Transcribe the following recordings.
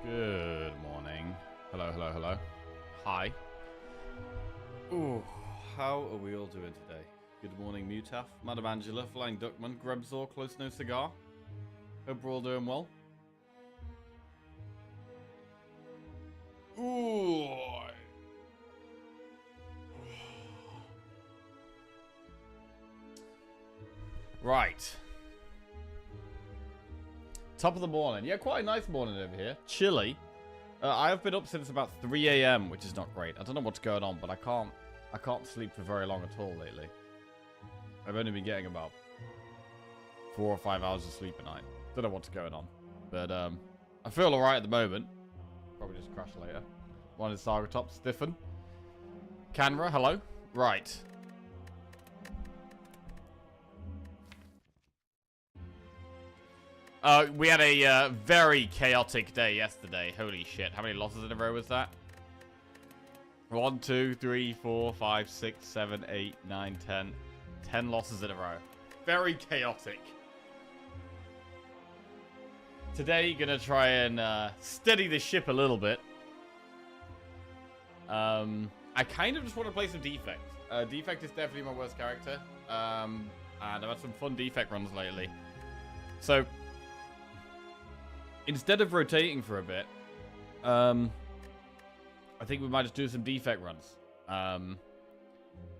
Good morning. Hello, hello, hello. Hi. Ooh, how are we all doing today? Good morning, Mutaf, Madam Angela, Flying Duckman, Grebzor, Close No Cigar. Hope we're all doing well. Ooh. Right. Top of the morning. Yeah, quite a nice morning over here. Chilly. I have been up since about 3 a.m., which is not great. I don't know what's going on, but I can't sleep for very long at all lately. I've only been getting about 4 or 5 hours of sleep a night. Don't know what's going on. But I feel alright at the moment. Probably just crash later. One is Saga Top, Stiffen. Canra, hello. Right. We had a very chaotic day yesterday. Holy shit. How many losses in a row was that? 1, 2, 3, 4, 5, 6, 7, 8, 9, 10. 10 losses in a row. Very chaotic. Today, gonna try and steady the ship a little bit. I kind of just want to play some Defect. Defect is definitely my worst character. And I've had some fun Defect runs lately. So, instead of rotating for a bit, I think we might just do some Defect runs.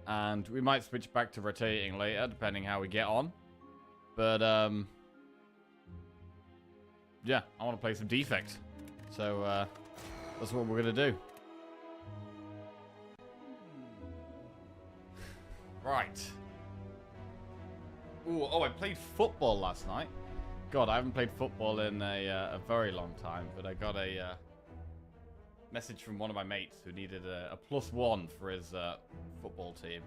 And we might switch back to rotating later, depending how we get on. But, yeah, I want to play some Defect. So, that's what we're going to do. Right. Ooh, oh, I played football last night. God, I haven't played football in a very long time, but I got a message from one of my mates who needed a +1 for his football team.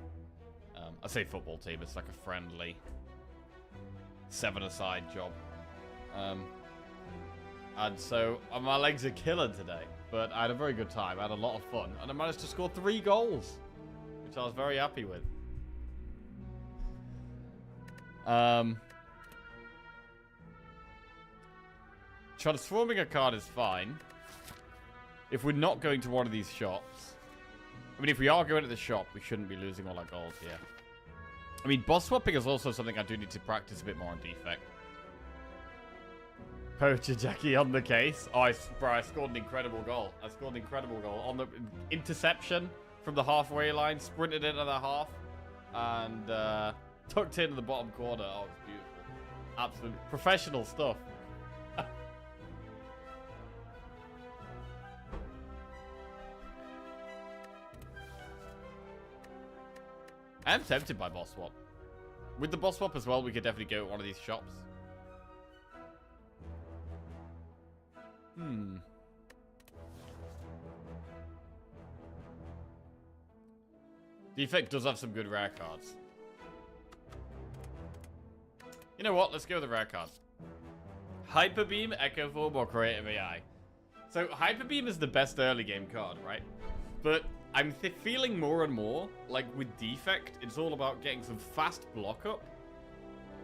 I say football team, it's like a friendly 7-a-side job. And so my legs are killing today, but I had a very good time. I had a lot of fun, and I managed to score 3 goals, which I was very happy with. Transforming a card is fine. If we're not going to one of these shops. I mean, if we are going to the shop, we shouldn't be losing all our gold here. I mean, boss swapping is also something I do need to practice a bit more on Defect. Poacher Jackie on the case. Oh, bro, I scored an incredible goal. I scored an incredible goal. On the interception from the halfway line, sprinted into the half, and tucked into the bottom corner. Oh, it's beautiful. Absolute professional stuff. I am tempted by boss swap. With the boss swap as well, we could definitely go to one of these shops. Defect does have some good rare cards. You know what? Let's go with the rare cards. Hyper Beam, Echo Form, or Creative AI. So Hyper Beam is the best early game card, right? But I'm feeling more and more like with Defect, it's all about getting some fast block up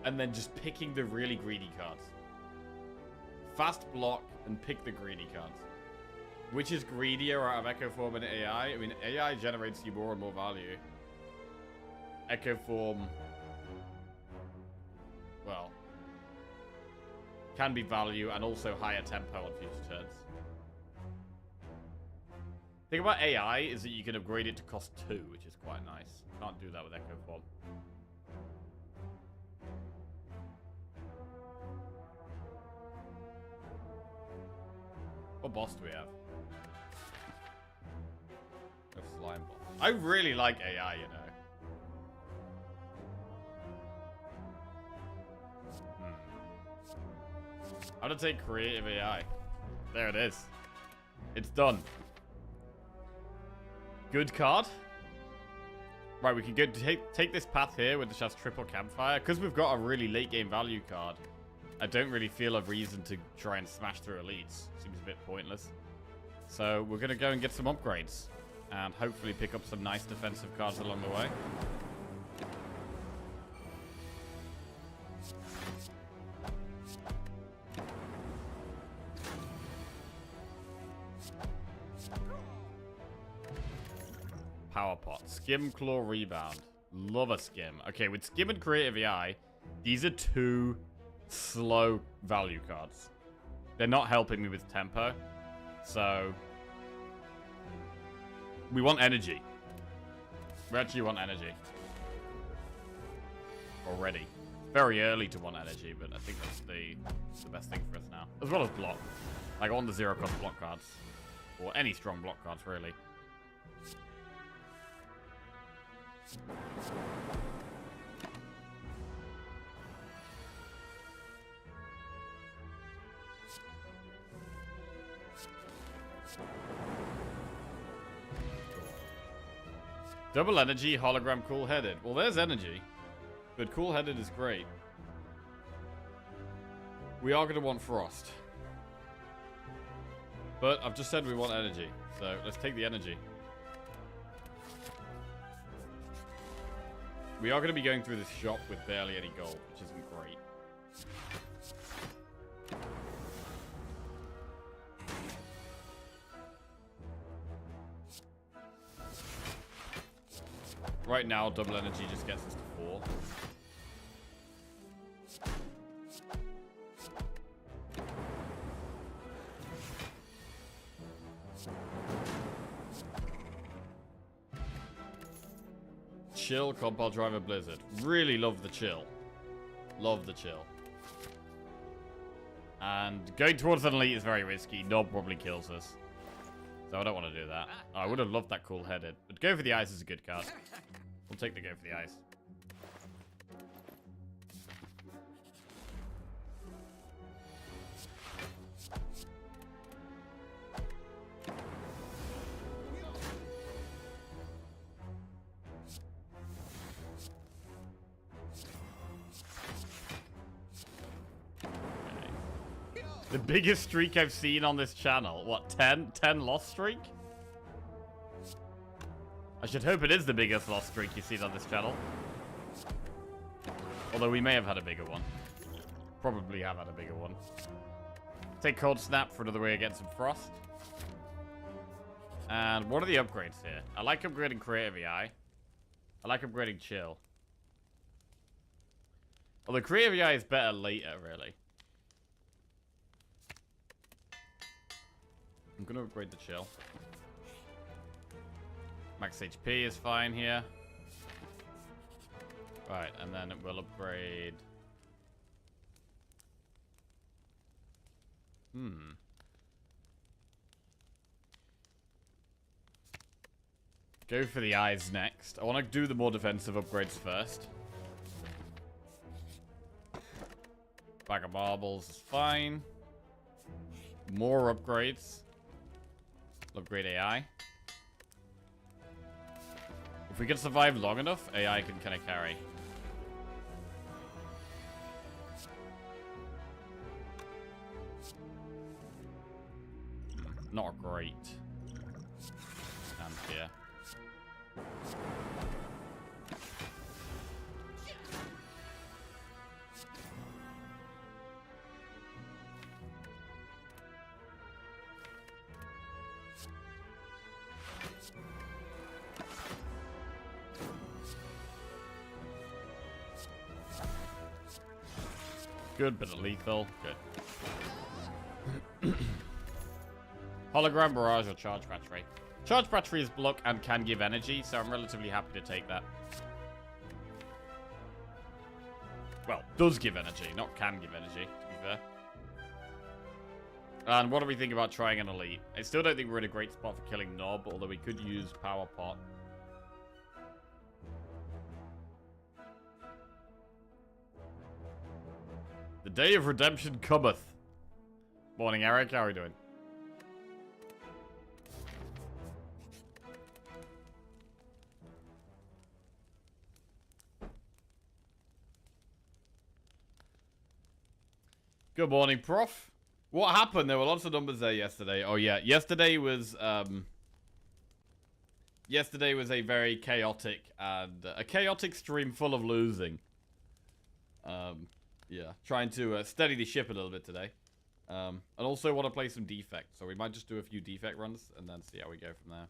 and then just picking the really greedy cards. Fast block and pick the greedy cards. Which is greedier out of Echo Form and AI? I mean, AI generates you more and more value. Echo Form, well, can be value and also higher tempo on future turns. The thing about AI is that you can upgrade it to cost 2, which is quite nice. Can't do that with Echo Form. What boss do we have? A slime boss. I really like AI, you know. I'm gonna take Creative AI. There it is. It's done. Good card. Right, we can go take this path here with the just triple campfire. Because we've got a really late game value card, I don't really feel a reason to try and smash through elites. Seems a bit pointless. So we're going to go and get some upgrades. And hopefully pick up some nice defensive cards along the way. Power pot. Skim, claw, rebound. Love a skim. Okay, with skim and creative AI, these are two slow value cards. They're not helping me with tempo. So we want energy. We actually want energy. Already. Very early to want energy, but I think that's the best thing for us now. As well as block. Like, I want the zero-cost block cards. Or any strong block cards, really. Double energy, hologram, cool-headed. Well, there's energy. But cool-headed is great. We are going to want frost. But I've just said we want energy. So let's take the energy. We are going to be going through this shop with barely any gold, which isn't great. Right now, double energy just gets us to 4. Chill, Compile Driver, Blizzard. Really love the chill. Love the chill. And going towards an elite is very risky. Nob probably kills us. So I don't want to do that. Oh, I would have loved that cool-headed. But go for the ice is a good card. We'll take the go for the ice. The biggest streak I've seen on this channel. What, 10? 10 loss streak? I should hope it is the biggest loss streak you've seen on this channel. Although we may have had a bigger one. Probably have had a bigger one. Take Cold Snap for another way to get some frost. And what are the upgrades here? I like upgrading Creative AI. I like upgrading Chill. Although Creative AI is better later, really. I'm going to upgrade the Chill. Max HP is fine here. Right, and then we'll upgrade... Go for the eyes next. I want to do the more defensive upgrades first. Bag of marbles is fine. More upgrades. Upgrade AI. If we can survive long enough, AI can kind of carry. Not great. And here. Good, but lethal. Good. Hologram, Barrage, or Charge Battery. Charge Battery is block and can give energy, so I'm relatively happy to take that. Well, does give energy, not can give energy, to be fair. And what do we think about trying an elite? I still don't think we're in a great spot for killing Nob, although we could use Power Pot. The day of redemption cometh. Morning, Eric. How are you doing? Good morning, Prof. What happened? There were lots of numbers there yesterday. Oh, yeah. Yesterday was a very chaotic and a chaotic stream full of losing. Yeah, trying to steady the ship a little bit today. And also want to play some defect, so we might just do a few defect runs and then see how we go from there.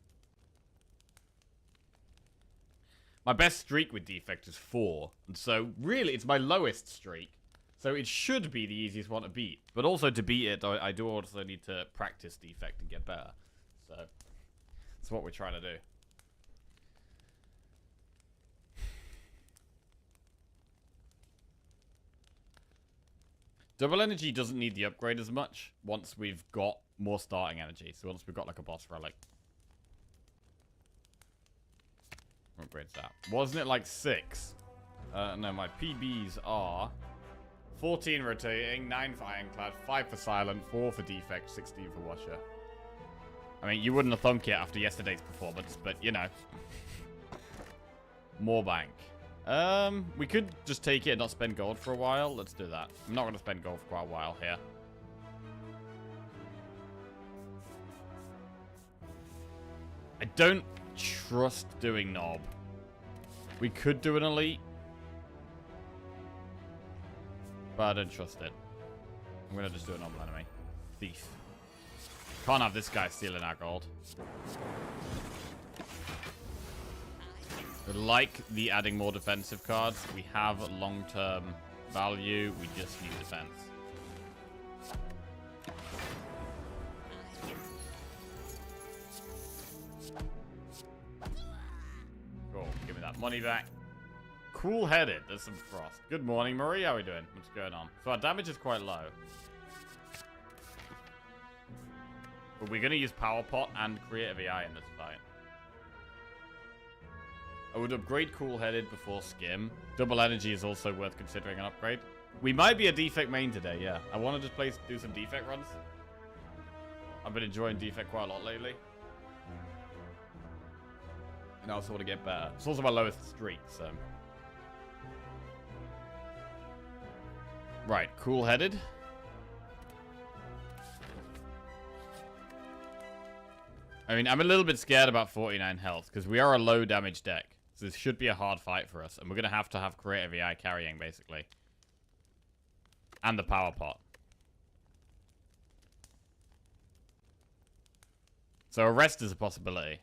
My best streak with defect is 4, and so really it's my lowest streak. So it should be the easiest one to beat. But also to beat it, I do also need to practice defect and get better. So that's what we're trying to do. Double energy doesn't need the upgrade as much once we've got more starting energy. So once we've got like a boss relic. Upgrades that. Wasn't it like 6? No, my PBs are 14 rotating, 9 for ironclad, 5 for silent, 4 for defect, 16 for watcher. I mean, you wouldn't have thunk it after yesterday's performance, but you know. More bank. We could just take it and not spend gold for a while. Let's do that. I'm not going to spend gold for quite a while here. I don't trust doing knob. We could do an elite. But I don't trust it. I'm going to just do a normal enemy. Thief. Can't have this guy stealing our gold. We like the adding more defensive cards. We have long-term value. We just need defense. Cool. Give me that money back. Cool-headed. There's some frost. Good morning, Marie. How are we doing? What's going on? So our damage is quite low. But we're going to use Power Pot and Creative AI in this fight. I would upgrade Cool-Headed before Skim. Double Energy is also worth considering an upgrade. We might be a defect main today, yeah. I want to just do some defect runs. I've been enjoying defect quite a lot lately. And I also want to get better. It's also my lowest streak, so... Right, Cool-Headed. I mean, I'm a little bit scared about 49 health, because we are a low damage deck. So this should be a hard fight for us, and we're going to have Creative AI carrying, basically. And the Power Pot. So Arrest is a possibility.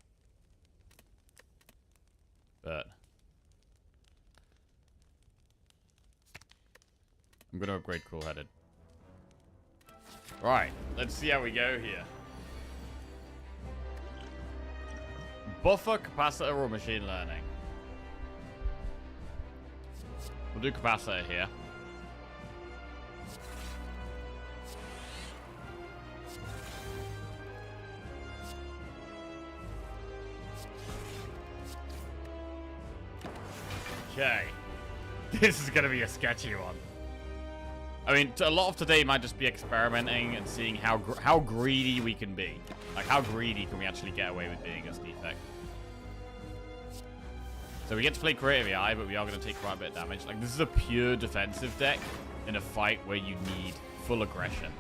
But... I'm going to upgrade Cool-Headed. Right, let's see how we go here. Buffer, capacitor, or machine learning? We'll do capacitor here. Okay. This is going to be a sketchy one. I mean, a lot of today might just be experimenting and seeing how greedy we can be. Like, how greedy can we actually get away with being as defect? So we get to play Creative AI, but we are going to take quite a bit of damage. Like, this is a pure defensive deck in a fight where you need full aggression.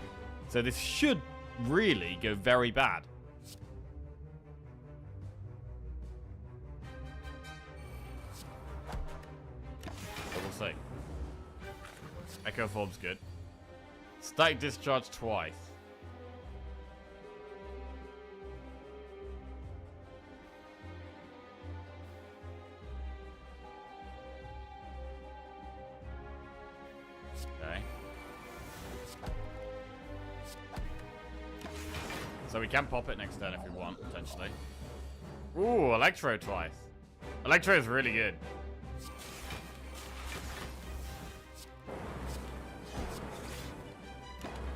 So this should really go very bad. But we'll see. Echo Form's good. Static Discharge twice. Okay. So we can pop it next turn if we want, potentially. Ooh, Electro twice. Electro is really good.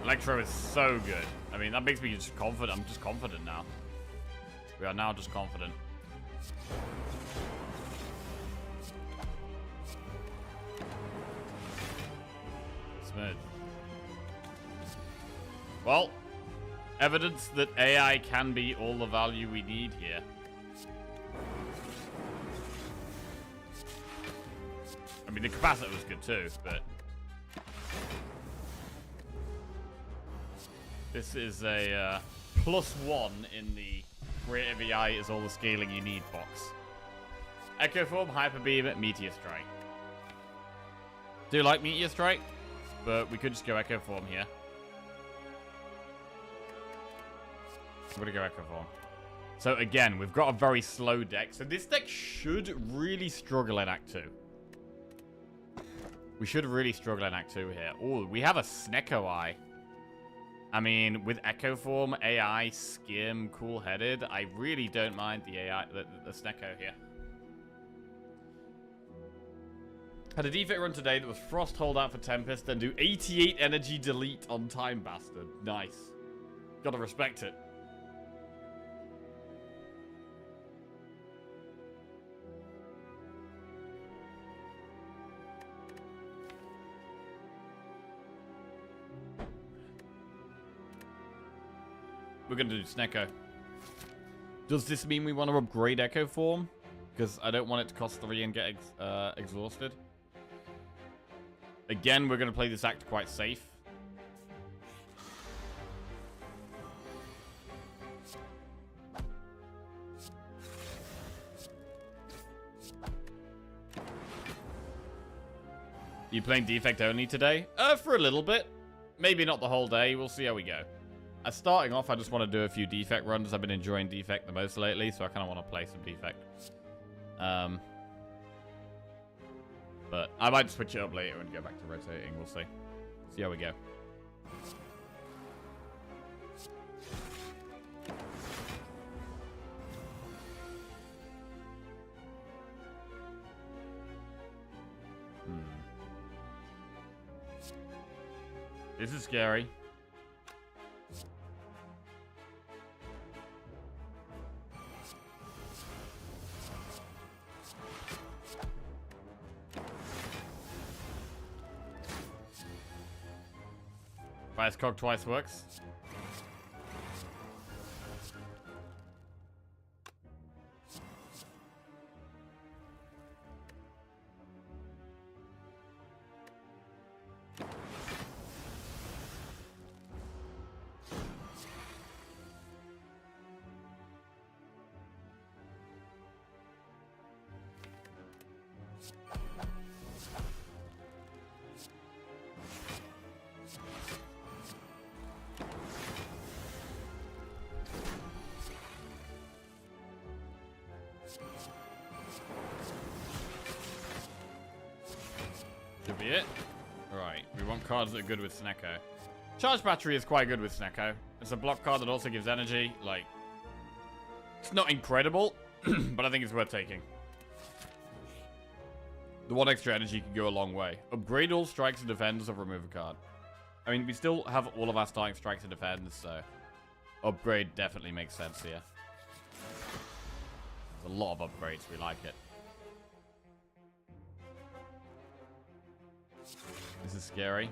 Electro is so good. I mean, that makes me just confident. I'm just confident now. We are now just confident. Smooth. Well, evidence that AI can be all the value we need here. I mean, the capacitor was good too, but... This is a +1 in the Creative AI is all the scaling you need box. Echo Form, Hyper Beam, Meteor Strike. Do like Meteor Strike, but we could just go Echo Form here. I'm gonna go Echo Form. So again, we've got a very slow deck. So this deck should really struggle in Act 2. We should really struggle in Act 2 here. Oh, we have a Snecko Eye. I mean, with Echo Form, AI, Skim, Cool-Headed, I really don't mind the AI, the Snecko here. Had a defect run today that was Frost holdout for Tempest, then do 88 energy delete on Time Bastard. Nice. Gotta respect it. We're gonna do Snecko. Does this mean we want to upgrade Echo Form? Because I don't want it to cost 3 and get exhausted. Again, we're gonna play this act quite safe. You playing Defect only today? For a little bit. Maybe not the whole day. We'll see how we go. Starting off, I just want to do a few Defect runs. I've been enjoying Defect the most lately, so I kind of want to play some Defect. But I might switch it up later and go back to rotating. We'll see. See how we go. This is scary. Fires Cog twice works. Should be it. Alright, we want cards that are good with Snecko. Charge Battery is quite good with Snecko. It's a block card that also gives energy. Like, it's not incredible, but I think it's worth taking. The 1 extra energy can go a long way. Upgrade all strikes and defends or remove a card. I mean, we still have all of our starting strikes and defends, so upgrade definitely makes sense here. There's a lot of upgrades. We like it. This is scary.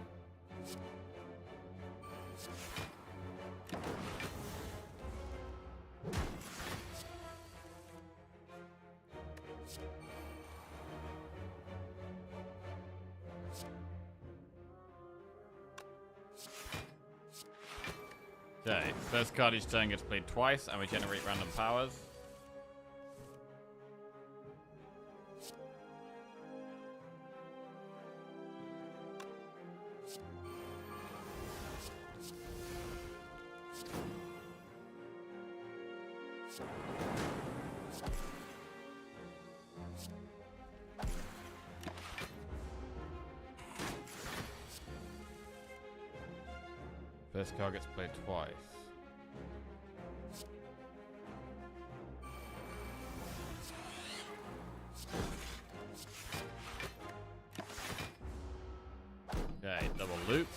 Okay, first card each turn gets played twice, and we generate random powers. First card gets played twice. Okay, double loop.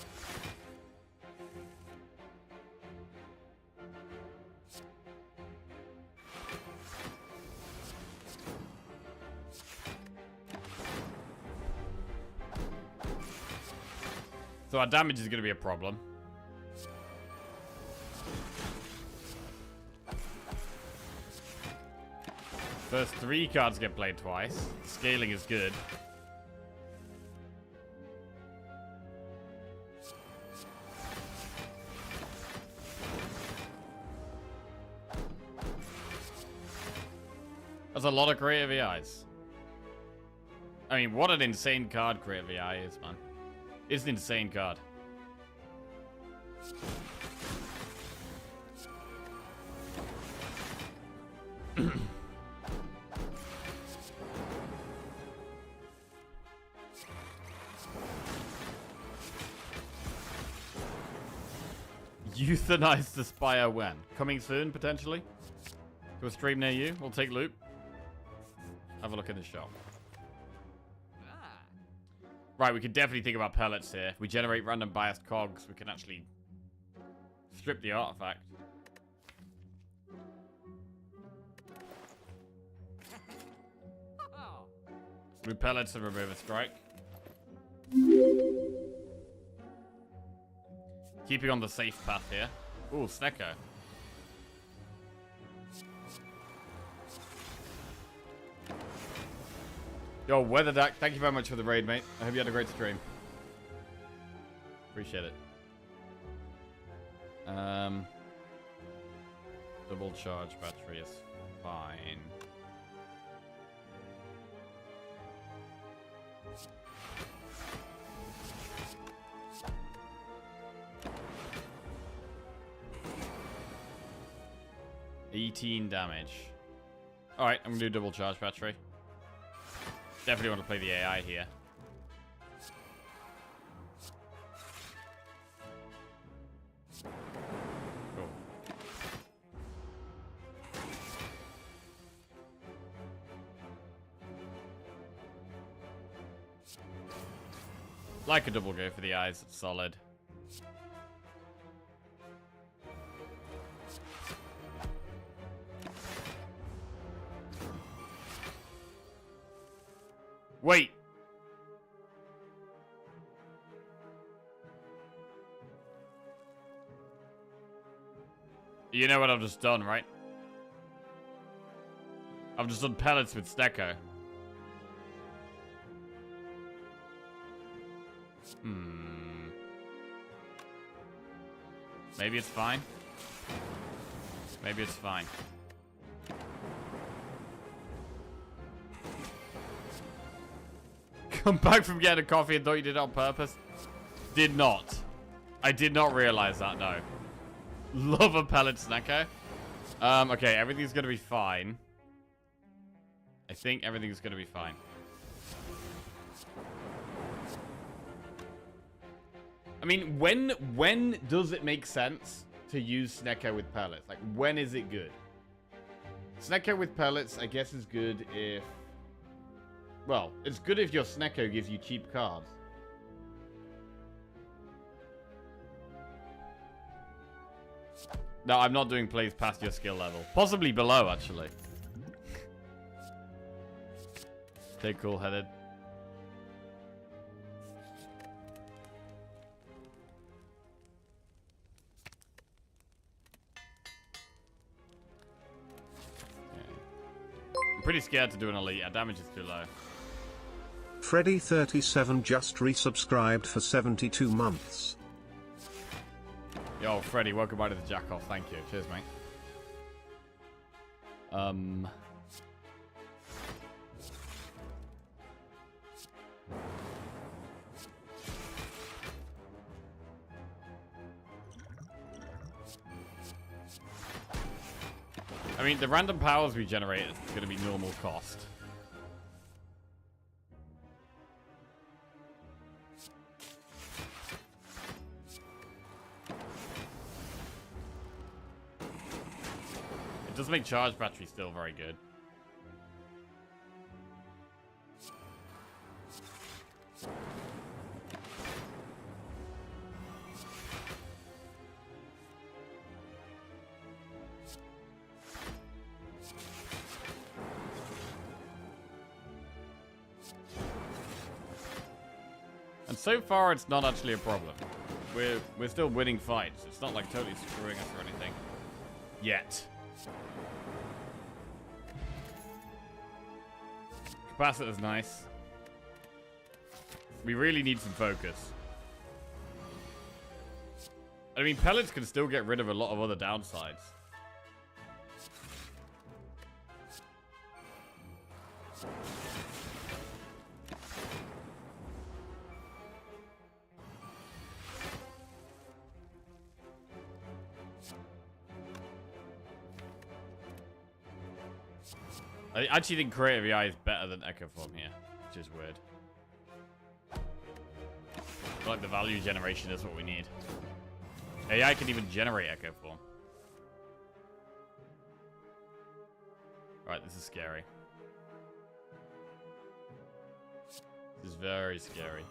So our damage is going to be a problem. First 3 cards get played twice. Scaling is good. That's a lot of creative AIs. I mean, what an insane card creative AI is, man. It's an insane card. Euthanize the Spire when? Coming soon, potentially? To a stream near you? We'll take loot. Have a look in the shop. Right, we could definitely think about pellets here. If we generate random biased cogs, we can actually strip the artifact. Remove pellets and remove a strike. Keeping on the safe path here. Ooh, Snecko. Yo, Weather Duck, thank you very much for the raid, mate. I hope you had a great stream. Appreciate it. Double charge battery is fine. $18 damage. Alright, I'm gonna do double charge battery. Definitely want to play the AI here. Cool. Like a double go for the eyes, it's solid. Wait. You know what I've just done, right? I've just done pellets with Snecko. Maybe it's fine. Maybe it's fine. Come back from getting a coffee and thought you did it on purpose? Did not. I did not realize that, no. Love a pellet Snecko. Okay, everything's gonna be fine. I think everything's gonna be fine. I mean, when does it make sense to use Snecko with pellets? Like, when is it good? Snecko with pellets, I guess, is good if... Well, it's good if your Snecko gives you cheap cards. No, I'm not doing plays past your skill level. Possibly below, actually. Stay cool-headed. I'm pretty scared to do an elite. Our damage is too low. Freddy37 just resubscribed for 72 months. Yo, Freddy, welcome back to the Jack-Off. Thank you. Cheers, mate. I mean, the random powers we generate is going to be normal cost. It does make charge battery still very good. And so far, it's not actually a problem. We're still winning fights. It's not like totally screwing us or anything. Yet. Capacitor's nice. We really need some focus. I mean, pellets can still get rid of a lot of other downsides. I actually think Creative AI is better than Echo Form here, which is weird. I feel like the value generation is what we need. AI can even generate Echo Form. Right, this is scary. This is very scary.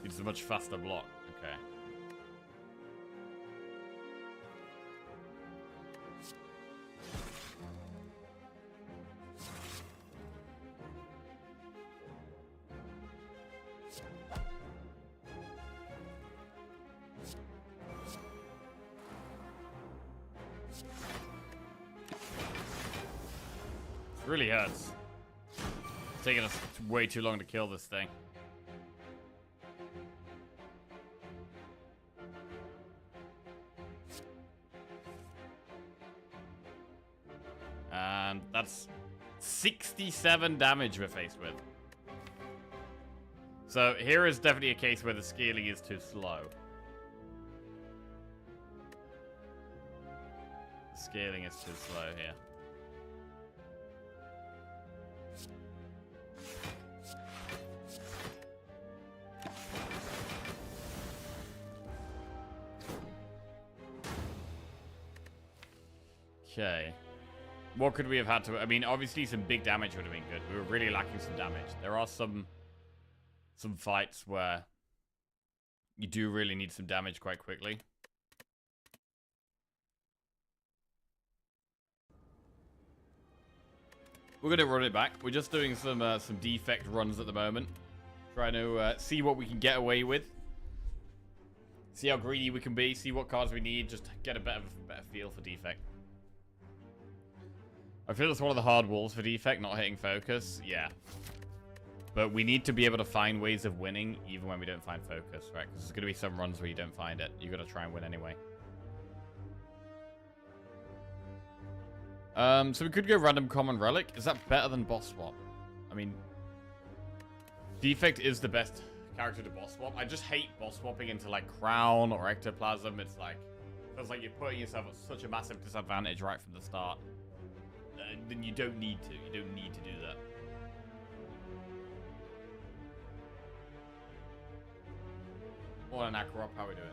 It's a much faster block. Okay. It really hurts. It's taking us way too long to kill this thing. And that's 67 damage we're faced with. So here is definitely a case where the scaling is too slow. The scaling is too slow here. Okay. What could we have had to... I mean, obviously some big damage would have been good. We were really lacking some damage. There are some fights where you do really need some damage quite quickly. We're going to run it back. We're just doing some defect runs at the moment. Trying to see what we can get away with. See how greedy we can be. See what cards we need. Just to get a better feel for defect. I feel it's one of the hard walls for defect, not hitting focus. Yeah. But we need to be able to find ways of winning even when we don't find focus, right? Because there's going to be some runs where you don't find it. You got to try and win anyway. So we could go random common relic. Is that better than boss swap? I mean, defect is the best character to boss swap. I just hate boss swapping into like crown or ectoplasm. It's like, feels like you're putting yourself at such a massive disadvantage right from the start. Then you don't need to. You don't need to do that. What an Akrop, how are we doing?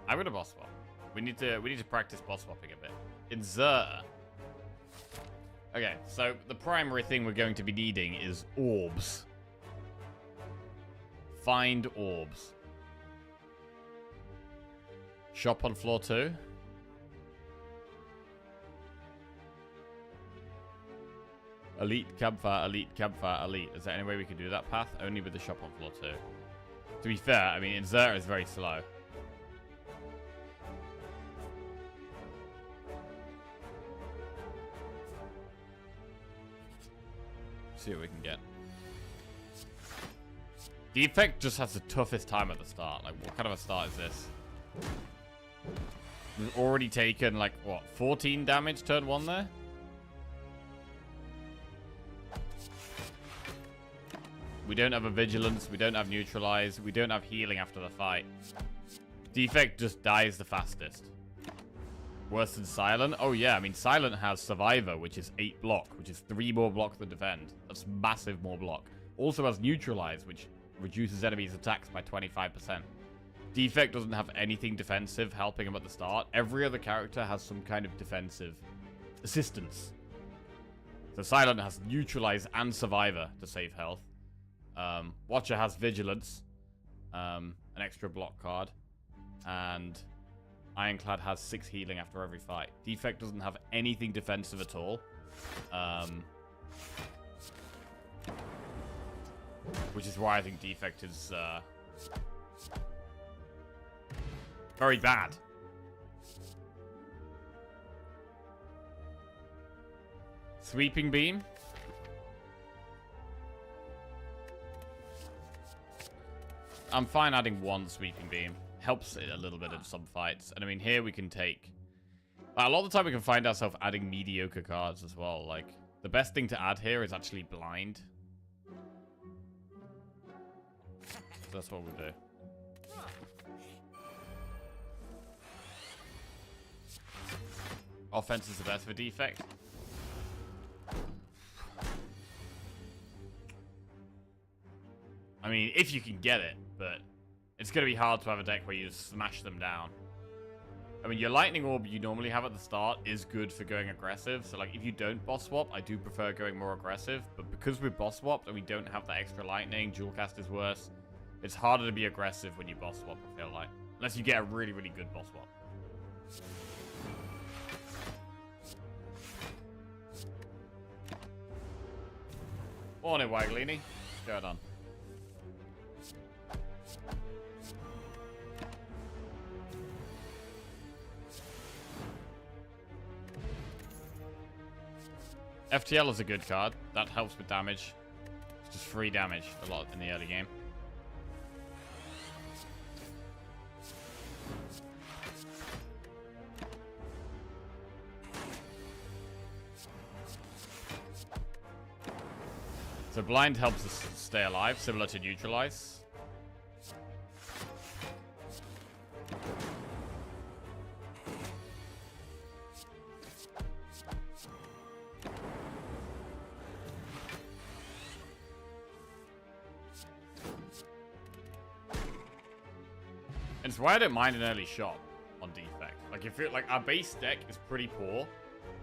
I'm gonna boss swap. We need to practice boss swapping a bit. In Xur. Okay, so the primary thing we're going to be needing is orbs. Find orbs. Shop on floor 2. Elite, campfire, elite, campfire, elite. Is there any way we could do that path? Only with the shop on floor 2. To be fair, I mean, Xur is very slow. See what we can get. Defect just has the toughest time at the start. Like, what kind of a start is this? We've already taken, like, what, 14 damage turn 1 there? We don't have a vigilance. We don't have neutralize. We don't have healing after the fight. Defect just dies the fastest. Worse than Silent? Oh yeah, I mean Silent has Survivor, which is 8 block, which is 3 more block than Defend. That's massive more block. Also has Neutralize, which reduces enemies' attacks by 25%. Defect doesn't have anything defensive helping him at the start. Every other character has some kind of defensive assistance. So Silent has Neutralize and Survivor to save health. Watcher has Vigilance, an extra block card, and Ironclad has 6 healing after every fight. Defect doesn't have anything defensive at all. Which is why I think Defect is very bad. Sweeping Beam. I'm fine adding 1 Sweeping Beam. helps it a little bit in some fights. And I mean, here we can take... a lot of the time we can find ourselves adding mediocre cards as well. Like, the best thing to add here is actually blind. So that's what we'll do. Offense is the best for defect. I mean, if you can get it, but it's going to be hard to have a deck where you just smash them down. I mean, your Lightning Orb you normally have at the start is good for going aggressive. So, like, if you don't boss swap, I do prefer going more aggressive. But because we're boss swapped and we don't have that extra Lightning, Dual Cast is worse. It's harder to be aggressive when you boss swap, I feel like. Unless you get a really, really good boss swap. Morning, Waglini. What's going on? FTL is a good card. That helps with damage. It's just free damage a lot in the early game. So blind helps us stay alive, similar to neutralize. And it's why I don't mind an early shot on defect. Like, if it, like, our base deck is pretty poor,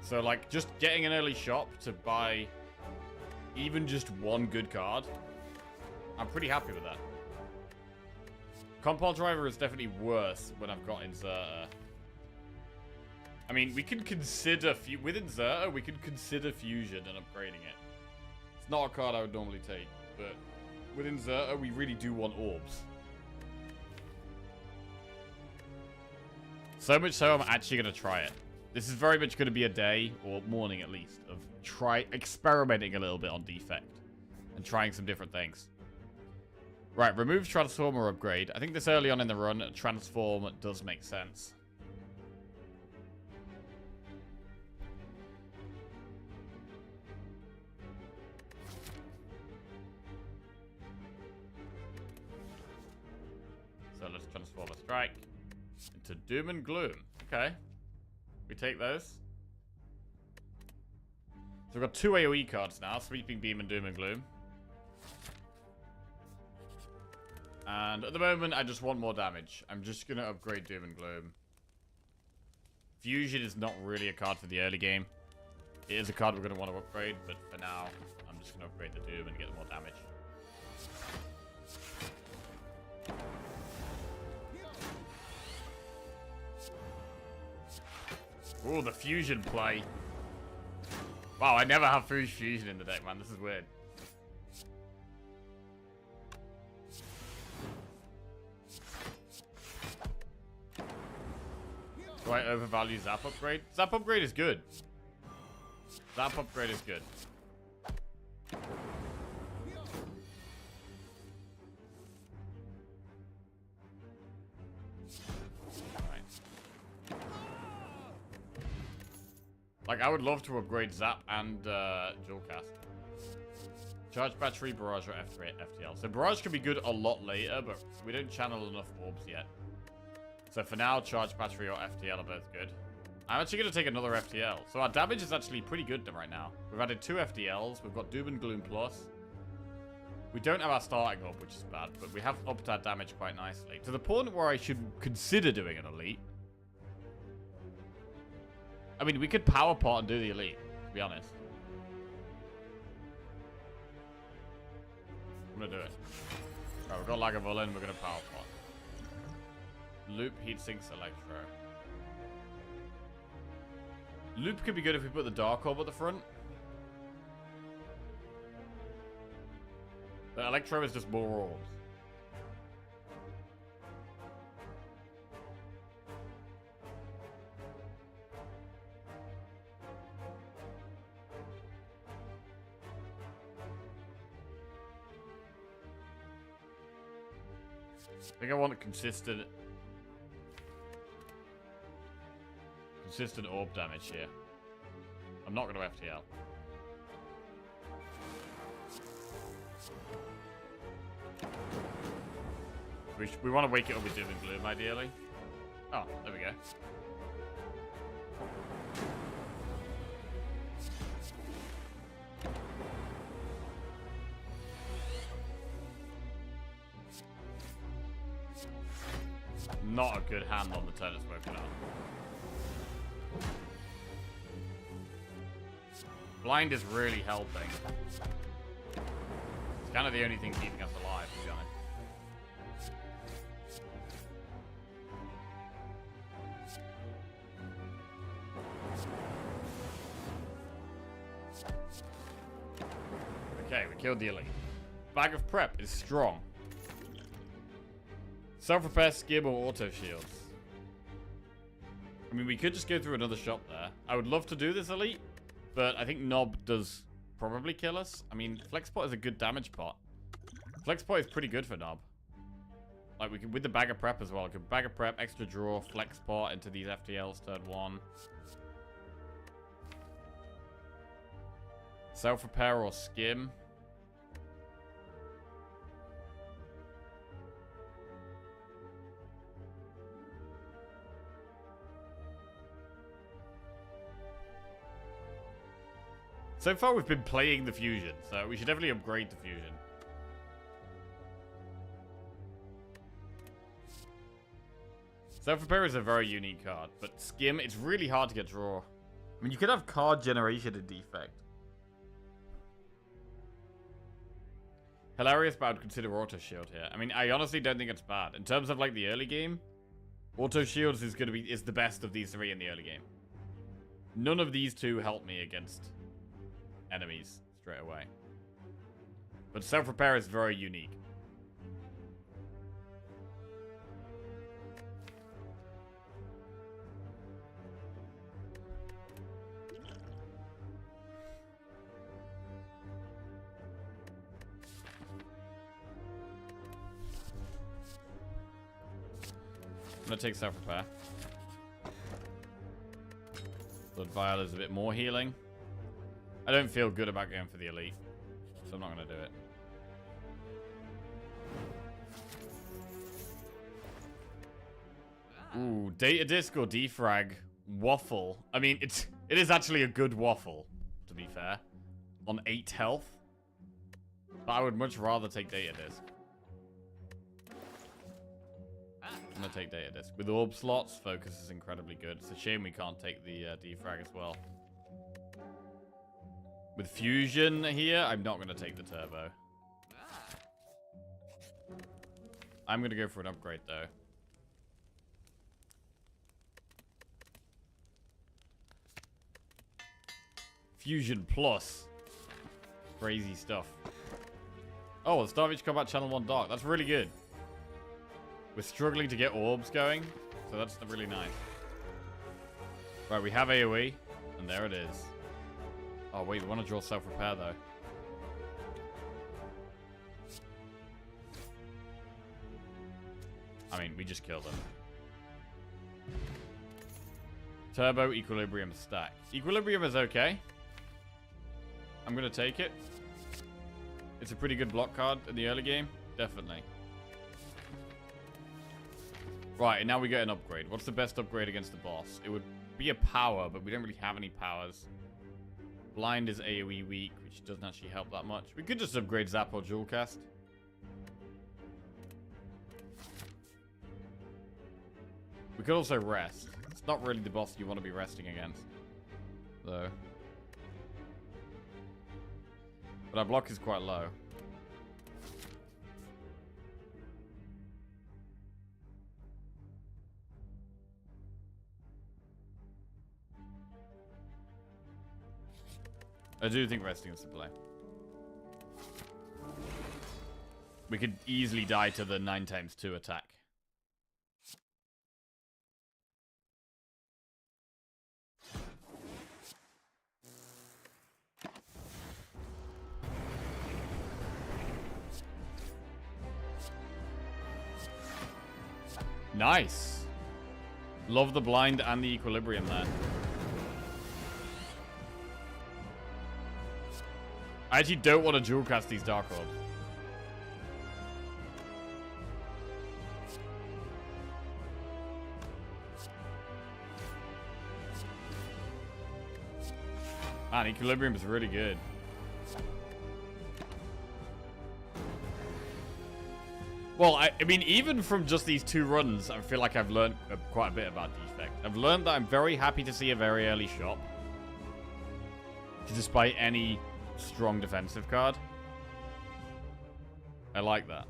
so like just getting an early shot to buy even just one good card, I'm pretty happy with that. Compile Driver is definitely worse when I've got Inserter. I mean, we can consider... with Inserter, we can consider Fusion and upgrading it. It's not a card I would normally take, but with Inserter, we really do want Orbs. So much so, I'm actually going to try it. This is very much going to be a day, or morning at least, of experimenting a little bit on defect. And trying some different things. Right, remove transform or upgrade. I think this early on in the run, transform does make sense. So let's transform a strike into Doom and Gloom. Okay. We take those. So we've got two AoE cards now, Sweeping Beam and Doom and Gloom. And at the moment, I just want more damage. I'm just going to upgrade Doom and Gloom. Fusion is not really a card for the early game. It is a card we're going to want to upgrade, but for now, I'm just going to upgrade the Doom and get more damage. Ooh, the Fusion play. Wow, I never have Fusion in the deck, man. This is weird. Do I overvalue Zap upgrade? Zap upgrade is good. Zap upgrade is good. Like, I would love to upgrade Zap and Dual Cast. Charge Battery, Barrage, or FTL. So Barrage can be good a lot later, but we don't channel enough orbs yet. So for now, Charge Battery or FTL are both good. I'm actually going to take another FTL. So our damage is actually pretty good right now. We've added 2 FTLs. We've got Doom and Gloom Plus. We don't have our starting up, which is bad, but we have upped our damage quite nicely. To the point where I should consider doing an elite. I mean, we could power pot and do the elite, to be honest. I'm gonna do it. Right, we've got Lagavulin, we're gonna power pot. Loop, Heat Sinks, Electro. Loop could be good if we put the Dark Orb at the front. The Electro is just more orbs. I think I want a consistent consistent orb damage here. I'm not going to FTL. We want to wake it up with Doom and Gloom, ideally. Oh, there we go. Not a good hand on the turn it's woken up. Blind is really helping. It's kind of the only thing keeping us alive, to be honest. Okay, we killed the elite. Bag of Prep is strong. Self-repair, skim, or auto shields. I mean, we could just go through another shop there. I would love to do this elite, but I think Knob does probably kill us. I mean, Flex Pot is a good damage pot. Flex Pot is pretty good for Knob. Like, we could, with the Bag of Prep as well. Could Bag of Prep, extra draw, Flex Pot into these FTLs, turn 1. Self-repair or skim. So far, we've been playing the Fusion, so we should definitely upgrade the Fusion. Self-repair is a very unique card, but skim, it's really hard to get draw. I mean, you could have card generation in defect. Hilarious, but I would consider auto shield here. I mean, I honestly don't think it's bad. In terms of like the early game, auto shields is the best of these three in the early game. None of these two help me against enemies straight away. But self-repair is very unique. I'm gonna take self-repair. Blood Vial is a bit more healing. I don't feel good about going for the elite, so I'm not going to do it. Ooh, data disc or defrag waffle. I mean, it is actually a good waffle, to be fair, on 8 health. But I would much rather take data disc. I'm going to take data disc. With orb slots, focus is incredibly good. It's a shame we can't take the defrag as well. With Fusion here, I'm not going to take the turbo. I'm going to go for an upgrade, though. Fusion Plus. Crazy stuff. Oh, the Starvage Combat Channel 1 Dark. That's really good. We're struggling to get orbs going, so that's really nice. Right, we have AoE, and there it is. Oh, wait, we want to draw self-repair, though. I mean, we just killed them. Turbo, Equilibrium, stack. Equilibrium is okay. I'm going to take it. It's a pretty good block card in the early game. Definitely. Right, and now we get an upgrade. What's the best upgrade against the boss? It would be a power, but we don't really have any powers. Blind is AoE weak, which doesn't actually help that much. We could just upgrade Zap or Jewel Cast. We could also rest. It's not really the boss you want to be resting against, though. But our block is quite low. I do think resting is the play. We could easily die to the 9x2 attack. Nice. Love the blind and the equilibrium there. I actually don't want to dual cast these Dark Orbs. Man, equilibrium is really good. Well, I mean, even from just these 2 runs, I feel like I've learned quite a bit about Defect. I've learned that I'm very happy to see a very early shop. Despite any strong defensive card. I like that.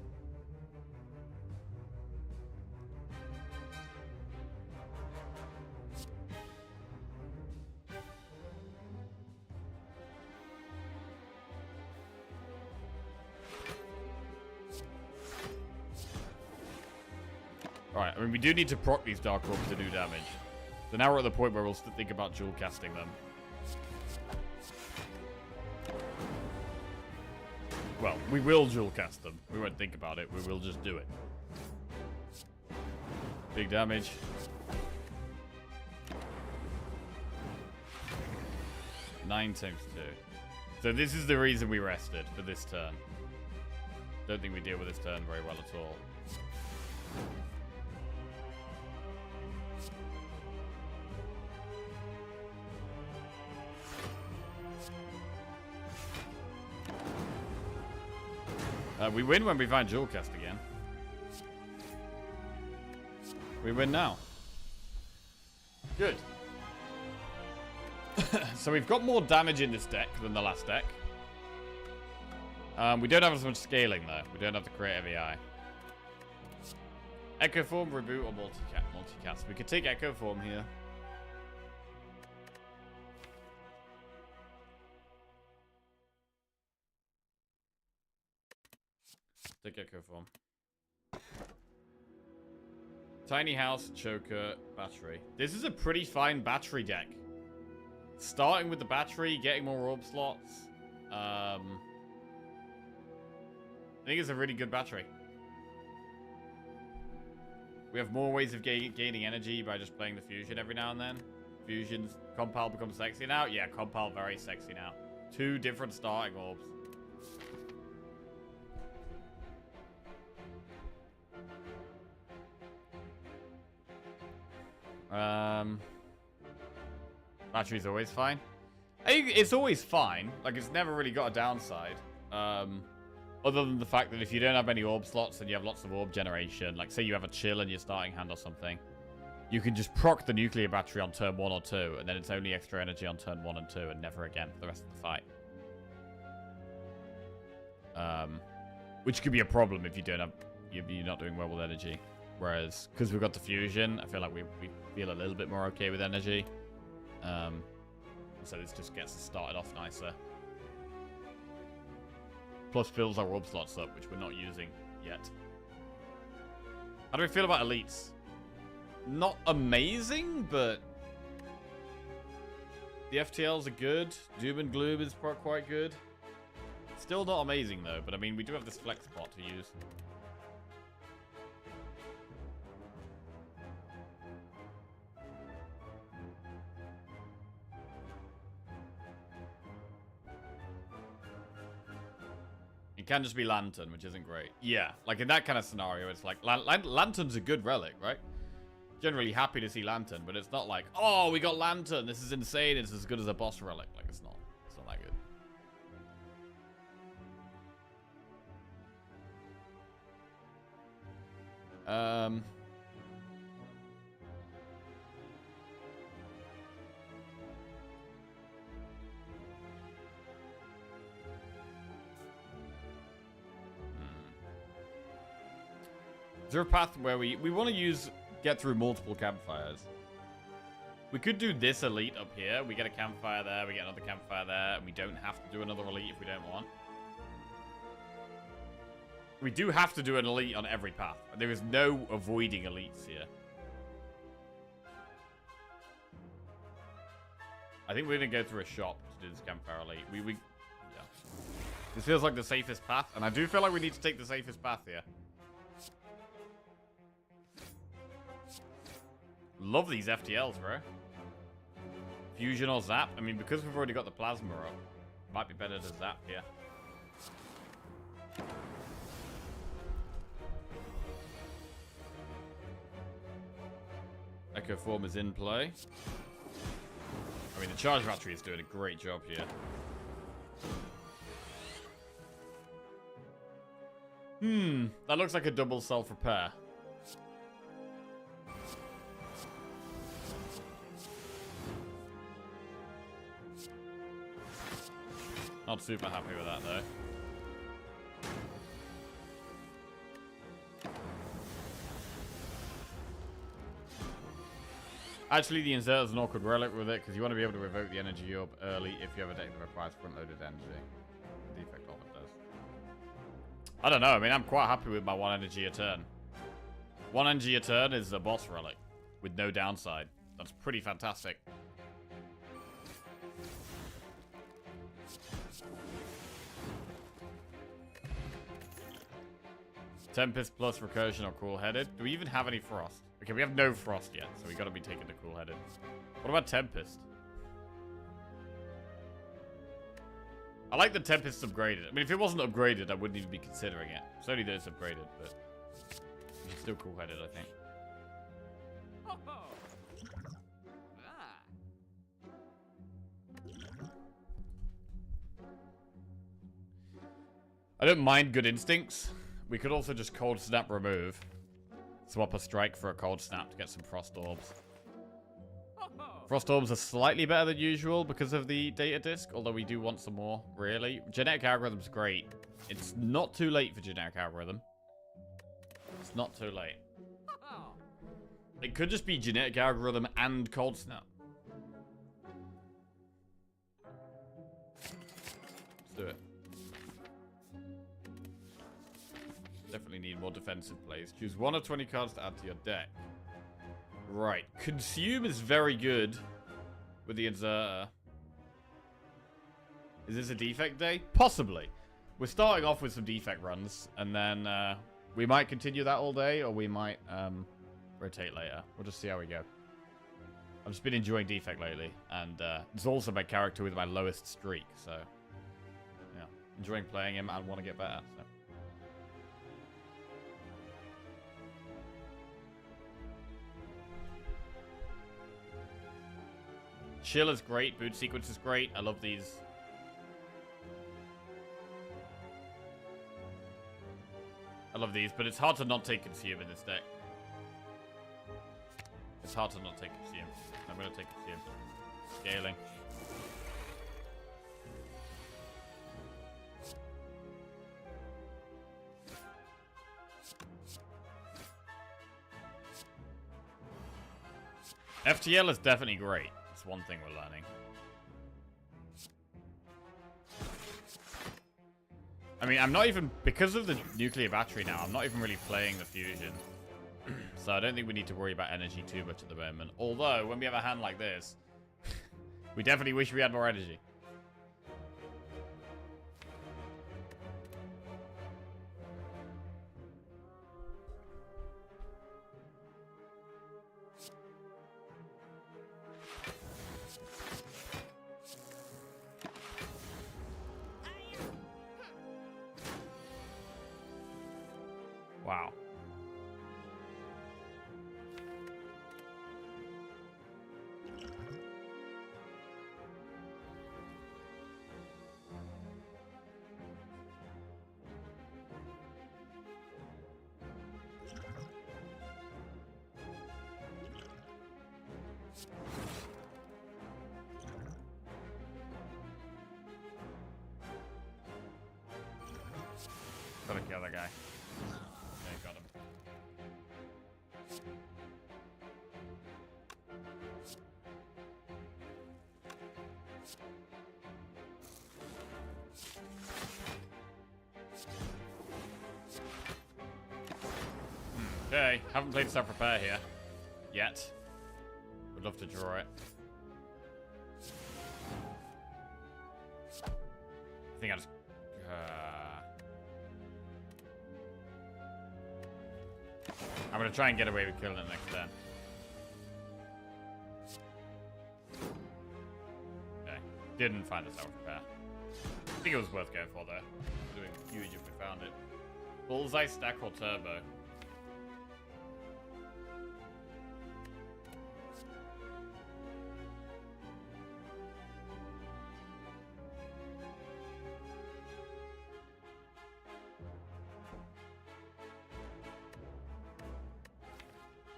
Alright, I mean, we do need to proc these Dark Orbs to do damage. So now we're at the point where we'll think about dual casting them. Well, we will dual cast them. We won't think about it. We will just do it. Big damage. Nine times 2. So this is the reason we rested for this turn. Don't think we deal with this turn very well at all. We win when we find dual cast again. We win now. Good. So we've got more damage in this deck than the last deck. We don't have as much scaling though. We don't have the creative AI. Echo Form, reboot, or multicast. We could take Echo Form here. Take Echo Form. Tiny House, Choker, Battery. This is a pretty fine battery deck. Starting with the battery, getting more orb slots. I think it's a really good battery. We have more ways of gaining energy by just playing the Fusion every now and then. Fusion's Compile becomes sexy now. Yeah, Compile very sexy now. 2 different starting orbs. Battery's always fine. It's always fine. Like, it's never really got a downside. Other than the fact that if you don't have any orb slots and you have lots of orb generation, like say you have a chill in your starting hand or something, you can just proc the nuclear battery on turn 1 or 2, and then it's only extra energy on turn 1 and 2, and never again for the rest of the fight. Which could be a problem if you don't have, you're not doing well with energy. Whereas, because we've got the fusion, I feel like we feel a little bit more okay with energy. So this just gets us started off nicer. Plus fills our orb slots up, which we're not using yet. How do we feel about elites? Not amazing, but the FTLs are good. Doom and Gloom is quite good. Still not amazing though, but I mean we do have this flex pot to use. It can just be Lantern, which isn't great. Yeah, like in that kind of scenario, it's like Lantern's a good relic, right? Generally happy to see Lantern, but it's not like, oh, we got Lantern, this is insane, it's as good as a boss relic. Like, it's not that good. Is there a path where we want to get through multiple campfires? We could do this elite up here. We get a campfire there, we get another campfire there, and we don't have to do another elite if we don't want. We do have to do an elite on every path. There is no avoiding elites here. I think we're going to go through a shop to do this campfire elite. Yeah. This feels like the safest path, and I do feel like we need to take the safest path here. Love these FTLs, bro. Fusion or Zap? I mean, because we've already got the Plasma up, might be better to Zap here. Echo Form is in play. I mean, the Charge Battery is doing a great job here. That looks like a double self-repair. Not super happy with that, though. Actually, the Insert is an awkward relic with it, because you want to be able to revoke the energy orb early if you have a deck that requires front-loaded energy. The defect of it does. I don't know, I mean, I'm quite happy with my 1 energy a turn. 1 energy a turn is a boss relic, with no downside. That's pretty fantastic. Tempest plus Recursion or Cool-Headed. Do we even have any Frost? Okay, we have no Frost yet, so we gotta be taking the Cool-Headed. What about Tempest? I like the Tempest upgraded. I mean, if it wasn't upgraded, I wouldn't even be considering it. It's only that it's upgraded, but it's still Cool-Headed, I think. I don't mind Good Instincts. We could also just Cold Snap remove. Swap a Strike for a Cold Snap to get some Frost Orbs. Frost Orbs are slightly better than usual because of the data disk, although we do want some more, really. Genetic Algorithm's great. It's not too late for Genetic Algorithm. It's not too late. It could just be Genetic Algorithm and Cold Snap. Let's do it. Definitely need more defensive plays. Choose 1 of 20 cards to add to your deck. Right. Consume is very good with the Inserter. Is this a defect day? Possibly. We're starting off with some defect runs, and then we might continue that all day, or we might rotate later. We'll just see how we go. I've just been enjoying defect lately, and it's also my character with my lowest streak, so yeah, enjoying playing him and want to get better. So. Chill is great. Boot Sequence is great. I love these. I love these, but it's hard to not take Consume in this deck. It's hard to not take Consume. I'm going to take Consume. Scaling. FTL is definitely great. One thing we're learning. I mean, I'm not even, because of the nuclear battery now, I'm not even really playing the fusion. So I don't think we need to worry about energy too much at the moment. Although, when we have a hand like this, we definitely wish we had more energy. Wow. Gotta kill that guy. Yeah, got him. Okay, haven't played self-repair here. Yet. Would love to draw it. I think I just... I'm gonna try and get away with killing it next turn. Didn't find the self-repair. I think it was worth going for, though. Doing huge if we found it. Bullseye, stack, or turbo?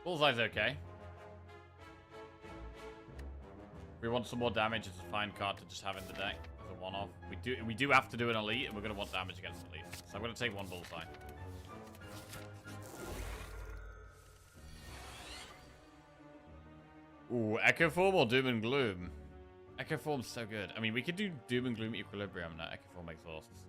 Bullseye's okay. We want some more damage. It's a fine card to just have in the deck as a one-off. We do have to do an elite, and we're gonna want damage against elite. So I'm gonna take one bullseye. Ooh, Echo Form or Doom and Gloom? Echo Form's so good. I mean, we could do Doom and Gloom Equilibrium. No, Echo Form exhausts.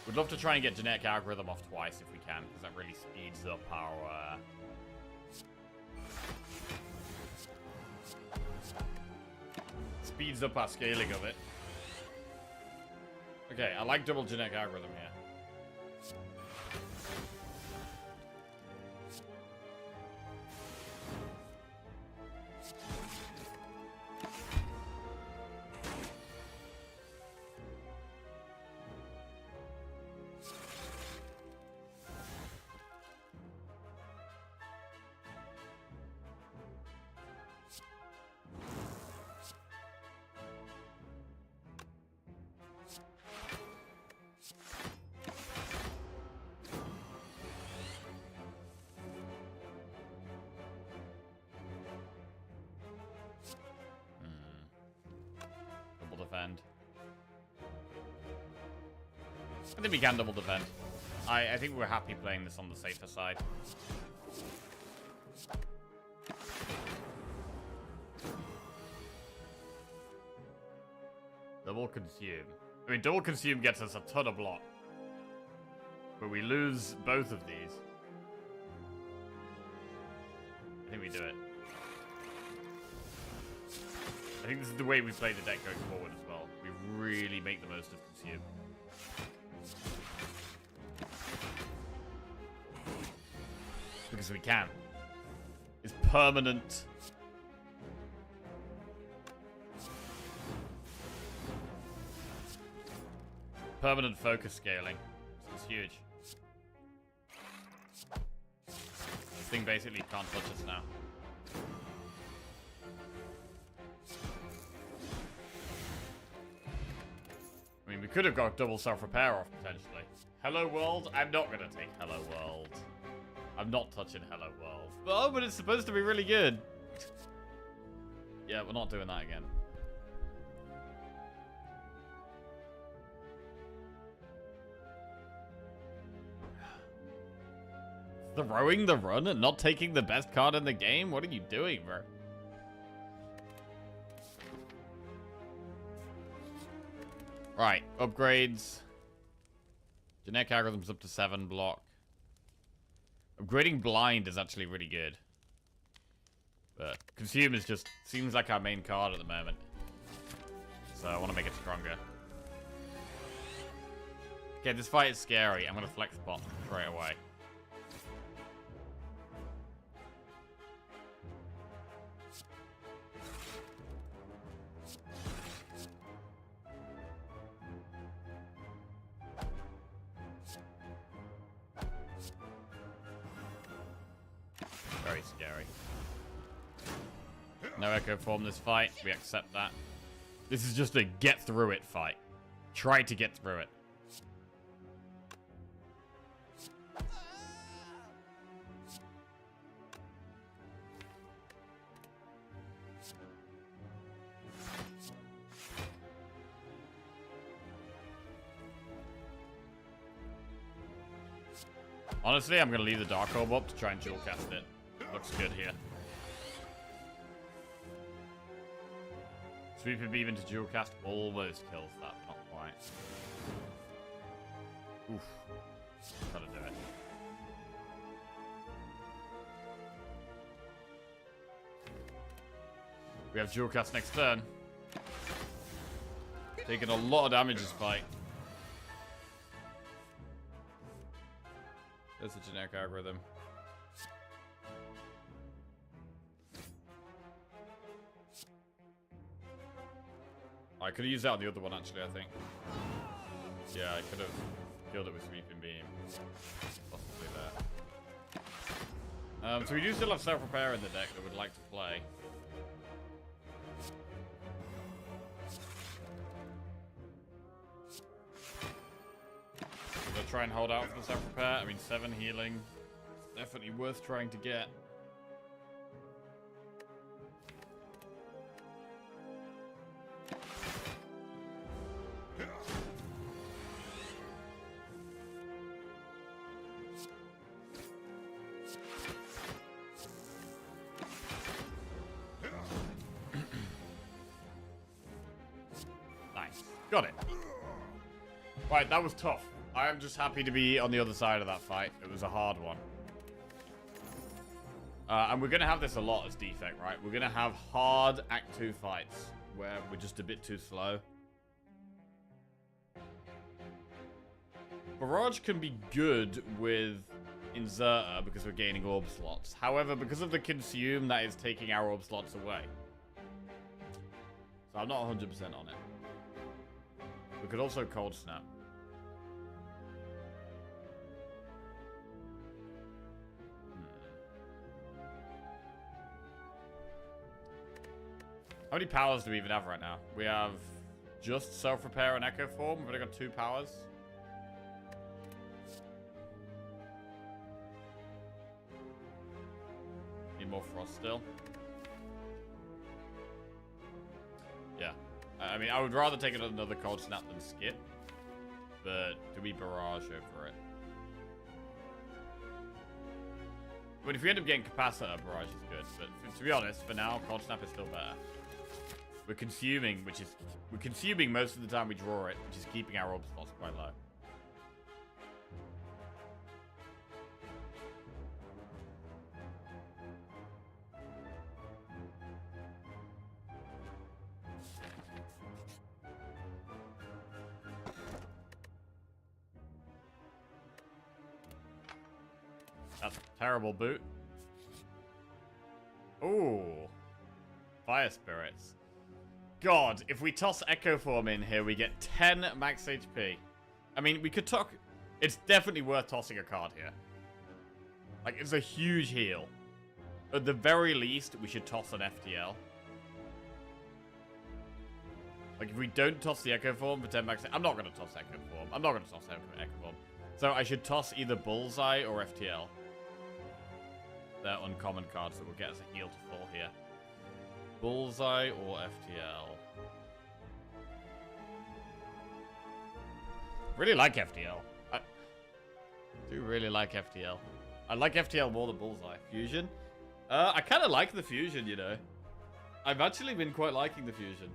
We'd love to try and get Genetic Algorithm off twice if we can, because that really speeds up our... speeds up our scaling of it. Okay, I like double Genetic Algorithm here. Defend. I think we can double defend. I think we're happy playing this on the safer side. Double consume. I mean, double consume gets us a ton of block. But we lose both of these. I think we do it. I think this is the way we play the deck going forward as well. We really make the most of consume. Because we can. It's permanent. Permanent focus scaling. It's huge. This thing basically can't touch us now. I mean, we could have got double self-repair off, potentially. Hello, World? I'm not going to take Hello, World. I'm not touching Hello, World. Oh, but it's supposed to be really good. Yeah, we're not doing that again. Throwing the run and not taking the best card in the game? What are you doing, bro? Right, upgrades. Genetic Algorithm's up to 7 block. Upgrading Blind is actually really good. But Consume is just, seems like our main card at the moment. So I want to make it stronger. Okay, this fight is scary. I'm going to flex bot straight away. Very scary. No Echo Form this fight. We accept that. This is just a get through it fight. Try to get through it. Honestly, I'm going to leave the Dark Orb up to try and dual cast it. Looks good here. Sweeper Beam into dual cast almost kills that, not quite. Oof. Gotta do it. We have dual cast next turn. Taking a lot of damage this fight. There's a generic algorithm. I could have used that on the other one, actually, I think. Yeah, I could have killed it with Sweeping Beam. Possibly there. So we do still have Self-Repair in the deck that we'd like to play. So try and hold out for the Self-Repair. I mean, 7 healing. Definitely worth trying to get. Nice. Got it. Right, that was tough. I am just happy to be on the other side of that fight. It was a hard one. And we're going to have this a lot as defect, right? We're going to have hard Act 2 fights where we're just a bit too slow. Barrage can be good with Inserter because we're gaining orb slots. However, because of the Consume, that is taking our orb slots away. So I'm not 100% on it. We could also Cold Snap. How many powers do we even have right now? We have just Self-Repair and Echo Form. We've only got 2 powers. Need more Frost still. Yeah. I mean, I would rather take another Cold Snap than Skip. But do we Barrage over it? But if we end up getting Capacitor, Barrage is good. But to be honest, for now, Cold Snap is still better. We're consuming most of the time we draw it, which is keeping our orb slots quite low. That's a terrible boot. Ooh. Fire Spirits. God, if we toss Echo Form in here, we get 10 max HP. I mean, we could talk... It's definitely worth tossing a card here. Like, it's a huge heal. At the very least, we should toss an FTL. Like, if we don't toss the Echo Form for 10 max... I'm not going to toss Echo Form. I'm not going to toss Echo Form. So I should toss either Bullseye or FTL. They're uncommon cards that will get us a heal to full here. Bullseye or FTL? Really like FTL. I do really like FTL. I like FTL more than Bullseye. Fusion? I kind of like the Fusion, you know. I've actually been quite liking the Fusion.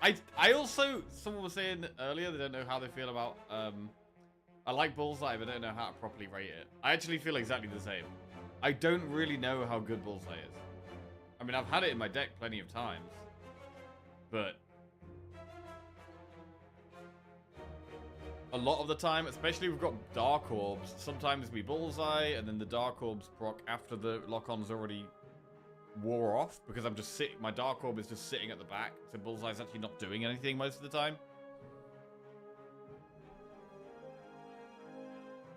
I also, someone was saying earlier, they don't know how they feel about, I like Bullseye, but I don't know how to properly rate it. I actually feel exactly the same. I don't really know how good Bullseye is. I mean, I've had it in my deck plenty of times. But a lot of the time, especially if we've got Dark Orbs, sometimes we Bullseye, and then the Dark Orbs proc after the lock-on's already wore off, because I'm just sitting, my Dark Orb is just sitting at the back, so Bullseye's actually not doing anything most of the time.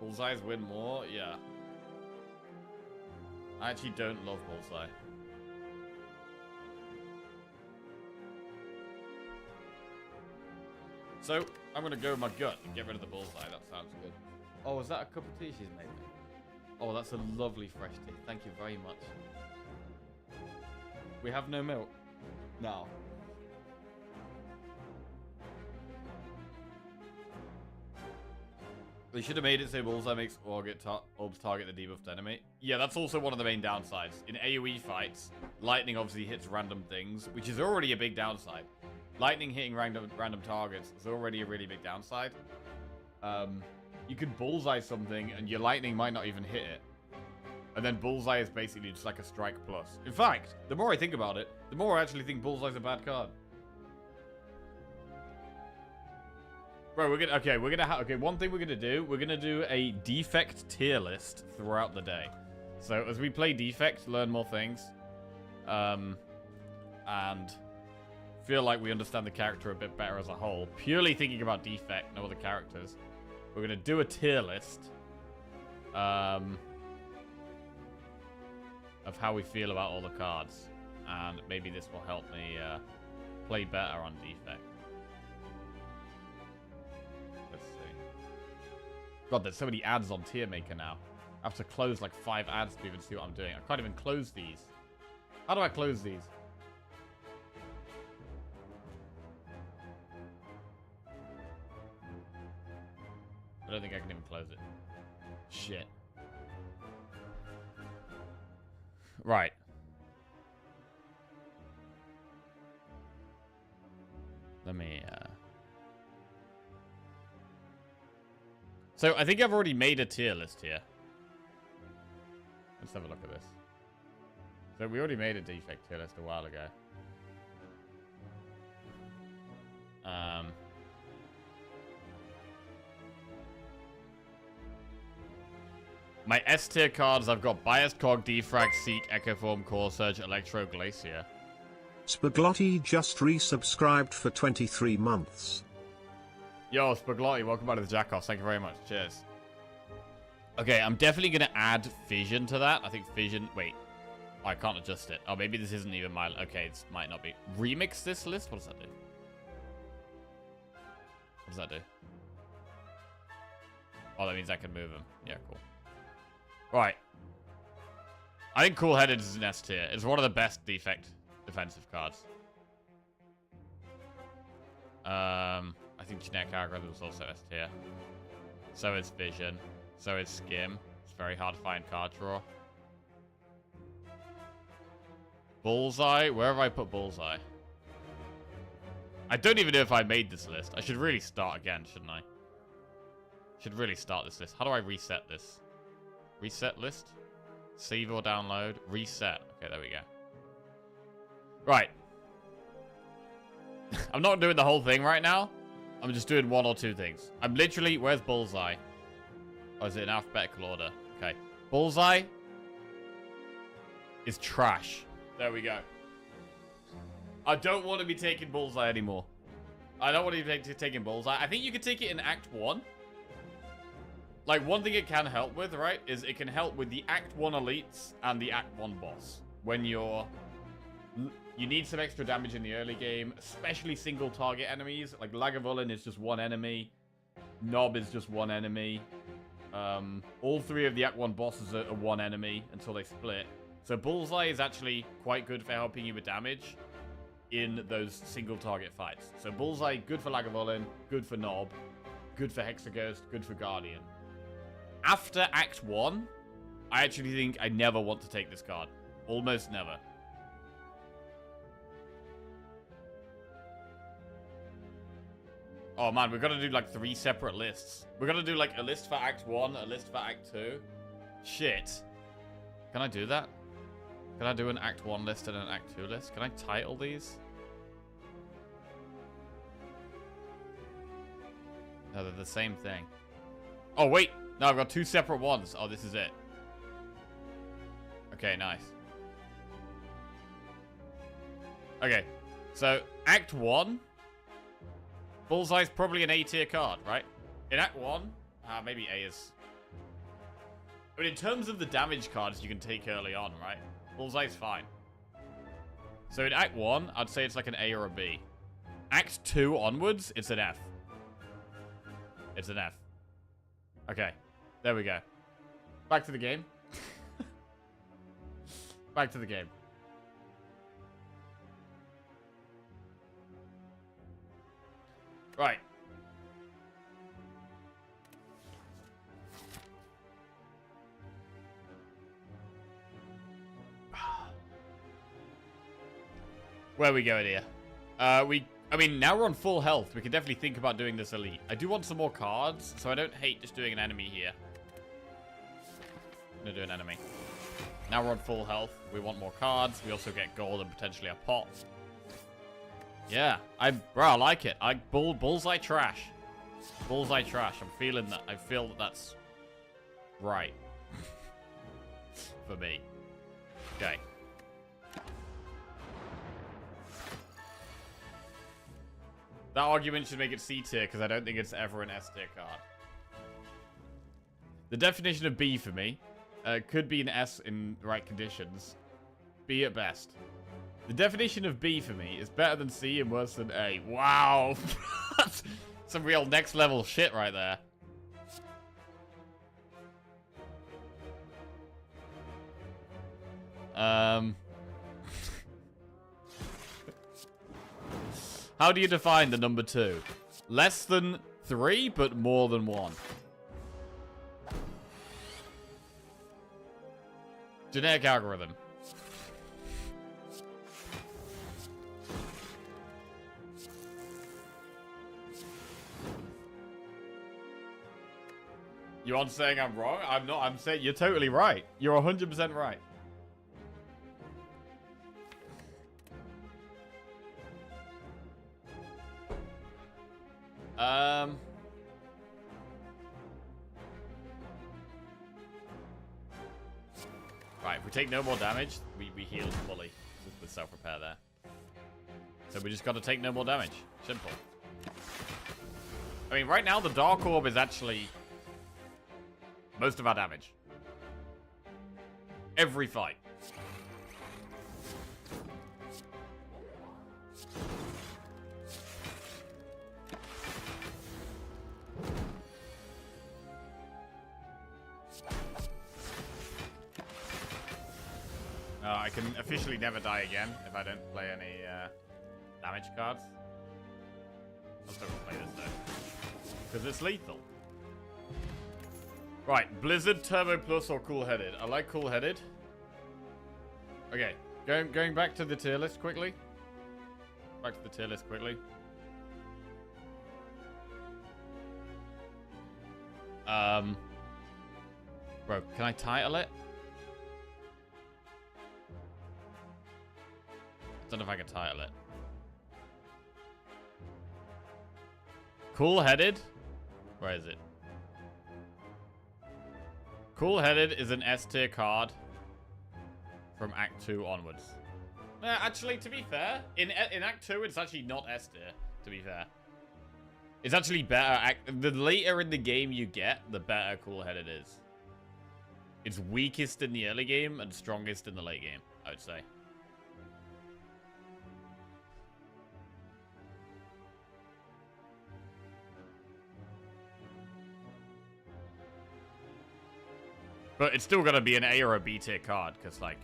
Bullseyes win more? Yeah. I actually don't love Bullseye. So, I'm going to go with my gut and get rid of the Bullseye. That sounds good. Oh, is that a cup of tea she's made me? Oh, that's a lovely fresh tea. Thank you very much. We have no milk. No. They should have made it so Bullseye makes orbs target the debuffed enemy. Yeah, that's also one of the main downsides. In AoE fights, lightning obviously hits random things, which is already a big downside. Lightning hitting random targets is already a really big downside. You could Bullseye something and your lightning might not even hit it. And then Bullseye is basically just like a strike plus. In fact, the more I think about it, the more I actually think Bullseye's a bad card. Bro, we're gonna okay, one thing we're gonna do a defect tier list throughout the day. So as we play defect, learn more things. And feel like we understand the character a bit better as a whole. Purely thinking about defect, no other characters. We're gonna do a tier list. Of how we feel about all the cards. And maybe this will help me play better on defect. Let's see. God, there's so many ads on Tier Maker now. I have to close like 5 ads to even see what I'm doing. I can't even close these. How do I close these? I don't think I can even close it. Shit. Right. Let me, So, I think I've already made a tier list here. Let's have a look at this. So, we already made a defect tier list a while ago. My S tier cards, I've got Biased Cog, Defrag, Seek, Echo Form, Core Surge, Electro, Glacier. Spaglotti just resubscribed for 23 months. Yo, Spaglotti, welcome back to the Jackoffs. Thank you very much. Cheers. Okay, I'm definitely going to add Fission to that. I think Fission... Wait. Oh, I can't adjust it. Oh, maybe this isn't even my... Okay, this might not be. Remix this list? What does that do? What does that do? Oh, that means I can move them. Yeah, cool. Right. I think Cool Headed is an S tier. It's one of the best defect defensive cards. I think Generic Algorithm is also S tier. So is Vision. So is Skim. It's very hard to find card draw. Bullseye? Where have I put Bullseye? I don't even know if I made this list. I should really start again, shouldn't I? Should really start this list. How do I reset this? Reset list? Save or download? Reset. Okay, there we go. Right. I'm not doing the whole thing right now. I'm just doing 1 or 2 things. I'm literally... Where's Bullseye? Oh, is it in alphabetical order? Okay. Bullseye is trash. There we go. I don't want to be taking Bullseye anymore. I don't want to be taking Bullseye. I think you could take it in Act 1. Like, one thing it can help with, right, is it can help with the Act 1 elites and the Act 1 boss. When you're... You need some extra damage in the early game, especially single target enemies. Like, Lagavulin is just 1 enemy. Nob is just 1 enemy. All 3 of the Act 1 bosses are 1 enemy until they split. So Bullseye is actually quite good for helping you with damage in those single target fights. So Bullseye, good for Lagavulin, good for Nob, good for Hexaghost, good for Guardian. After Act 1, I actually think I never want to take this card. Almost never. Oh man, we've got to do like 3 separate lists. We're going to do like a list for Act 1, a list for Act 2. Shit. Can I do that? Can I do an Act 1 list and an Act 2 list? Can I title these? No, they're the same thing. Oh, wait. No, I've got 2 separate ones. Oh, this is it. Okay, nice. Okay, so Act 1. Bullseye's probably an A tier card, right? In Act 1, maybe A is... But in terms of the damage cards you can take early on, right? Bullseye's fine. So in Act 1, I'd say it's like an A or a B. Act 2 onwards, it's an F. It's an F. Okay, there we go. Back to the game. Back to the game. Right. Where are we going here? I mean, now we're on full health. We can definitely think about doing this elite. I do want some more cards, so I don't hate just doing an enemy here. I'm gonna do an enemy. Now we're on full health. We want more cards. We also get gold and potentially a pot. Yeah, bro, I like it. Bullseye trash. Bullseye trash. I'm feeling that. I feel that that's right. For me. Okay. That argument should make it C tier, because I don't think it's ever an S tier card. The definition of B for me could be an S in the right conditions. B at best. The definition of B for me is better than C and worse than A. Wow. That's some real next level shit right there. How do you define the number 2? Less than 3, but more than 1. Genetic algorithm. You aren't saying I'm wrong? I'm not. I'm saying you're totally right. You're 100% right. Right, if we take no more damage, we heal fully with self-repair there. So we just got to take no more damage. Simple. I mean, right now the Dark Orb is actually most of our damage. Every fight. I can officially never die again if I don't play any damage cards. I'll still play this though, because it's lethal. Right, Blizzard, Turbo Plus, or Cool Headed. I like Cool Headed. Okay, going back to the tier list quickly. Back to the tier list quickly. Bro, can I title it? I don't know if I can title it. Cool Headed? Where is it? Cool Headed is an S tier card from Act 2 onwards. Actually, to be fair, in Act 2, it's actually not S tier, to be fair. It's actually better. The later in the game you get, the better Cool Headed is. It's weakest in the early game and strongest in the late game, I would say. But it's still gonna be an A or a B tier card, because, like,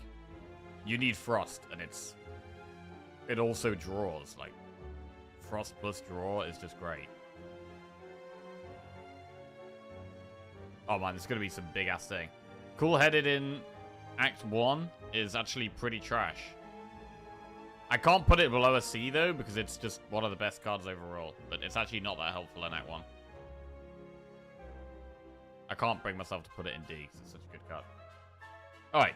you need Frost, and it also draws. Like, Frost plus draw is just great. Oh man, there's gonna be some big ass thing. Cool Headed in Act 1 is actually pretty trash. I can't put it below a C though, because it's just one of the best cards overall. But it's actually not that helpful in Act 1. I can't bring myself to put it in D, because it's such a good card. Alright.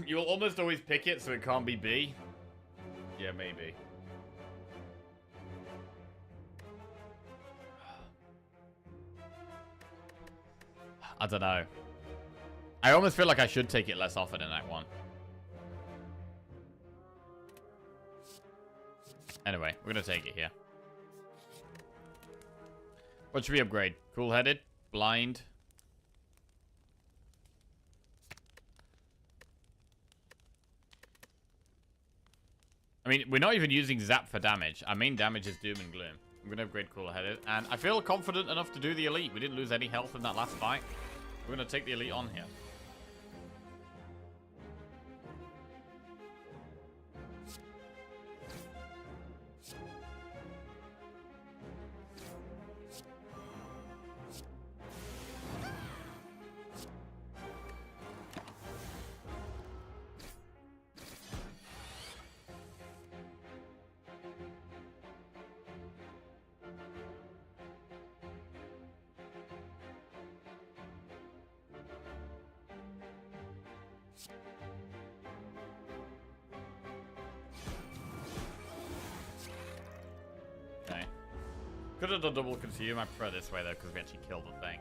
You'll almost always pick it, so it can't be B. Yeah, maybe. I don't know. I almost feel like I should take it less often in Act 1. Anyway, we're gonna take it here. What should we upgrade? Cool Headed? Blind? I mean, we're not even using Zap for damage. Our main damage is Doom and Gloom. I'm gonna upgrade Cool Headed, and I feel confident enough to do the Elite. We didn't lose any health in that last fight. We're gonna take the Elite on here. Could have done double consume. I prefer this way though, because we actually killed the thing.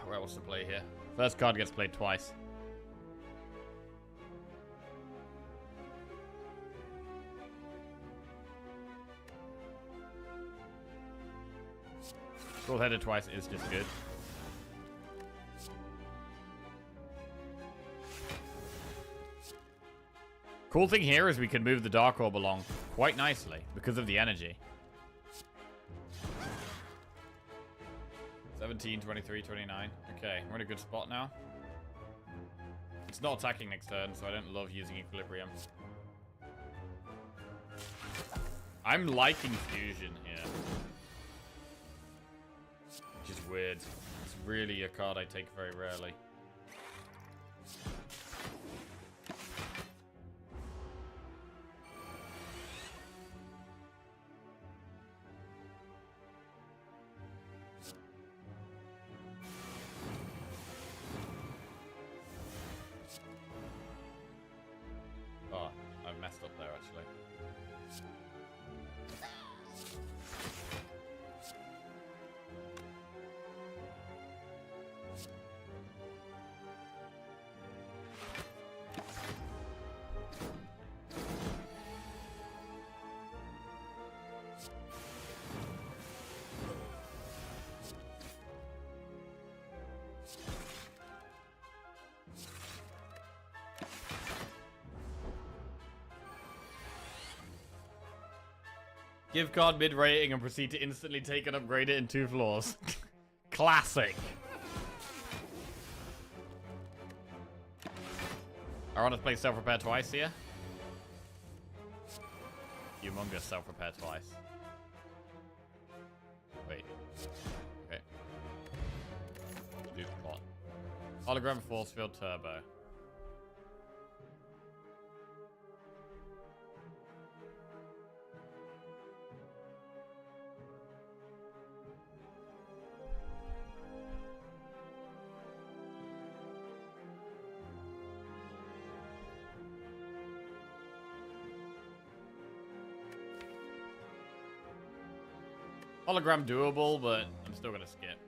What else to play here? First card gets played twice. Full-headed twice is just good. Cool thing here is we can move the Dark Orb along quite nicely because of the energy. 17, 23, 29. Okay, we're in a good spot now. It's not attacking next turn, so I don't love using Equilibrium. I'm liking Fusion here. Which is weird. It's really a card I take very rarely. Oh, I've messed up there actually. Give card mid-rating and proceed to instantly take and upgrade it in 2 floors. Classic. I want to play self-repair twice here. Humongous self-repair twice. Wait. Okay. Do plot. Hologram force field turbo. Hologram doable, but I'm still gonna skip.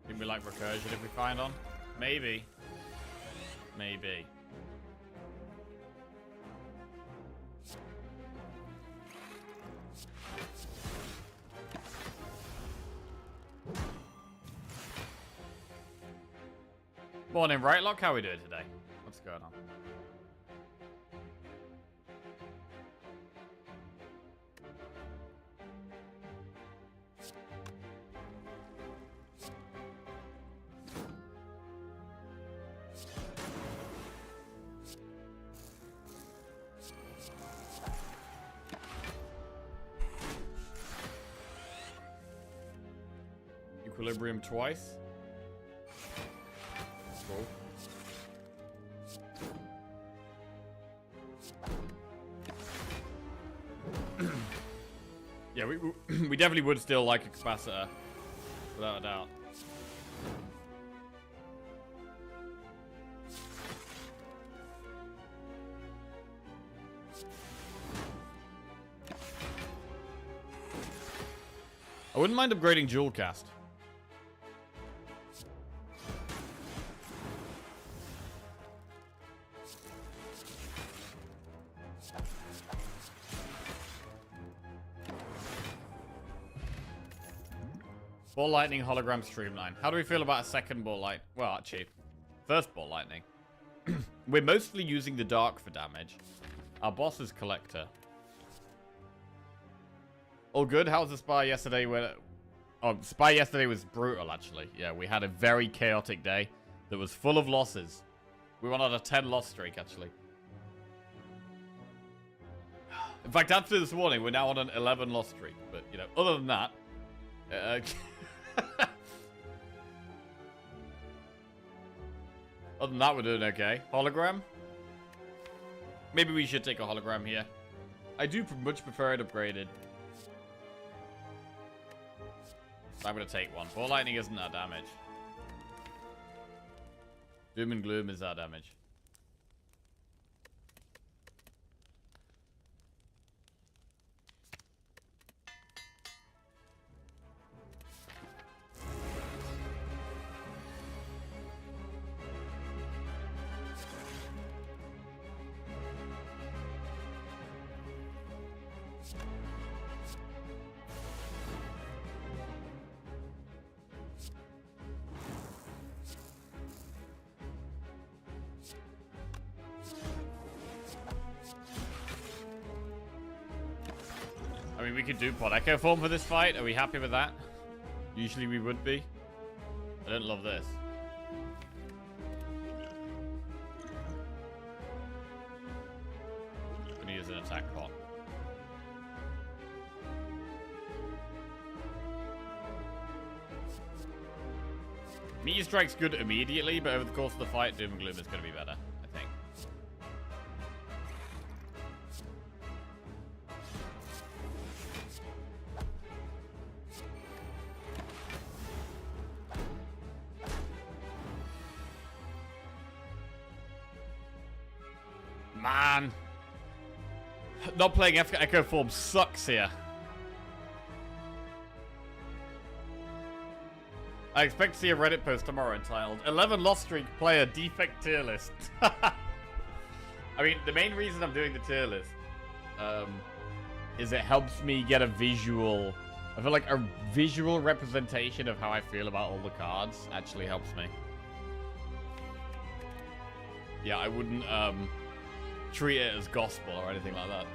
Think we like recursion if we find on? Maybe. Maybe. Morning, right lock. How we doing today? What's going on? Equilibrium twice. Cool. Yeah, we definitely would still like a capacitor, without a doubt. I wouldn't mind upgrading Jewel Cast. Ball Lightning, Hologram, Streamline. How do we feel about a second Ball Light? Well, actually, first Ball Lightning. We're mostly using the Dark for damage. Our boss is Collector. All good? How was the Spire yesterday? Oh, Spire yesterday was brutal, actually. Yeah, we had a very chaotic day that was full of losses. We went on a 10-loss streak, actually. In fact, after this morning, we're now on an 11-loss streak. But, you know, other than that... other than that, we're doing okay. Hologram? Maybe we should take a hologram here. I do much prefer it upgraded. So I'm gonna take one. Ball lightning isn't our damage. Doom and gloom is our damage. I mean, we could do Pod Echo form for this fight. Are we happy with that? Usually we would be. I don't love this. I'm gonna use an attack pot. Meteor Strike's good immediately, but over the course of the fight, Doom and Gloom is gonna be better, I think. Man. Not playing Echo Form sucks here. I expect to see a Reddit post tomorrow entitled 11 Lost Streak Player Defect Tier List. I mean, the main reason I'm doing the tier list is it helps me get a visual... I feel like a visual representation of how I feel about all the cards actually helps me. Yeah, I wouldn't treat it as gospel or anything like that.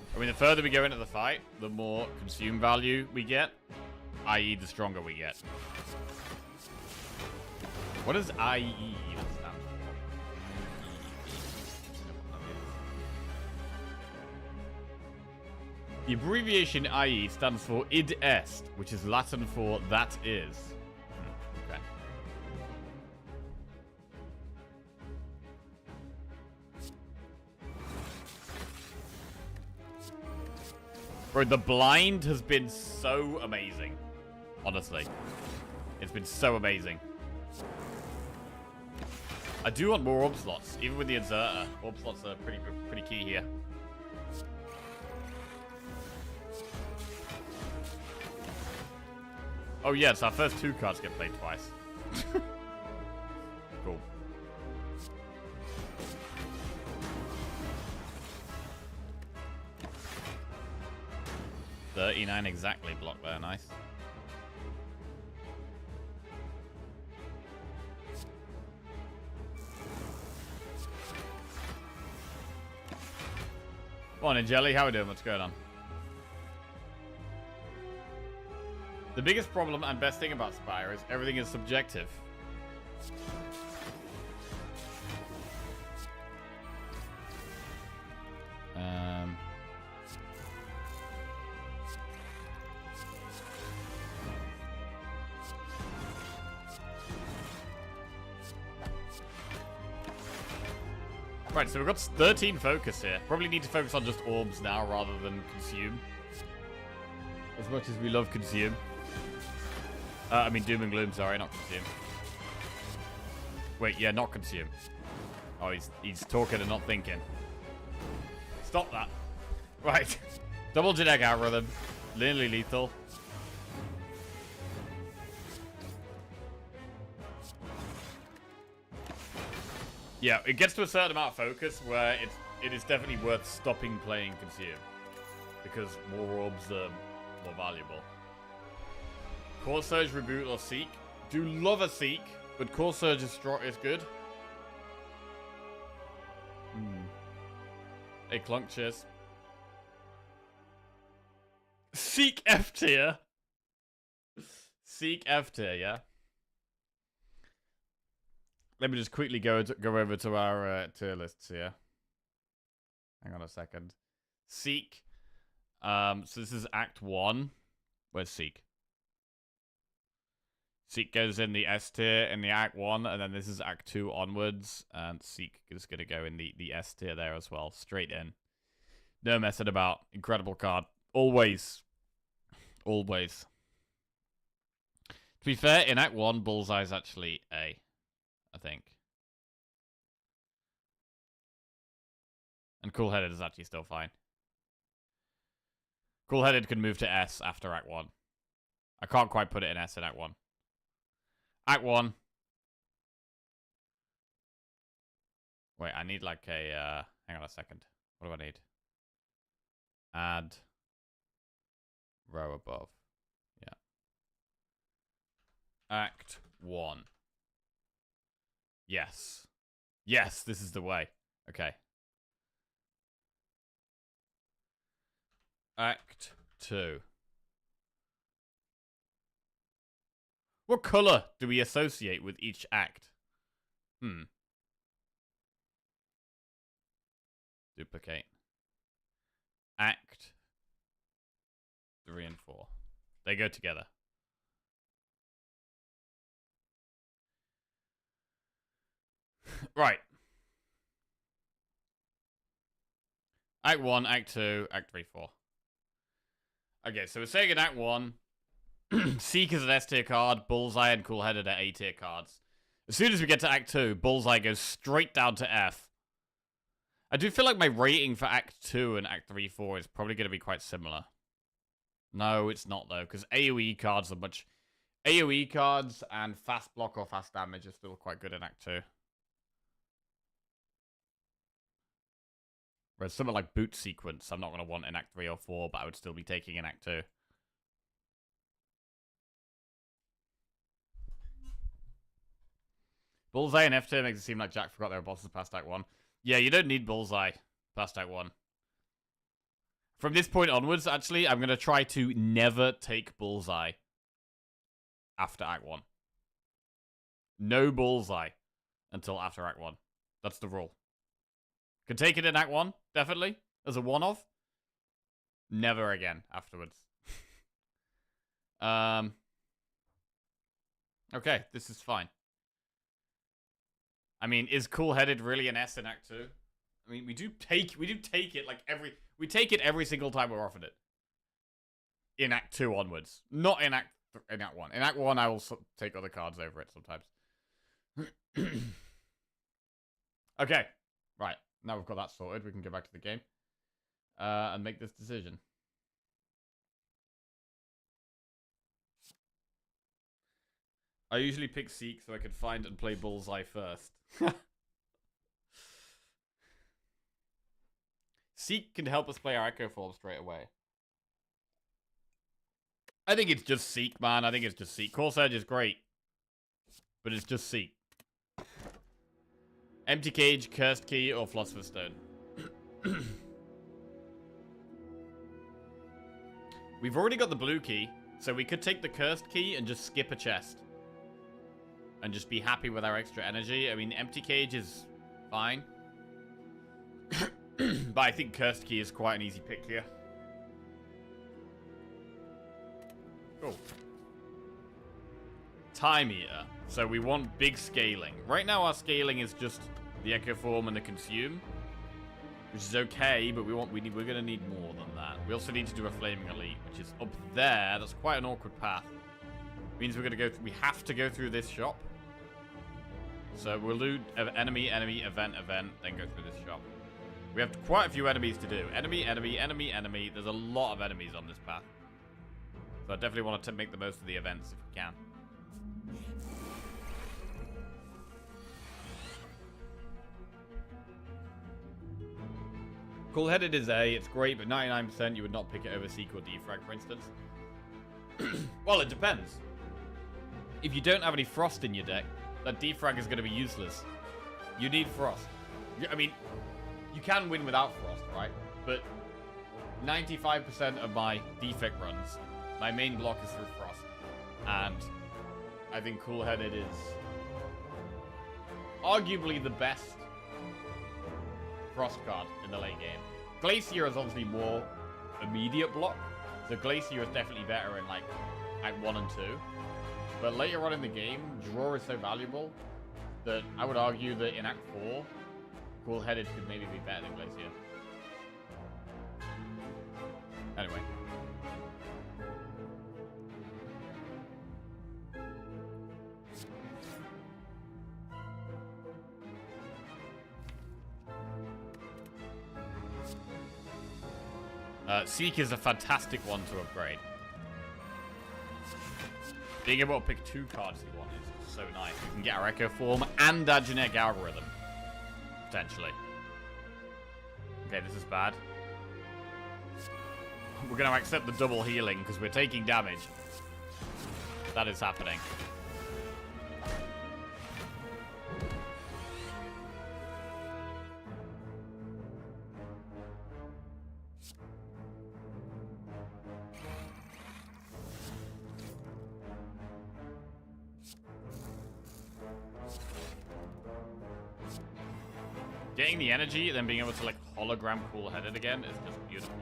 I mean, the further we go into the fight, the more consume value we get, i.e. the stronger we get. What does i.e. even stand for? The abbreviation i.e. stands for id est, which is Latin for that is. Okay. Bro, the blind has been so amazing. Honestly. It's been so amazing. I do want more orb slots, even with the inserter. Orb slots are pretty key here. Oh yes, our first two cards get played twice. Cool. $39 exactly block there, nice. Come on, Jelly, how we doing? What's going on? The biggest problem and best thing about Spire is everything is subjective. Right, so we've got 13 focus here. Probably need to focus on just orbs now rather than consume. As much as we love consume. I mean doom and gloom, sorry, not consume. Wait, yeah, not consume. Oh, he's talking and not thinking. Stop that. Right. Double genetic algorithm. Linearly lethal. Yeah, it gets to a certain amount of focus where it is definitely worth stopping playing consume. Because more orbs are more valuable. Core Surge, Reboot, or Seek. Do love a Seek, but Core Surge is good. Hey, Clunk, cheers. Seek F tier. Seek F tier, yeah. Let me just quickly go over to our tier lists here. Hang on a second. Seek. So this is Act 1. Where's Seek? Seek goes in the S tier in the Act 1, and then this is Act 2 onwards, and Seek is going to go in the S tier there as well, straight in. No messing about. Incredible card. Always. Always. To be fair, in Act 1, Bullseye's actually A, I think. And Cool-Headed is actually still fine. Cool-Headed can move to S after Act 1. I can't quite put it in S in Act 1. Act 1. Wait, I need like a, hang on a second. What do I need? Add row above. Yeah. Act 1. Yes. Yes, this is the way. Okay. Act 2. What color do we associate with each act? Duplicate. Act 3 and 4. They go together. Right. Act 1, Act 2, Act 3, 4. Okay, so we're saying in Act 1, Seek is an S tier card, Bullseye and Cool-Headed are A tier cards. As soon as we get to Act 2, Bullseye goes straight down to F. I do feel like my rating for Act 2 and Act 3, 4 is probably going to be quite similar. No, it's not though, because AoE cards are much... AoE cards and fast block or fast damage are still quite good in Act 2. Whereas something like Boot Sequence, I'm not going to want in Act 3 or 4, but I would still be taking in Act 2. Bullseye and F tier makes it seem like Jack forgot there were bosses past Act 1. Yeah, you don't need Bullseye past Act 1. From this point onwards, actually, I'm going to try to never take Bullseye after Act 1. No Bullseye until after Act 1. That's the rule. Can take it in Act 1, definitely, as a one-off. Never again afterwards. Okay, this is fine. I mean, is Cool-Headed really an S in Act 2? I mean, we do take it like we take it every single time we're offered it. In Act 2 onwards. Not in Act 1. In Act 1, I will take other cards over it sometimes. Okay. Right. Now we've got that sorted, we can go back to the game. And make this decision. I usually pick Seek so I can find and play Bullseye first. Seek can help us play our Echo Form straight away. I think it's just Seek, man. I think it's just Seek. Course Edge is great. But it's just Seek. Empty Cage, Cursed Key, or Philosopher's Stone. We've already got the blue key, so we could take the Cursed Key and just skip a chest. And just be happy with our extra energy. I mean, Empty Cage is fine. But I think Cursed Key is quite an easy pick here. Oh. Time Eater. So we want big scaling. Right now our scaling is just the Echo Form and the Consume. Which is okay, but we're gonna need more than that. We also need to do a Flaming Elite, which is up there. That's quite an awkward path. Means we're gonna go we have to go through this shop. So we'll do enemy, event, then go through this shop. We have quite a few enemies to do. Enemy. There's a lot of enemies on this path. So I definitely want to make the most of the events if we can. Cool-Headed is A. It's great, but 99% you would not pick it over Seek or Defrag, for instance. Well, it depends. If you don't have any Frost in your deck, that Defrag is going to be useless. You need Frost. I mean, you can win without Frost, right? But 95% of my defect runs, my main block is through Frost. And I think Cool-Headed is arguably the best Frost card in the late game. Glacier is obviously more immediate block, so Glacier is definitely better in like Act 1 and 2. But later on in the game, Draw is so valuable that I would argue that in Act 4, Cool-Headed could maybe be better than Glacier. Anyway. Seek is a fantastic one to upgrade. Being able to pick 2 cards you want is so nice. You can get our Echo Form and our genetic algorithm. Potentially. Okay, this is bad. We're going to accept the double healing because we're taking damage. That is happening. Getting the energy, then being able to like hologram Cool-Headed again is just beautiful.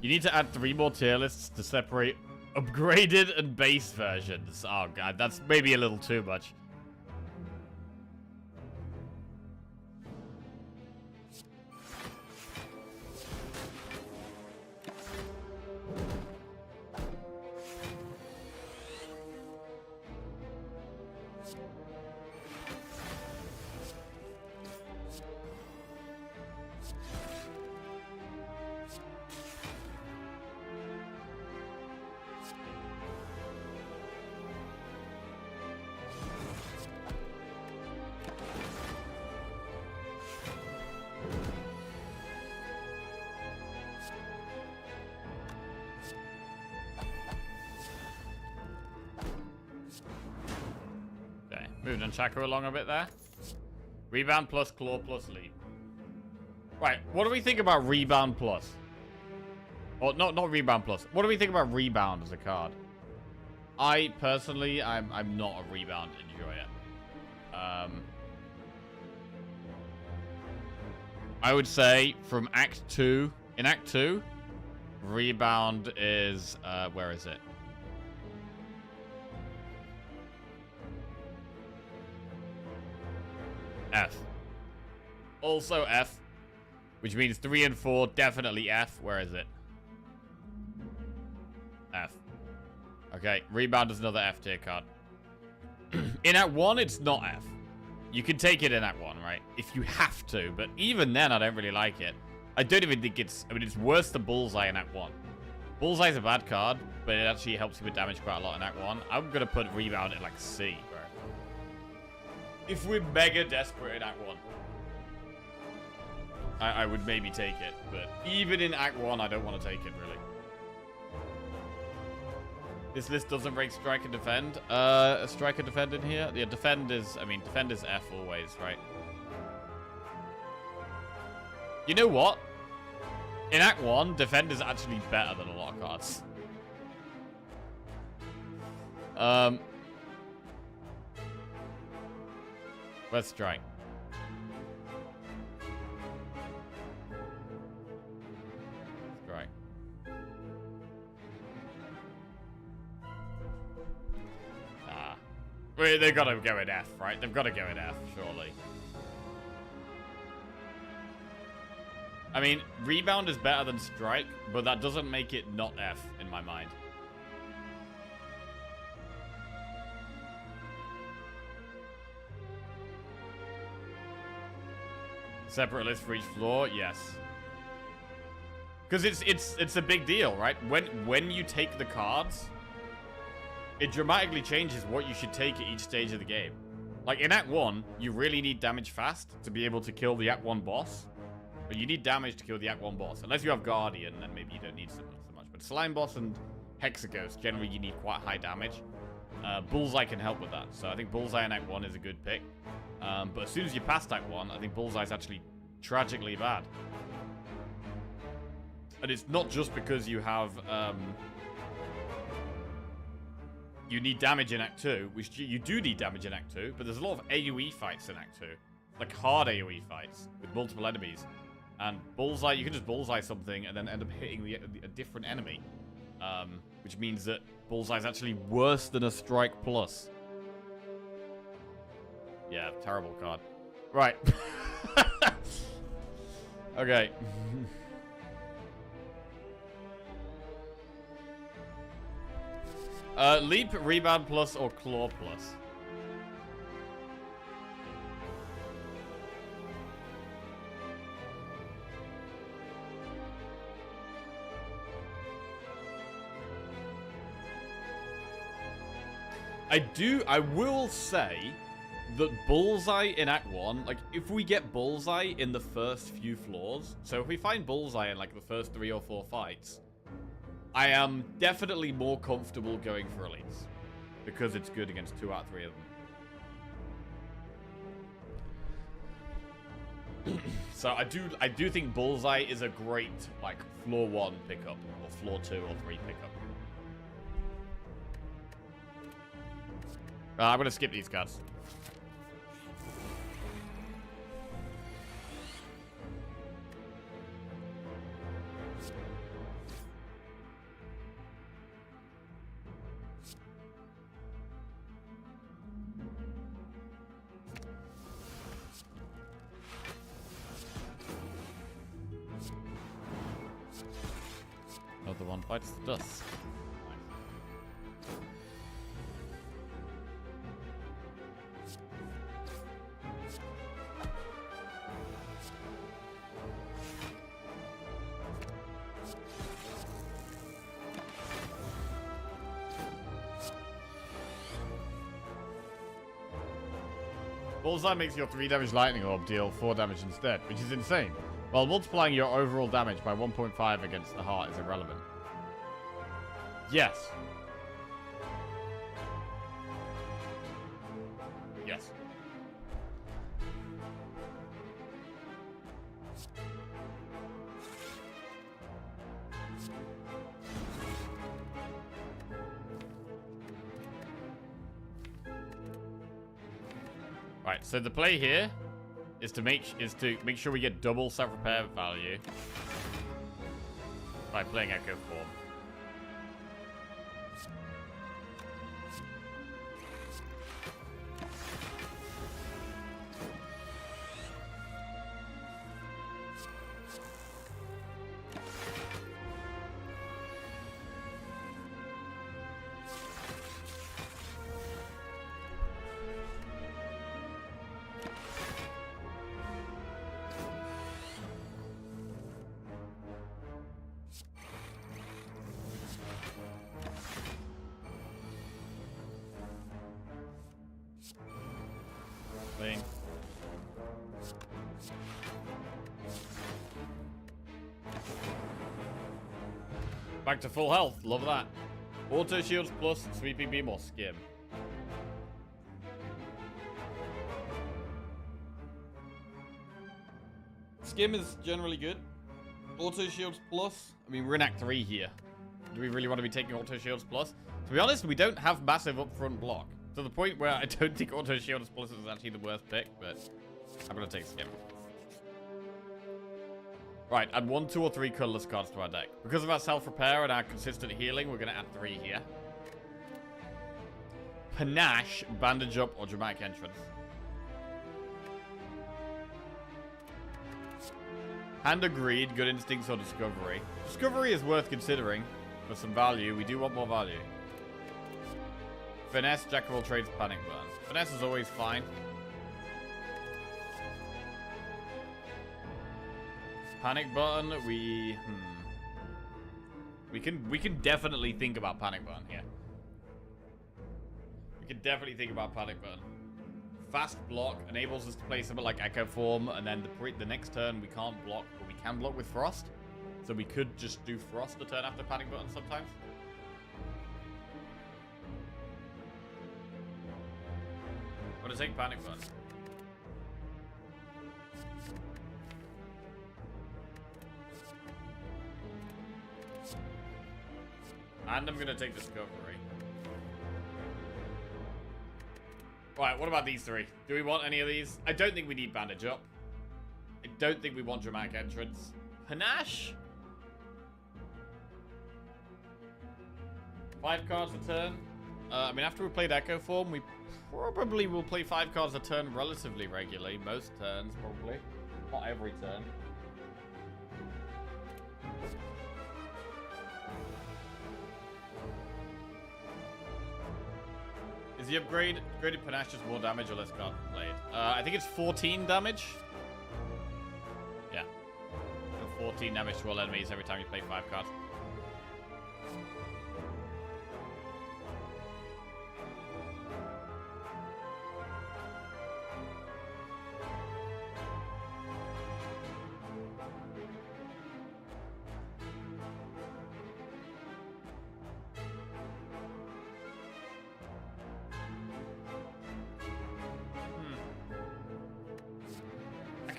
You need to add 3 more tier lists to separate upgraded and base versions. Oh god, that's maybe a little too much. Moved and Chaco along a bit there. Rebound plus, Claw plus, Leap. Right, what do we think about Rebound plus? Or, not Rebound plus. What do we think about Rebound as a card? I, personally, I'm not a Rebound enjoyer. I would say from Act 2, in Act 2, Rebound is, where is it? F. Also F, which means 3 and 4 definitely F. Where is it? F. Okay, Rebound is another F tier card. In Act 1, it's not F. You can take it in Act 1, right? If you have to, but even then, I don't really like it. I don't even think it's... I mean, it's worse than Bullseye in Act 1. Bullseye's a bad card, but it actually helps you with damage quite a lot in Act 1. I'm going to put Rebound at, like, C, bro. If we're mega desperate in Act 1, I would maybe take it. But even in Act 1, I don't want to take it, really. This list doesn't rank Strike and Defend. Strike and Defend in here? Yeah, Defend is... I mean, Defend is F always, right? You know what? In Act 1, Defend is actually better than a lot of cards. Where's Strike? Strike. Well, they've got to go in F, right? They've got to go in F, surely. I mean, Rebound is better than Strike, but that doesn't make it not F in my mind. Separate list for each floor, yes. Because it's a big deal, right? When you take the cards, it dramatically changes what you should take at each stage of the game. Like in Act 1, you really need damage fast to be able to kill the Act 1 boss. But you need damage to kill the Act 1 boss. Unless you have Guardian, then maybe you don't need so much. But Slime Boss and Hexaghost, generally you need quite high damage. Bullseye can help with that. So I think Bullseye in Act 1 is a good pick. But as soon as you pass Act 1, I think Bullseye's actually tragically bad. And it's not just because you have, you need damage in Act 2, which you do need damage in Act 2, but there's a lot of AoE fights in Act 2. Like hard AoE fights with multiple enemies. And bullseye, you can just bullseye something and then end up hitting a different enemy. Which means that bullseye is actually worse than a strike plus. Yeah, terrible card. Right. Okay. Leap, rebound plus, or claw plus. I will say that bullseye in Act 1, like, if we get bullseye in the first few floors, so if we find bullseye in, like, the first 3 or 4 fights, I am definitely more comfortable going for elites, because it's good against 2 out of 3 of them. So I do think bullseye is a great, like, floor 1 pickup, or floor 2 or 3 pickup. I'm gonna skip these cards. Another one bites the dust. Bullseye makes your 3 damage lightning orb deal 4 damage instead, which is insane. While multiplying your overall damage by 1.5 against the heart is irrelevant. Yes. Yes. Right, so the play here is to make sure we get double self-repair value by playing Echo Form. Thing. Back to full health. Love that. Auto shields plus sweeping beam or skim. Skim is generally good. Auto shields plus. I mean, we're in Act 3 here. Do we really want to be taking auto shields plus? To be honest, we don't have massive upfront block. To the point where I don't think Auto Shields Plus is actually the worst pick, but I'm going to take Skim. Right, add 1, 2, or 3 colorless cards to our deck. Because of our self-repair and our consistent healing, we're going to add 3 here. Panache, Bandage Up, or Dramatic Entrance. Hand of Greed, Good Instincts, or Discovery. Discovery is worth considering for some value. We do want more value. Finesse, Jack of all trades, Panic Burn. Finesse is always fine. Panic Button, we can definitely think about Panic Burn here. We can definitely think about Panic Burn. Fast block enables us to play something like Echo Form, and then the next turn we can't block, but we can block with Frost. So we could just do Frost the turn after Panic Button sometimes. I'm gonna take Panic Button. And I'm going to take Discovery. Right, what about these three? Do we want any of these? I don't think we need Bandage Up. I don't think we want Dramatic Entrance. Panache? 5 cards a turn. I mean, after we played Echo Form, we probably will play 5 cards a turn relatively regularly. Most turns, probably. Not every turn. Is the upgraded Panache just more damage or less card played? I think it's 14 damage. Yeah. 14 damage to all enemies every time you play 5 cards.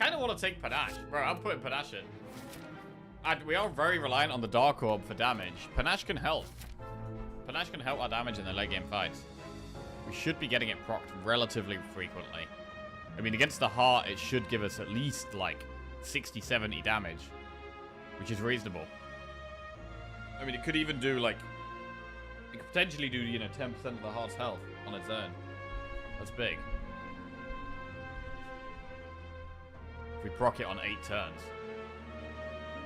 I want to take Panache. Bro, I'm putting Panache in. And we are very reliant on the Dark Orb for damage. Panache can help. Panache can help our damage in the late game fights. We should be getting it procced relatively frequently. I mean, against the heart, it should give us at least, like, 60, 70 damage. Which is reasonable. I mean, it could even do, like... It could potentially do, you know, 10% of the heart's health on its own. That's big. If we proc it on 8 turns.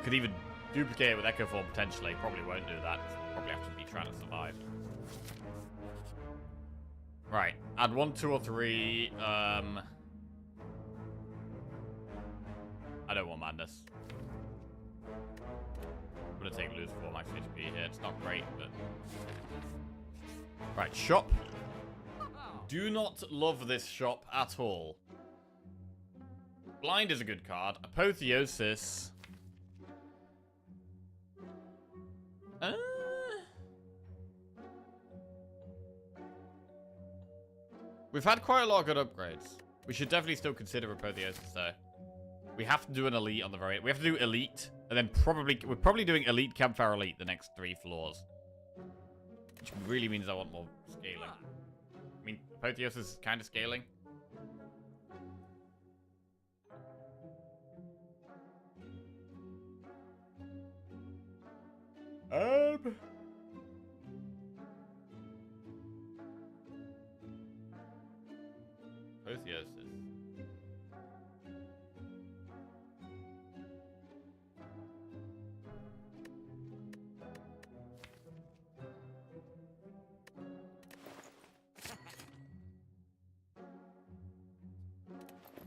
Could even duplicate it with Echo Form potentially. Probably won't do that. Probably have to be trying to survive. Right. Add 1, 2, or 3. I don't want Madness. I'm gonna take Lose 4 max HP here. It's not great, but... Right, shop. Do not love this shop at all. Blind is a good card. Apotheosis. We've had quite a lot of good upgrades. We should definitely still consider Apotheosis, though. We have to do an Elite on the very... We have to do Elite, and then probably... We're probably doing Elite, Campfire Elite the next 3 floors. Which really means I want more scaling. I mean, Apotheosis is kind of scaling. Apotheosis.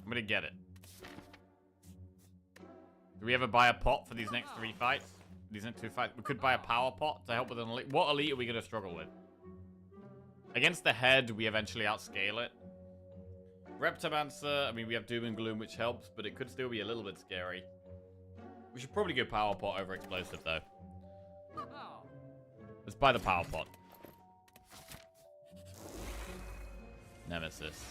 I'm gonna get it. Do we ever buy a pot for these next 3 fights? These next 2 fights? We could buy a power pot to help with an elite. What elite are we gonna struggle with? Against the head, we eventually outscale it. Reptomancer, I mean, we have Doom and Gloom, which helps, but it could still be a little bit scary. We should probably go Power Pot over Explosive, though. Let's buy the Power Pot. Nemesis.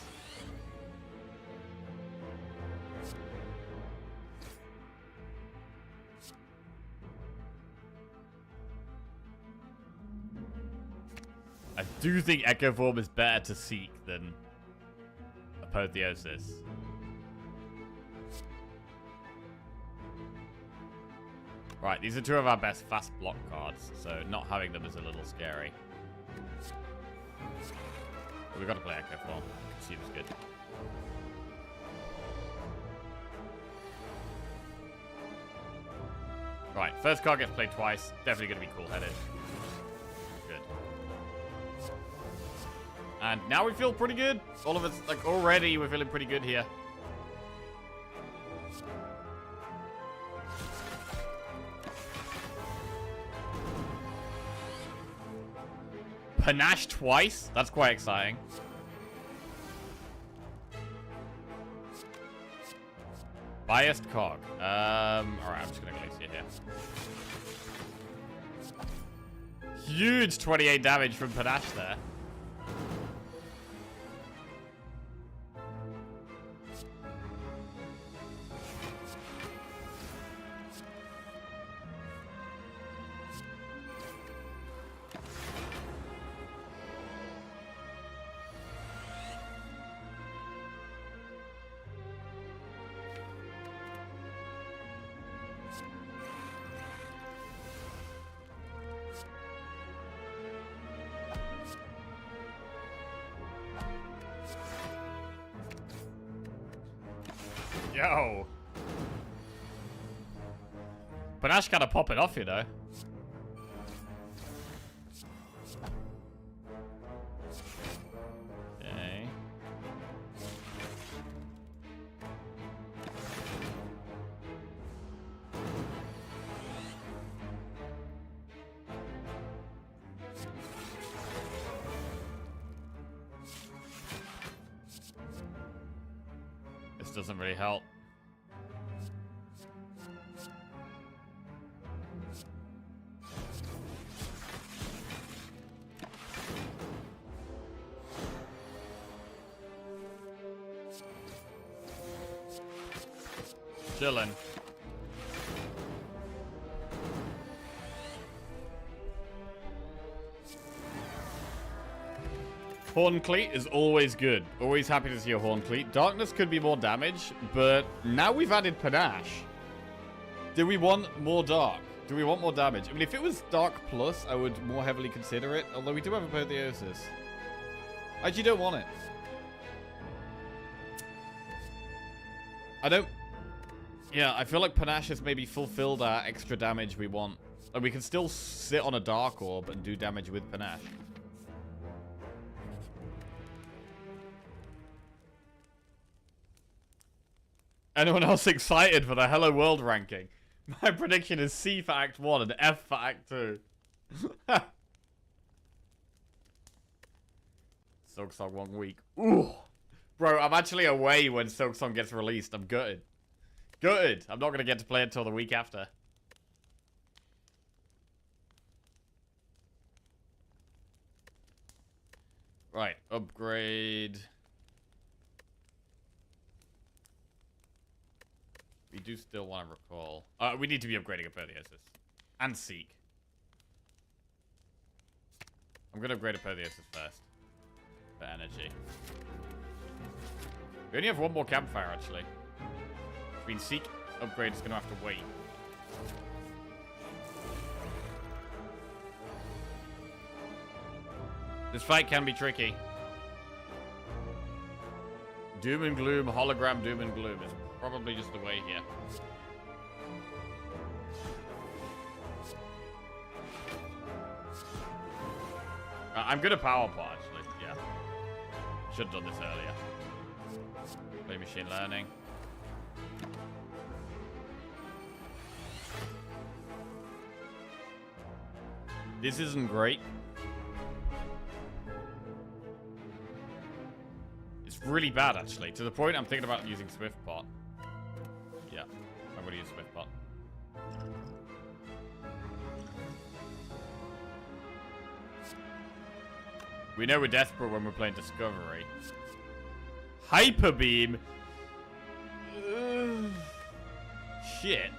I do think Echo Form is better to seek than Apotheosis. Right, these are 2 of our best fast block cards, so not having them is a little scary. But we've got to play Echo Form. Seems good. Right, first card gets played twice. Definitely going to be cool-headed. Good. And now we feel pretty good. All of us, like, already we're feeling pretty good here. Panache twice? That's quite exciting. Biased Cog. Alright, I'm just gonna Glacier here. Huge 28 damage from Panache there. Yo. Panache gotta pop it off, you know. Okay. This doesn't really help. Chillin'. Horn Cleat is always good. Always happy to see a Horn Cleat. Darkness could be more damage, but now we've added Panache. Do we want more Dark? Do we want more damage? I mean, if it was Dark Plus, I would more heavily consider it. Although we do have Apotheosis. I actually don't want it. I don't... Yeah, I feel like Panache has maybe fulfilled our extra damage we want. And we can still sit on a Dark Orb and do damage with Panache. Anyone else excited for the Hello World ranking? My prediction is C for Act 1 and F for Act 2. Silksong 1 week. Ooh. Bro, I'm actually away when Silksong gets released. I'm gutted. Gutted. I'm not going to get to play it until the week after. Right. Upgrade. We do still want to recall. We need to be upgrading Apotheosis. And Seek. I'm going to upgrade Apotheosis first. For energy. We only have one more campfire, actually. Which means Seek upgrade is going to have to wait. This fight can be tricky. Doom and Gloom, hologram Doom and Gloom is probably just the way here. I'm gonna power pot, actually. Yeah. Should have done this earlier. Play machine learning. This isn't great. It's really bad, actually. To the point I'm thinking about using Swift Pot. Yeah, I'm gonna use Swift Pot. We know we're desperate when we're playing Discovery. Hyper Beam. Shit.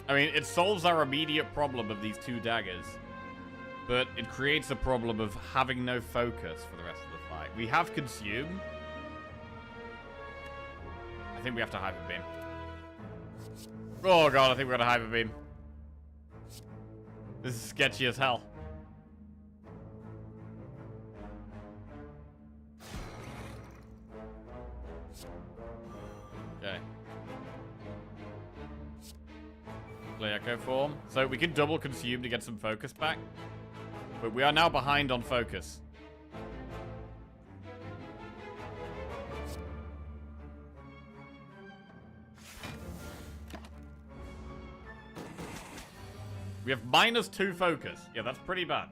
I mean, it solves our immediate problem of these two daggers. But it creates a problem of having no focus for the rest of the fight. We have Consume. I think we have to Hyper Beam. Oh god, I think we're gonna Hyper Beam. This is sketchy as hell. Okay. Play Echo Form. So we can double Consume to get some focus back. But we are now behind on focus. We have -2 focus. Yeah, that's pretty bad.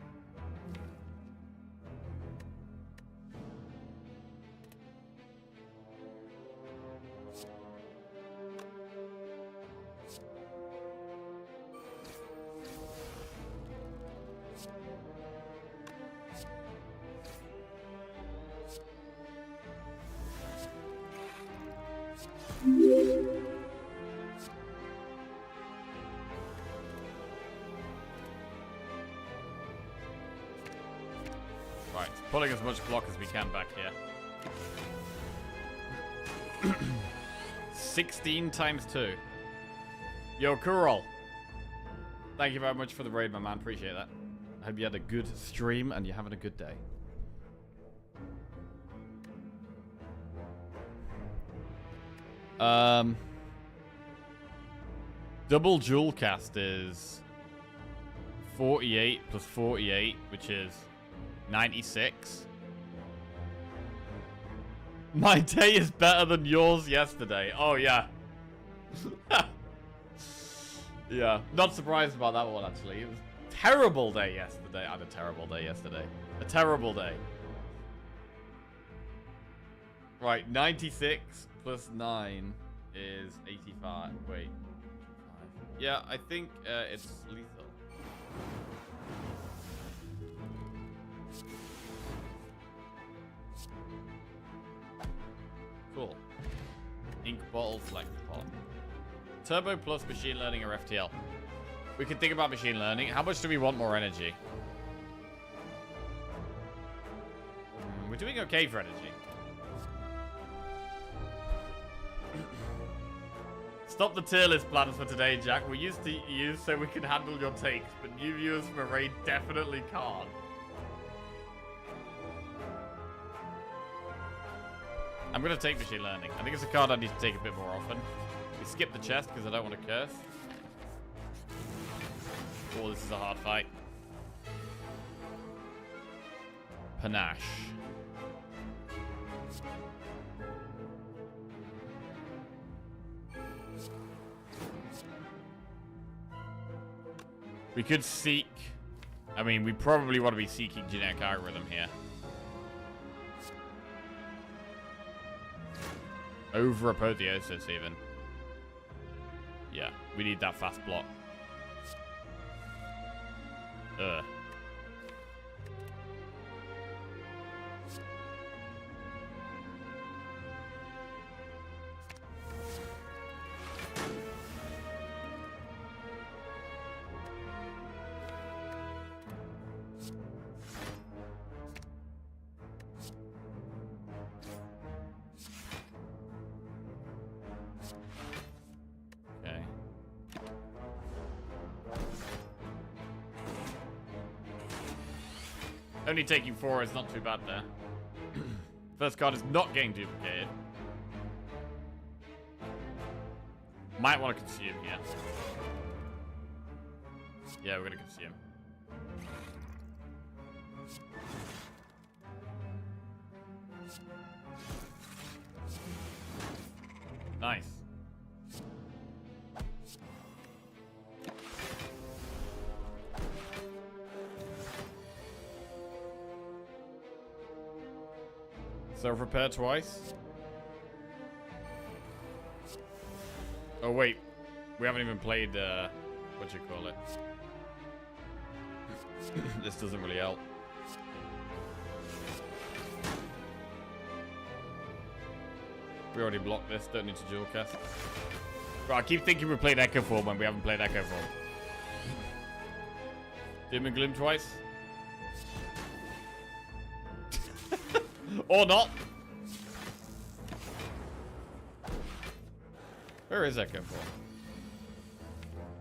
Right, pulling as much block as we can back here. 16 times 2. Yo, Kurol. Thank you very much for the raid, my man. Appreciate that. I hope you had a good stream and you're having a good day. Double dual cast is 48 plus 48, which is 96. My day is better than yours yesterday. Oh, yeah. Yeah, not surprised about that one, actually. It was a terrible day yesterday. I had a terrible day yesterday. A terrible day. Right, 96 plus 9 is 85. Wait. Yeah, I think it's lethal. Cool. Ink bottle, select pot. Turbo plus machine learning or FTL. We could think about machine learning. How much do we want more energy? We're doing okay for energy. Stop the tier list plans for today, Jack. We used to use so we can handle your takes, but new viewers from a raid definitely can't. I'm going to take machine learning. I think it's a card I need to take a bit more often. We skip the chest because I don't want to curse. Oh, this is a hard fight. Panache. We could seek... I mean, we probably want to be seeking genetic algorithm here. Over apotheosis, even. Yeah, we need that fast block. Ugh. Only taking 4 is not too bad there. First card is not getting duplicated. Might want to consume here. Yeah, we're going to consume. Nice. So repair twice. Oh wait, we haven't even played what you call it. This doesn't really help. We already blocked this, don't need to dual cast. Right, I keep thinking we played Echo Form when we haven't played Echo Form. Dim and Gloom twice. Or not. Where is Echo Form?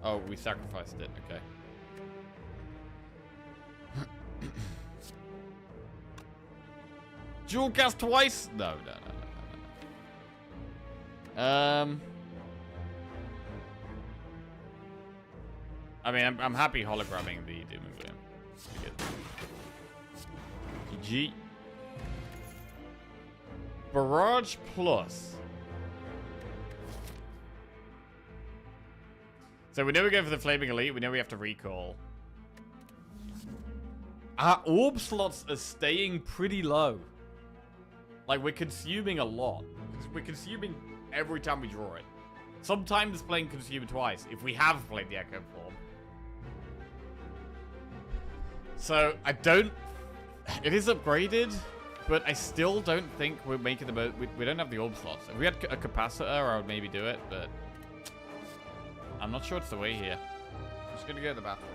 Oh, we sacrificed it, okay. Dual cast twice? No. I mean, I'm happy hologramming the Doom and Gloom. GG. Barrage plus. So we know we go for the Flaming Elite. We know we have to recall. Our orb slots are staying pretty low. Like, we're consuming a lot. We're consuming every time we draw it. Sometimes playing consume twice, if we have played the Echo Form. So, I don't... It is upgraded, but I still don't think we're making the most... We don't have the orb slots. If we had a capacitor, I would maybe do it, but... I'm not sure it's the way here. I'm just gonna go to the bathroom.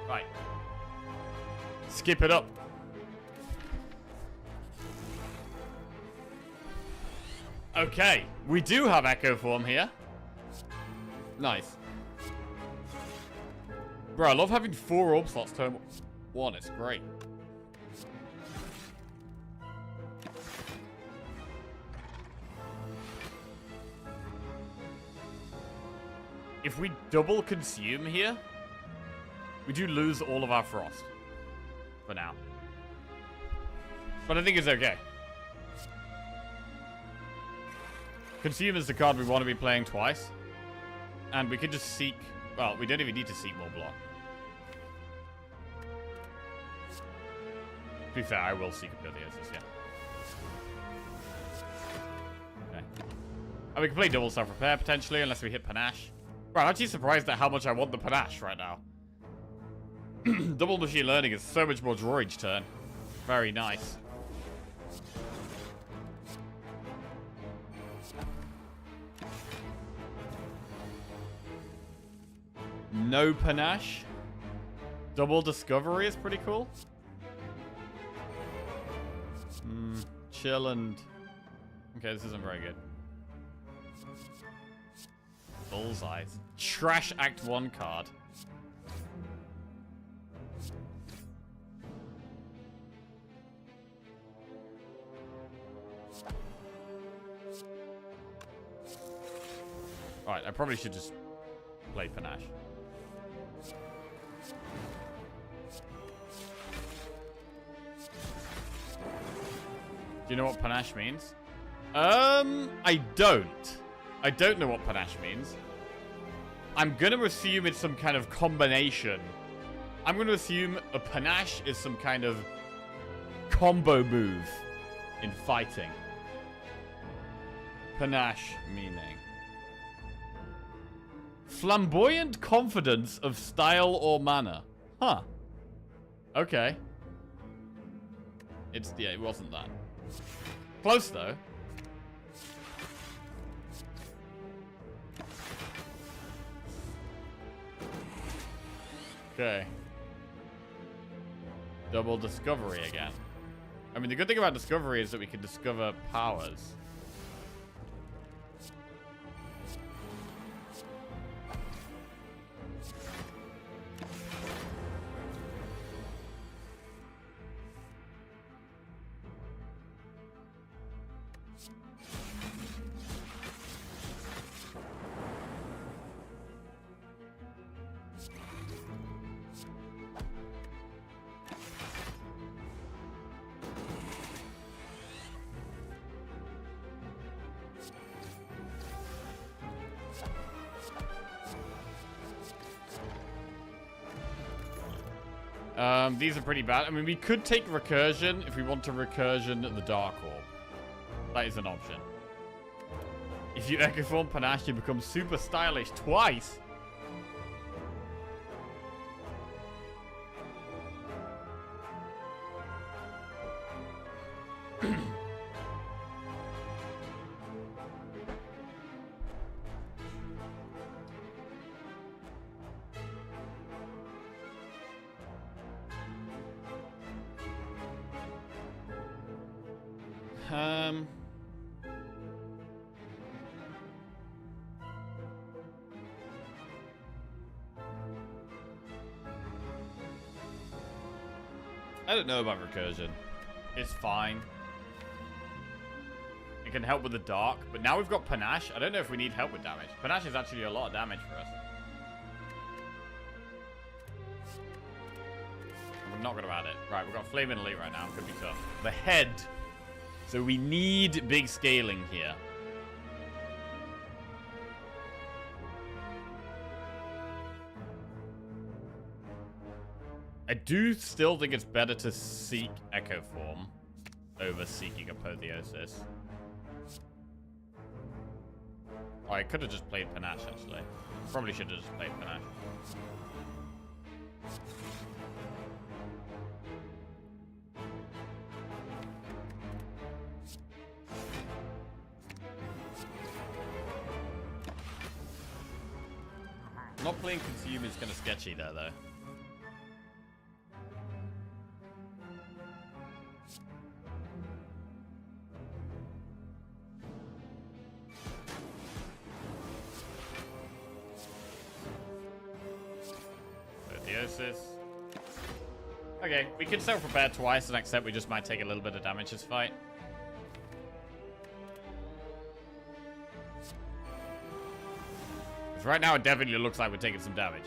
Right. Skip it up. Okay, we do have Echo Form here. Nice. Bro, I love having 4 orb slots turn 1. It's great. If we double consume here, we do lose all of our frost. For now. But I think it's okay. Consume is the card we want to be playing twice. And we could just seek... Well, we don't even need to seek more block. To be fair, I will seek Apotheosis, yeah. Okay. And we can play double self-repair, potentially, unless we hit Panache. Bro, I'm actually surprised at how much I want the Panache right now. Double machine learning is so much more draw each turn. Very nice. No Panache. Double discovery is pretty cool. Chill and... Okay, this isn't very good. Bullseyes. Trash Act 1 card. Alright, I probably should just play Panache. Do you know what Panache means? I don't. I don't know what Panache means. I'm gonna assume it's some kind of combination. I'm gonna assume a Panache is some kind of combo move in fighting. Panache meaning flamboyant confidence of style or manner. Huh. Okay. Yeah, it wasn't that. Close though. Okay. Double discovery again. I mean, the good thing about discovery is that we can discover powers. These are pretty bad. I mean, we could take Recursion if we want to Recursion the Dark Orb. That is an option. If you Echo Form Panache, you become super stylish twice. I don't know about Recursion. It's fine. It can help with the dark, but now we've got Panache. I don't know if we need help with damage. Panache is actually a lot of damage for us. I'm not gonna add it. Right, we've got Flame and Elite right now. Could be tough. The head. So we need big scaling here. I do still think it's better to seek Echo Form over seeking Apotheosis. Oh, I could have just played Panache, actually. Probably should have just played Panache. Not playing Consume is kind of sketchy there, though. Neurosis. Okay, we can self-prepare twice and accept we just might take a little bit of damage this fight. Because right now it definitely looks like we're taking some damage.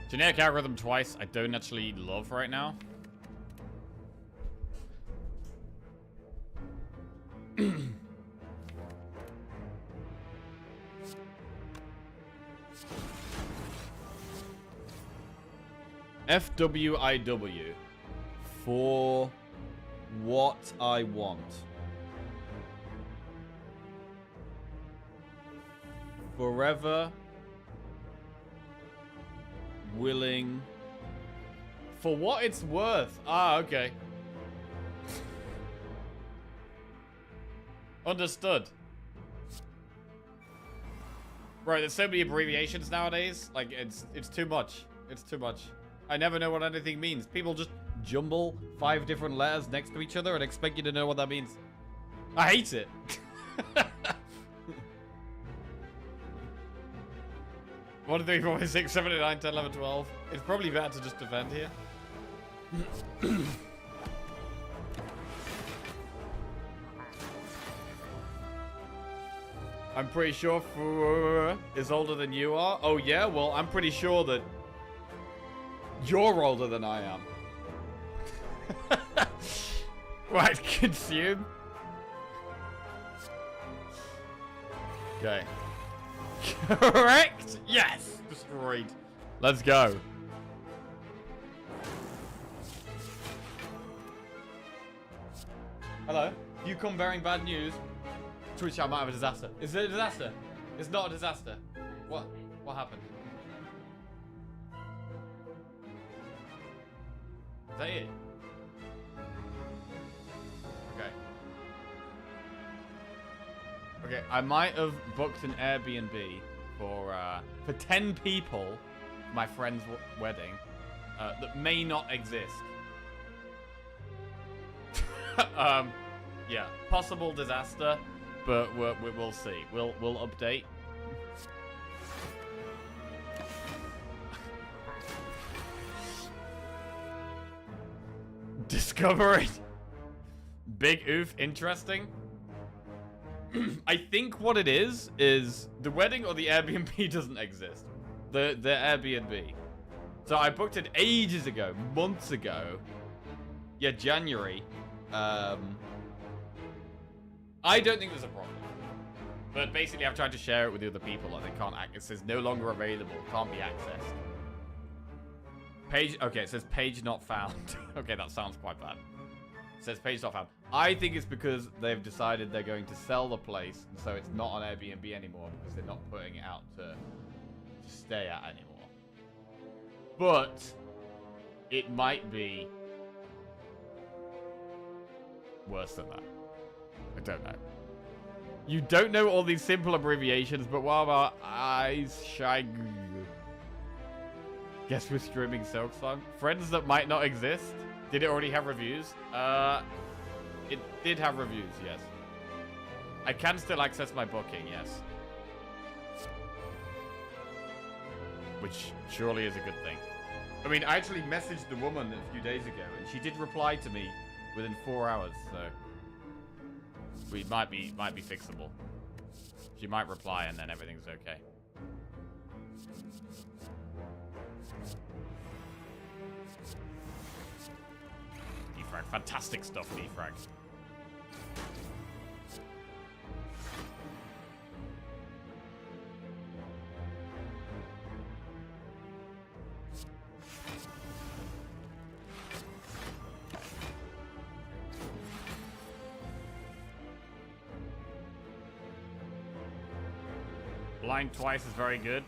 Generic algorithm twice, I don't actually love right now. FWIW. For what I want. Forever willing. For what it's worth. Ah, okay. Understood. Right, there's so many abbreviations nowadays. Like, it's too much. It's too much. I never know what anything means. People just jumble 5 different letters next to each other and expect you to know what that means. I hate it. 1, 2, 3, 4, 5, 6, 7, 8, 9, 10, 11, 12. It's probably better to just defend here. I'm pretty sure Fur is older than you are. Oh yeah? Well, I'm pretty sure that you're older than I am. Right, consume. Okay. Correct? Yes! Destroyed. Let's go. Hello? You come bearing bad news? Twitch, I might have a disaster. Is it a disaster? It's not a disaster. What? What happened? Is that it? Okay. Okay, I might have booked an Airbnb for 10 people for my friend's wedding that may not exist. Yeah, possible disaster, but we'll see. We'll update. Discovery. Big oof, interesting. I think what it is the wedding or the Airbnb doesn't exist. The Airbnb. So I booked it ages ago, months ago. Yeah, January. I don't think there's a problem. But basically I've tried to share it with the other people and they can't it says no longer available, can't be accessed. Page, okay, it says page not found. Okay, that sounds quite bad. It says page not found. I think it's because they've decided they're going to sell the place, and so it's not on Airbnb anymore because they're not putting it out to stay at anymore. But it might be worse than that. I don't know. You don't know all these simple abbreviations, but what about eyes shag? Guess we're streaming Silksong. Friends that might not exist. Did it already have reviews? It did have reviews, yes. I can still access my booking, yes. Which surely is a good thing. I mean, I actually messaged the woman a few days ago, and she did reply to me within 4 hours, so we might be fixable. She might reply, and then everything's okay. Defrag, fantastic stuff, defrag. Blind twice is very good.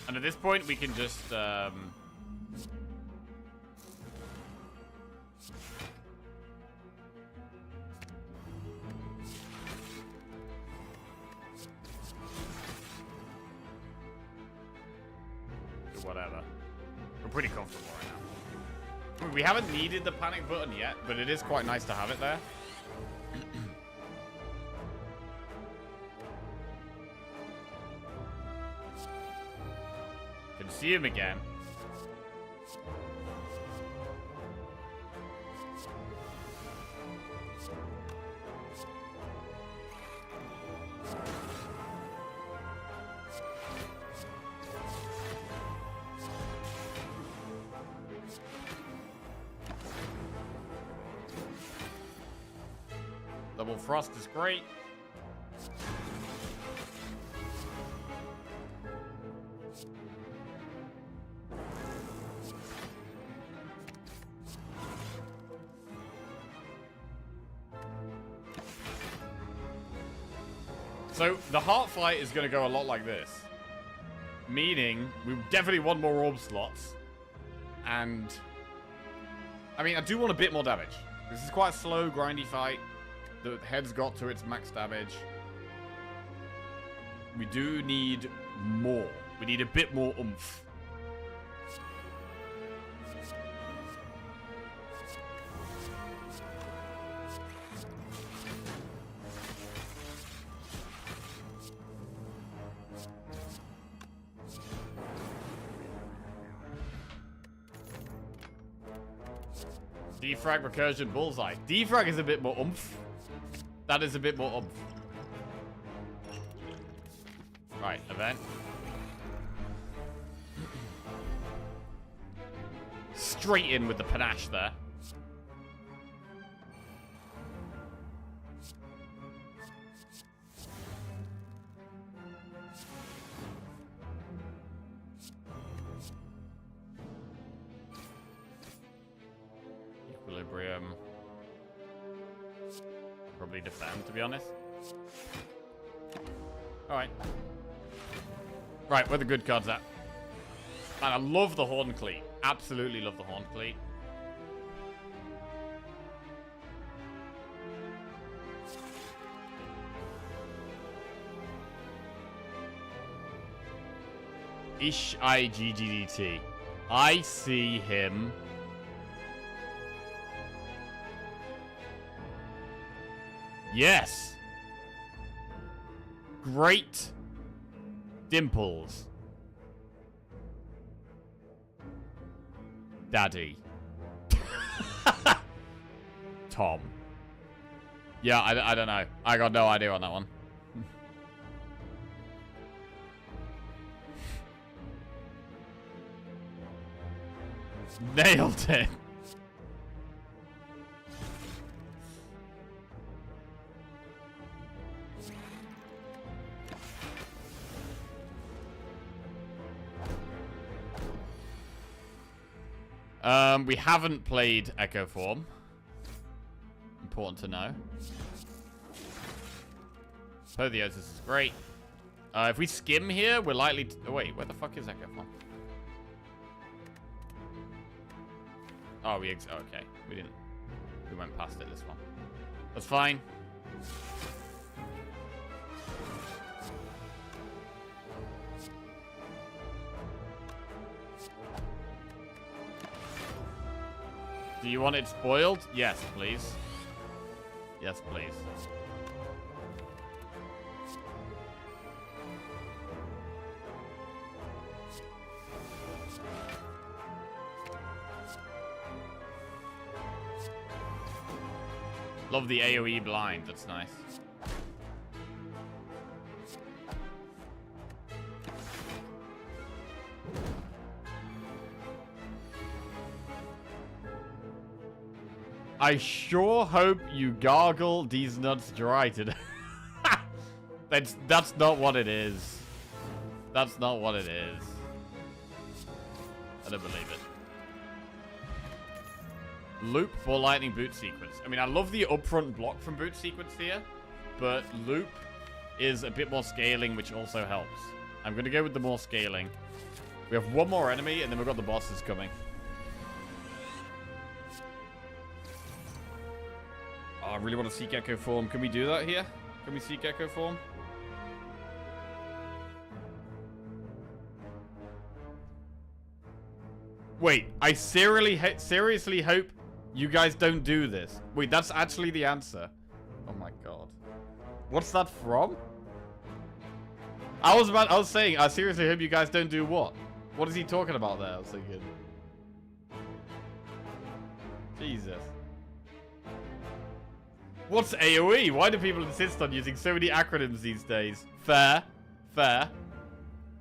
And at this point, we can just... or whatever. We're pretty comfortable right now. I mean, we haven't needed the panic button yet, but it is quite nice to have it there. Can see him again. Double frost is great. So the heart fight is going to go a lot like this. Meaning, we definitely want more orb slots. And, I mean, I do want a bit more damage. This is quite a slow, grindy fight. The head's got to its max damage. We do need more. We need a bit more oomph. Defrag, recursion, bullseye. Defrag is a bit more oomph. That is a bit more oomph. Right, event. Straight in with the panache there. Equilibrium. Probably defend, to be honest. Alright. Right, where the good cards at? Man, I love the Horn Cleat. Absolutely love the Horn Cleat. Ish-I-G-G-D-T. I see him. Yes. Great dimples. Daddy. Tom. Yeah, I don't know. I got no idea on that one. Nailed it. We haven't played Echo Form. Important to know. Apotheosis is great. If we skim here, we're likely to... Oh, wait, where the fuck is Echo Form? Oh, okay. We didn't... We went past it, this one. That's fine. Do you want it spoiled? Yes, please. Yes, please. Love the AoE blind. That's nice. I sure hope you gargle these nuts dry today. That's not what it is. That's not what it is. I don't believe it. Loop for lightning boot sequence. I mean, I love the upfront block from boot sequence here, but loop is a bit more scaling, which also helps. I'm going to go with the more scaling. We have one more enemy, and then we've got the bosses coming. Oh, I really want to seek Echo Form. Can we do that here? Can we seek Echo Form? Wait, I seriously hope you guys don't do this. Wait, that's actually the answer. Oh my god. What's that from? I was saying, I seriously hope you guys don't do what? What is he talking about there? I was thinking. Jesus. What's AoE? Why do people insist on using so many acronyms these days? Fair. Fair.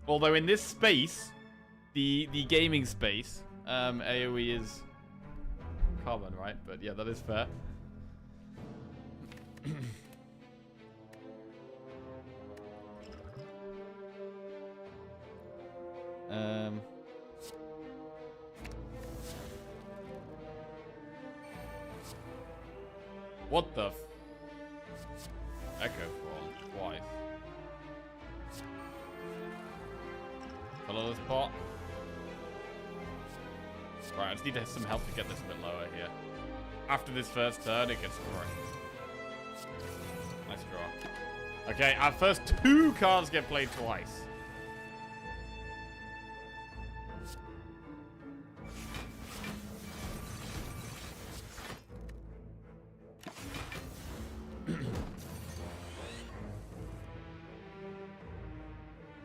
Although in this space, the gaming space, AoE is common, right? But yeah, that is fair. What the Echo from? Why? Follow this pot. Right, I just need some help to get this a bit lower here. After this first turn, it gets crushed. Nice draw. Okay, our first 2 cards get played twice.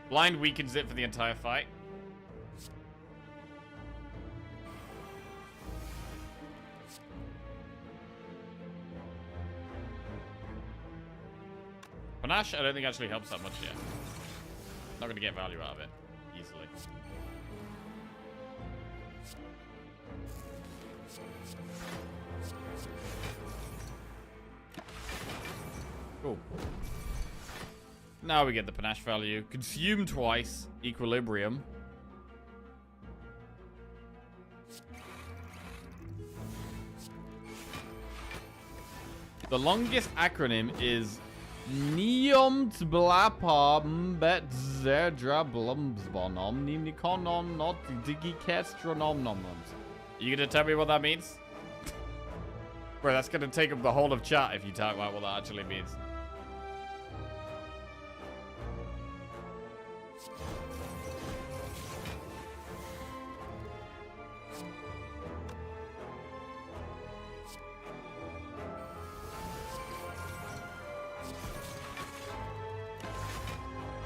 Blind weakens it for the entire fight. Panache, I don't think actually helps that much yet. Not going to get value out of it easily. Cool. Now we get the panache value. Consume twice. Equilibrium. The longest acronym is You gonna tell me what that means? Bro, that's gonna take up the whole of chat if you talk about what that actually means.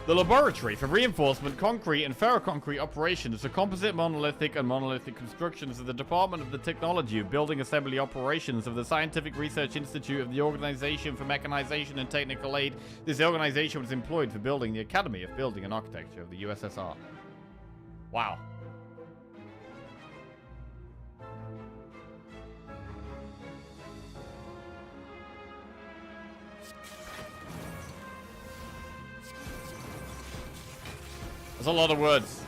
The Laboratory for Reinforcement, Concrete, and Ferroconcrete Operations for Composite, Monolithic, and Monolithic Constructions of the Department of the Technology of Building Assembly Operations of the Scientific Research Institute of the Organization for Mechanization and Technical Aid. This organization was employed for building the Academy of Building and Architecture of the USSR. Wow. That's a lot of words.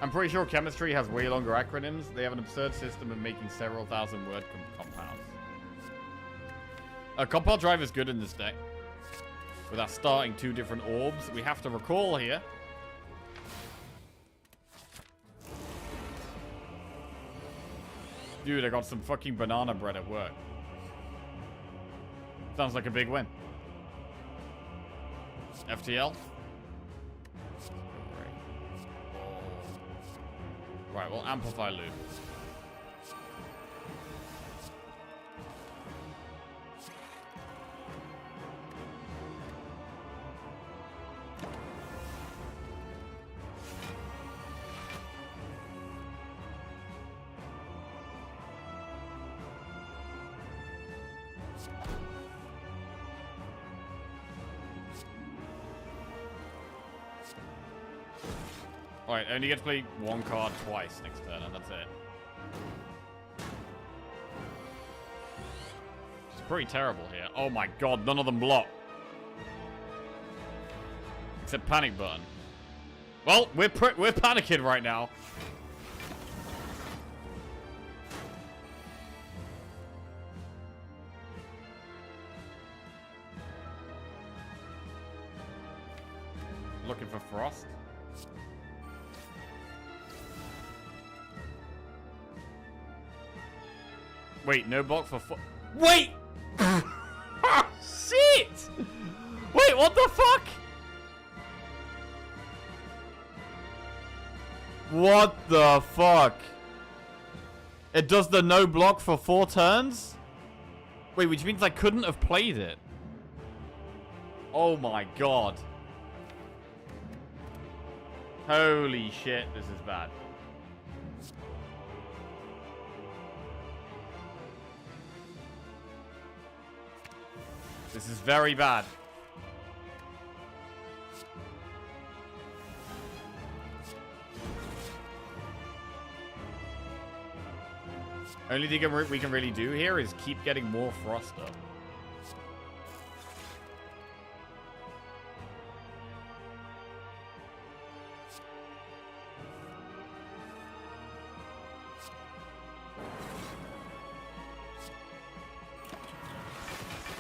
I'm pretty sure chemistry has way longer acronyms. They have an absurd system of making several thousand word compounds. A compound drive is good in this deck. With us starting 2 different orbs. We have to recall here. Dude, I got some fucking banana bread at work. Sounds like a big win. FTL. Right, we'll amplify loop. Alright, only get to play 1 card twice next turn, and that's it. It's pretty terrible here. Oh my god, none of them block. Except panic button. Well, we're panicking right now. Looking for frost. Wait, no block for Wait! Shit! Wait, what the fuck? What the fuck? It does the no block for 4 turns? Wait, which means I couldn't have played it. Oh my god. Holy shit, this is bad. This is very bad. Only thing we can really do here is keep getting more frost up.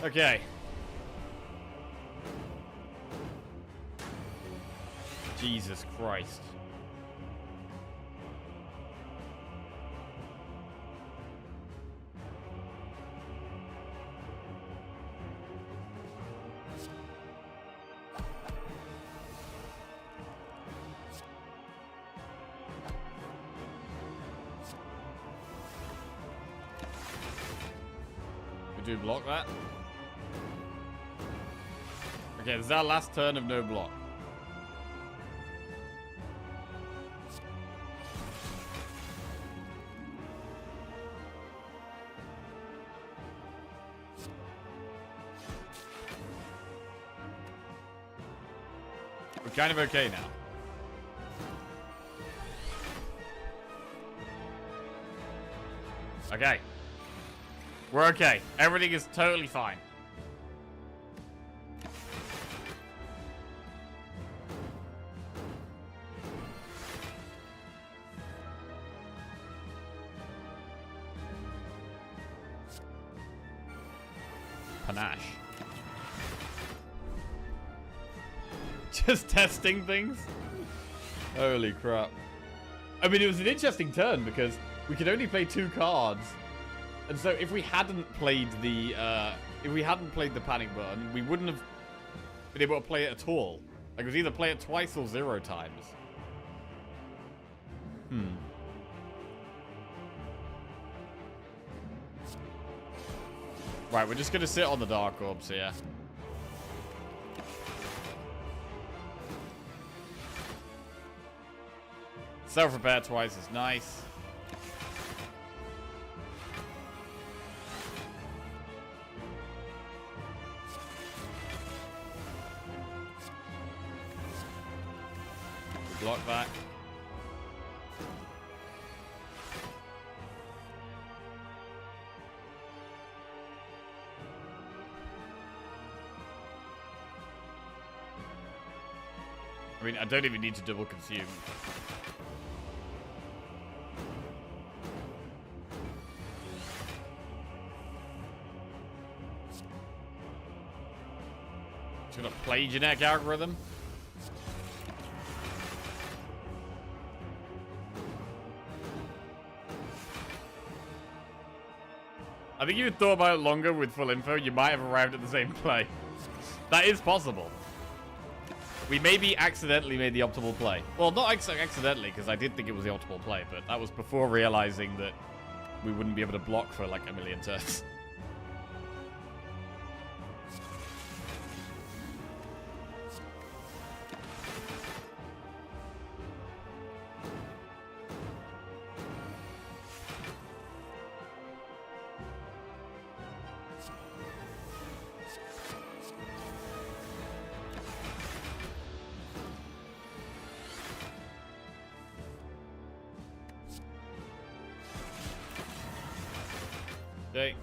Okay. Jesus Christ. We do block that. Okay, this is our last turn of no block. We're kind of okay now. Okay. We're okay. Everything is totally fine. Panache. Just testing things? Holy crap. I mean, it was an interesting turn because we could only play 2 cards. And so if we hadn't played the panic button, we wouldn't have been able to play it at all. Like, it was either play it twice or 0 times. Right, we're just gonna sit on the Dark Orbs here. Self-repair twice is nice. Block that. I mean, I don't even need to double consume. Just gonna play genetic algorithm. I think if you had thought about it longer with full info, you might have arrived at the same play. That is possible. We maybe accidentally made the optimal play. Well, not accidentally, because I did think it was the optimal play, but that was before realizing that we wouldn't be able to block for like a million turns. Okay.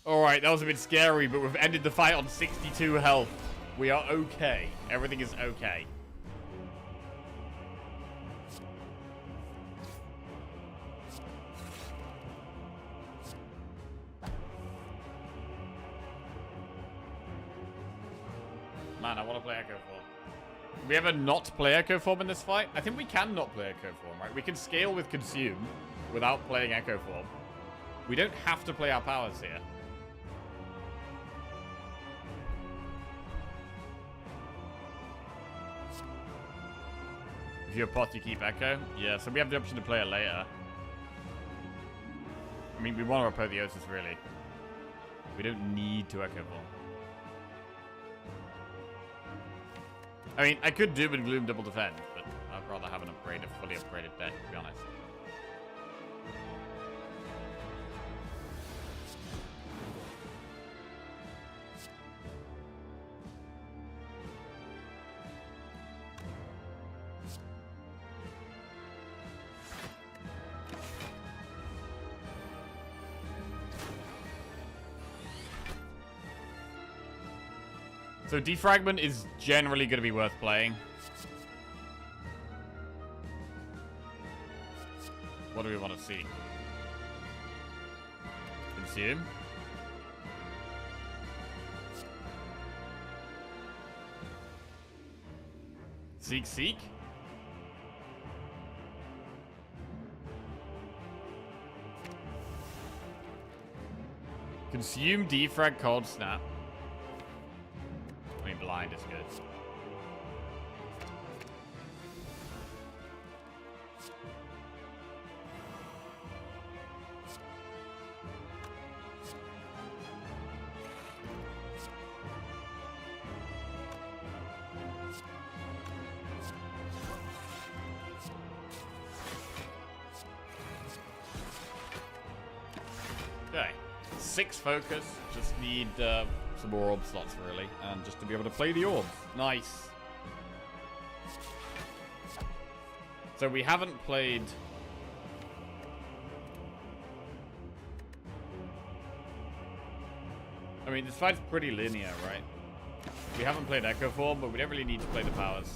Alright, that was a bit scary, but we've ended the fight on 62 health. We are okay. Everything is okay. man, I want to play Echo Form. Can we ever not play Echo Form in this fight? I think we can not play Echo Form, right? We can scale with Consume without playing Echo Form. We don't have to play our powers here. If you're a pot, you keep Echo. Yeah, so we have the option to play it later. I mean, we want to Apotheosis, really. We don't need to Echo Form. I mean, I could Doom and Gloom double defend, but I'd rather have an upgraded, fully upgraded deck, to be honest. So Defragment is generally going to be worth playing. What do we want to see? Consume. Seek. Consume, defrag, cold snap. I mean, blind is good. Okay, 6 focus. Just need some more orb slots, really, and just to be able to play the orbs. Nice. So we haven't played. I mean, this fight's pretty linear, right? We haven't played Echo Form, but we don't really need to play the powers.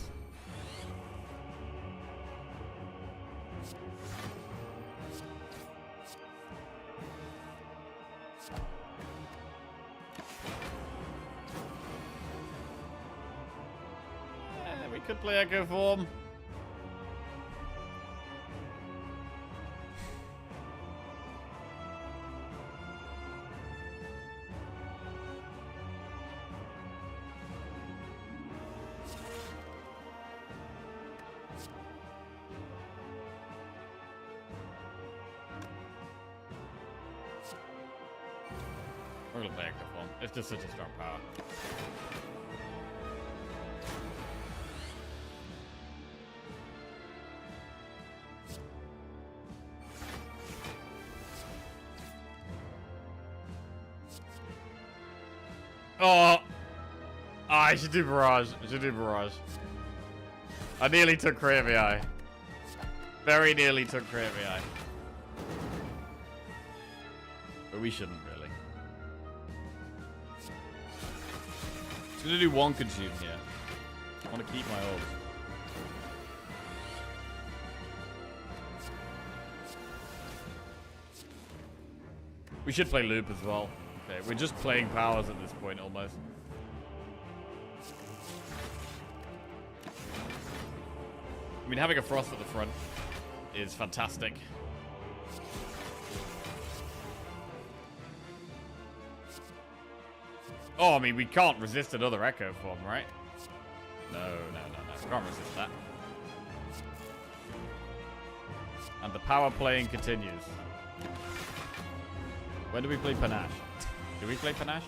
Could play Echo Form. We're gonna play Echo Form. It's just such a strong power. Oh, I should do Barrage. I nearly took Creative AI. Very nearly took Creative AI. But we shouldn't really. Just gonna do 1 Consume here. I want to keep my orbs. We should play Loop as well. Okay, we're just playing powers at this point, almost. I mean, having a Frost at the front is fantastic. Oh, I mean, we can't resist another Echo Form, right? No. Can't resist that. And the power playing continues. When do we play Panache? Do we play Panache?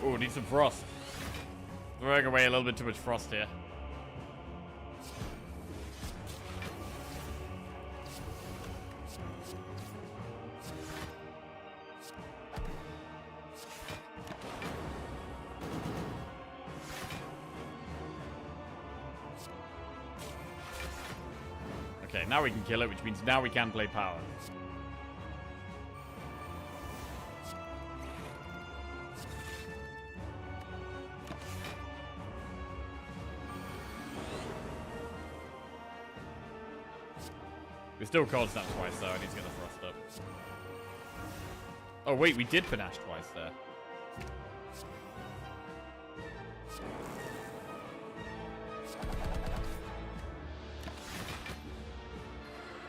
Oh, need some frost. Throwing away a little bit too much frost here. Okay, now we can kill it, which means now we can play power. We still cold snap twice though. I need to get the thrust up. Oh wait, we did panache twice there.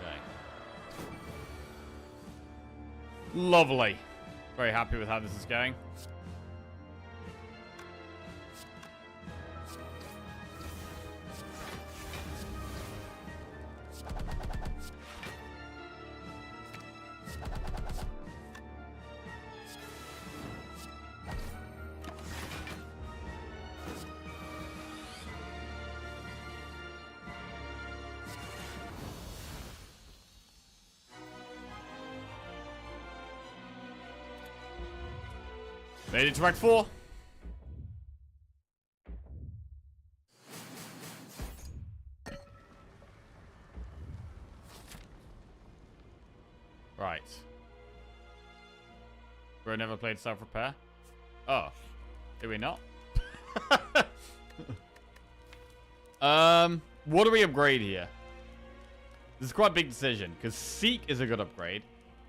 Okay. Lovely. Very happy with how this is going. Made it to rank 4. Right. Bro never played self-repair? Oh. Did we not? What do we upgrade here? This is quite a big decision, because Seek is a good upgrade.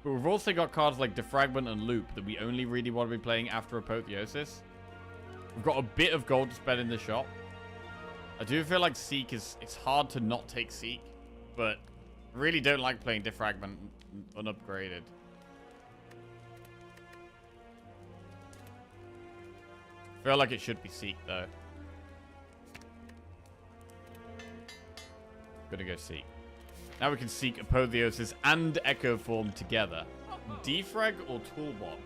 But we've also got cards like Defragment and Loop that we only really want to be playing after Apotheosis. We've got a bit of gold to spend in the shop. I do feel like Seek is... It's hard to not take Seek. But I really don't like playing Defragment unupgraded. I feel like it should be Seek, though. Gonna go Seek. Now we can seek Apotheosis and Echo Form together. Defrag or Toolbox?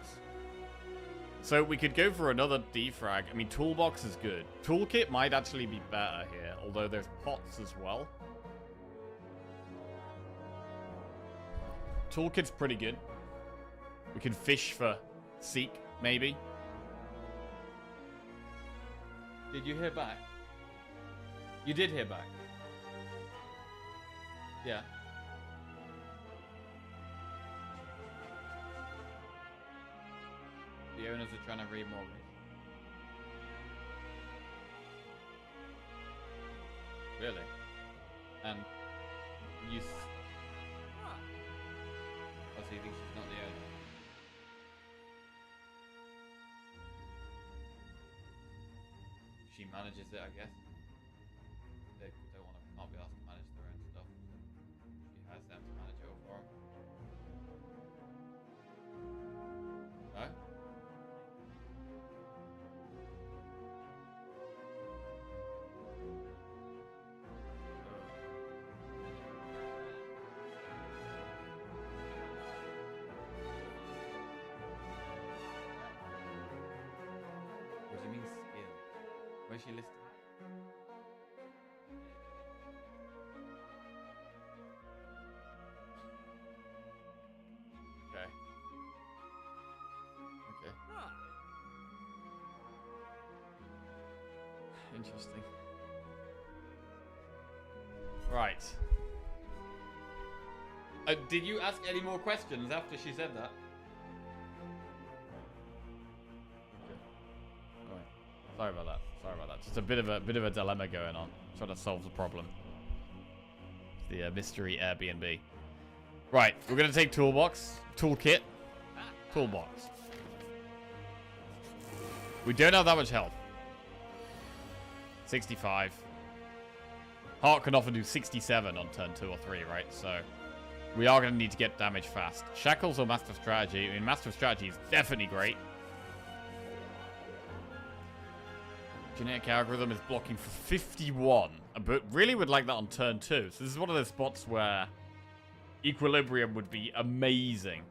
So we could go for another Defrag. I mean, Toolbox is good. Toolkit might actually be better here, although there's pots as well. Toolkit's pretty good. We can fish for Seek, maybe. Did you hear back? You did hear back. Yeah. The owners are trying to remortgage. Really? And you... Oh, so you think she's not the owner? She manages it, I guess. They don't want to not be asked to manage their own stuff. She has them to manage it all for them. No? What do you mean skill? Where's she listed? Okay. Okay. Interesting. Right. Did you ask any more questions after she said that? Okay. Alright. Sorry about that. Sorry about that. Just a bit of a dilemma going on. Trying to solve the problem. The mystery Airbnb. Right, we're gonna take Toolbox, Toolkit, Toolbox. We don't have that much health. 65. Heart can often do 67 on turn 2 or 3, right? So we are gonna need to get damage fast. Shackles or Master of Strategy? I mean, Master of Strategy is definitely great. Genetic Algorithm is blocking for 51, but really would like that on turn 2. So this is one of those spots where Equilibrium would be amazing.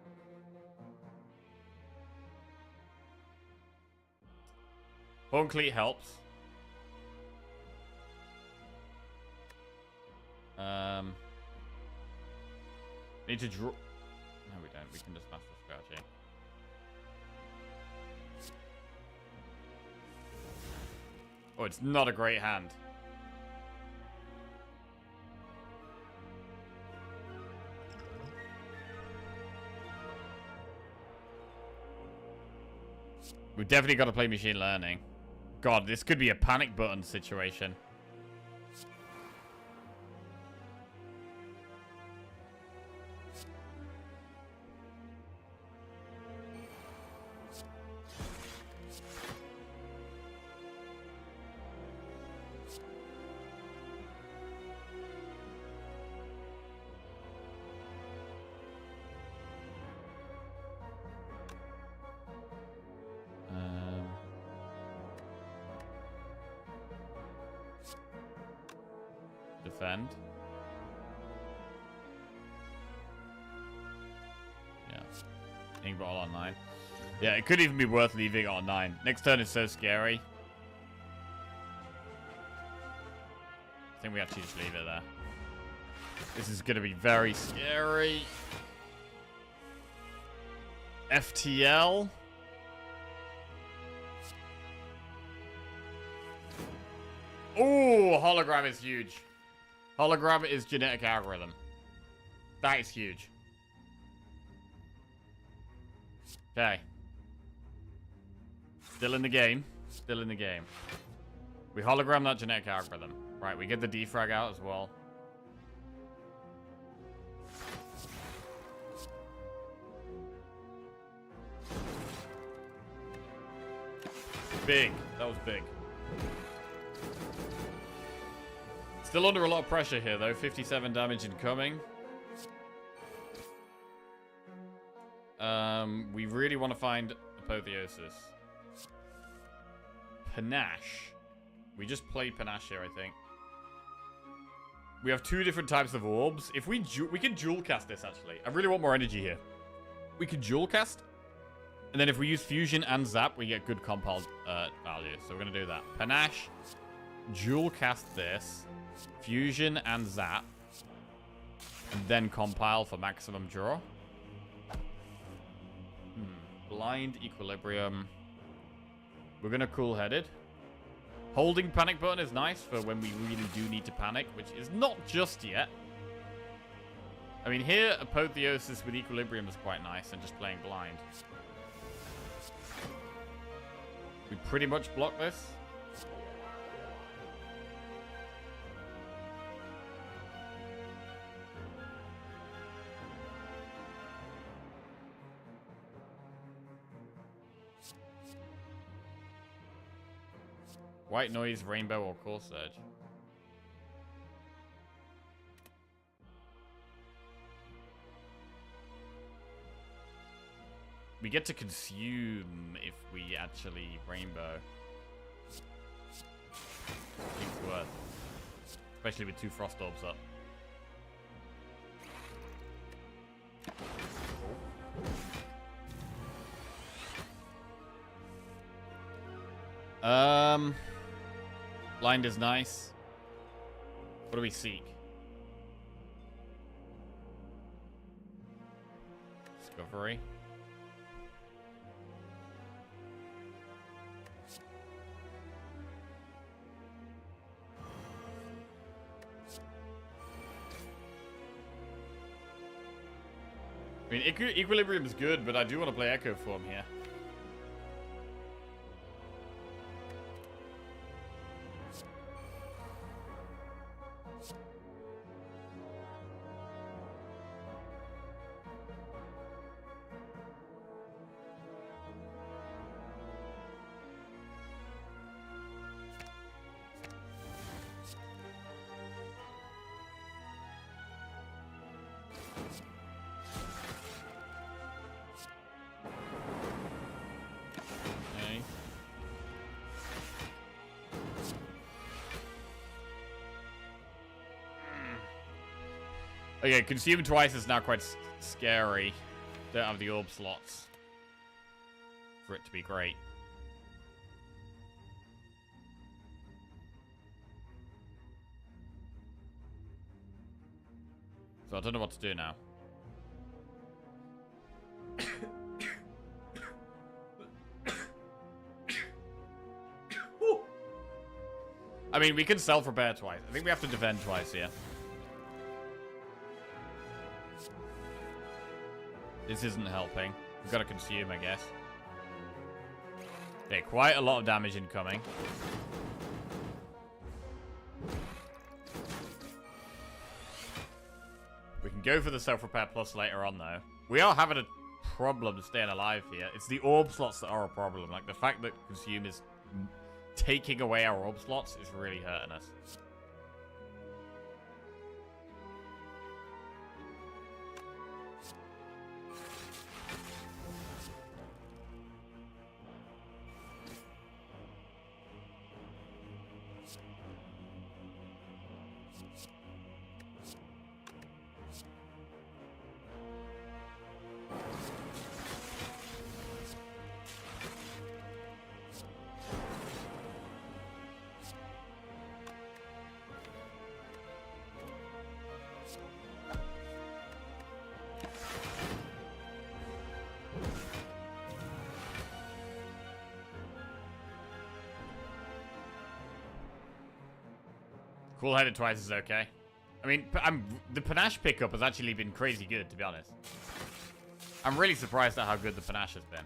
Bone Cleat helps. Need to draw... No, we don't. We can just Master Strategy. Oh, it's not a great hand. We've definitely got to play Machine Learning. God, this could be a panic button situation. Defend. Yeah. Ink bottle on 9. Yeah, it could even be worth leaving it on 9. Next turn is so scary. I think we actually just leave it there. This is going to be very scary. FTL. Oh, hologram is huge. Hologram is genetic algorithm. That is huge. Okay. Still in the game. Still in the game. We hologram that genetic algorithm. Right, we get the defrag out as well. Big. That was big. Still under a lot of pressure here, though. 57 damage incoming. We really want to find Apotheosis. Panache. We just played Panache here, I think. We have 2 different types of orbs. If we can dual cast this, actually. I really want more energy here. We can dual cast. And then if we use Fusion and Zap, we get good compile value. So we're going to do that. Panache. Dual cast this. Fusion and Zap. And then compile for maximum draw. Blind Equilibrium. We're going to Cool-Headed. Holding Panic Button is nice for when we really do need to panic, which is not just yet. I mean, here, Apotheosis with Equilibrium is quite nice, and just playing blind. We pretty much block this. White Noise, Rainbow, or Core Surge. We get to consume if we actually Rainbow. I think it's worth. Especially with 2 Frost Orbs up. Blind is nice. What do we seek? Discovery. I mean, Equilibrium is good, but I do want to play Echo Form here. Okay, consume twice is now quite scary. Don't have the orb slots for it to be great. So I don't know what to do now. I mean, we can self-repair twice. I think we have to defend twice here. This isn't helping. We've got to consume, I guess. Okay, quite a lot of damage incoming. We can go for the self-repair plus later on, though. We are having a problem staying alive here. It's the orb slots that are a problem. Like, the fact that consume is taking away our orb slots is really hurting us. Cool-headed twice is okay. I mean, the panache pickup has actually been crazy good, to be honest. I'm really surprised at how good the panache has been.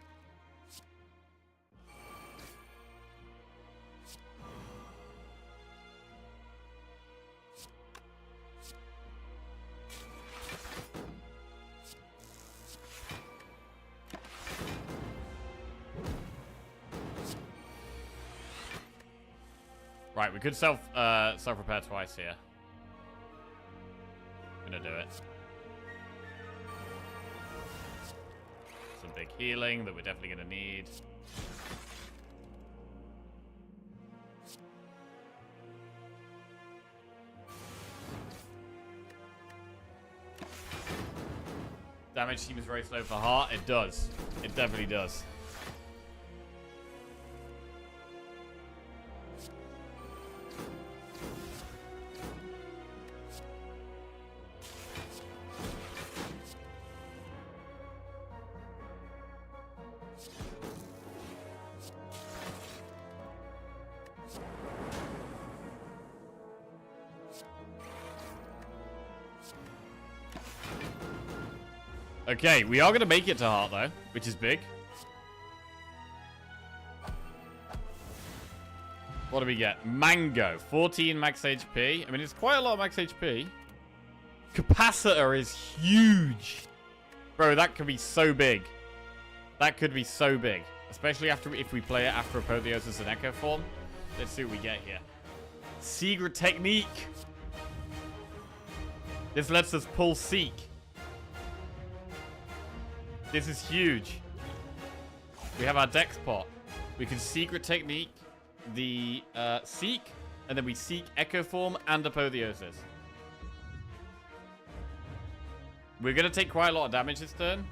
Right, we could self-repair twice here. I'm gonna do it. Some big healing that we're definitely gonna need. Damage seems very slow for heart. It does. It definitely does. Okay, we are going to make it to heart, though, which is big. What do we get? Mango, 14 max HP. I mean, it's quite a lot of max HP. Capacitor is huge. Bro, that could be so big. That could be so big. Especially if we play it after Apotheosis and Echo form. Let's see what we get here. Secret technique. This lets us pull Seek. This is huge. We have our Dex pot. We can Secret Technique the Seek, and then we Seek Echo Form and Apotheosis. We're going to take quite a lot of damage this turn.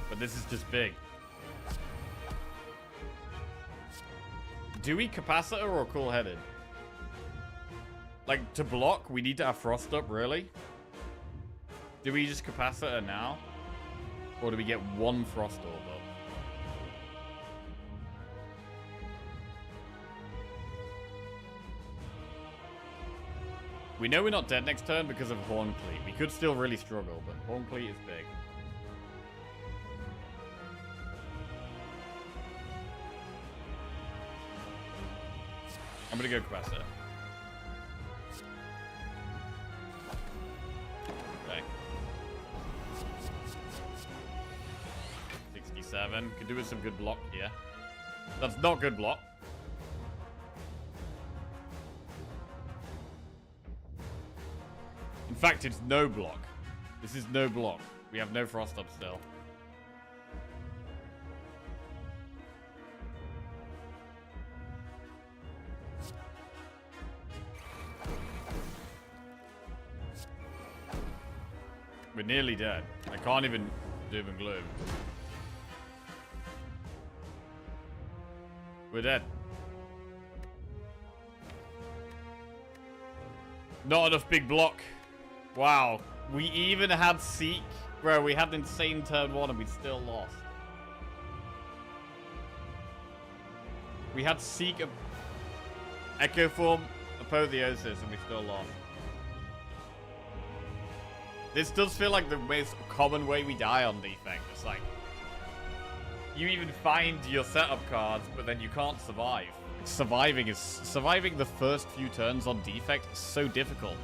But this is just big. Do we Capacitor or Cool-Headed? Like, to block, we need to have Frost up, really? Do we just Capacitor now? Or do we get one Frost Orb up? We know we're not dead next turn because of Horn Cleat. We could still really struggle, but Horn Cleat is big. I'm gonna go Capacitor. Okay. 67. Could do with some good block here. That's not good block. In fact, it's no block. This is no block. We have no Frost up still. We're nearly dead. I can't even doom and gloom. We're dead. Not enough big block. Wow. We even had Seek. Bro, we had insane turn 1 and we still lost. We had Seek, Echo Form, Apotheosis, and we still lost. This does feel like the most common way we die on defect. It's like, you even find your setup cards, but then you can't survive. Surviving the first few turns on defect is so difficult.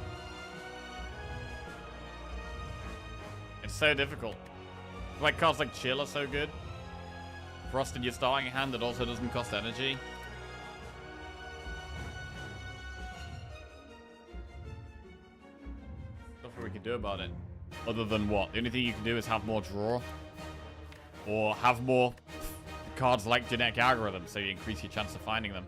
It's so difficult. Like cards like Chill are so good. Frost in your starting hand that also doesn't cost energy. Nothing we can do about it. Other than what? The only thing you can do is have more draw. Or have more cards like Genetic Algorithm, so you increase your chance of finding them.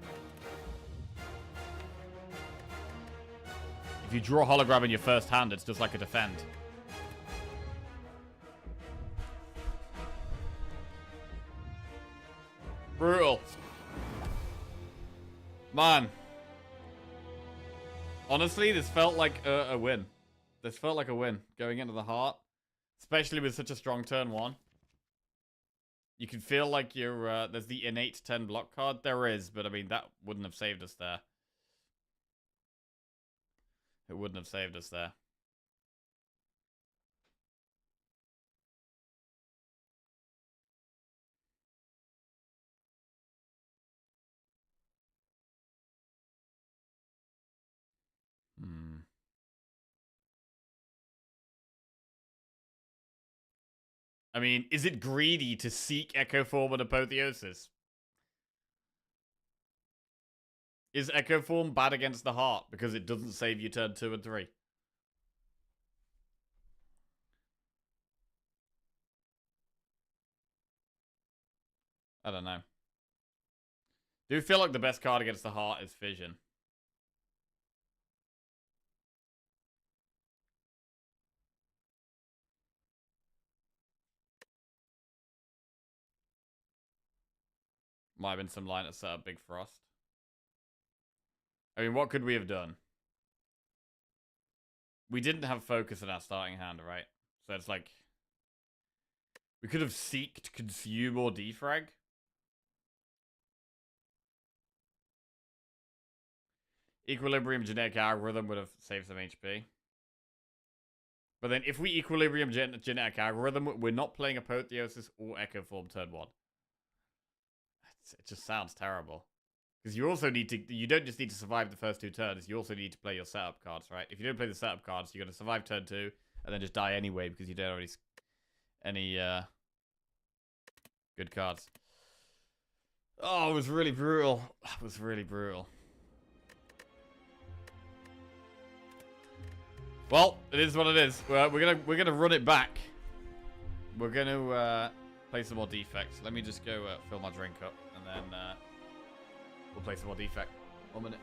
If you draw Hologram in your first hand, it's just like a defend. Brutal. Man. Honestly, this felt like a win. This felt like a win going into the heart. Especially with such a strong turn 1. You can feel like you're, there's the innate 10 block card. There is, but I mean, that wouldn't have saved us there. It wouldn't have saved us there. I mean, is it greedy to seek Echo Form and Apotheosis? Is Echo Form bad against the heart because it doesn't save you turn 2 and 3? I don't know. Do feel like the best card against the heart is Fission. Might have been some line that set up Big Frost. I mean, what could we have done? We didn't have focus in our starting hand, right? So it's like... We could have seeked Consume or Defrag. Equilibrium Genetic Algorithm would have saved some HP. But then if we Equilibrium Genetic Algorithm, we're not playing Apotheosis or Echo Form turn 1. It just sounds terrible. Because you also need to... You don't just need to survive the first 2 turns. You also need to play your setup cards, right? If you don't play the setup cards, you're going to survive turn 2 and then just die anyway because you don't have any good cards. Oh, it was really brutal. It was really brutal. Well, it is what it is. We're gonna run it back. We're gonna play some more defects. Let me just go fill my drink up, and then we'll play some more defect. 1 minute.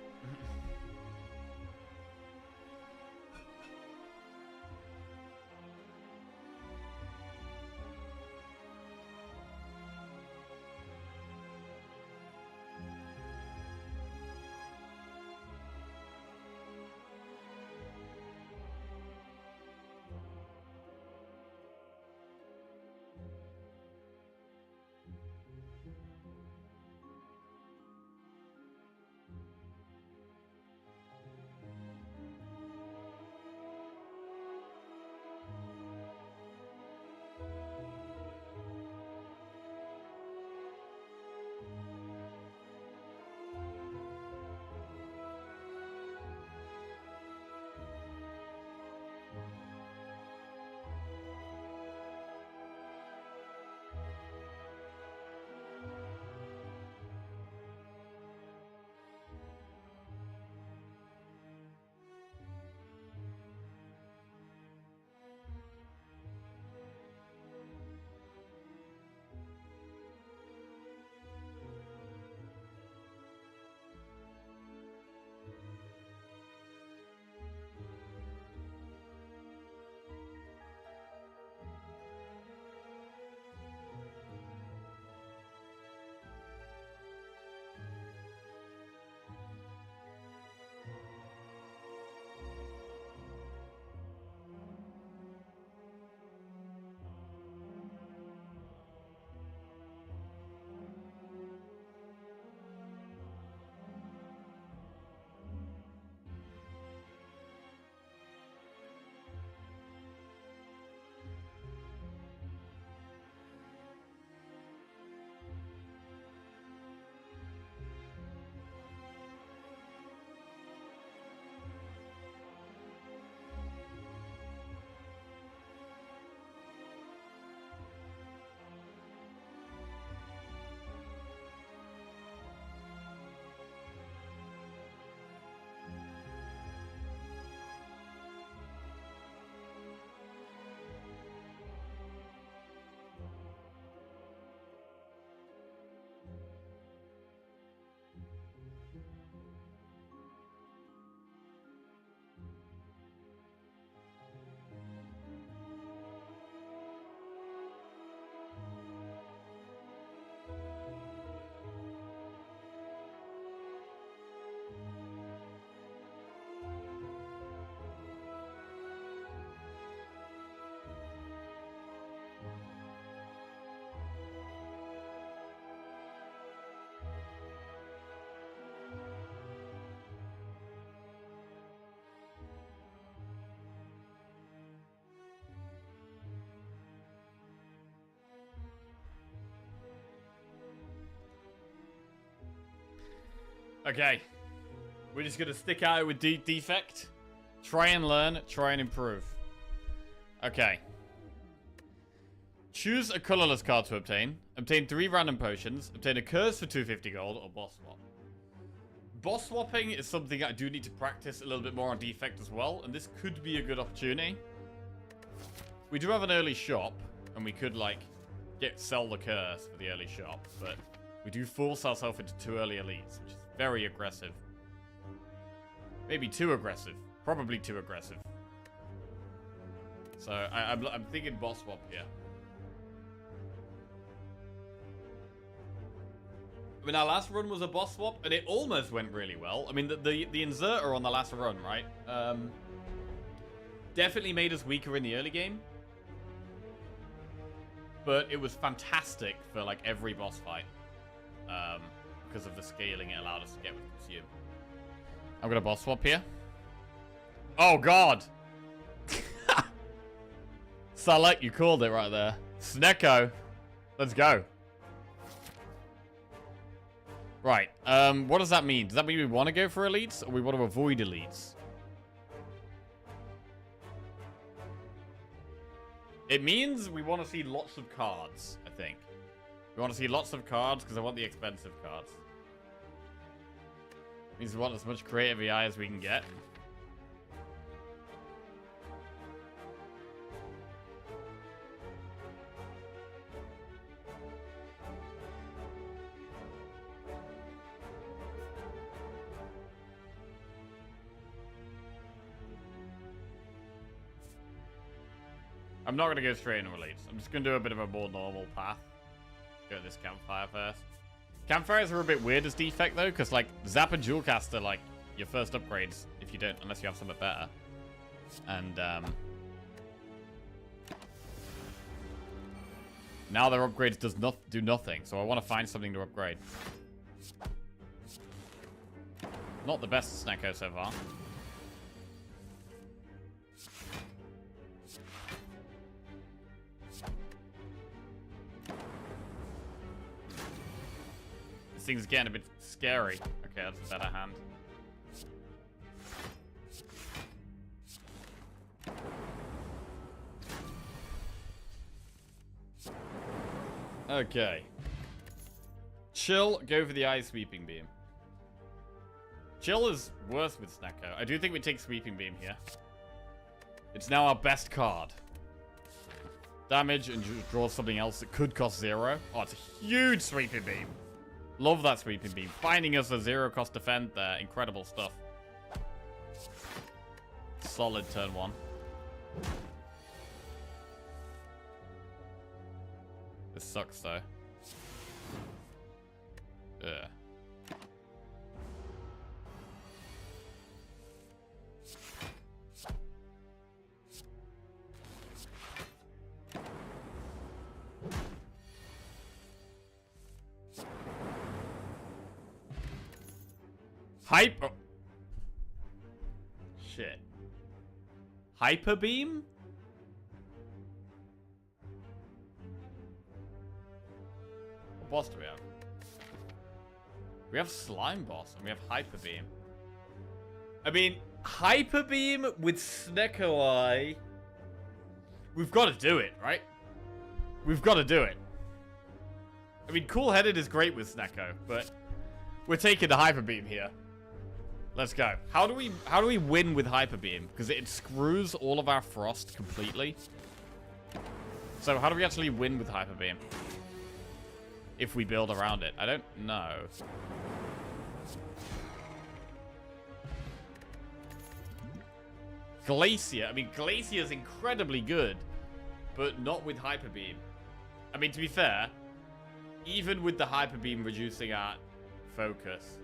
Okay. We're just going to stick at it with defect. Try and learn. Try and improve. Okay. Choose a colorless card to obtain. Obtain 3 random potions. Obtain a curse for 250 gold or boss swap. Boss swapping is something I do need to practice a little bit more on defect as well. And this could be a good opportunity. We do have an early shop. And we could, like, sell the curse for the early shop. But we do force ourselves into 2 early elites, which is very aggressive. Maybe too aggressive. Probably too aggressive. So, I'm thinking boss swap here. I mean, our last run was a boss swap, and it almost went really well. I mean, the inserter on the last run, right? Definitely made us weaker in the early game. But it was fantastic for, like, every boss fight. Because of the scaling it allowed us to get with Consume. I'm gonna boss swap here. Oh, God! Salek, you called it right there. Snecko. Let's go. Right. What does that mean? Does that mean we want to go for elites, or we want to avoid elites? It means we want to see lots of cards, I think. We want to see lots of cards, because I want the expensive cards. It means we want as much creative AI as we can get. I'm not going to go straight into elites. I'm just going to do a bit of a more normal path. Go to this campfire first. Campfires are a bit weird as defect, though, because, like, Zap and Jewelcast are, like, your first upgrades if you don't, unless you have something better. And, now their upgrades do nothing, so I want to find something to upgrade. Not the best Snecko so far. This thing's getting a bit scary. Okay, that's a better hand. Okay. Chill, go for the Eye Sweeping Beam. Chill is worse with Snecko. I do think we take Sweeping Beam here. It's now our best card. Damage and draw something else that could cost 0. Oh, it's a huge Sweeping Beam. Love that Sweeping Beam. Finding us a 0-cost defend there. Incredible stuff. Solid turn 1. This sucks, though. Ugh. Hyper... Shit. Hyper Beam? What boss do we have? We have Slime Boss and we have Hyper Beam. I mean, Hyper Beam with Snecko Eye. We've got to do it, right? We've got to do it. I mean, Cool Headed is great with Snecko, but we're taking the Hyper Beam here. Let's go. How do we win with Hyper Beam? Because it screws all of our frost completely. So how do we actually win with Hyper Beam? If we build around it. I don't know. Glacier. I mean, Glacier is incredibly good, but not with Hyper Beam. I mean, to be fair, even with the Hyper Beam reducing our focus,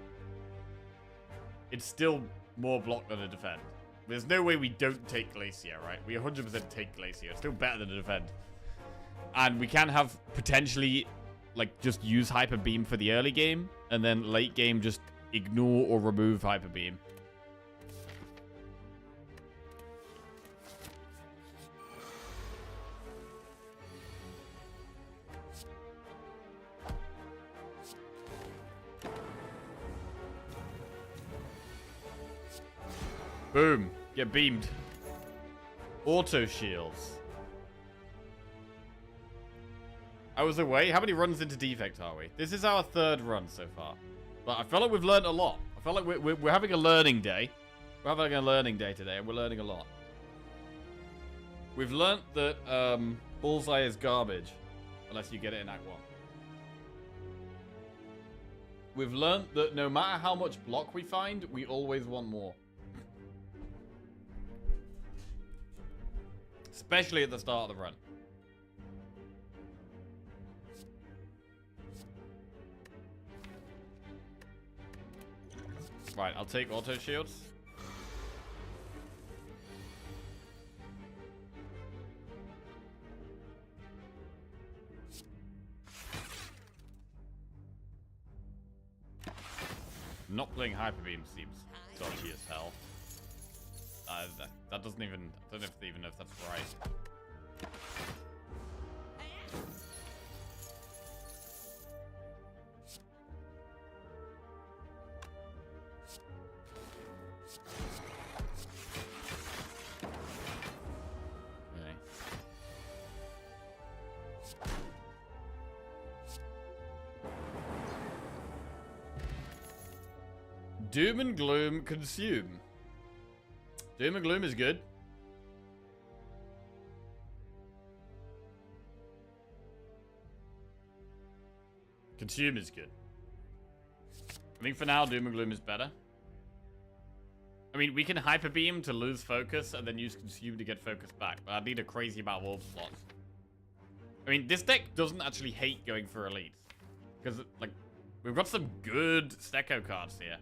it's still more block than a defend. There's no way we don't take Glacier, right? We 100% take Glacier. It's still better than a defend. And we can have potentially, like, just use Hyper Beam for the early game, and then late game just ignore or remove Hyper Beam. Boom. Get beamed. Auto shields. I was away. How many runs into defect are we? This is our 3rd run so far. But I feel like we've learned a lot. I feel like we're having a learning day. We're having a learning day today, and we're learning a lot. We've learnt that Bullseye is garbage. Unless you get it in Act 1. We've learnt that no matter how much block we find, we always want more. Especially at the start of the run. Right, I'll take auto shields. Not playing Hyper Beam seems dodgy as hell. That doesn't even... I don't even know if that's right. Okay. Doom and Gloom consume. Doom and Gloom is good. Consume is good. I think for now, Doom and Gloom is better. I mean, we can Hyper Beam to lose focus and then use Consume to get focus back. But I need a crazy amount of orb slots. I mean, this deck doesn't actually hate going for elites. Because, like, we've got some good Stecco cards here.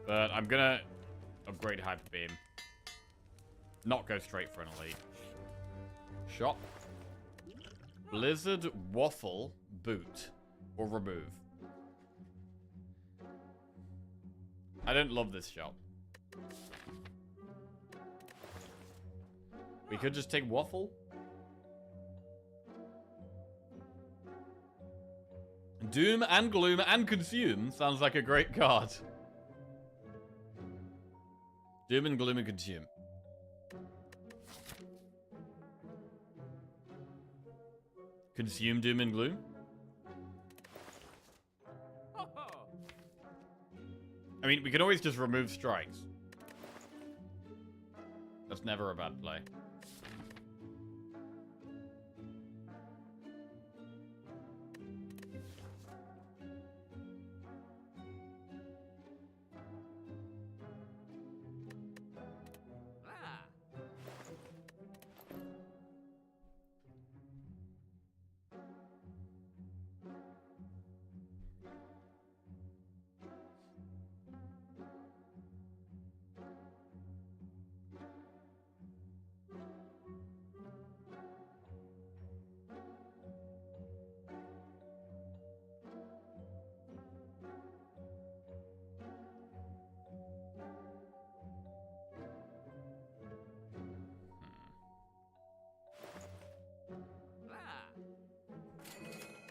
But I'm gonna upgrade Hyper Beam. Not go straight for an elite. Shop. Blizzard Waffle Boot. Or remove. I don't love this shop. We could just take Waffle. Doom and Gloom and Consume sounds like a great card. Doom and Gloom and Consume. Consume Doom and Gloom. I mean, we can always just remove strikes. That's never a bad play.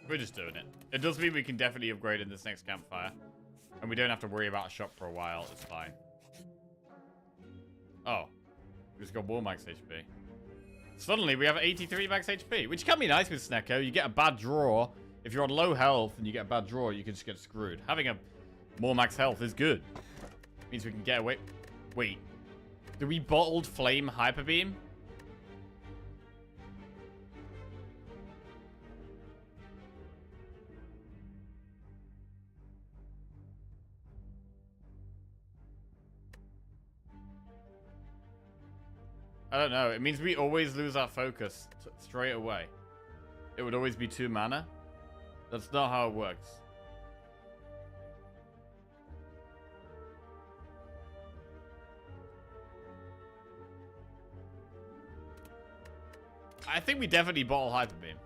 We're just doing it. It does mean we can definitely upgrade in this next campfire. And we don't have to worry about a shop for a while. It's fine. Oh. We just got more max HP. Suddenly, we have 83 max HP. Which can be nice with Snecko. You get a bad draw. If you're on low health and you get a bad draw, you can just get screwed. Having a more max health is good. Means we can get away. Wait. Do we bottled flame Hyper Beam? I don't know. It means we always lose our focus straight away. It would always be 2 mana. That's not how it works. I think we definitely bottle Hyper Beam.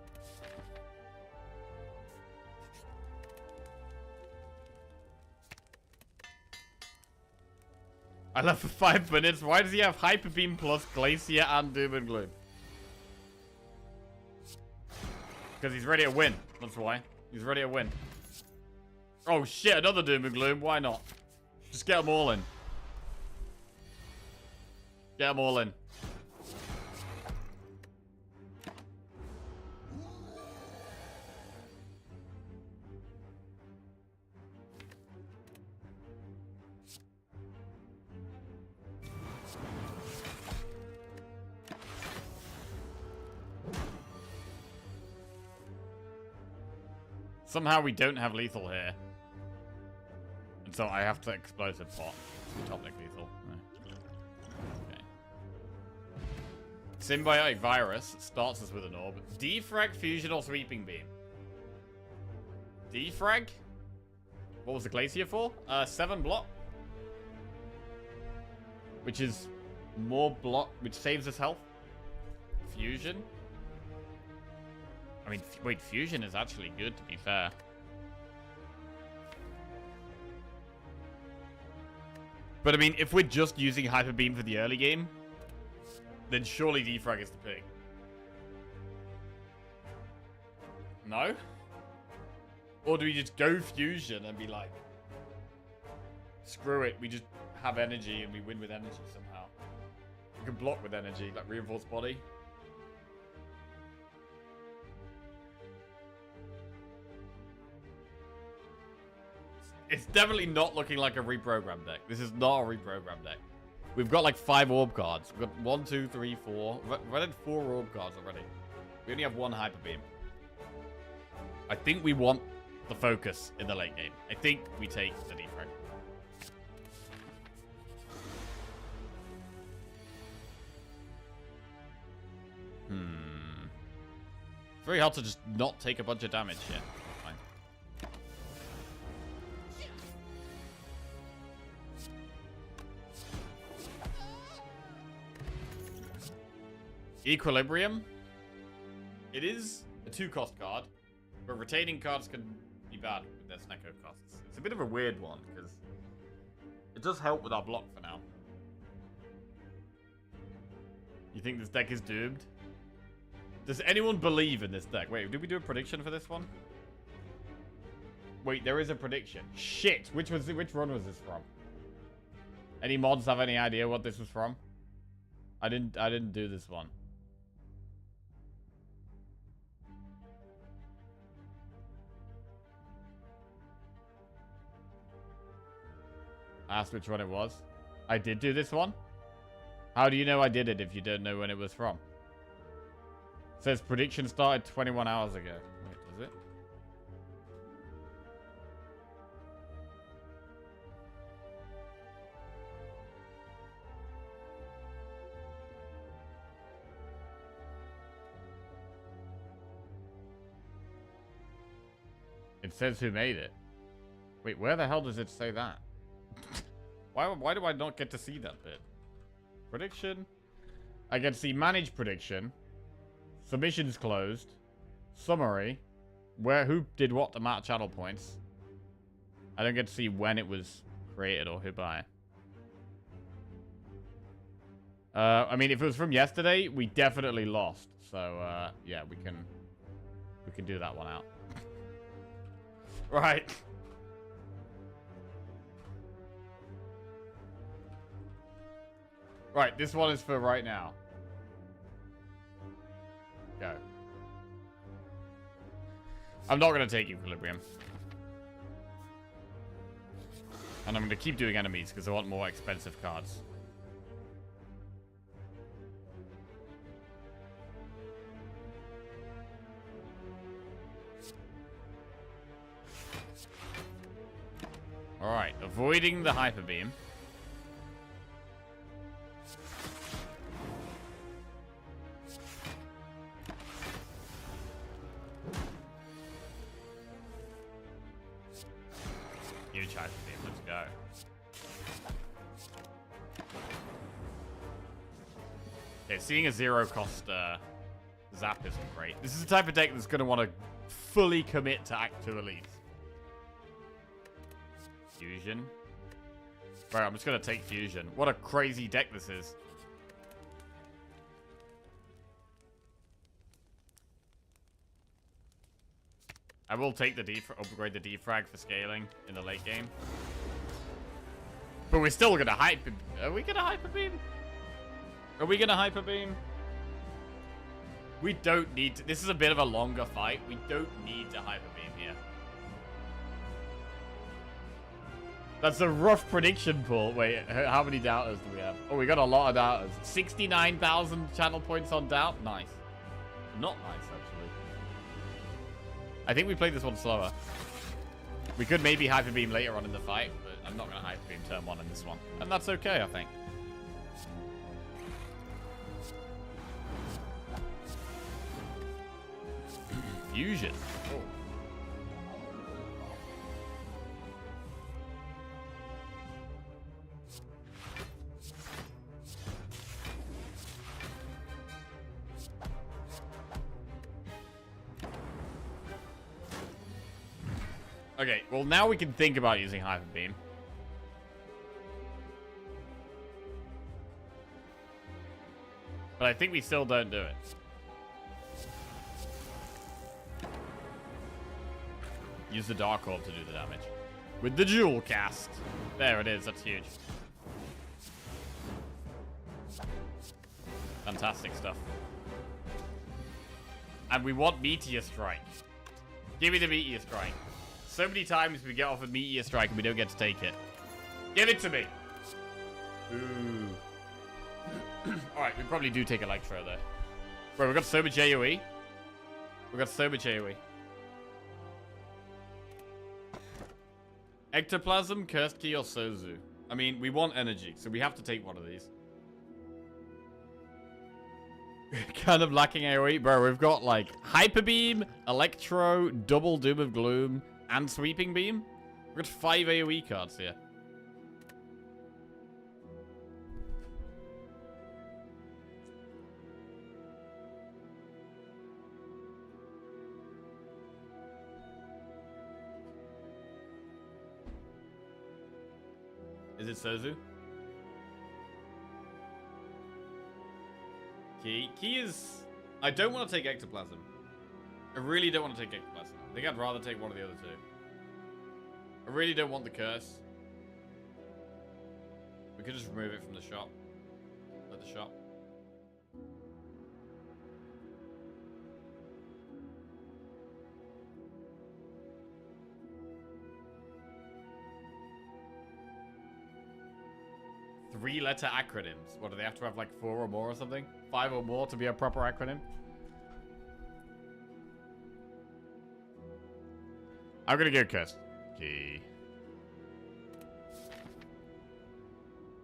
I left for 5 minutes. Why does he have Hyper Beam plus Glacier and Doom and Gloom? Because he's ready to win. That's why. He's ready to win. Oh shit, another Doom and Gloom. Why not? Just get them all in. Get them all in. Somehow we don't have lethal here. And so I have to explosive pot. Topic lethal. Okay. Symbiotic virus starts us with an orb. Defrag, fusion, or sweeping beam. Defrag? What was the glacier for? 7 block. Which is more block, which saves us health. Fusion. I mean, wait, fusion is actually good, to be fair. But I mean, if we're just using Hyper Beam for the early game, then surely defrag is the pick. No? Or do we just go fusion and be like, screw it, we just have energy and we win with energy somehow. We can block with energy, like reinforced body. It's definitely not looking like a reprogram deck. This is not a reprogram deck. We've got like 5 orb cards. We've got 1, 2, 3, 4. We've added 4 orb cards already. We only have 1 Hyper Beam. I think we want the focus in the late game. I think we take the defrag. It's very hard to just not take a bunch of damage here. Fine. Equilibrium. It is a 2-cost card, but retaining cards can be bad with their Snecko costs. It's a bit of a weird one, because it does help with our block for now. You think this deck is doomed? Does anyone believe in this deck? Wait, did we do a prediction for this one? Wait, there is a prediction. Shit! Which run was this from? Any mods have any idea what this was from? I didn't do this one. I asked which one it was. I did do this one? How do you know I did it if you don't know when it was from? It says prediction started 21 hours ago. Wait, does it? It says who made it. Wait, where the hell does it say that? Why do I not get to see that bit? Prediction. I get to see manage prediction. Submissions closed. Summary. Who did what to match channel points. I don't get to see when it was created or who by. I mean, if it was from yesterday, we definitely lost. So, yeah, we can do that one out. Right. Right, this one is for right now. Go. I'm not going to take Equilibrium. And I'm going to keep doing enemies because I want more expensive cards. Alright, avoiding the Hyper Beam. Huge Hyper Beam, let's go. Okay, seeing a 0-cost zap isn't great. This is the type of deck that's going to want to fully commit to Act 2 Elite. Fusion. Right, I'm just going to take Fusion. What a crazy deck this is. I will take the upgrade the defrag for scaling in the late game. But we're still gonna hyper. Are we gonna hyper beam? Are we gonna hyper beam? We don't need to. This is a bit of a longer fight. We don't need to hyper beam here. That's a rough prediction, Paul. Wait, how many doubters do we have? Oh, we got a lot of doubters. 69,000 channel points on doubt. Nice. Not nice, actually. I think we played this one slower. We could maybe hyper beam later on in the fight, but I'm not going to hyper beam turn 1 in this one. And that's okay, I think. Fusion. Oh. Okay, well now we can think about using Hyper Beam. But I think we still don't do it. Use the Dark Orb to do the damage. With the Jewel Cast. There it is, that's huge. Fantastic stuff. And we want Meteor Strike. Give me the Meteor Strike. So many times we get off a Meteor Strike and we don't get to take it. Give it to me! Ooh. Alright, we probably do take Electro though. Bro, we got so much AoE. We got so much AoE. Ectoplasm, Cursed Key, or Sozu? I mean, we want energy, so we have to take one of these. Kind of lacking AoE. Bro, we've got like Hyper Beam, Electro, Double Doom of Gloom, and Sweeping Beam. We've got 5 AoE cards here. Is it Sozu? Key. Key is... I don't want to take Ectoplasm. I really don't want to take Ectoplasm. I think I'd rather take one of the other two. I really don't want the Curse. We could just remove it from the shop. At the shop. Three-letter acronyms. What, do they have to have like 4 or more or something? 5 or more to be a proper acronym? I'm gonna go Curse. Key.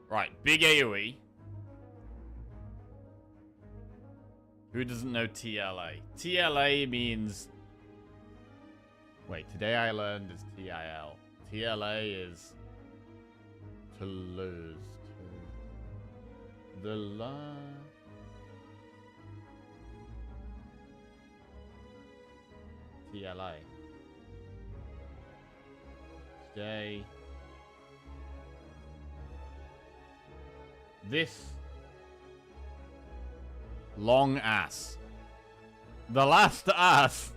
Right, big AoE. Who doesn't know TLA? TLA means... Wait, today I learned is TIL. TLA is... to lose. The line. TLA. Today. This. Long ass. The last ass.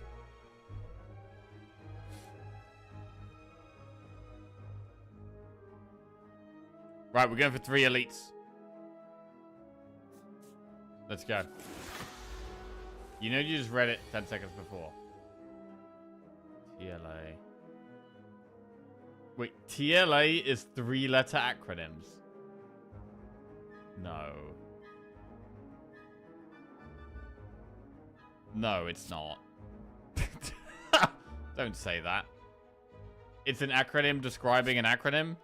Right, we're going for 3 elites. Let's go. You know you just read it 10 seconds before. TLA. Wait, TLA is 3-letter acronyms. No. No, it's not. Don't say that. It's an acronym describing an acronym.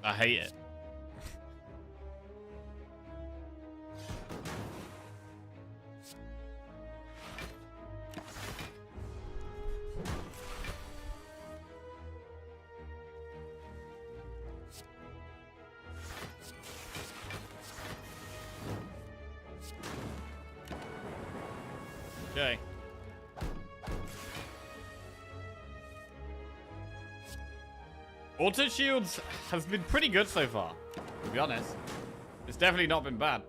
I hate it. Okay. Auto shields has been pretty good so far, to be honest. It's definitely not been bad.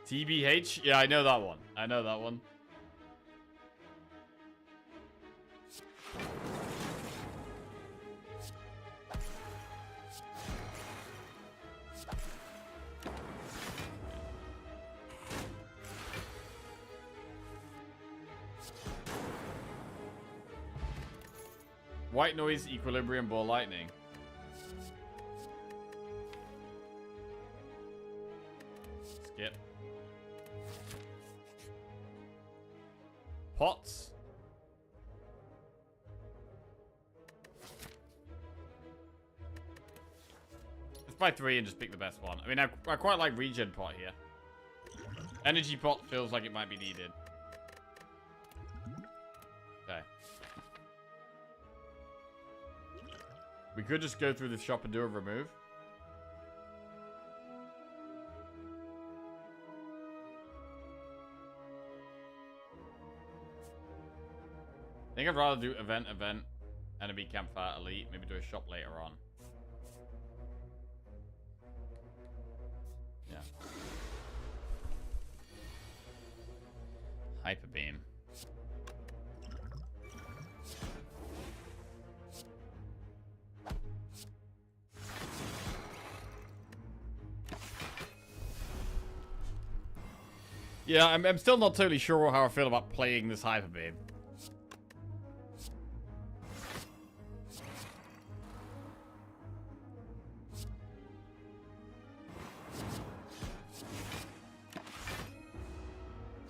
TBH? Yeah, I know that one. I know that one. White noise, equilibrium, ball lightning. Skip. Pots. Let's buy 3 and just pick the best one. I mean, I quite like regen pot here. Energy pot feels like it might be needed. Okay. We could just go through the shop and do a remove. I think I'd rather do event, enemy campfire, elite. Maybe do a shop later on. Yeah. Hyper beam. Yeah, I'm still not totally sure how I feel about playing this hyper beam.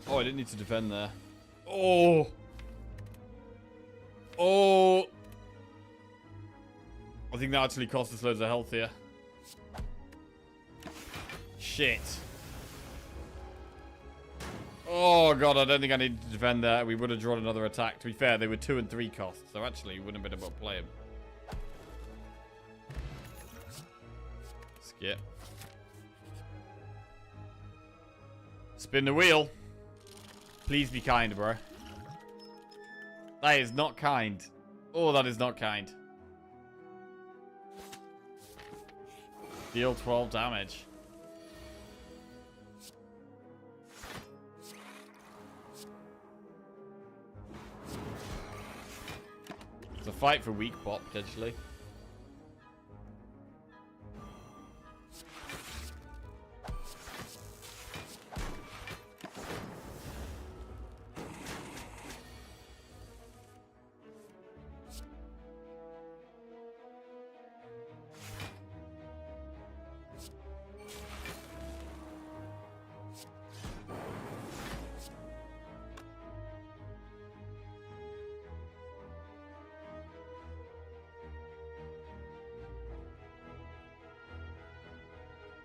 Oh, I didn't need to defend there. Oh! Oh! I think that actually cost us loads of health here. Shit. Oh god, I don't think I needed to defend there. We would have drawn another attack. To be fair, they were 2 and 3 costs, so actually we wouldn't have been able to play them. Skip. Spin the wheel. Please be kind, bro. That is not kind. Oh, that is not kind. Deal 12 damage. It's a fight for weak pot, potentially.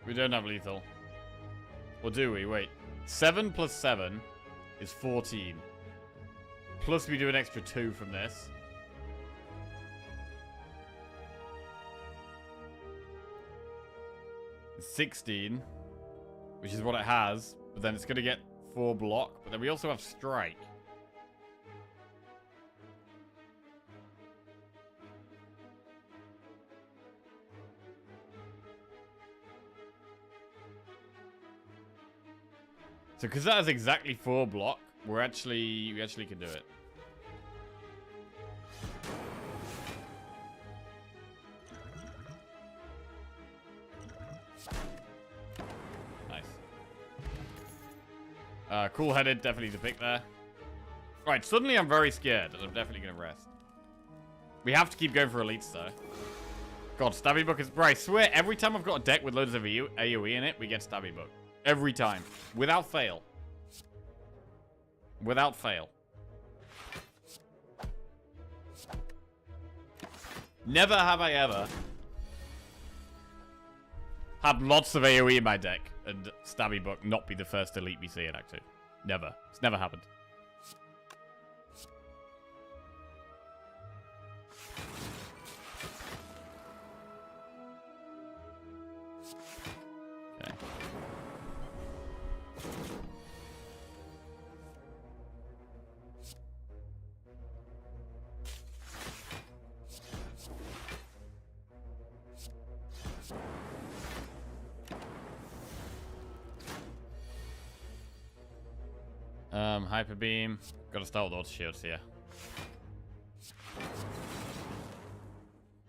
We don't have lethal. Or do we? Wait. 7 plus 7 is 14. Plus we do an extra 2 from this. It's 16. Which is what it has. But then it's going to get 4 block. But then we also have strike. So, because that has exactly 4 block, we actually can do it. Nice. Cool-headed, definitely the pick there. Right, suddenly I'm very scared, and I'm definitely going to rest. We have to keep going for elites, though. God, Stabby Book is... Bro, I swear, every time I've got a deck with loads of AoE in it, we get Stabby Book. Every time. Without fail. Without fail. Never have I ever had lots of AoE in my deck and Stabby Book not be the first elite we see in Act 2. Never. It's never happened. Hyper beam. Gotta start with auto shields here.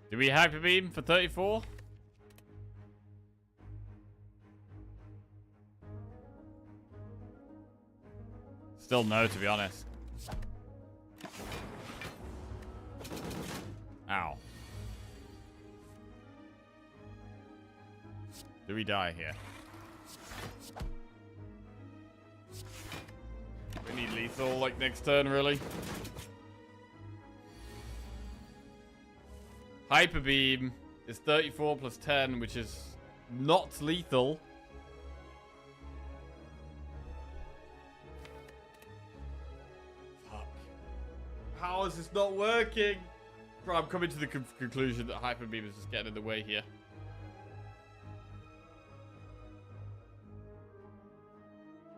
Do we hyper beam for 34? Still no, to be honest. Ow. Do we die here? We need lethal like next turn, really. Hyper beam is 34 plus 10, which is not lethal. Fuck. How is this not working? Bro, I'm coming to the conclusion that hyper beam is just getting in the way here.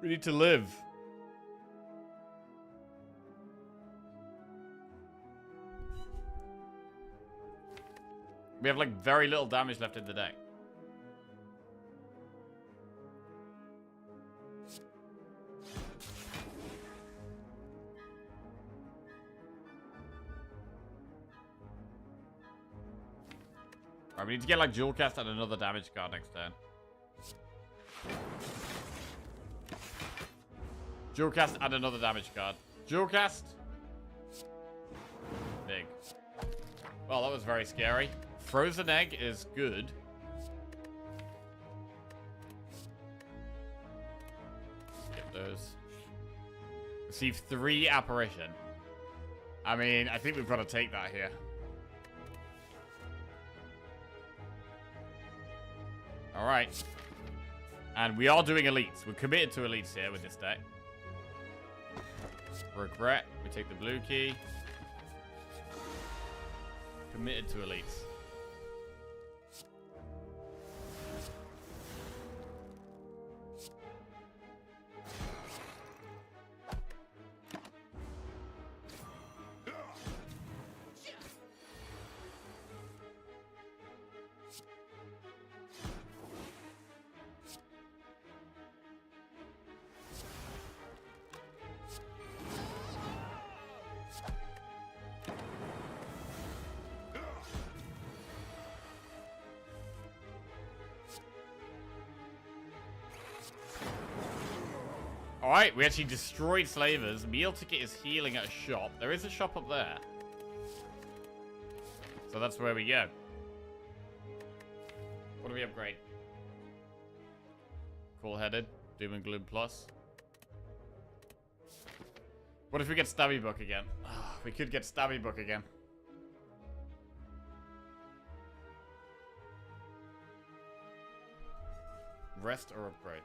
We need to live. We have like very little damage left in the deck. Alright, we need to get like dual cast and another damage card next turn. Dual cast and another damage card. Dual cast. Big. Well, that was very scary. Frozen egg is good. Skip those. Receive 3 apparition. I mean, I think we've got to take that here. Alright. And we are doing elites. We're committed to elites here with this deck. Regret. We take the blue key. Committed to elites. Alright, we actually destroyed slavers. Meal ticket is healing at a shop. There is a shop up there. So that's where we go. What do we upgrade? Cool-headed. Doom and Gloom Plus. What if we get Stabby Book again? Oh, we could get Stabby Book again. Rest or upgrade?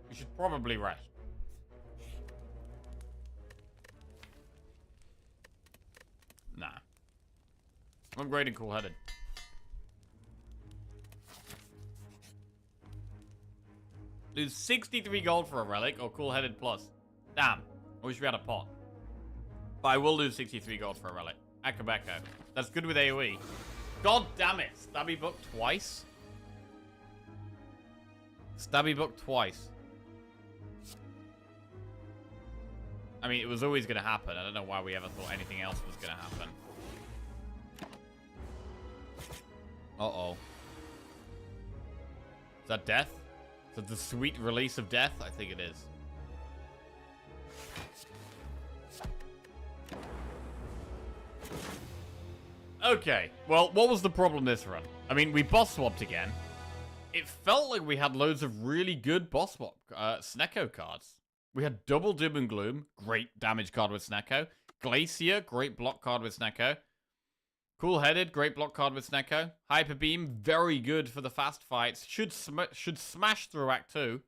We should probably rest. Nah. I'm upgrading cool-headed. Lose 63 gold for a relic or cool-headed plus. Damn. I wish we had a pot. But I will lose 63 gold for a relic. Akabeko. That's good with AoE. God damn it. Stabby Book twice? Stabby Book twice. I mean, it was always going to happen. I don't know why we ever thought anything else was going to happen. Uh-oh. Is that death? Is that the sweet release of death? I think it is. Okay. Well, what was the problem this run? I mean, we boss swapped again. It felt like we had loads of really good boss swap Snecko cards. We had double Doom and Gloom. Great damage card with Snecko. Glacier. Great block card with Snecko. Cool-Headed. Great block card with Snecko. Hyper Beam. Very good for the fast fights. Should smash through Act 2.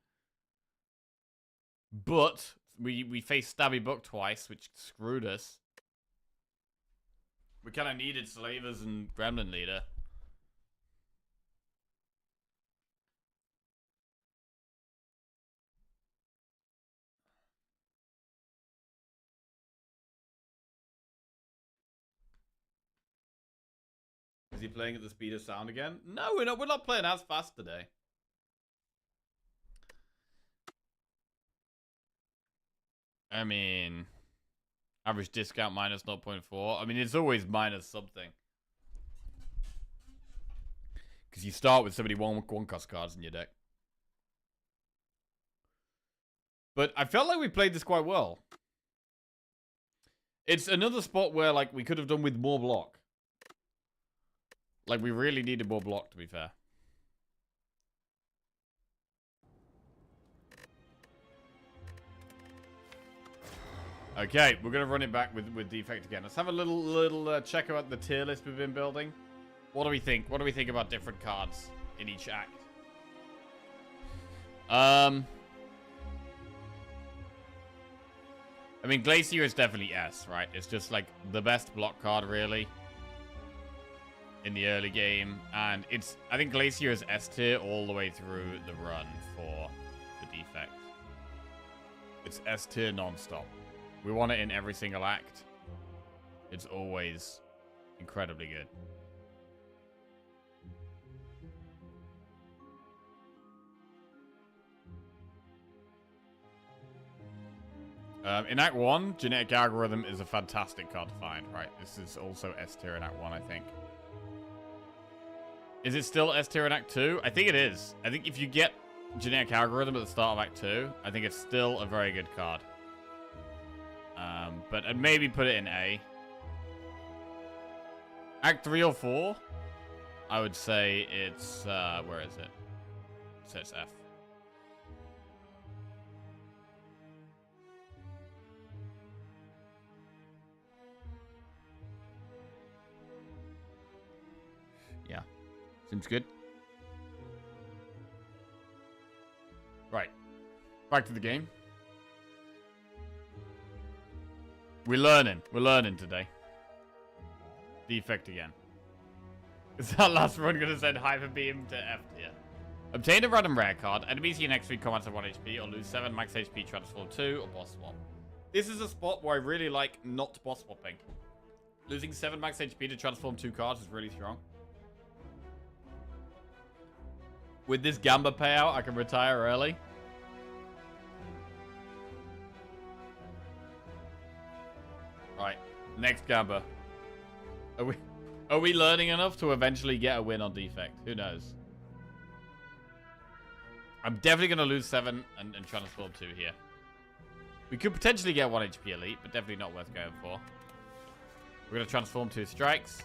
But we faced Stabby Buck twice, which screwed us. We kind of needed Slavers and Gremlin Leader. Is he playing at the speed of sound again? No, we're not playing as fast today. I mean, average discount minus 0.4. I mean, it's always minus something. Because you start with so many one cost cards in your deck. But I felt like we played this quite well. It's another spot where, like, we could have done with more block. Like, we really needed more block, to be fair. Okay, we're going to run it back with Defect again. Let's have a little check about the tier list we've been building. What do we think? What do we think about different cards in each act? I mean, Glacier is definitely S, right? It's just, like, the best block card, really, in the early game. And it's, I think Glacier is S tier all the way through the run for the Defect. It's S tier non-stop. We want it in every single act. It's always incredibly good. In Act 1, Genetic Algorithm is a fantastic card to find, right? This is also S tier in Act 1, I think. Is it still S tier in Act 2? I think it is. I think if you get Genetic Algorithm at the start of Act 2, I think it's still a very good card. But I'd maybe put it in A. Act 3 or 4, I would say it's, where is it? So it's F. Yeah, seems good. Right, back to the game. We're learning today. Defect again. Is that last run gonna send Hyper Beam to F tier? Obtain a random rare card. Enemies in your next 3 commands have 1 HP, or lose 7 max HP, transform 2, or boss swap. This is a spot where I really like not boss swapping. Losing 7 max HP to transform 2 cards is really strong. With this Gamba payout, I can retire early. Right, next Gamba. Are we learning enough to eventually get a win on Defect? Who knows? I'm definitely going to lose 7 and transform 2 here. We could potentially get 1 HP Elite, but definitely not worth going for. We're going to transform 2 strikes.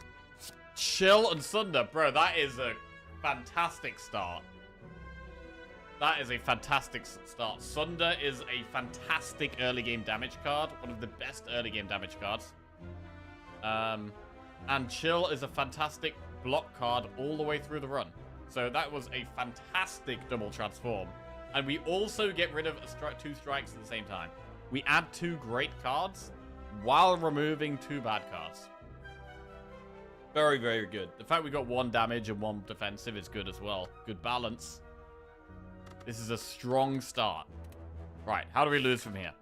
Chill and Sunder. Bro, that is a fantastic start. That is a fantastic start. Sunder is a fantastic early game damage card. One of the best early game damage cards. And Chill is a fantastic block card all the way through the run. So that was a fantastic double transform. And we also get rid of 2 strikes at the same time. We add 2 great cards while removing 2 bad cards. Very, very good. The fact we got 1 damage and 1 defensive is good as well. Good balance. This is a strong start. Right, how do we lose from here?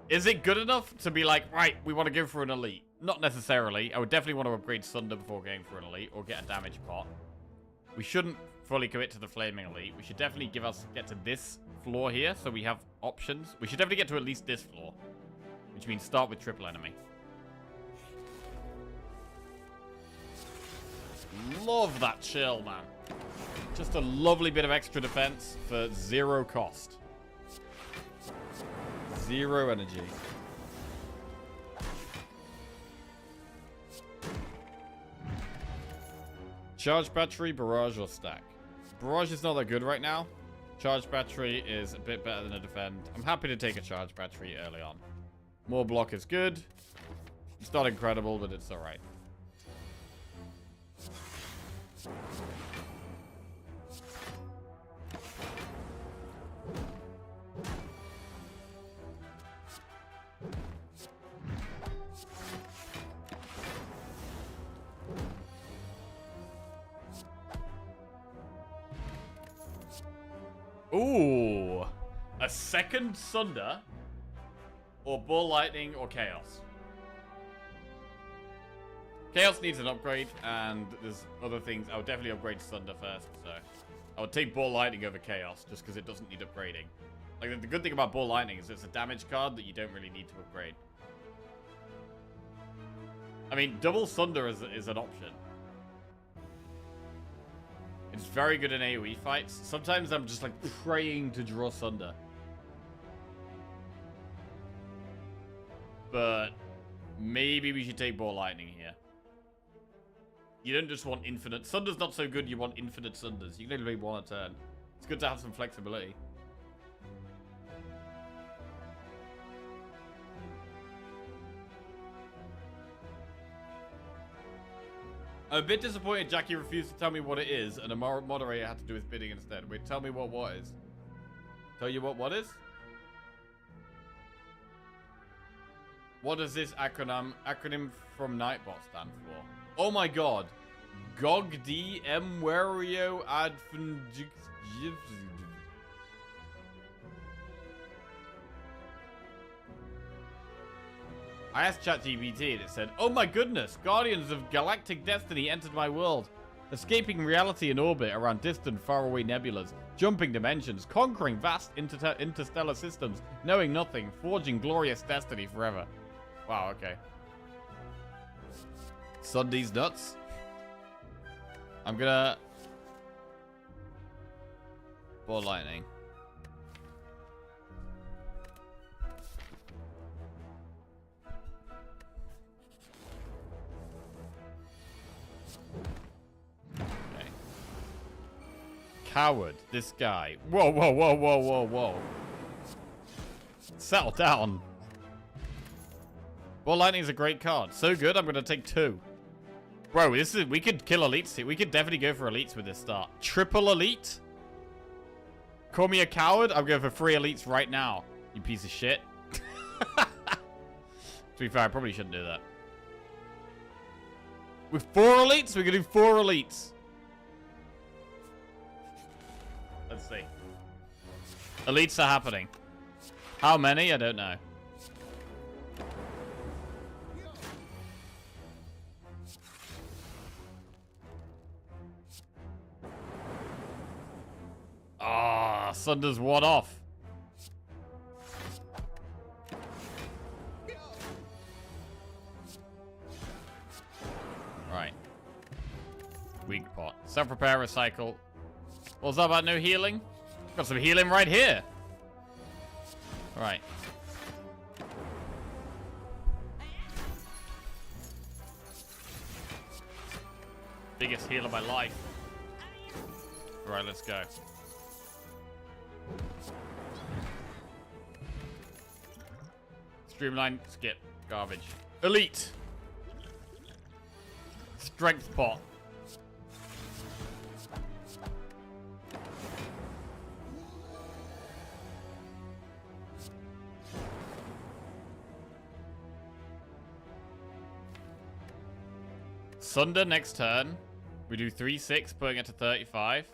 Is it good enough to be like, right, we want to go for an elite? Not necessarily. I would definitely want to upgrade Sunder before going for an elite or get a damage pot. We shouldn't fully commit to the flaming elite. We should definitely get to this floor here so we have options. We should definitely get to at least this floor, which means start with triple enemy. Love that Chill, man. Just a lovely bit of extra defense for 0 cost. 0 energy. Charge battery, barrage, or stack. Barrage is not that good right now. Charge battery is a bit better than a defend. I'm happy to take a charge battery early on. More block is good. It's not incredible, but it's alright. Ooh, a second Sunder, or Ball Lightning, or Chaos. Chaos needs an upgrade, and there's other things. I would definitely upgrade Sunder first, so I would take Ball Lightning over Chaos, just because it doesn't need upgrading. Like, the good thing about Ball Lightning is it's a damage card that you don't really need to upgrade. I mean, double Sunder is an option. It's very good in AoE fights. Sometimes I'm just like praying to draw Sunder. But maybe we should take Ball Lightning here. You don't just want infinite. Sunder's not so good, you want infinite Sunders. You can only one a turn. It's good to have some flexibility. I'm a bit disappointed Jackie refused to tell me what it is, and a moderator had to do his bidding instead. Wait, tell me what is. Tell you what is? What does this acronym from Nightbot stand for? Oh my god. GOG-D Wario Adfunjix. I asked ChatGPT and it said, "Oh my goodness, guardians of galactic destiny entered my world, escaping reality in orbit around distant, faraway nebulas, jumping dimensions, conquering vast interstellar systems, knowing nothing, forging glorious destiny forever." Wow, okay. Sunday's nuts. I'm gonna... Ball Lightning. Coward, this guy. Whoa, whoa, whoa, whoa, whoa, whoa. Settle down. Ball Lightning is a great card. So good, I'm going to take 2. Bro, this is... We could kill elites here. We could definitely go for elites with this start. Triple elite? Call me a coward? I'm going for 3 elites right now. You piece of shit. To be fair, I probably shouldn't do that. With 4 elites? We're going to do 4 elites. Let's see. Elites are happening. How many? I don't know. Ah, Sunder's one off. Right. Weak pot. Self-repair, recycle. What's that about no healing? Got some healing right here. Right. Biggest heal of my life. Right, let's go. Streamline, skip, garbage. Elite. Strength pot. Sunder next turn. We do 3-6, putting it to 35.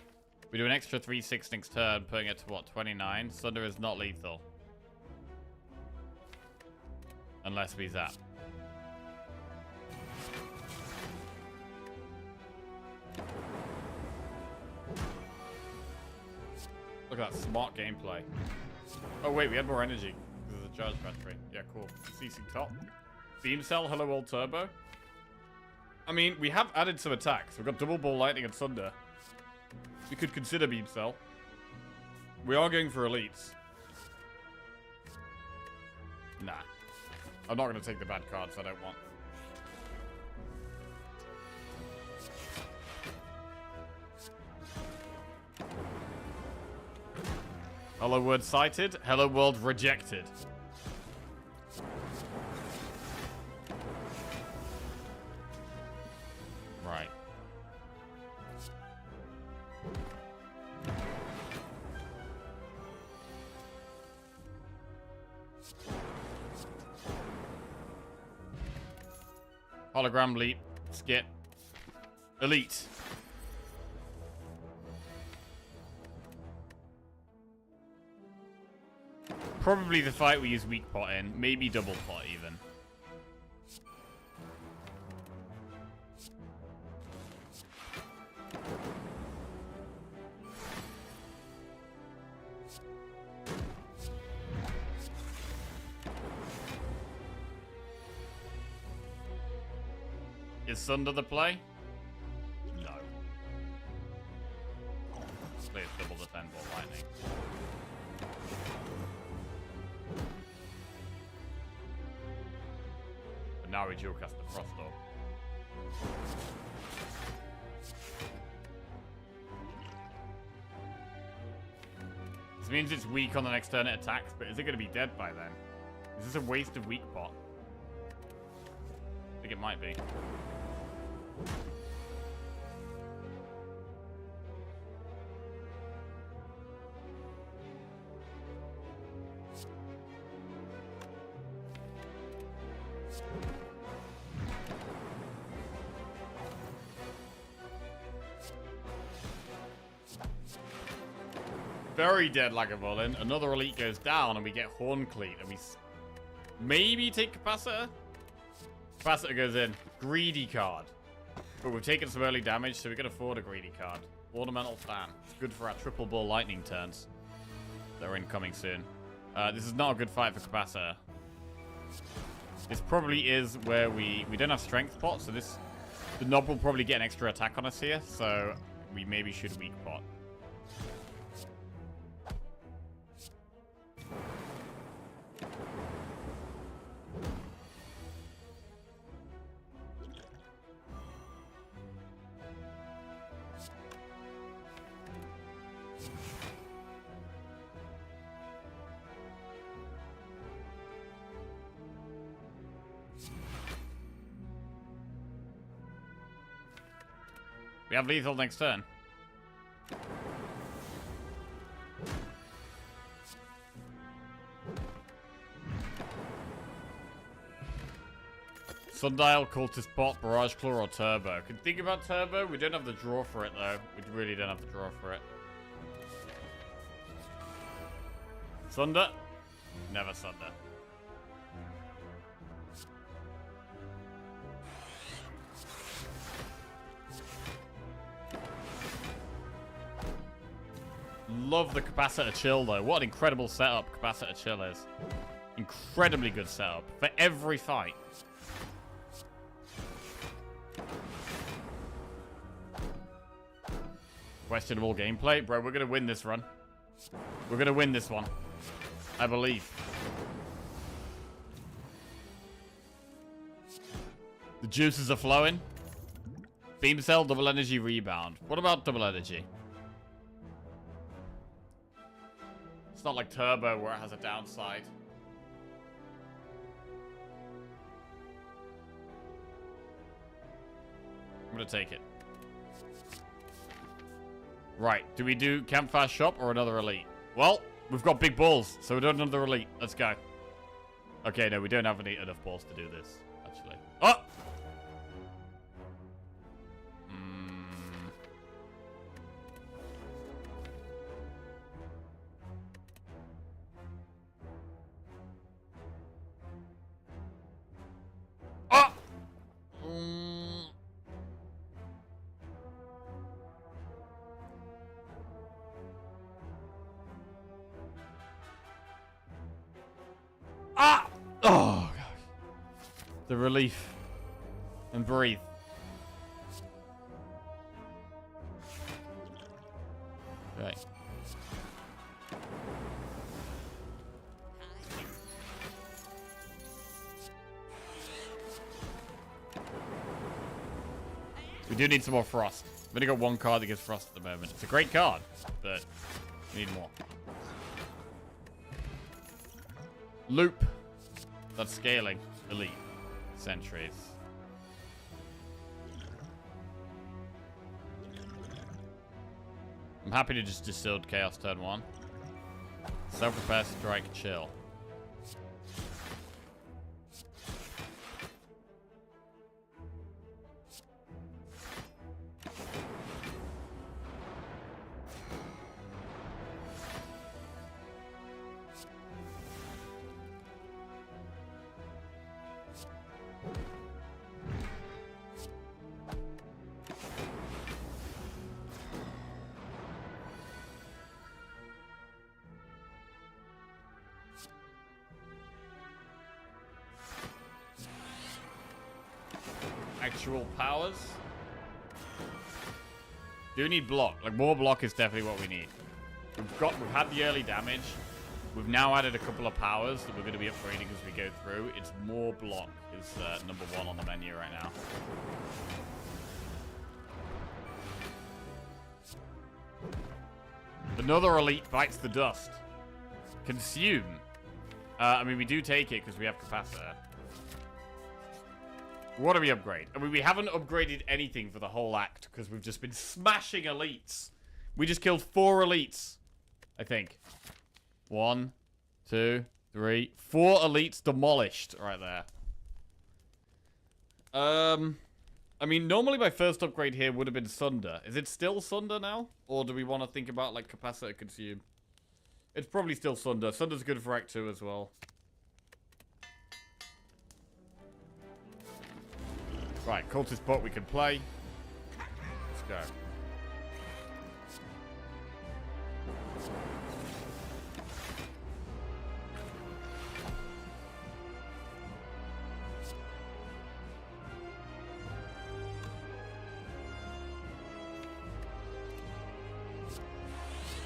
We do an extra 3-6 next turn, putting it to what, 29? Sunder is not lethal. Unless we zap. Look at that smart gameplay. Oh wait, we had more energy because of the charge battery. Yeah, cool. Ceasing top. Beam cell, hello world turbo. I mean, we have added some attacks. We've got double ball lightning and thunder. We could consider beam cell. We are going for elites. Nah. I'm not going to take the bad cards I don't want. Hello world sighted. Hello world rejected. Right. Hologram leap. Skip. Elite. Probably the fight we use weak pot in. Maybe double pot even. Is Sunder the play? No. Please double defend ball lightning. But now we dual cast the Frost Orb. This means it's weak on the next turn it attacks, but is it going to be dead by then? Is this a waste of weak pot? I think it might be. Very dead Lagavulin. Another elite goes down and we get Horncleat and we maybe take Capacitor? Capacitor goes in. Greedy card. But we've taken some early damage, so we can afford a greedy card. Ornamental Fan. It's good for our triple ball lightning turns. They're incoming soon. This is not a good fight for Capacitor. This probably is where we don't have strength pot, so the knob will probably get an extra attack on us here, so we maybe should weak pot. We have lethal next turn. Sundial, Cultist Pot, Barrage Claw, or Turbo. Can think about Turbo. We don't have the draw for it, though. We really don't have the draw for it. Sunder? Never Sunder. Love the Capacitor Chill, though. What an incredible setup Capacitor Chill is. Incredibly good setup for every fight. Questionable gameplay. Bro, we're going to win this run. We're going to win this one. I believe. The juices are flowing. Beam Cell, double energy rebound. What about double energy? It's not like Turbo where it has a downside. I'm gonna take it. Right, do we do Campfire Shop or another elite? Well, we've got big balls, so we do another elite. Let's go. Okay, no, we don't have enough balls to do this, actually. Oh! Oh, God. The relief. And breathe. Okay. We do need some more Frost. We've only got one card that gives Frost at the moment. It's a great card, but we need more. Loop. That's scaling. Elite. Sentries. I'm happy to just distilled chaos turn 1. Self-repair, strike, chill. Actual powers. Do need block. Like, more block is definitely what we need. We've had the early damage. We've now added a couple of powers that we're going to be upgrading as we go through. It's more block is number 1 on the menu right now. Another elite bites the dust. Consume. I mean, we do take it because we have capacitor. What do we upgrade? I mean, we haven't upgraded anything for the whole act because we've just been smashing elites. We just killed 4 elites, I think. 1, 2, 3, 4 elites demolished right there. I mean, normally my first upgrade here would have been Sunder. Is it still Sunder now? Or do we want to think about, like, capacitor consume? It's probably still Sunder. Sunder's good for Act 2 as well. Right, cultist bot we can play. Let's go.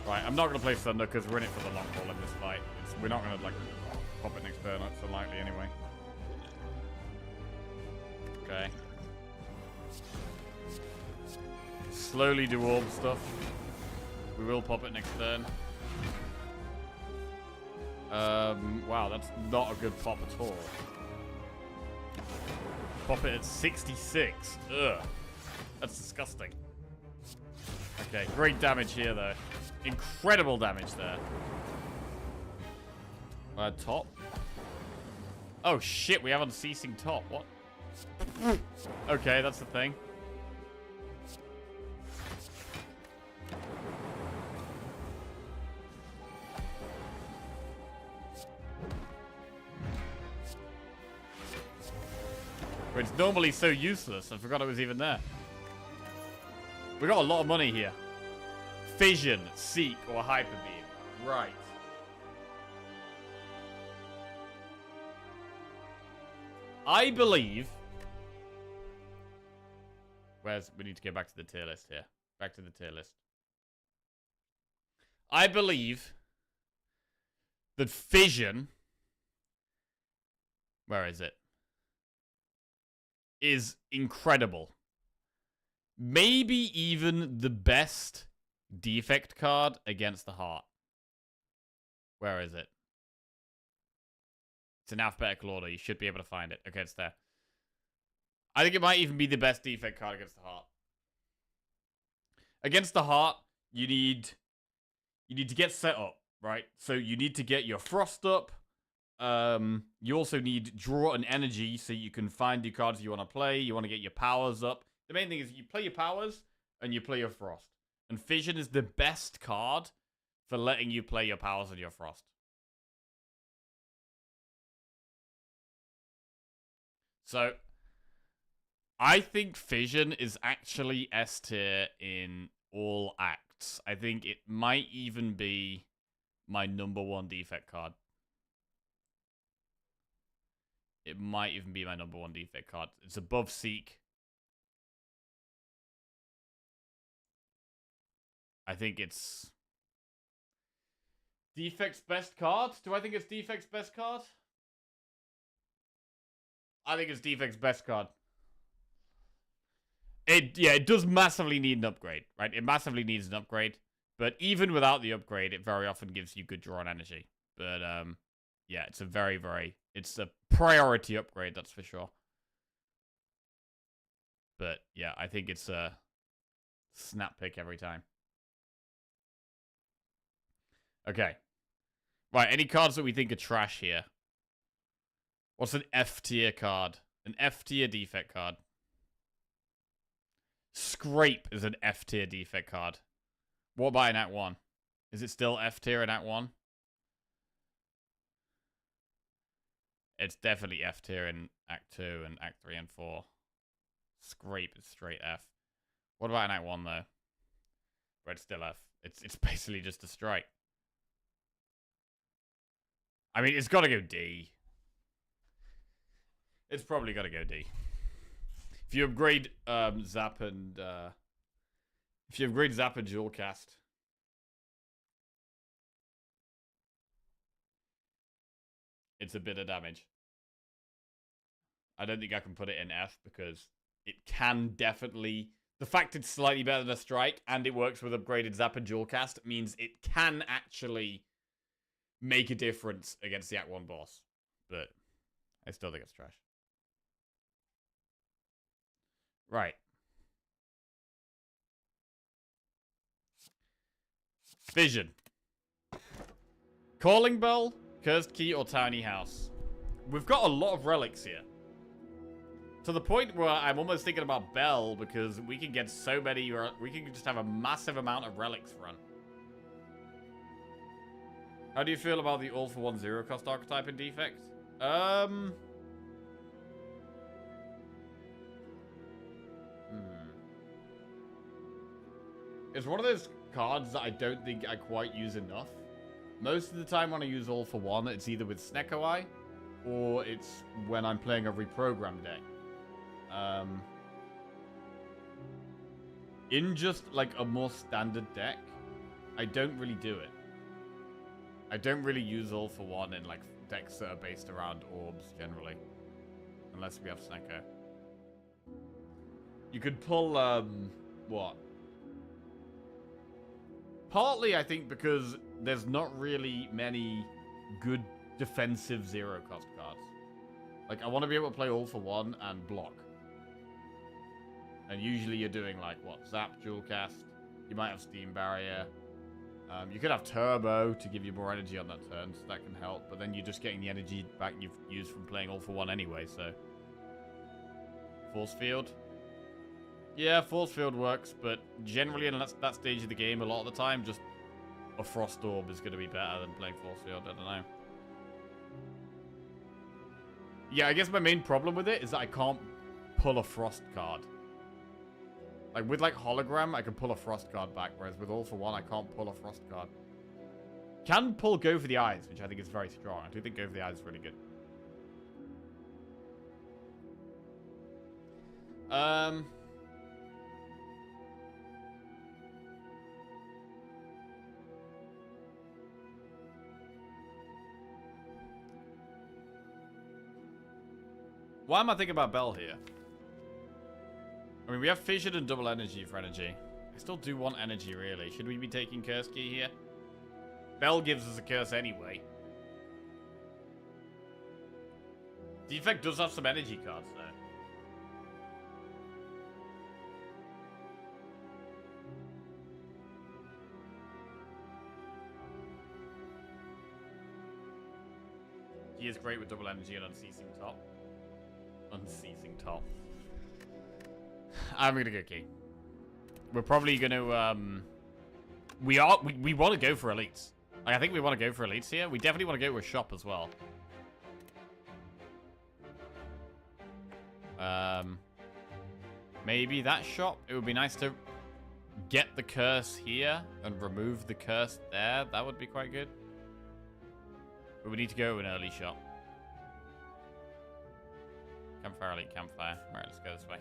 Right, I'm not going to play Thunder because we're in it for the long haul in this fight. We're not going to, like, pop it next turn. It's unlikely anyway. Okay. Slowly do orb stuff. We will pop it next turn. Wow, that's not a good pop at all. Pop it at 66. Ugh. That's disgusting. Okay, great damage here, though. Incredible damage there. Top. Oh, shit, we have unceasing top. What? Okay, that's the thing. It's normally so useless. I forgot it was even there. We got a lot of money here. Fission, Seek, or Hyper Beam. Right. I believe... We need to get back to the tier list here. Back to the tier list. I believe that Fission... Where is it? Is incredible. Maybe even the best defect card against the heart. Where is it? It's in alphabetical order. You should be able to find it. Okay, it's there. I think it might even be the best defect card against the heart. Against the heart, you need to get set up, right? So you need to get your frost up. You also need draw and energy so you can find the cards you want to play. You want to get your powers up. The main thing is you play your powers and you play your frost. And Fission is the best card for letting you play your powers and your frost. So, I think Fission is actually S tier in all acts. I think it might even be my #1 defect card. It might even be my #1 defect card. It's above Seek. I think it's... Defect's best card? Do I think it's Defect's best card? I think it's Defect's best card. It does massively need an upgrade, right? It massively needs an upgrade. But even without the upgrade, it very often gives you good draw on energy. But, yeah, it's a it's a priority upgrade, that's for sure. But yeah, I think it's a snap pick every time. Okay. Right, any cards that we think are trash here? What's an F tier card? An F tier defect card. Scrape is an F tier defect card. What about in Act 1? Is it still F tier in Act 1? It's definitely F tier in Act 2 and Act 3 and 4. Scrape is straight F. What about in Act 1 though? Where it's still F. It's basically just a strike. I mean, it's got to go D. It's probably got to go D. If you upgrade Zap and Dual Cast, it's a bit of damage. I don't think I can put it in F because it can definitely. The fact it's slightly better than a strike and it works with upgraded Zap and Dual Cast means it can actually make a difference against the Act 1 boss. But I still think it's trash. Right. Vision. Calling Bell, Cursed Key, or Tiny House. We've got a lot of relics here. To the point where I'm almost thinking about Bell because we can get so many, we can just have a massive amount of relics run. How do you feel about the all-for-one zero-cost archetype in Defect? It's one of those cards that I don't think I quite use enough. Most of the time when I use all-for-one, it's either with Snecko Eye, or it's when I'm playing a reprogrammed deck. In just like a more standard deck, I don't really do it. I don't really use all for one in like decks that are based around orbs generally, unless we have Snecko. You could pull what? Partly, I think, because there's not really many good defensive zero cost cards. Like, I want to be able to play all for one and block. And usually you're doing, like, what? Zap, Dual Cast. You might have Steam Barrier. You could have Turbo to give you more energy on that turn, so that can help. But then you're just getting the energy back you've used from playing all for one anyway, so. Force Field. Yeah, Force Field works, but generally in that stage of the game, a lot of the time, just a Frost Orb is going to be better than playing Force Field. I don't know. Yeah, I guess my main problem with it is that I can't pull a Frost card. Like, with, like, Hologram, I can pull a Frost card back, whereas with All for One, I can't pull a Frost card. Can pull Go for the Eyes, which I think is very strong. I do think Go for the Eyes is really good. Why am I thinking about Bell here? I mean, we have Fission and double energy for energy. I still do want energy, really. Should we be taking Curse Key here? Bell gives us a curse anyway. Defect does have some energy cards, though. He is great with double energy and Unceasing Top. Unceasing Top. I'm gonna go Key. We're probably gonna we want to go for elites. Like, I think we want to go for elites here. We definitely want to go with shop as well. Maybe that shop. It would be nice to get the curse here and remove the curse there. That would be quite good. But we need to go with an early shop. Campfire, elite, campfire. Alright, let's go this way.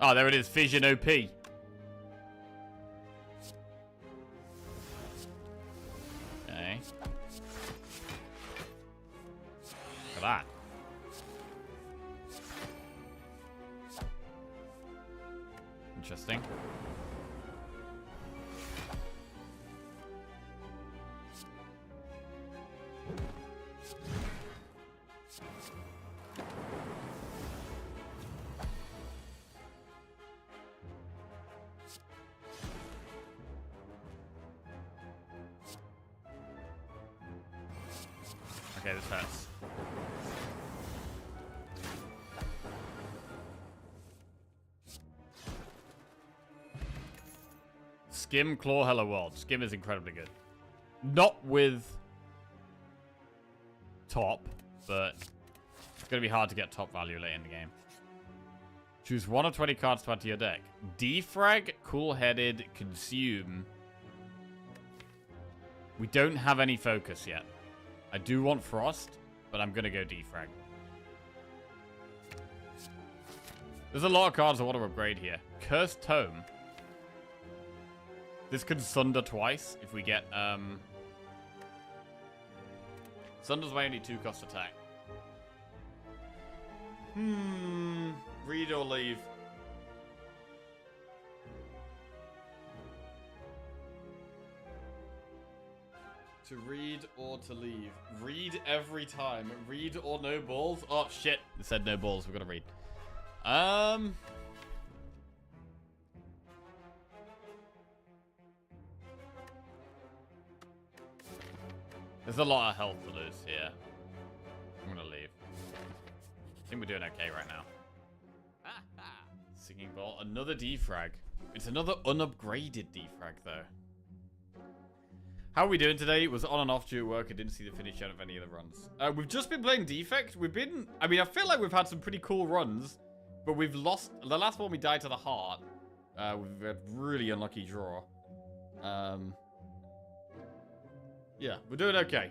Oh, there it is. Fission OP. Okay. Look at that. Interesting. Okay, this hurts. Skim, Claw, Hello World. Skim is incredibly good. Not with top, but it's going to be hard to get top value late in the game. Choose 1 of 20 cards to add to your deck. Defrag, Cool-Headed, Consume. We don't have any focus yet. I do want Frost, but I'm going to go Defrag. There's a lot of cards I want to upgrade here. Cursed Tome. This could Sunder twice if we get... Sunder's my only 2-cost attack. Read or leave. To read or to leave. Read every time. Read or no balls. Oh shit. It said no balls. We're gonna read. There's a lot of health to lose here. I'm gonna leave. I think we're doing okay right now. Singing Bolt. Another defrag. It's another unupgraded defrag, though. How are we doing today? Was on and off due at work. I didn't see the finish out of any of the runs. We've just been playing Defect. We've been... I mean, I feel like we've had some pretty cool runs. But we've lost... The last one we died to the heart. We've had really unlucky draw. Yeah, we're doing okay.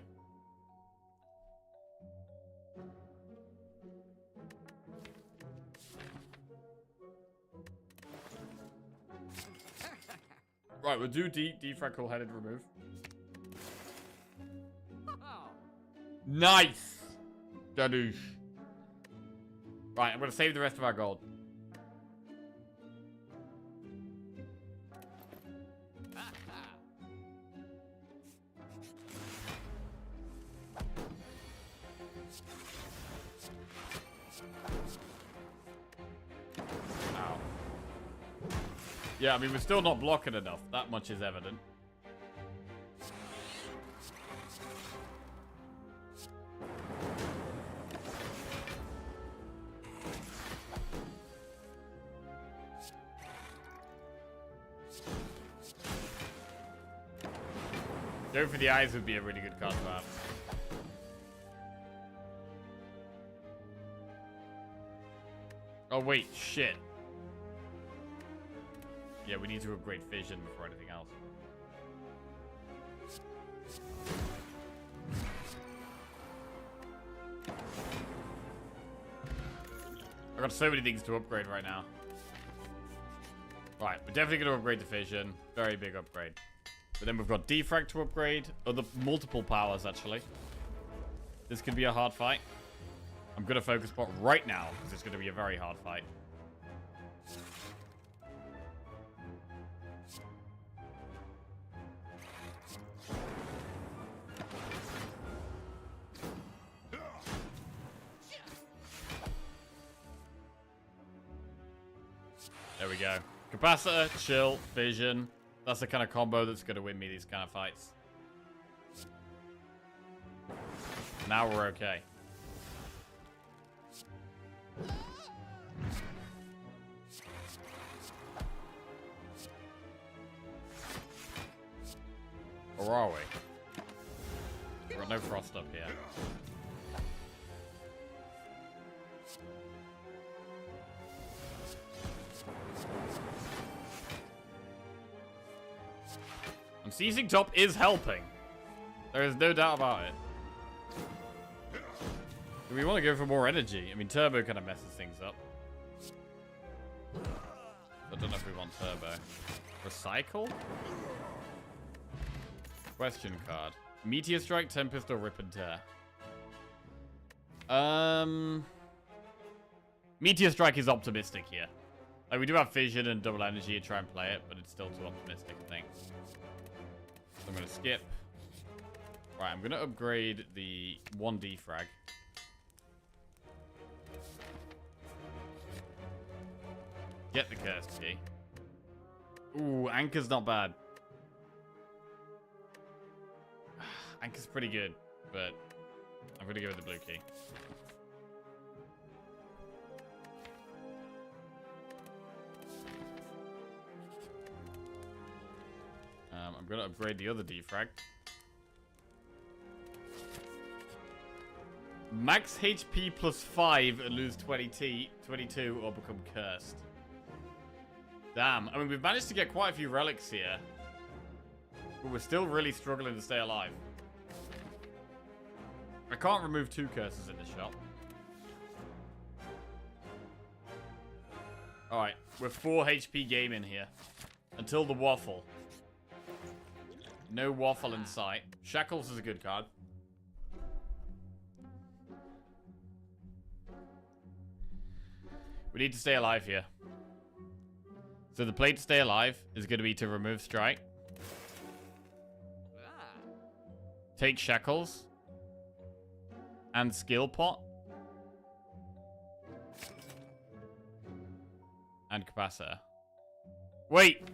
Right, we'll do defrag Cool-Headed remove. Nice! Dadoosh. Right, I'm gonna save the rest of our gold. Ow. Yeah, I mean, we're still not blocking enough. That much is evident. Go for the eyes would be a really good card to have. Oh wait, shit. Yeah, we need to upgrade vision before anything else. I've got so many things to upgrade right now. Right, we're definitely going to upgrade the vision. Very big upgrade. But then we've got defrag to upgrade. Other multiple powers, actually. This could be a hard fight. I'm going to focus pot right now, because it's going to be a very hard fight. There we go. Capacitor, chill, vision. That's the kind of combo that's going to win me these kind of fights. Now we're okay. Or are we? We've got no frost up here. And seizing top is helping. There is no doubt about it. Do we want to go for more energy? I mean, turbo kind of messes things up. I don't know if we want turbo. Recycle? Question card. Meteor Strike, Tempest, or Rip and Tear? Meteor Strike is optimistic here. Like, we do have Vision and Double Energy to try and play it, but it's still too optimistic, I think. So I'm going to skip. Right, I'm going to upgrade the 1 defrag. Get the cursed key. Ooh, Anchor's not bad. Anchor's pretty good, but I'm gonna go with the blue key. I'm gonna upgrade the other defrag. Max HP plus 5 and lose 22 or become cursed. Damn. I mean, we've managed to get quite a few relics here. But we're still really struggling to stay alive. I can't remove 2 curses in this shop. Alright, we're 4 HP gaming here. Until the waffle. No waffle in sight. Shackles is a good card. We need to stay alive here. So the play to stay alive is going to be to remove strike. Take shackles. And skill pot. And capacitor. Wait!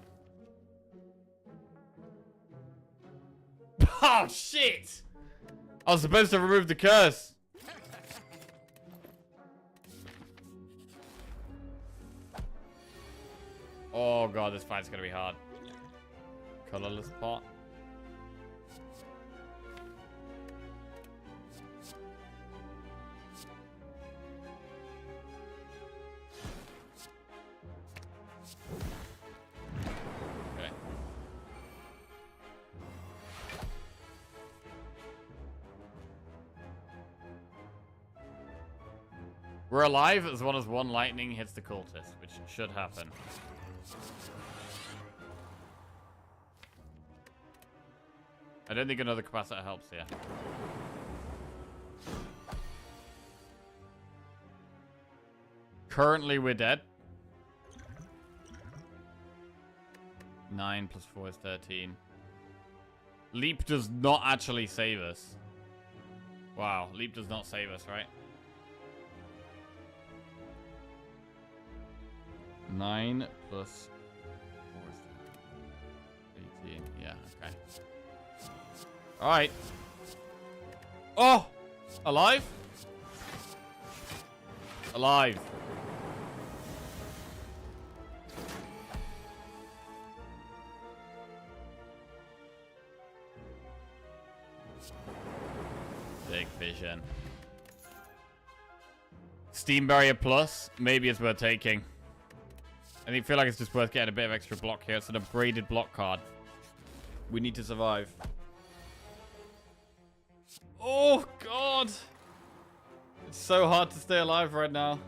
Oh, shit! I was supposed to remove the curse. Oh god, this fight's gonna be hard. Colorless pot. Okay. We're alive as long as one lightning hits the cultist, which should happen. I don't think another capacitor helps here. Currently, we're dead. 9 plus 4 is 13. Leap does not actually save us. Wow, Leap does not save us, right? 9 plus 4 is 18. Yeah, okay. Alright. Oh! Alive? Alive. Big vision. Steam Barrier Plus. Maybe it's worth taking. I feel like it's just worth getting a bit of extra block here. It's an upgraded block card. We need to survive. Oh, God. It's so hard to stay alive right now.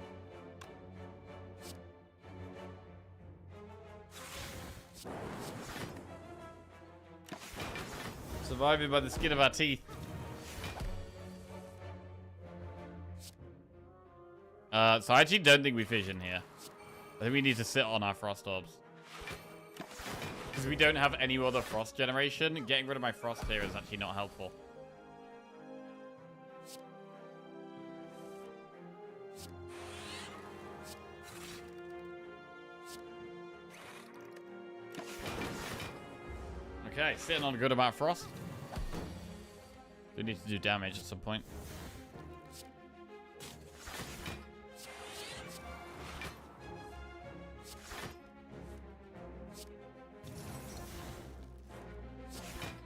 Surviving by the skin of our teeth. So I actually don't think we fission here. I think we need to sit on our frost orbs. Because we don't have any other frost generation. Getting rid of my frost here is actually not helpful. Okay, sitting on a good amount of frost. We need to do damage at some point.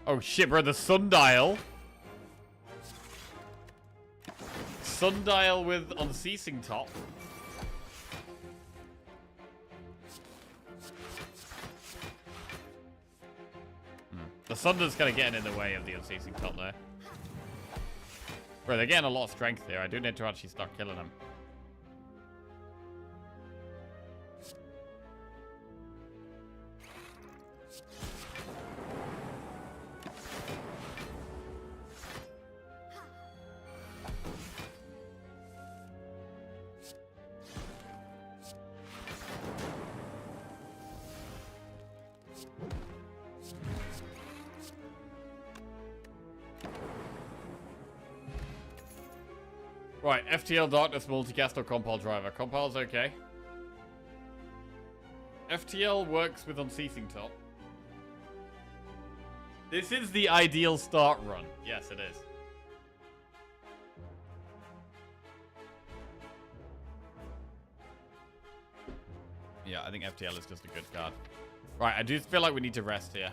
Oh shit, bro, the sundial. Sundial with unceasing top. The Sunder's kind of getting in the way of the unceasing top there. Bro, they're getting a lot of strength here. I do need to actually start killing them. Right, FTL Darkness Multicast or Compile Driver. Compile's okay. FTL works with Unceasing Top. This is the ideal start run. Yes, it is. Yeah, I think FTL is just a good card. Right, I do feel like we need to rest here.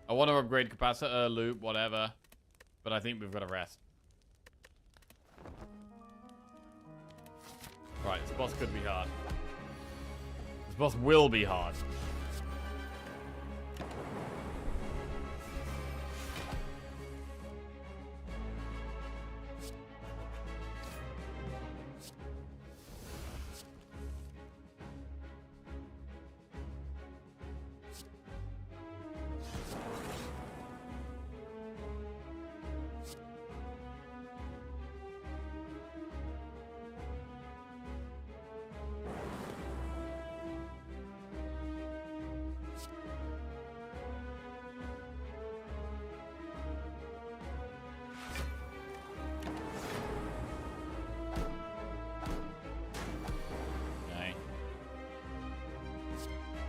I want to upgrade capacitor, loop, whatever. But I think we've got to rest. Right, this boss could be hard. This boss will be hard.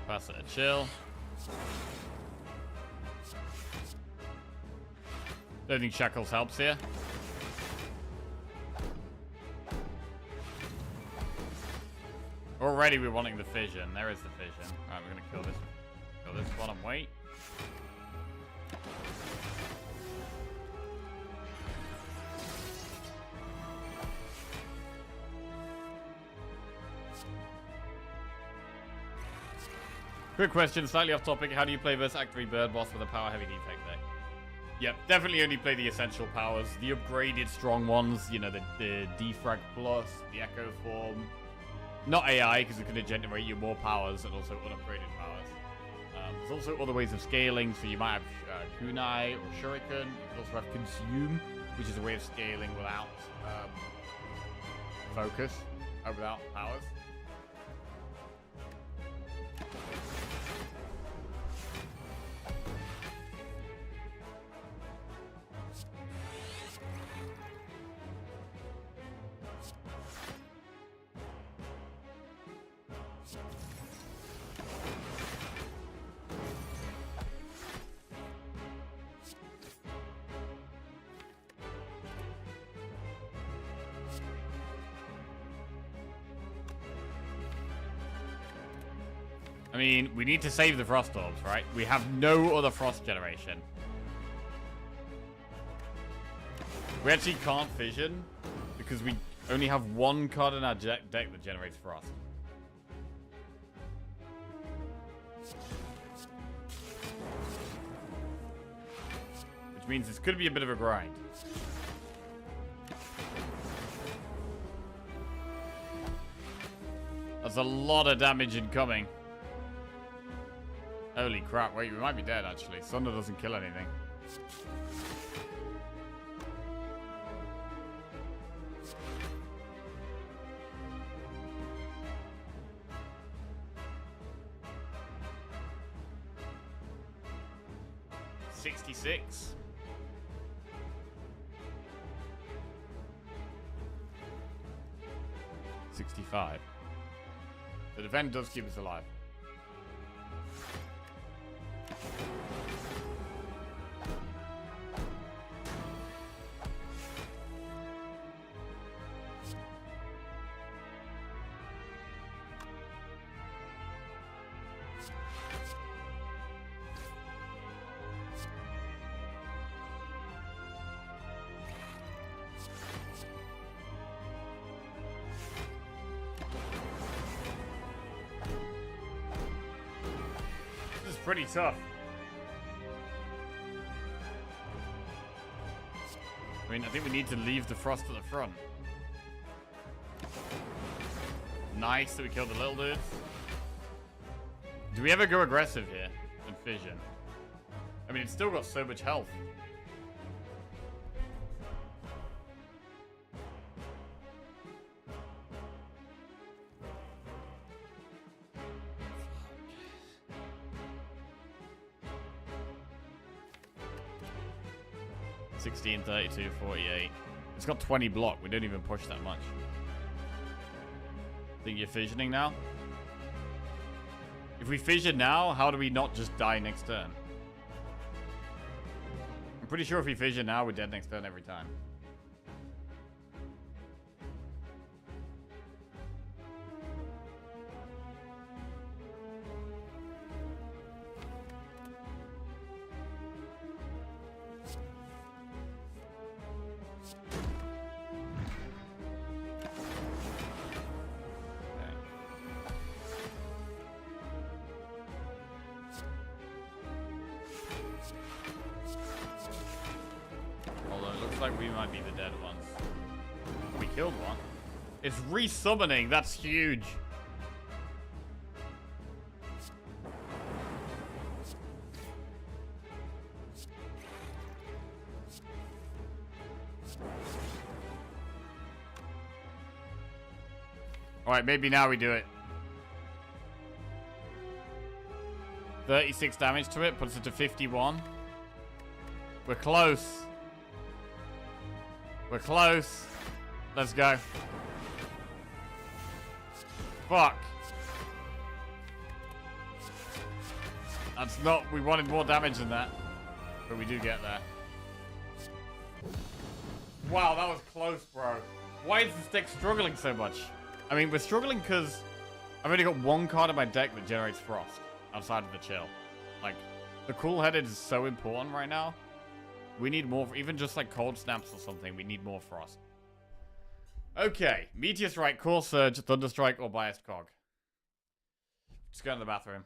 Pass it a chill. Don't think Shackles helps here. Already we're wanting the fission. There is the fission. Alright, we're gonna kill this one and wait. Quick question, slightly off topic. How do you play versus Act 3 Bird Boss with a power heavy defect deck? Yep, definitely only play the essential powers. The upgraded strong ones, you know, the Defrag Plus, the Echo Form. Not AI, because it can generate you more powers and also unupgraded powers. There's also other ways of scaling, so you might have Kunai or Shuriken. You can also have Consume, which is a way of scaling without focus, without powers. I mean, we need to save the Frost Orbs, right? We have no other Frost generation. We actually can't fission because we only have one card in our deck that generates Frost. Which means this could be a bit of a grind. That's a lot of damage incoming. Holy crap, wait, we might be dead actually. Thunder doesn't kill anything. $66. $65. The defend does keep us alive. Pretty tough. I mean, I think we need to leave the Frost at the front. Nice that we killed the little dudes. Do we ever go aggressive here and fission? I mean, it's still got so much health. $16, $32, $48. It's got 20 block. We don't even push that much. Think you're fissioning now? If we fission now, how do we not just die next turn? I'm pretty sure if we fission now, we're dead next turn every time. Although it looks like we might be the dead ones. Oh, we killed one. It's resummoning. That's huge. Alright, maybe now we do it. 36 damage to it, puts it to 51. We're close. We're close. Let's go. Fuck. That's not... We wanted more damage than that. But we do get there. Wow, that was close, bro. Why is this deck struggling so much? I mean, we're struggling because I've only got one card in my deck that generates Frost outside of the chill. Like, the cool-headed is so important right now. We need more, even just like cold snaps or something, we need more Frost. Okay, Meteor Strike, Core Surge, Thunder Strike, or Biased Cog. Just go in the bathroom.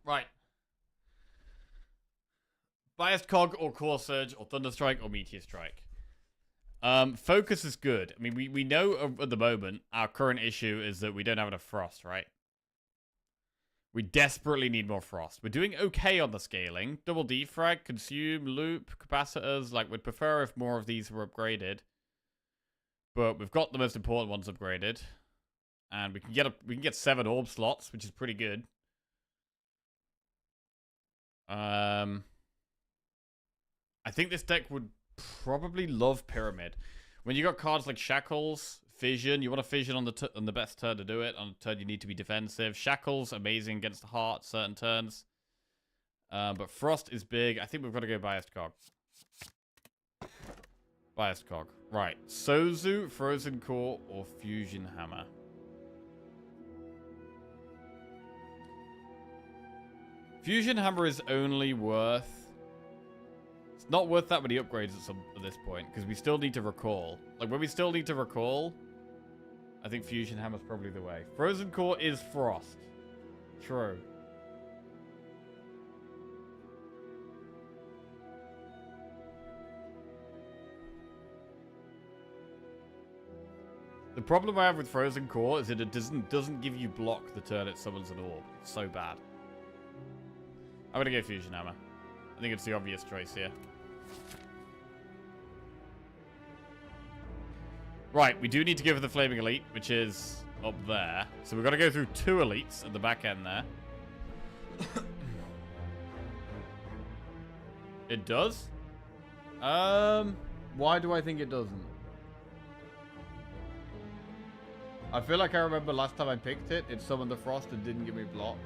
Right. Biased Cog or Core Surge or Thunderstrike or Meteor Strike. Focus is good. I mean, we know at the moment our current issue is that we don't have enough Frost, right? We desperately need more Frost. We're doing okay on the scaling. Double defrag, consume, loop, capacitors. Like, we'd prefer if more of these were upgraded. But we've got the most important ones upgraded. And we can get 7 orb slots, which is pretty good. I think this deck would probably love Pyramid. When you got cards like Shackles, Fission, you want to Fission on the best turn to do it. On the turn you need to be defensive. Shackles, amazing against the Heart, certain turns. But Frost is big. I think we've got to go Biased Cog. Biased Cog. Right. Sozu, Frozen Core, or Fusion Hammer. Fusion Hammer is only worth... It's not worth that many upgrades at this point, because we still need to recall. Like, when we still need to recall, I think Fusion Hammer's probably the way. Frozen Core is Frost. True. The problem I have with Frozen Core is that it doesn't give you block the turn it summons an orb. It's so bad. I'm gonna go Fusion Hammer. I think it's the obvious choice here. Right, we do need to go for the Flaming Elite, which is up there. So we've got to go through 2 elites at the back end there. It does? Why do I think it doesn't? I feel like I remember last time I picked it, it summoned the Frost and didn't give me block.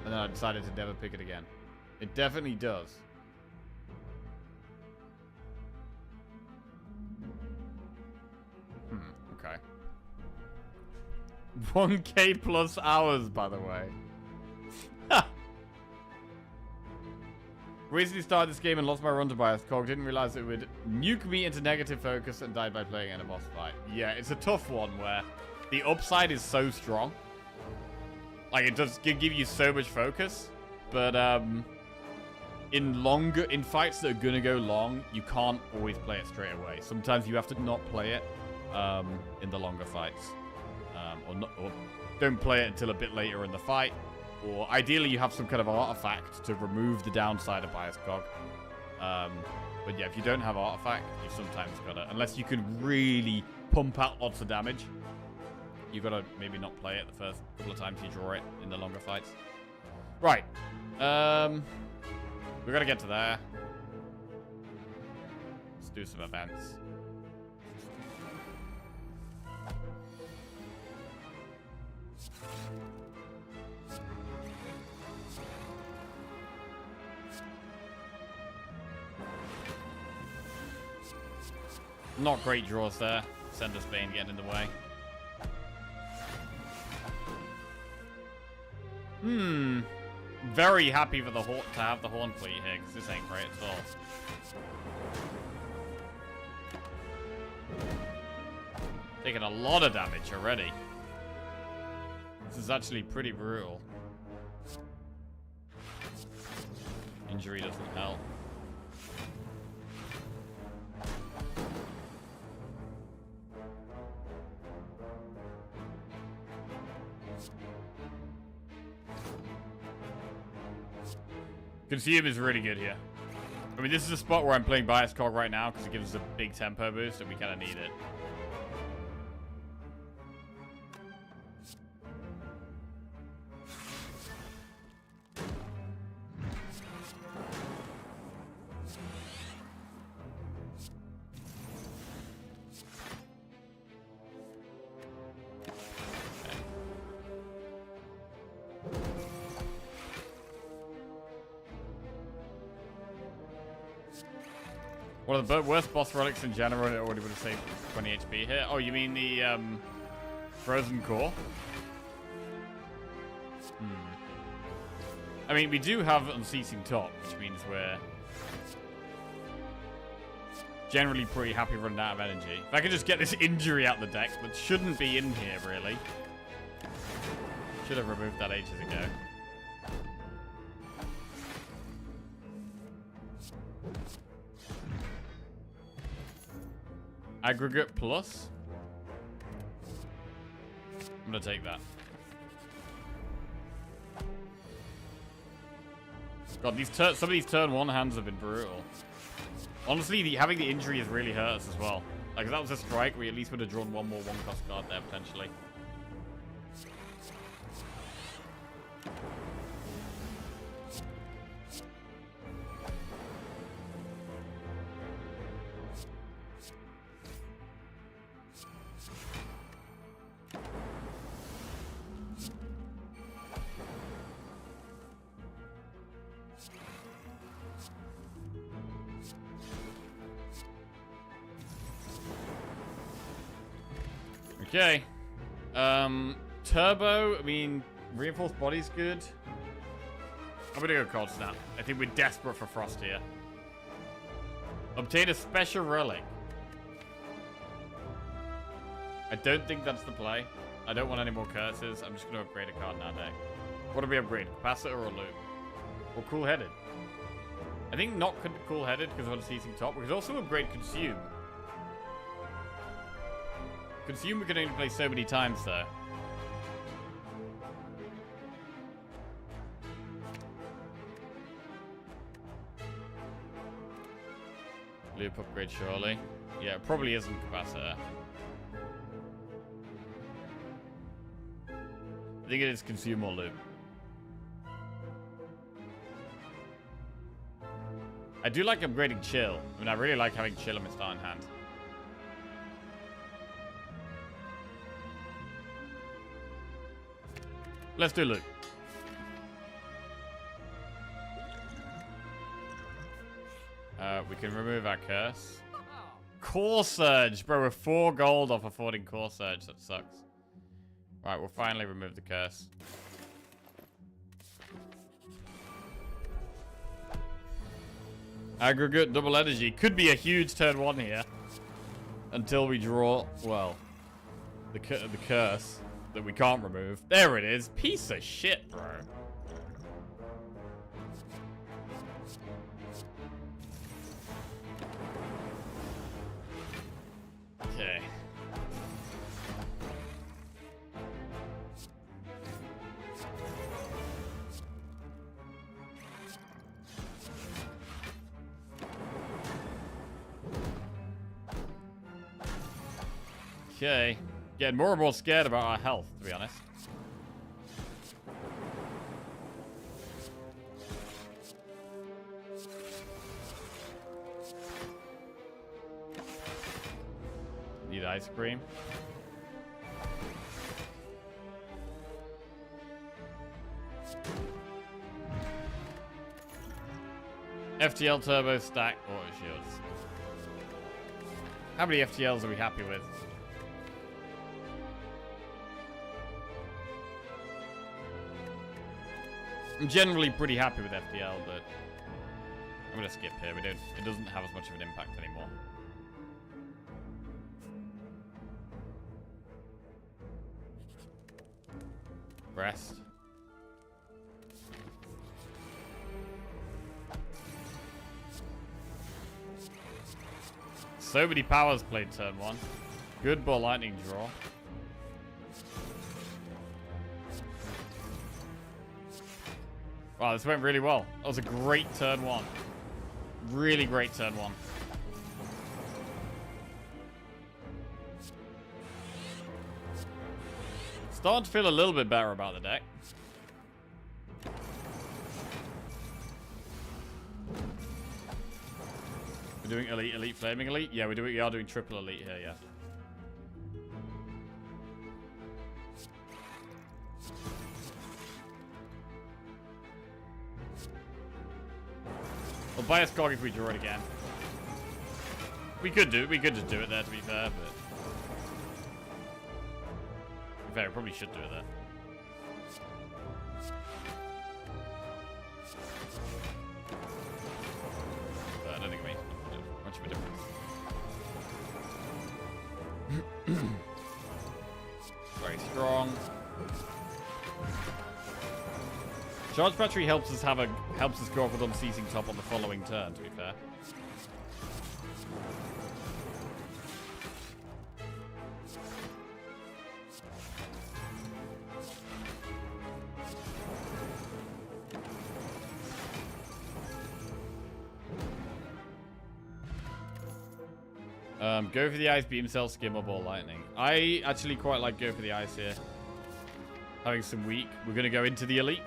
And then I decided to never pick it again. It definitely does. Okay. 1k plus hours, by the way. Recently started this game and lost my run to Biased Cog. Didn't realize it would nuke me into negative focus and died by playing in a boss fight. Yeah, it's a tough one where the upside is so strong. Like, it does give you so much focus. But, in fights that are gonna go long, you can't always play it straight away. Sometimes you have to not play it. In the longer fights, or don't play it until a bit later in the fight, or ideally you have some kind of artifact to remove the downside of Biased Cog. But yeah, if you don't have artifact, you sometimes gotta, unless you can really pump out lots of damage, you gotta maybe not play it the first couple of times you draw it in the longer fights. Right, we gotta get to there. Let's do some events. Not great draws there. Send us Bane getting in the way. Very happy for the to have the Horn Fleet here, because this ain't great at all. Taking a lot of damage already. This is actually pretty brutal. Injury doesn't help. Consume is really good here. I mean, this is a spot where I'm playing Biased Cog right now because it gives us a big tempo boost and we kind of need it. One of the worst boss relics in general, I already would have saved 20 HP here. Oh, you mean the Frozen Core? I mean, we do have Unceasing Top, which means we're generally pretty happy running out of energy. If I could just get this injury out the deck, that shouldn't be in here, really. Should have removed that ages ago. Aggregate plus. I'm gonna take that. God, some of these turn 1 hands have been brutal. Honestly, having the injury has really hurt us as well. Like, if that was a strike, we at least would have drawn one more 1-cost card there, potentially. Okay. Turbo, I mean, reinforced body's good. I'm gonna go Cold Snap. I think we're desperate for Frost here. Obtain a special relic. I don't think that's the play. I don't want any more curses. I'm just gonna upgrade a card nowadays. What do we upgrade? Capacitor or Loop? Or Cool-Headed? I think not Cool-Headed because of the Seizing Top. We could also upgrade Consume. Consume we can only play so many times though. Loop upgrade surely. Yeah, it probably isn't Capacitor. I think it is Consume or Loop. I do like upgrading Chill. I mean, I really like having Chill in my starting hand. Let's do Loop. We can remove our curse. Core Surge! Bro, we're 4 gold off affording Core Surge. That sucks. Right, we'll finally remove the curse. Aggregate, double energy. Could be a huge turn 1 here. Until we draw, well, the curse that we can't remove. There it is. Piece of shit, bro. Okay. Okay. Getting more and more scared about our health, to be honest. Need ice cream. FTL turbo stack auto shields. How many FTLs are we happy with? I'm generally pretty happy with FTL, but I'm gonna skip here. It doesn't have as much of an impact anymore. Rest. So many powers played turn 1. Good ball lightning draw. Wow, this went really well. That was a great turn 1. Really great turn 1. Starting to feel a little bit better about the deck. We're doing elite, flaming elite. Yeah, we are doing triple elite here. Yeah. We'll buy a Skog if we draw it again. We could just do it there, to be fair, but to be fair, we probably should do it there. But I don't think it makes much of a difference. Very strong. Charge battery helps us go off with unceasing top on the following turn, to be fair. Go for the ice, beam cell, skim up, or lightning. I actually quite like go for the ice here. Having some weak. We're going to go into the elite.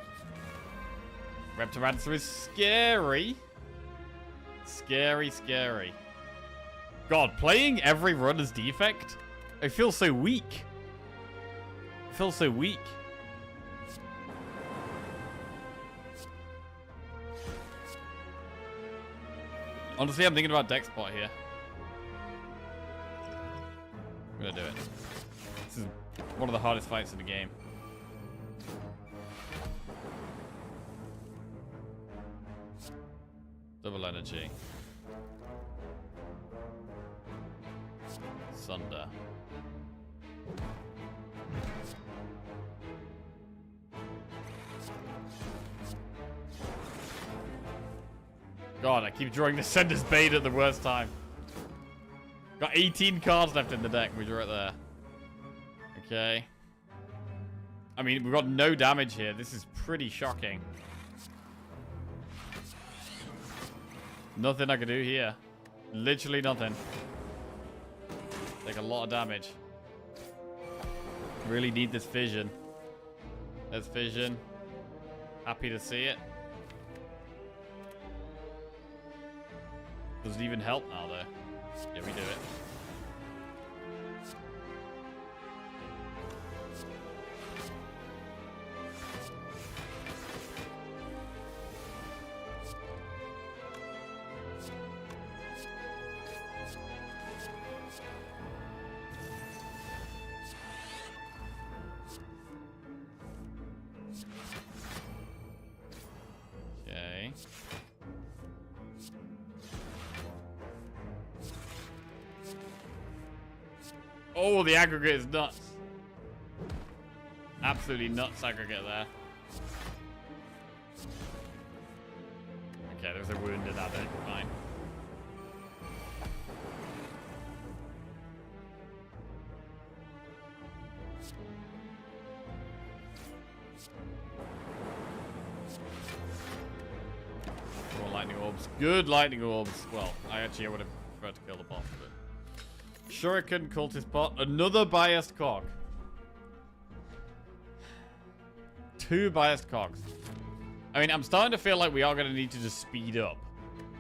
Reptirancer is scary. Scary, scary. God, playing every run as defect? I feel so weak. I feel so weak. Honestly, I'm thinking about deck spot here. I'm gonna do it. This is one of the hardest fights in the game. Double energy. Sunder. God, I keep drawing the Sender's Bait at the worst time. Got 18 cards left in the deck. We drew it there. Okay. I mean, we've got no damage here. This is pretty shocking. Nothing I can do here. Literally nothing. Take a lot of damage. Really need this vision. There's vision. Happy to see it. Does it even help now, though? Yeah, we do it. Okay. Oh, the aggregate is nuts. Absolutely nuts aggregate there. Okay, there's a wound in that bit. Fine. More lightning orbs. Good lightning orbs. Well, I would have preferred to kill the boss, but... Shuriken cultist bot. Another biased cog. 2 biased cogs. I mean, I'm starting to feel like we are going to need to just speed up.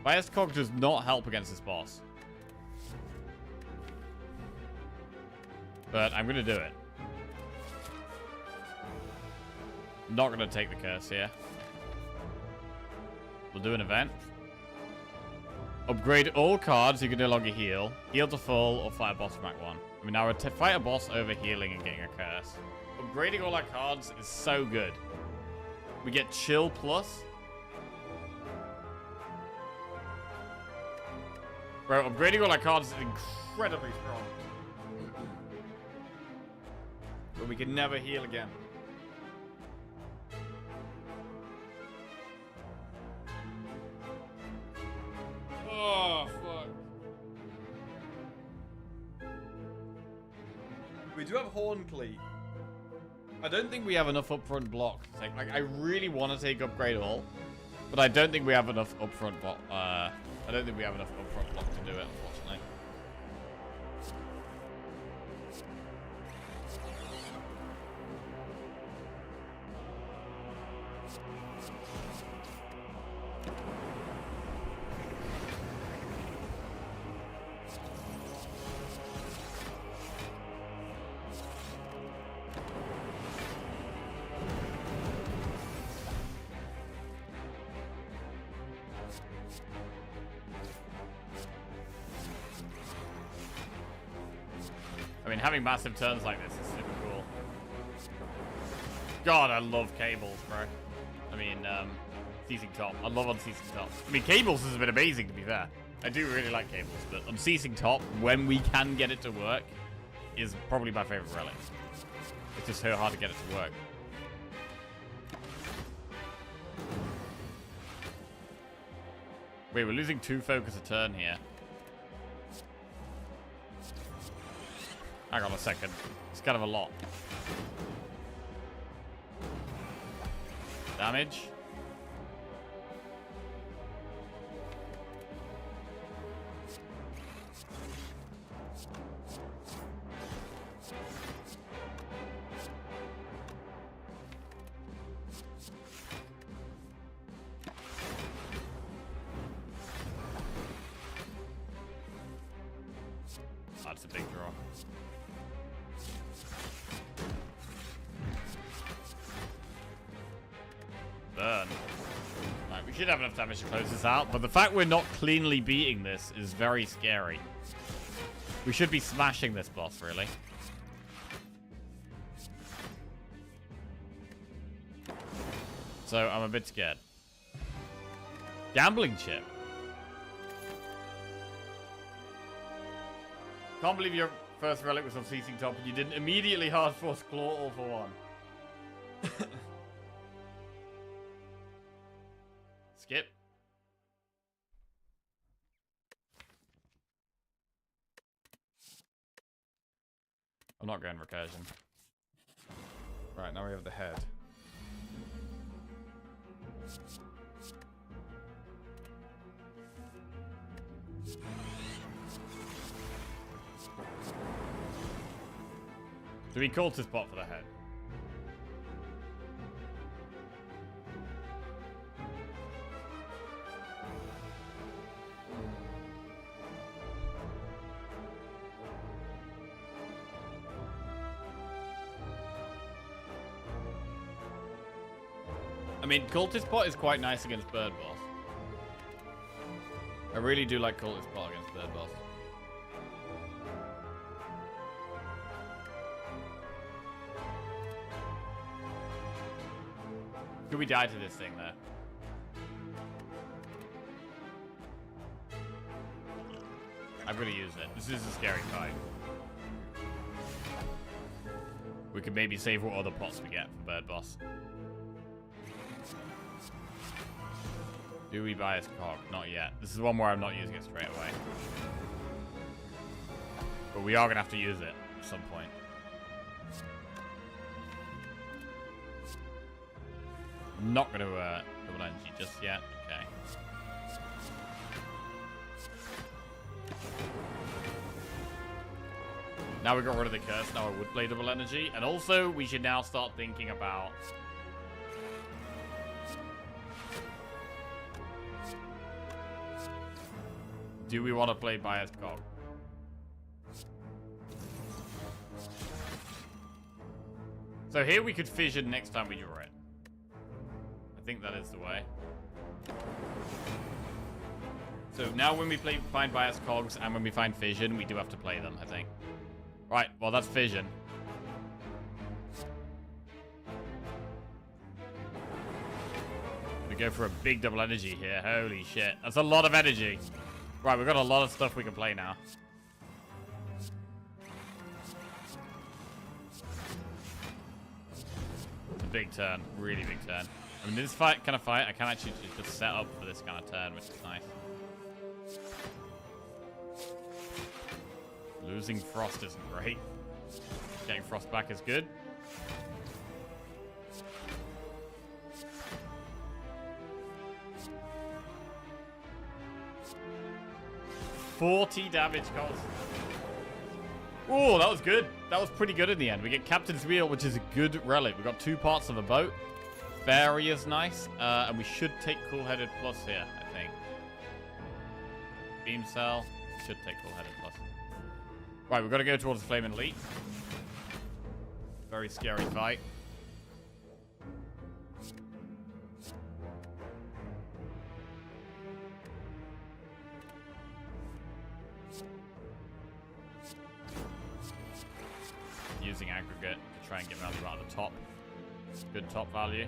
Biased cog does not help against this boss. But I'm going to do it. Not going to take the curse here. We'll do an event. Upgrade all cards you can no longer heal. Heal to full or fight a boss from Act 1. I mean, I would fight a boss over healing and getting a curse. Upgrading all our cards is so good. We get chill plus. Bro, upgrading all our cards is incredibly strong. But we can never heal again. Oh, fuck. We do have Horncleave. I don't think we have enough upfront block to take. Like, I really want to take Upgrade All, but I don't think we have enough upfront block. I don't think we have enough upfront block to do it, unfortunately. I mean, having massive turns like this is super cool. God, I love Cables, bro. I mean, Ceasing Top. I love Unceasing Top. I mean, Cables has been amazing, to be fair. I do really like Cables, but Unceasing Top, when we can get it to work, is probably my favorite relic. It's just so hard to get it to work. Wait, we're losing 2 focus a turn here. Hang on a second. It's kind of a lot. Damage. a big draw. Burn. Right, we should have enough damage to close this out, but the fact we're not cleanly beating this is very scary. We should be smashing this boss, really. So, I'm a bit scared. Gambling chip. Can't believe your first relic was Unceasing Top and you didn't immediately hard force Claw all for one. Skip. I'm not going recursion. Right, now we have the head. Do we call to spot for the head? I mean, Cultist Pot is quite nice against Bird Boss. I really do like Cultist Pot against Bird Boss. Could we die to this thing, though? I'm gonna use it. This is a scary fight. We could maybe save what other pots we get for Bird Boss. Do we buy his cog? Not yet. This is one where I'm not using it straight away. But we are gonna have to use it at some point. I'm not gonna double energy just yet. Okay. Now we got rid of the curse. Now I would play double energy, and also we should now start thinking about. Do we want to play biased cog? So here we could fission next time we draw it. I think that is the way. So now when we find biased cogs and when we find fission, we do have to play them, I think. Right, well that's fission. We go for a big double energy here. Holy shit. That's a lot of energy. Right, we've got a lot of stuff we can play now. It's a big turn. Really big turn. I mean, this kind of fight, I can actually just set up for this kind of turn, which is nice. Losing Frost isn't great. Getting Frost back is good. $40 damage cost. Oh, that was good. That was pretty good in the end. We get Captain's Wheel, which is a good relic. We got 2 parts of a boat. Fairy is nice. And we should take Cool-Headed Plus here, I think. Beam Cell. Should take Cool-Headed Plus. Right, we've got to go towards the Flaming Elite. Very scary fight. Using aggregate to try and get value out of the top. Good top value.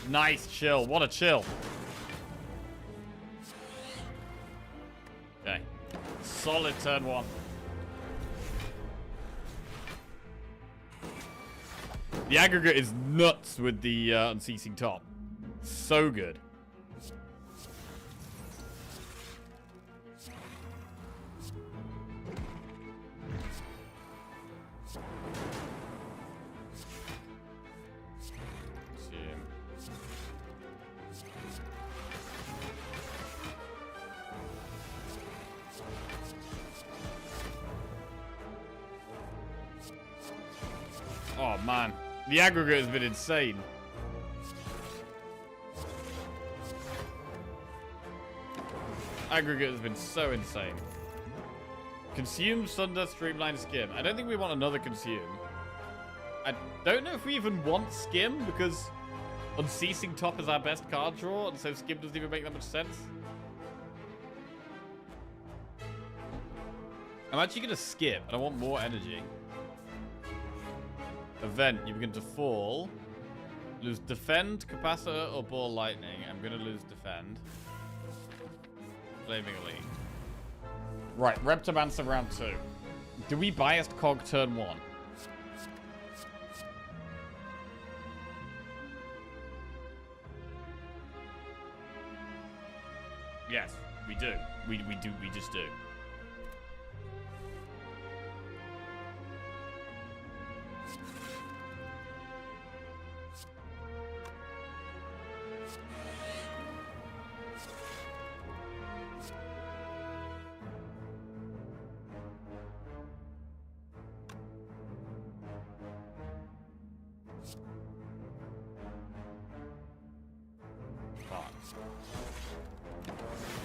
Nice chill. What a chill. Okay. Solid turn 1. The aggregate is nuts with the unceasing top. So good. Oh man, the aggregate has been insane. aggregate has been so insane. Consume, Sunder, Streamline, Skim. I don't think we want another Consume. I don't know if we even want Skim, because Unceasing Top is our best card draw, and so Skim doesn't even make that much sense. I'm actually going to skip, and I want more energy. Event, you begin to fall. Lose Defend, Capacitor, or Ball Lightning. I'm going to lose Defend. Flaming Elite. Right, Reptomancer round 2. Do we biased Cog turn 1? Yes, we do. We just do.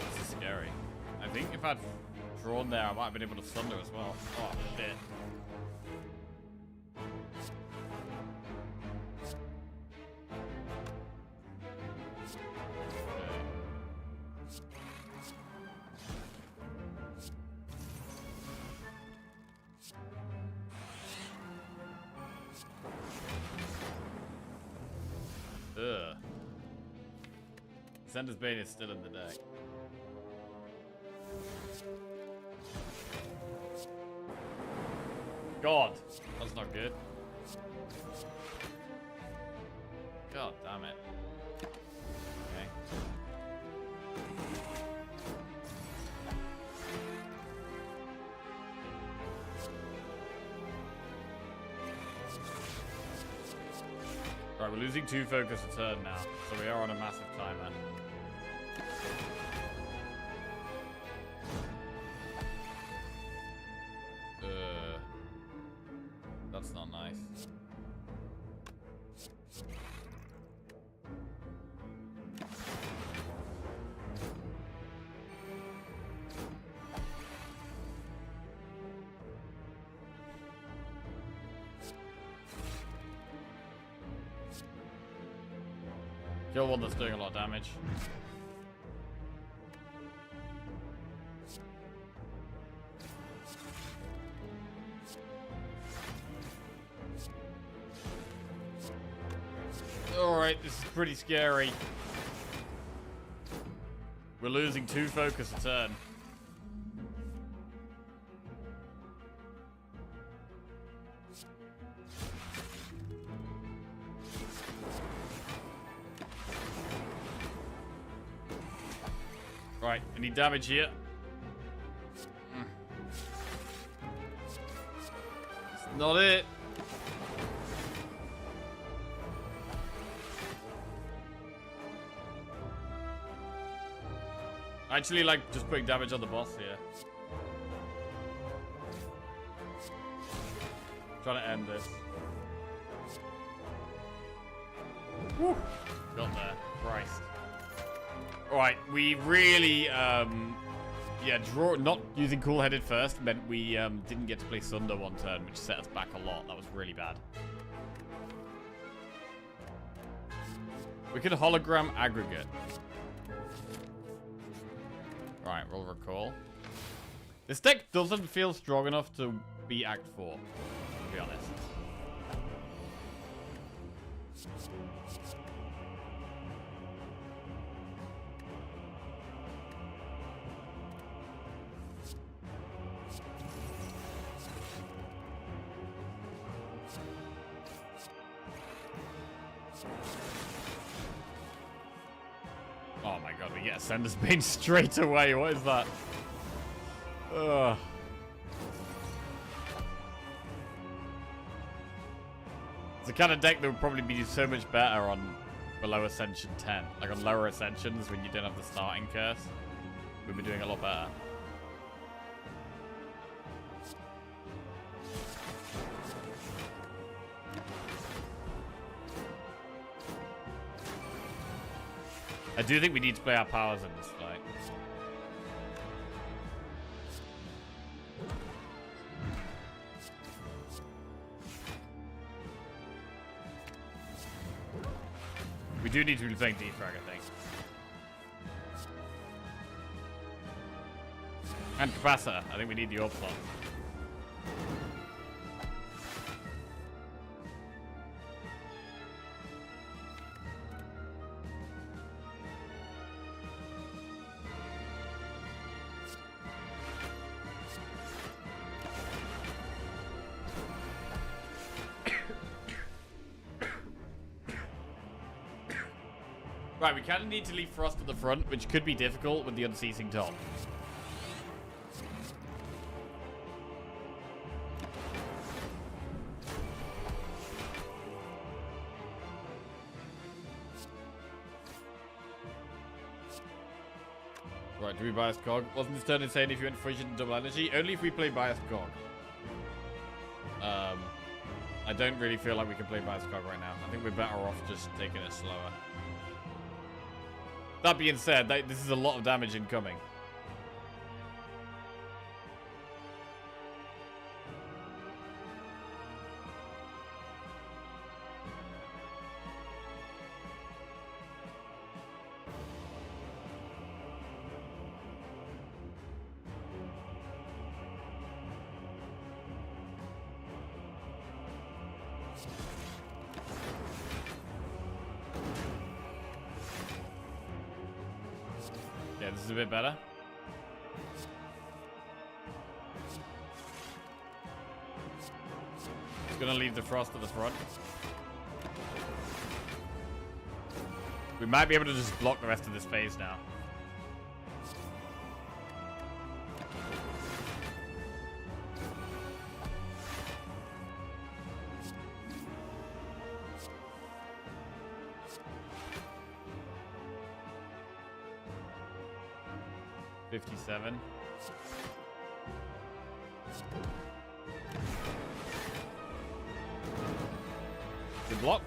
This is scary. I think if I'd drawn there, I might have been able to Thunder as well. Oh, shit. Ugh. Sender's Bane is still in the deck. God, that's not good. God damn it. Okay. Right, we're losing 2 focus a turn now, so we are on a massive timer. That's not nice. Kill one that's doing a lot of damage. Alright, this is pretty scary. We're losing 2 focus a turn. Right, any damage here? It's not it. I actually like just putting damage on the boss here. Trying to end this. Woo! Got there. Christ. Alright, we really, yeah, not using Cool Headed first meant we didn't get to play Sunder one turn, which set us back a lot. That was really bad. We could hologram aggregate. Right, roll recall. This deck doesn't feel strong enough to be Act 4, to be honest. Oh my god, we get a Sender's Bane straight away. What is that? Ugh. It's the kind of deck that would probably be so much better on below Ascension 10. Like on lower Ascensions when you don't have the starting curse. We'd be doing a lot better. I do think we need to play our powers in this fight. We do need to be playing defrag, I think. And capacitor. I think we need the orb slot. Right, we kind of need to leave Frost at the front, which could be difficult with the unceasing top. Right, do we bias Cog? Wasn't this turn insane if you went Fission and double energy? Only if we play bias Cog. I don't really feel like we can play bias Cog right now. I think we're better off just taking it slower. That being said, this is a lot of damage incoming. Yeah, this is a bit better. Just gonna leave the Frost at the front. We might be able to just block the rest of this phase now. $57. Good block.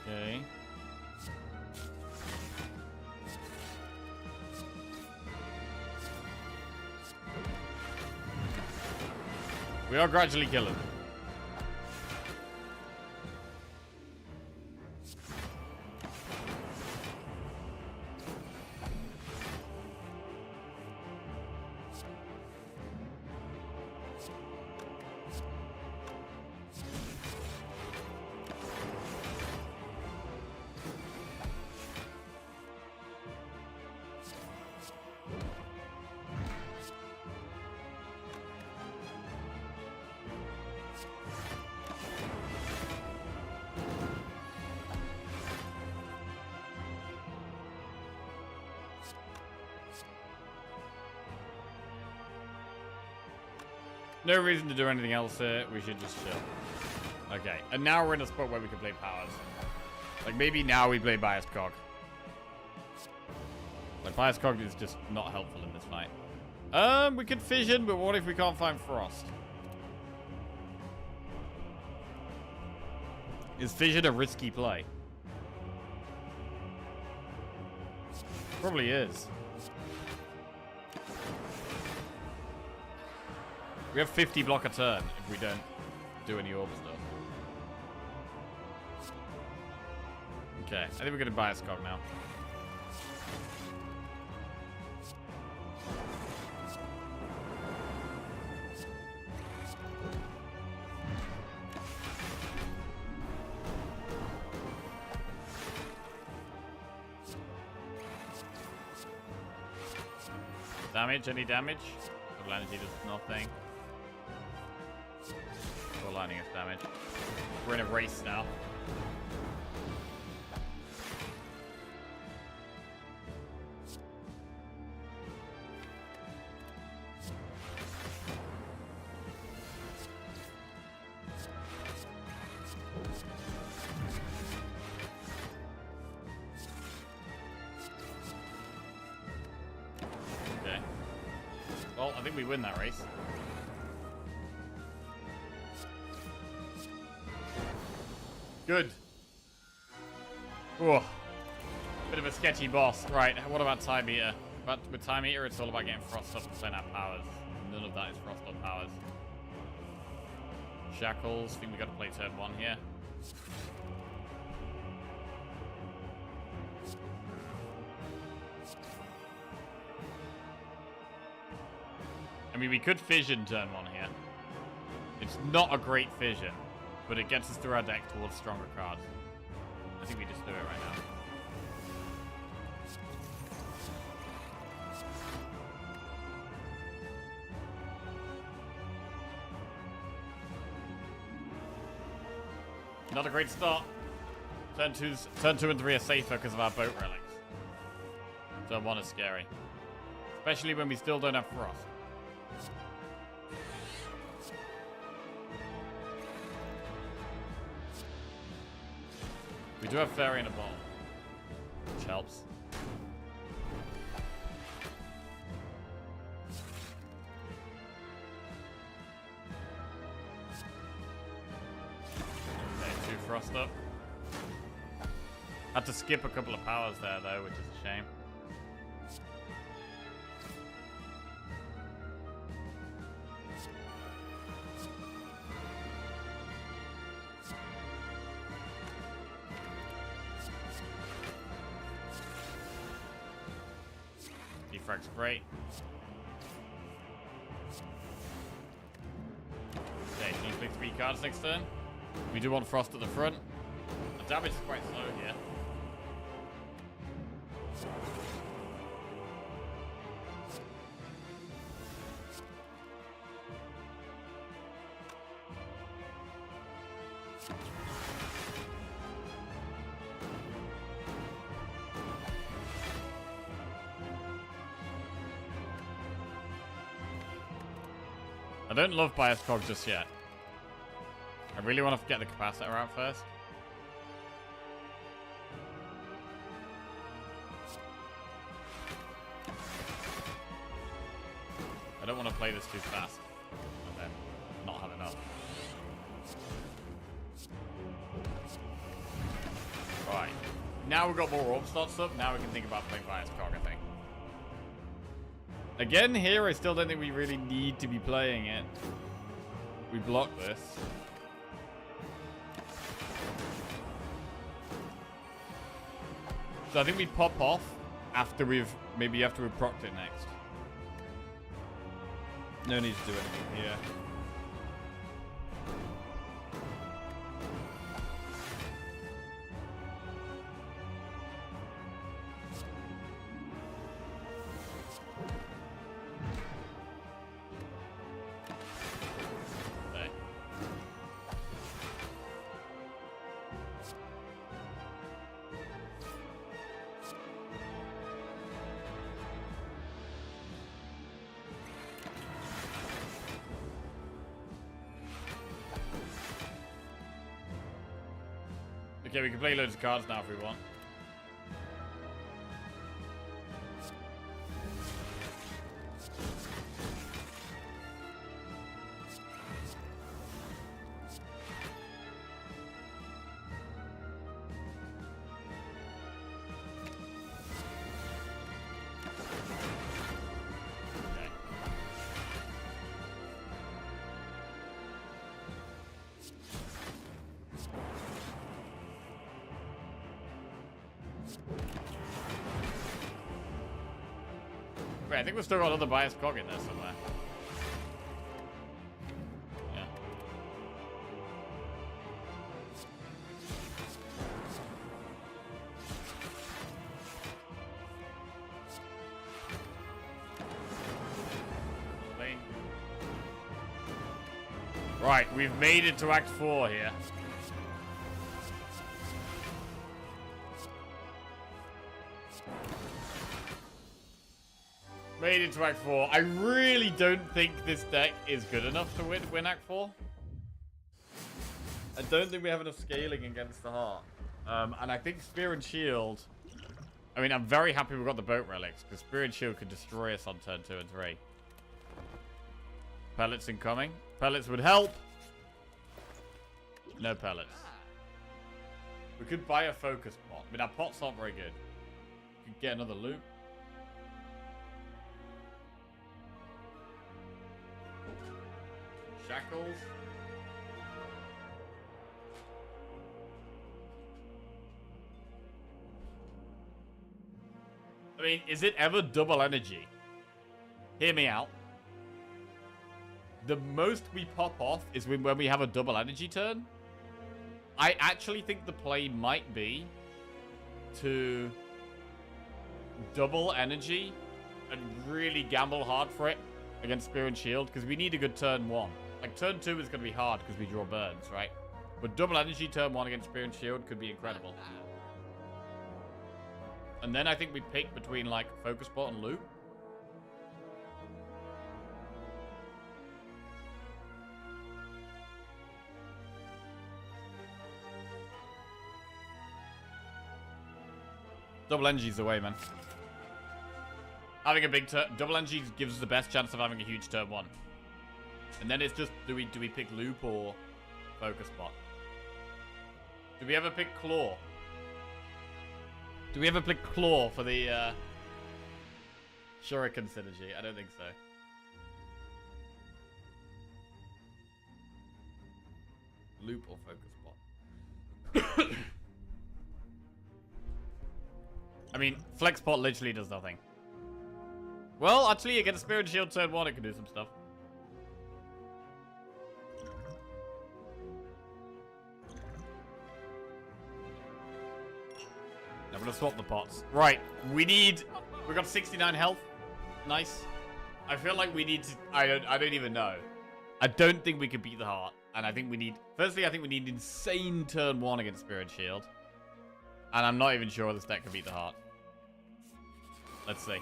Okay. We are gradually killing. No reason to do anything else here. We should just chill. Okay, and now we're in a spot where we can play powers. Like, maybe now we play Bias Cog. Like, Bias Cog is just not helpful in this fight. We could Fission, but what if we can't find Frost? Is Fission a risky play? Probably is. We have 50 block a turn if we don't do any orb stuff. Okay, I think we're going to Bias Cog now. Damage? Any damage? Double energy does nothing. We're lining us damage. We're in a race now. Okay. Well, I think we win that race. Good. Whoa. Bit of a sketchy boss. Right, what about Time Eater? But with Time Eater, it's all about getting Frost up and setting out powers. None of that is Frost up powers. Shackles. I think we got to play turn 1 here. I mean, we could fission turn 1 here. It's not a great fission, but it gets us through our deck towards stronger cards. I think we just do it right now. Not a great start. Turn 2 and 3 are safer because of our boat relics. Turn 1 is scary. Especially when we still don't have Frost. We do have Fairy in a ball, which helps. Okay, 2 Frost up. Had to skip a couple of powers there though, which is a shame. Defrag's great. Okay, can you play 3 cards next turn? We do want Frost at the front. The damage is quite slow here. I don't love Bias Cog just yet. I really want to get the capacitor out first. I don't want to play this too fast and then not have enough. Right. Now we've got more orb slots up. Now we can think about playing Bias Cog, I think. Again, here, I still don't think we really need to be playing it. We block this. So I think we pop off after we've procced it next. No need to do anything here. Okay, we can play loads of cards now if we want. Wait, I think we've still got another Bias Cog in there somewhere. Yeah. Lane. Right, we've made it to Act 4 here. Made it to Act 4. I really don't think this deck is good enough to win Act 4. I don't think we have enough scaling against the heart. And I think Spear and Shield... I mean, I'm very happy we got the boat relics, because Spear and Shield could destroy us on turn 2 and 3. Pellets incoming. Pellets would help. No pellets. We could buy a focus pot. I mean, our pot's not very good. We could get another loop. Shackles. I mean, is it ever double energy? Hear me out. The most we pop off is when we have a double energy turn. I actually think the play might be to double energy and really gamble hard for it against Spear and Shield, because we need a good turn 1. Like, turn 2 is going to be hard because we draw burns, right? But double energy turn 1 against Spear and Shield could be incredible. And then I think we pick between, like, Focus Pot and Loop. Double energy's the way, man. Having a big turn, double energy gives us the best chance of having a huge turn 1. And then it's just, do we pick Loop or Focus Pot? Do we ever pick Claw? Do we ever pick Claw for the Shuriken synergy? I don't think so. Loop or Focus Pot? I mean, Flex Pot literally does nothing. Well, actually, against Spirit Shield turn 1, it can do some stuff. I'm gonna swap the pots. Right, we got 69 health. Nice. I feel like we need to, I don't even know. I don't think we could beat the heart. And I think we need, firstly, I think we need insane turn 1 against Spirit Shield. And I'm not even sure this deck can beat the heart. Let's see.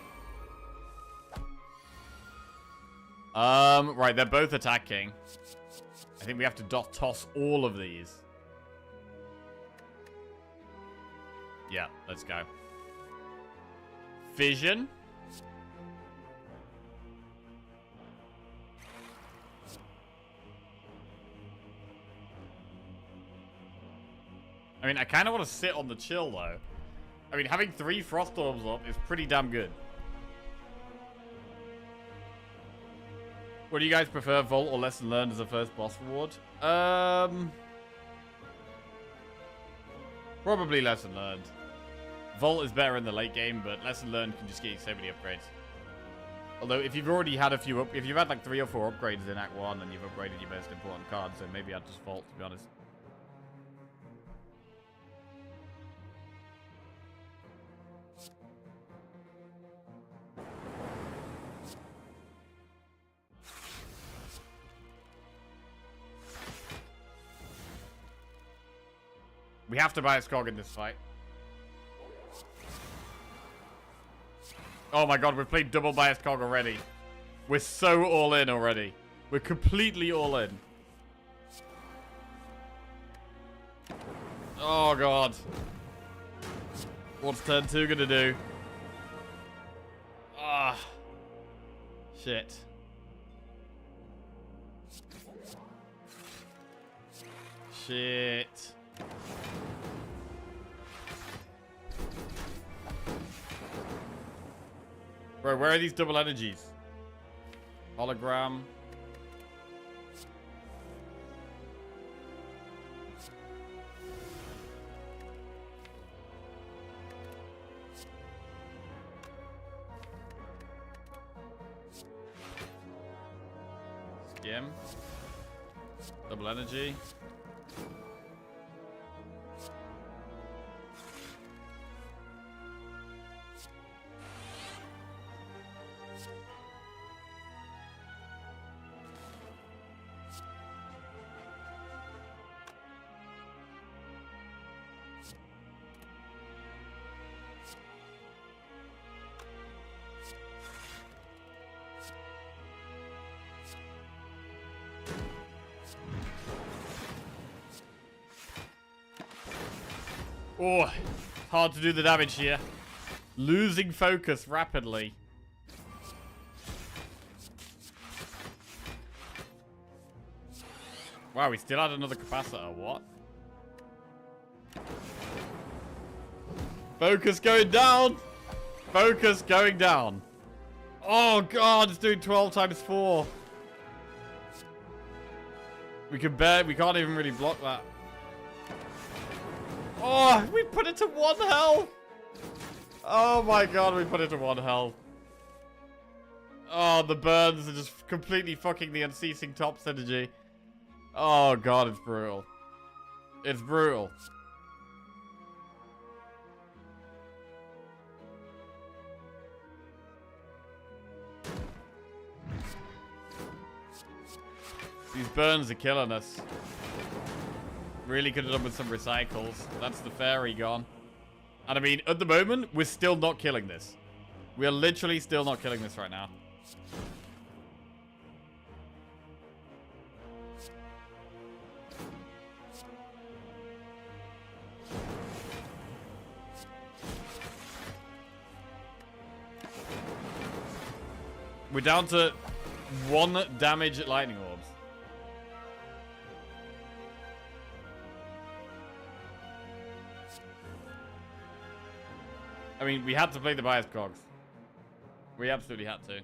Right, they're both attacking. I think we have to toss all of these. Yeah, let's go. Vision. I mean, I kind of want to sit on the chill, though. I mean, having 3 Frost Orbs up is pretty damn good. What do you guys prefer, Vault or Lesson Learned as a first boss reward? Probably Lesson Learned. Vault is better in the late game, but Lesson Learned can just get you so many upgrades. Although, if you've already had a few if you've had like 3 or 4 upgrades in Act 1, then you've upgraded your most important card, so maybe I'd just Vault, to be honest. We have to buy a Skog in this fight. Oh my god, we've played double biased Cog already. We're so all in already. We're completely all in. Oh god. What's turn 2 gonna do? Ah. Shit. Shit. Bro, where are these double energies? Hologram. Skim. Double energy. Oh, hard to do the damage here. Losing focus rapidly. Wow, we still had another capacitor. What? Focus going down. Focus going down. Oh, God. It's doing 12 times 4. We can't even really block that. Oh, we put it to 1 health. Oh, my God. We put it to 1 health. Oh, the burns are just completely fucking the unceasing top synergy. Oh, God. It's brutal. It's brutal. These burns are killing us. Really could have done with some recycles. That's the fairy gone. And I mean, at the moment, we're still not killing this. We are literally still not killing this right now. We're down to 1 damage lightning orbs. I mean, we had to play the biased cogs. We absolutely had to.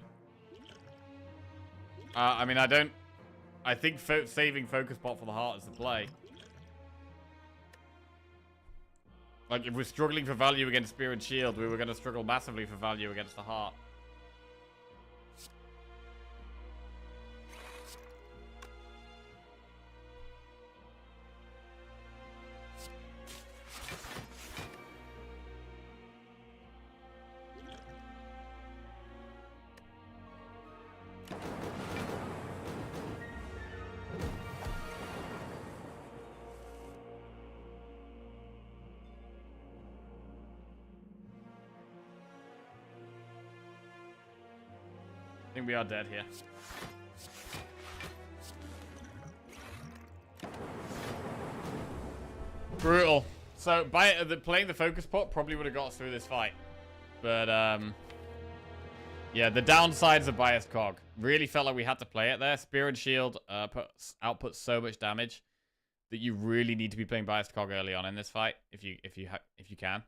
I mean, I think saving focus pot for the heart is the play. Like, if we're struggling for value against Spear and Shield, we were going to struggle massively for value against the heart. I think we are dead here. Brutal. So, playing the focus pot probably would have got us through this fight. But, yeah, the downsides of biased cog. Really felt like we had to play it there. Spear and Shield output so much damage that you really need to be playing biased cog early on in this fight if you can.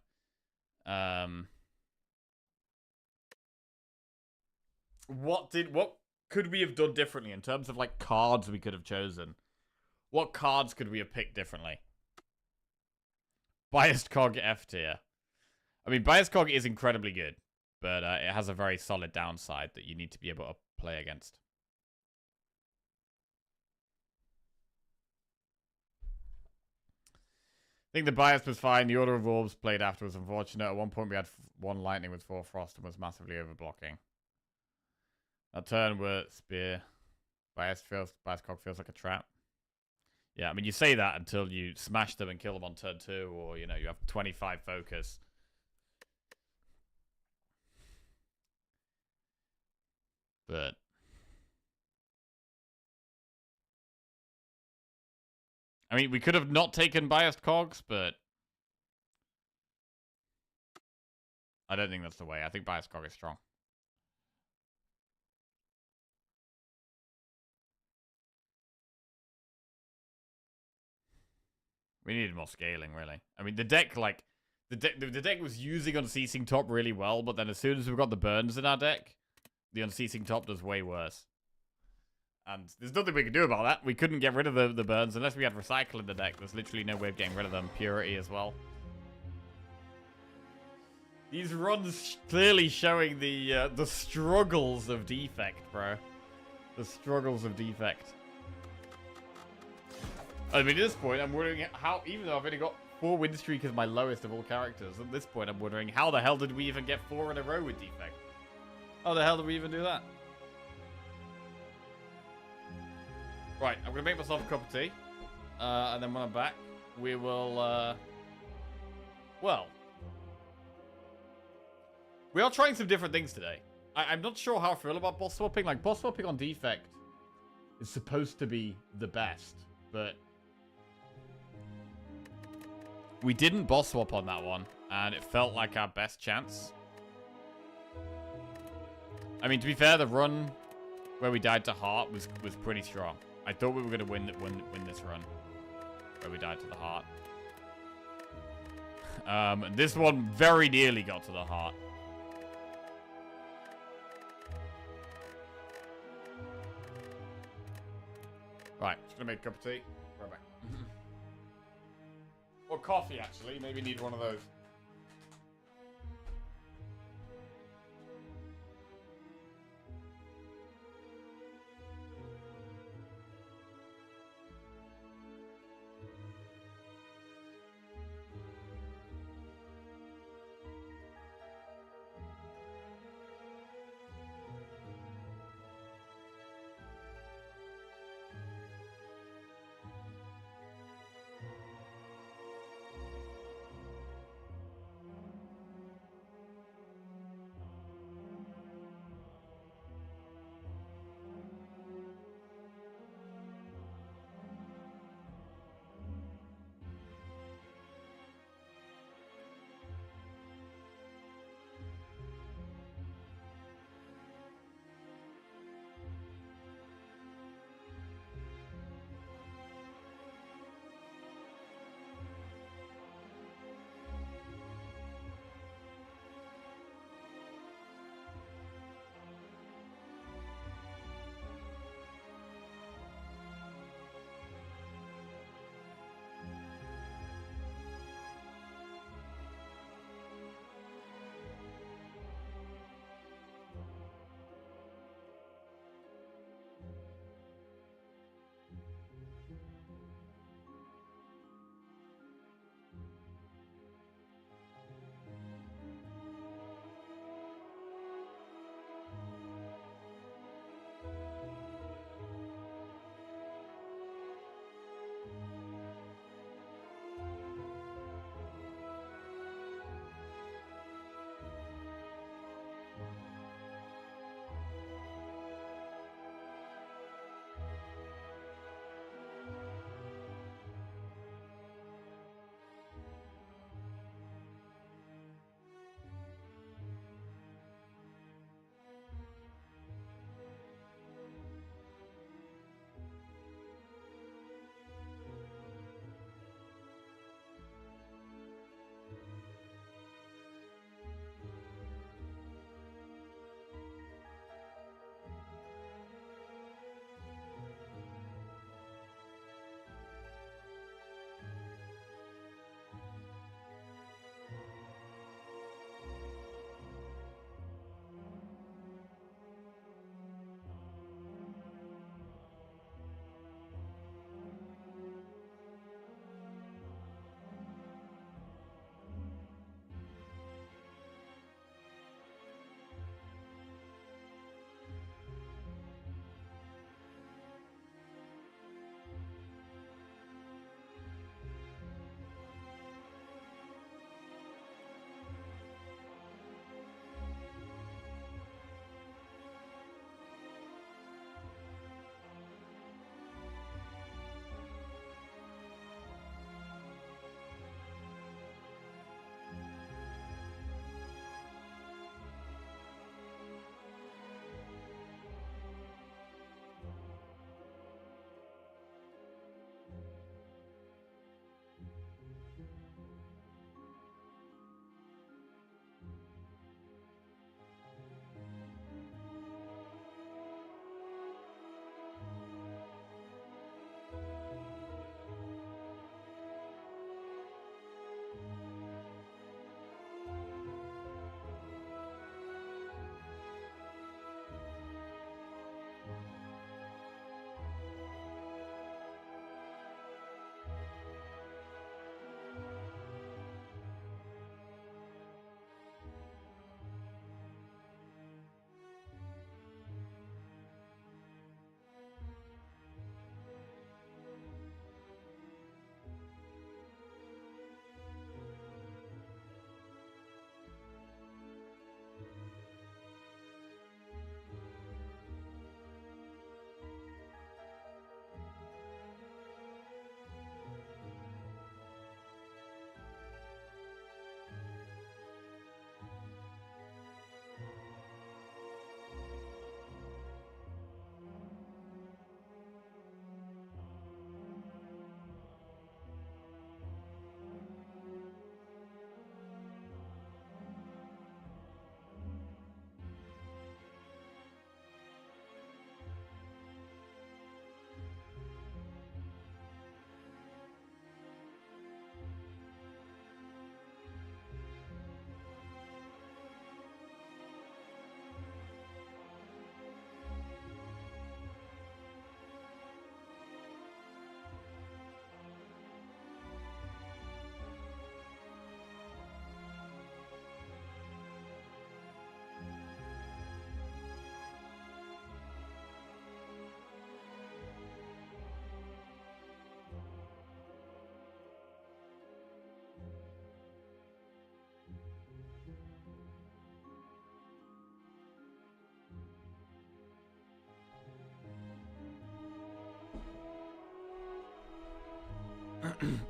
What could we have done differently in terms of like cards we could have chosen? What cards could we have picked differently? Biased cog F tier. I mean, biased cog is incredibly good, but it has a very solid downside that you need to be able to play against. I think the bias was fine. The Order of Orbs played after was unfortunate. At one point we had 1 lightning with 4 frost and was massively overblocking. That turn where Spear bias cog feels like a trap. Yeah, I mean, you say that until you smash them and kill them on turn 2, or, you know, you have 25 focus. But I mean, we could have not taken biased cogs, but I don't think that's the way. I think biased cog is strong. We needed more scaling, really. I mean, the deck, like, the deck was using Unceasing Top really well, but then as soon as we've got the burns in our deck, the Unceasing Top does way worse. And there's nothing we can do about that. We couldn't get rid of the burns unless we had Recycle in the deck. There's literally no way of getting rid of them. Purity as well. These runs clearly showing the struggles of Defect, bro. The struggles of Defect. I mean, at this point, I'm wondering how, even though I've only got 4 win streak as my lowest of all characters, at this point, I'm wondering how the hell did we even get 4 in a row with Defect? How the hell did we even do that? Right, I'm going to make myself a cup of tea. And then when I'm back, we will, well, we are trying some different things today. I'm not sure how I feel about boss swapping. Like, boss swapping on Defect is supposed to be the best, but we didn't boss swap on that one, and it felt like our best chance. I mean, to be fair, the run where we died to Heart was pretty strong. I thought we were going to win this run where we died to the Heart. This one very nearly got to the heart. Right, just gonna make a cup of tea. Right back. Or coffee, actually. Maybe need one of those.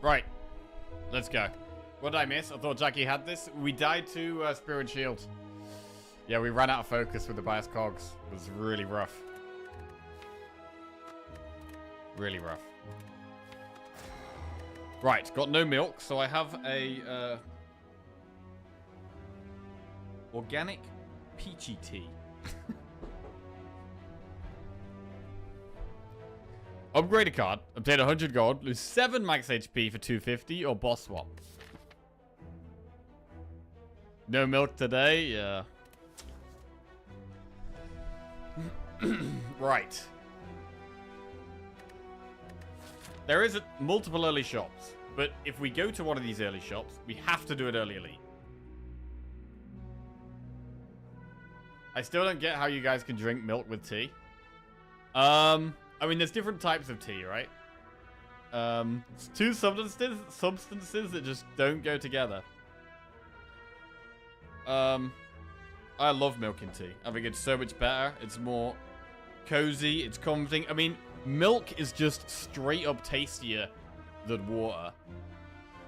Right. Let's go. What did I miss? I thought Jackie had this. We died to Spear and Shield. Yeah, we ran out of focus with the bias cogs. It was really rough. Really rough. Right, got no milk, so I have a organic peachy tea. Upgrade a card, obtain 100 gold, lose 7 max HP for 250, or boss swap. No milk today? Yeah. Right. There is multiple early shops, but if we go to one of these early shops, we have to do it early elite. I still don't get how you guys can drink milk with tea. I mean, there's different types of tea, right? It's two substances that just don't go together. I love milk in tea. I think it's so much better. It's more cozy. It's comforting. I mean, milk is just straight up tastier than water.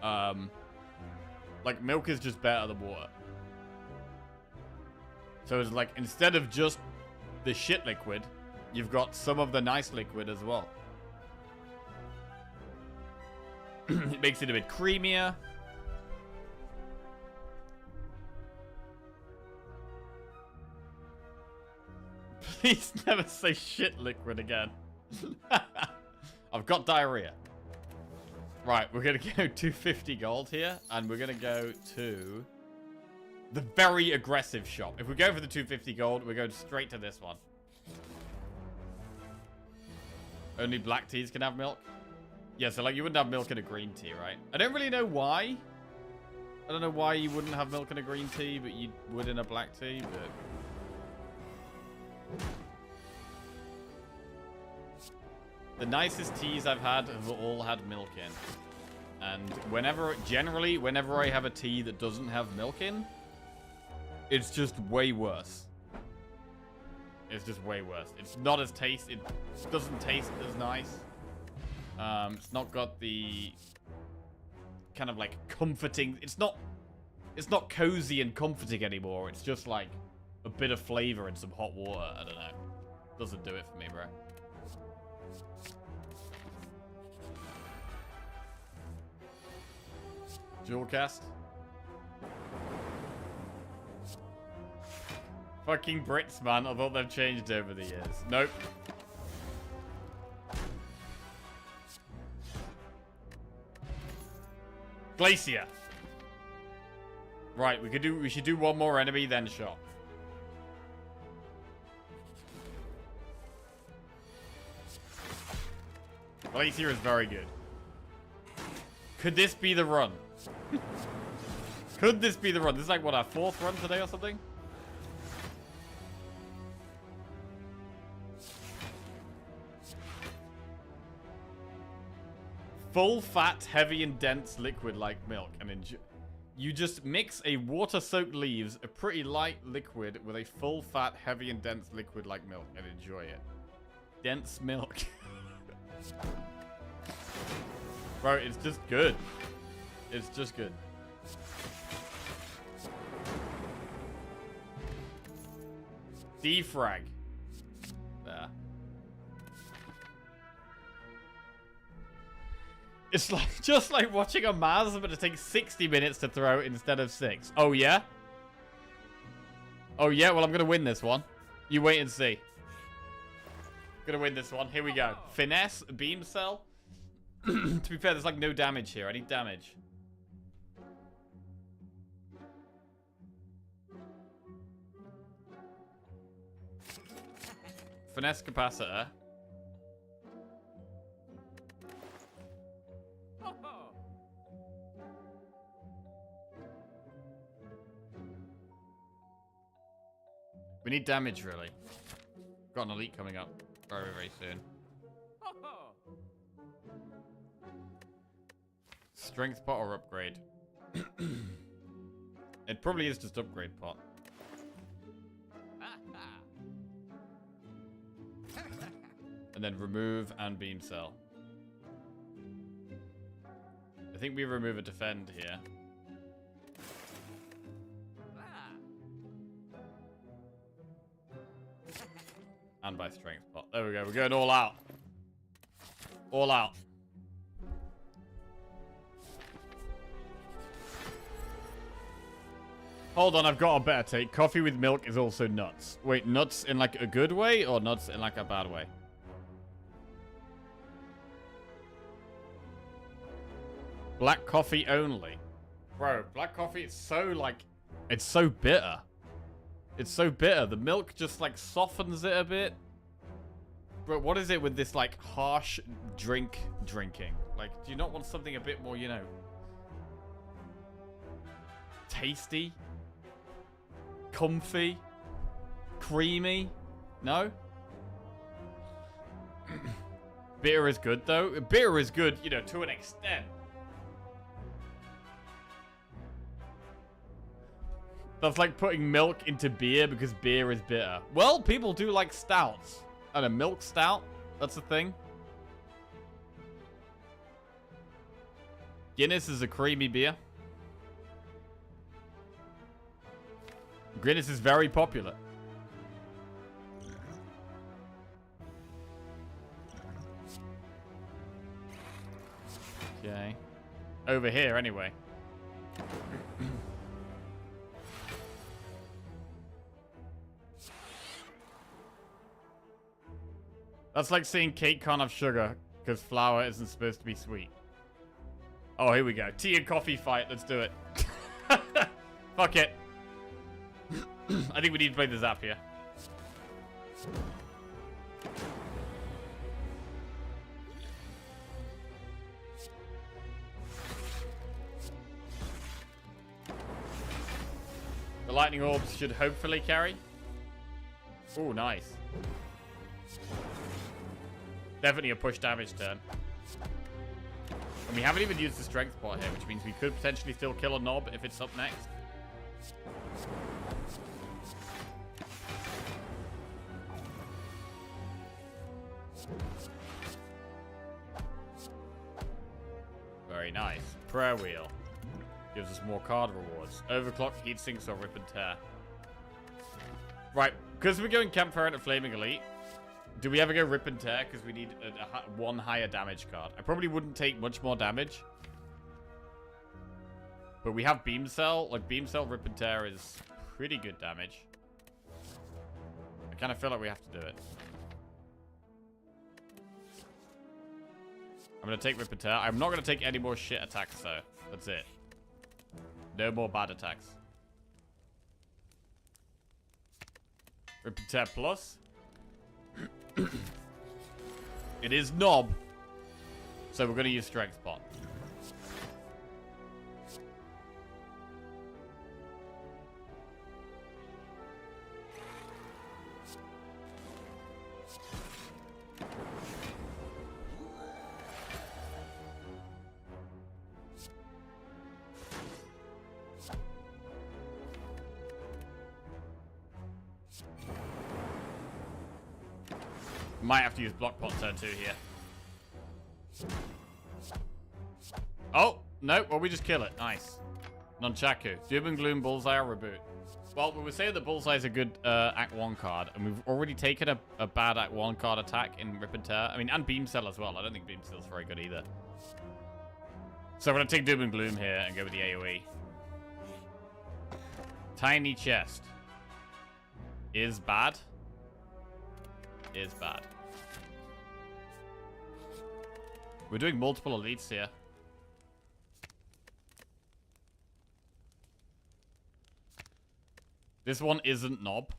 Like, milk is just better than water. So it's like, instead of just the shit liquid, you've got some of the nice liquid as well. It makes it a bit creamier. Please never say shit liquid again. I've got diarrhea. Right, we're going to go 250 gold here, and we're going to go to the very aggressive shop. If we go for the 250 gold, we're going straight to this one. Only black teas can have milk? Yeah, so like you wouldn't have milk in a green tea, right? I don't really know why. I don't know why you wouldn't have milk in a green tea, but you would in a black tea, but... The nicest teas I've had have all had milk in. And generally, whenever I have a tea that doesn't have milk in, it's just way worse. It's just way worse. It's not as tasty. It doesn't taste as nice. It's not got the kind of like comforting. It's not cozy and comforting anymore. It's just like a bit of flavor and some hot water. I don't know. Doesn't do it for me, bro. Dual cast. Fucking Brits, man. I thought they've changed over the years. Nope. Glacier. Right, we should do one more enemy, then shop. Glacier is very good. Could this be the run? Could this be the run? This is like, what, our 4th run today or something? Full fat, heavy and dense liquid like milk. And you just mix a water-soaked leaves, a pretty light liquid, with a full fat, heavy and dense liquid like milk, and enjoy it. Dense milk. Bro, it's just good. It's just good. Defrag. There. It's like just like watching a Mars, but it takes 60 minutes to throw instead of 6. Oh yeah? Oh yeah? Well, I'm gonna win this one. You wait and see. Gonna win this one. Here we go. Finesse, beam cell. To be fair, there's like no damage here. I need damage. Finesse capacitor. We need damage, really. Got an elite coming up very, very soon. Strength pot or upgrade? It probably is just upgrade pot. And then remove and beam cell. think we remove a defend here. And by strength pot. There we go. We're going all out. All out. Hold on, I've got a better take. Coffee with milk is also nuts. Wait, nuts in like a good way or nuts in like a bad way? Black coffee only. Bro, black coffee is so like... It's so bitter. It's so bitter. The milk just like softens it a bit. Bro, what is it with this like harsh drinking? Like, do you not want something a bit more, you know, tasty? Comfy? Creamy? No? Bitter is good though. Bitter is good, you know, to an extent. That's like putting milk into beer because beer is bitter. Well, people do like stouts. And a milk stout, that's a thing. Guinness is a creamy beer. Guinness is very popular. Okay. Over here, anyway. That's like saying cake can't have sugar because flour isn't supposed to be sweet. Oh, here we go. Tea and coffee fight. Let's do it. Fuck it. I think we need to play the zap here. The lightning orbs should hopefully carry. Oh, nice. Definitely a push damage turn. And we haven't even used the strength pot here, which means we could potentially still kill a knob if it's up next. Very nice. Prayer wheel. Gives us more card rewards. Overclock, heat sinks, or rip and tear. Right, because we're going Campfire into Flaming Elite, do we ever go rip and tear? Because we need one higher damage card. I probably wouldn't take much more damage. But we have Beam Cell. Like, Beam Cell, rip and tear is pretty good damage. I kind of feel like we have to do it. I'm going to take rip and tear. I'm not going to take any more shit attacks, though. That's it. No more bad attacks. Rip and tear plus. It is knob. So we're going to use strength pot. Might have to use block pot turn 2 here. Oh, no. Well, we just kill it. Nice. Nunchaku. Doom and Gloom, Bullseye, or Reboot. Well, we were saying that Bullseye is a good Act 1 card, and we've already taken a bad Act 1 card attack in Rip and Tear. I mean, and Beam Cell as well. I don't think Beam Cell's very good either. So I'm going to take Doom and Gloom here and go with the AoE. Tiny Chest. Is bad. Is bad. We're doing multiple elites here. This one isn't Knob.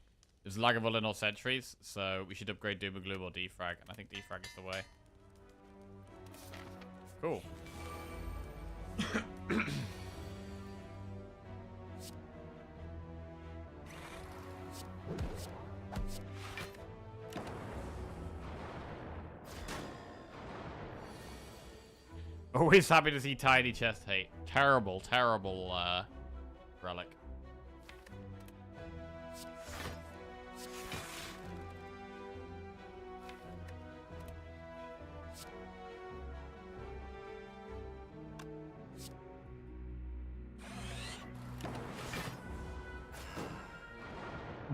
It's Lagavulin or Sentries, so we should upgrade Doom and Gloom or Defrag, and I think Defrag is the way. Cool. Always happy to see Tiny Chest hate. Terrible, terrible relic.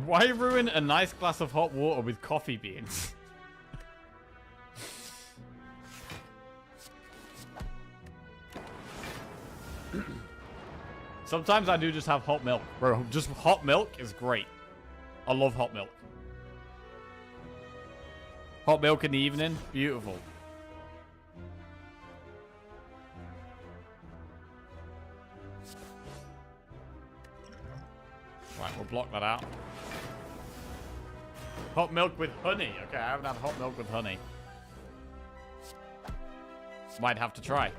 Why ruin a nice glass of hot water with coffee beans? Sometimes I do just have hot milk. Bro, just hot milk is great. I love hot milk. Hot milk in the evening, beautiful. Right, we'll block that out. Hot milk with honey. Okay, I haven't had hot milk with honey. Might have to try.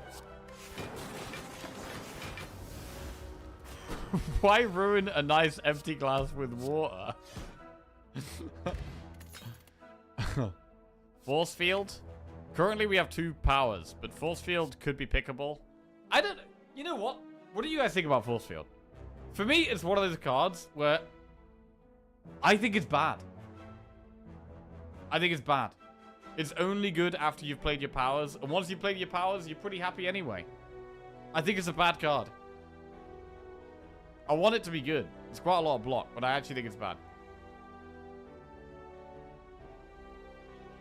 Why ruin a nice empty glass with water? Force field? Currently we have 2 powers, but force field could be pickable. I don't... You know what? What do you guys think about force field? For me, it's one of those cards where I think it's bad. I think it's bad. It's only good after you've played your powers, and once you've played your powers, you're pretty happy anyway. I think it's a bad card. I want it to be good. It's quite a lot of block, but I actually think it's bad.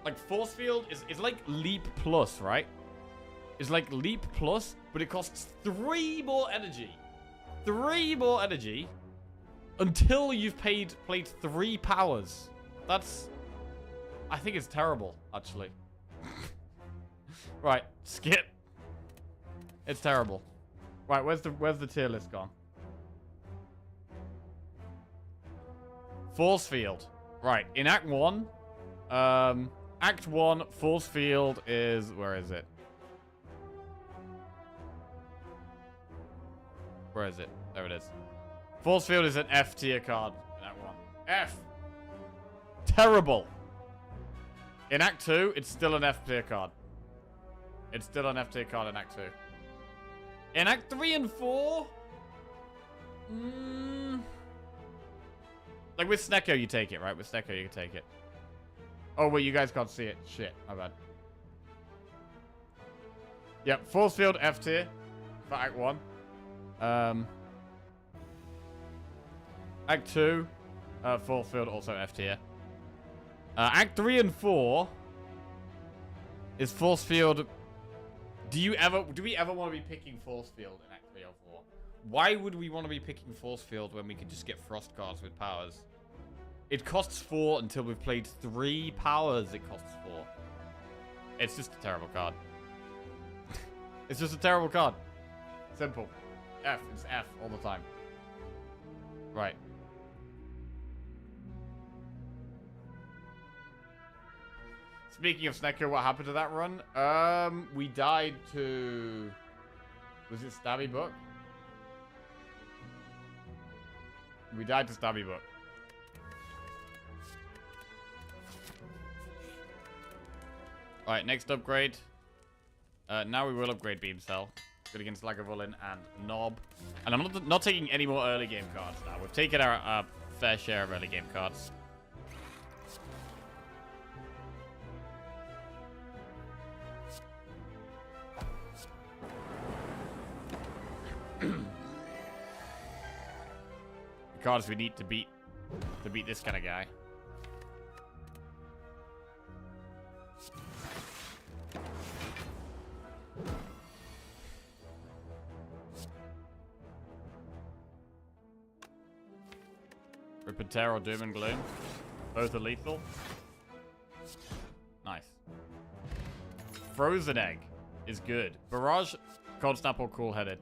Like, Force Field is like Leap Plus, right? It's like Leap Plus, but it costs 3 more energy. 3 more energy until you've played 3 powers. That's... I think it's terrible, actually. Right, skip. It's terrible. Right, where's the tier list gone? Force Field. Right, in Act 1. Act 1, Force Field is... Where is it? Where is it? There it is. Force Field is an F tier card in Act 1. F! Terrible! In Act 2, it's still an F tier card. It's still an F tier card in Act 2. In Act 3 and 4... Like with Snecko, you take it, right? With Snecko, you can take it. Oh, wait, you guys can't see it. Shit, my bad. Yep, Force Field F tier for Act 1. Act 2, Force Field also F tier. Act 3 and 4 is Force Field. Do we ever want to be picking Force Field in Act 3 or 4? Why would we want to be picking Force Field when we could just get Frost cards with powers? It costs 4 until we've played 3 powers. It costs 4. It's just a terrible card. It's just a terrible card. Simple. F. It's F all the time. Right. Speaking of Snecko, what happened to that run? We died to... Was it Stabby Book? We died to Stabby Book. Alright, next upgrade. Now we will upgrade Beam Cell. Good against Lagavulin and Knob. And I'm not taking any more early game cards now. We've taken our fair share of early game cards. The cards we need to beat this kind of guy. Repair or Doom and Gloom. Both are lethal. Nice. Frozen Egg is good. Barrage, Cold Snap, or Cool Headed?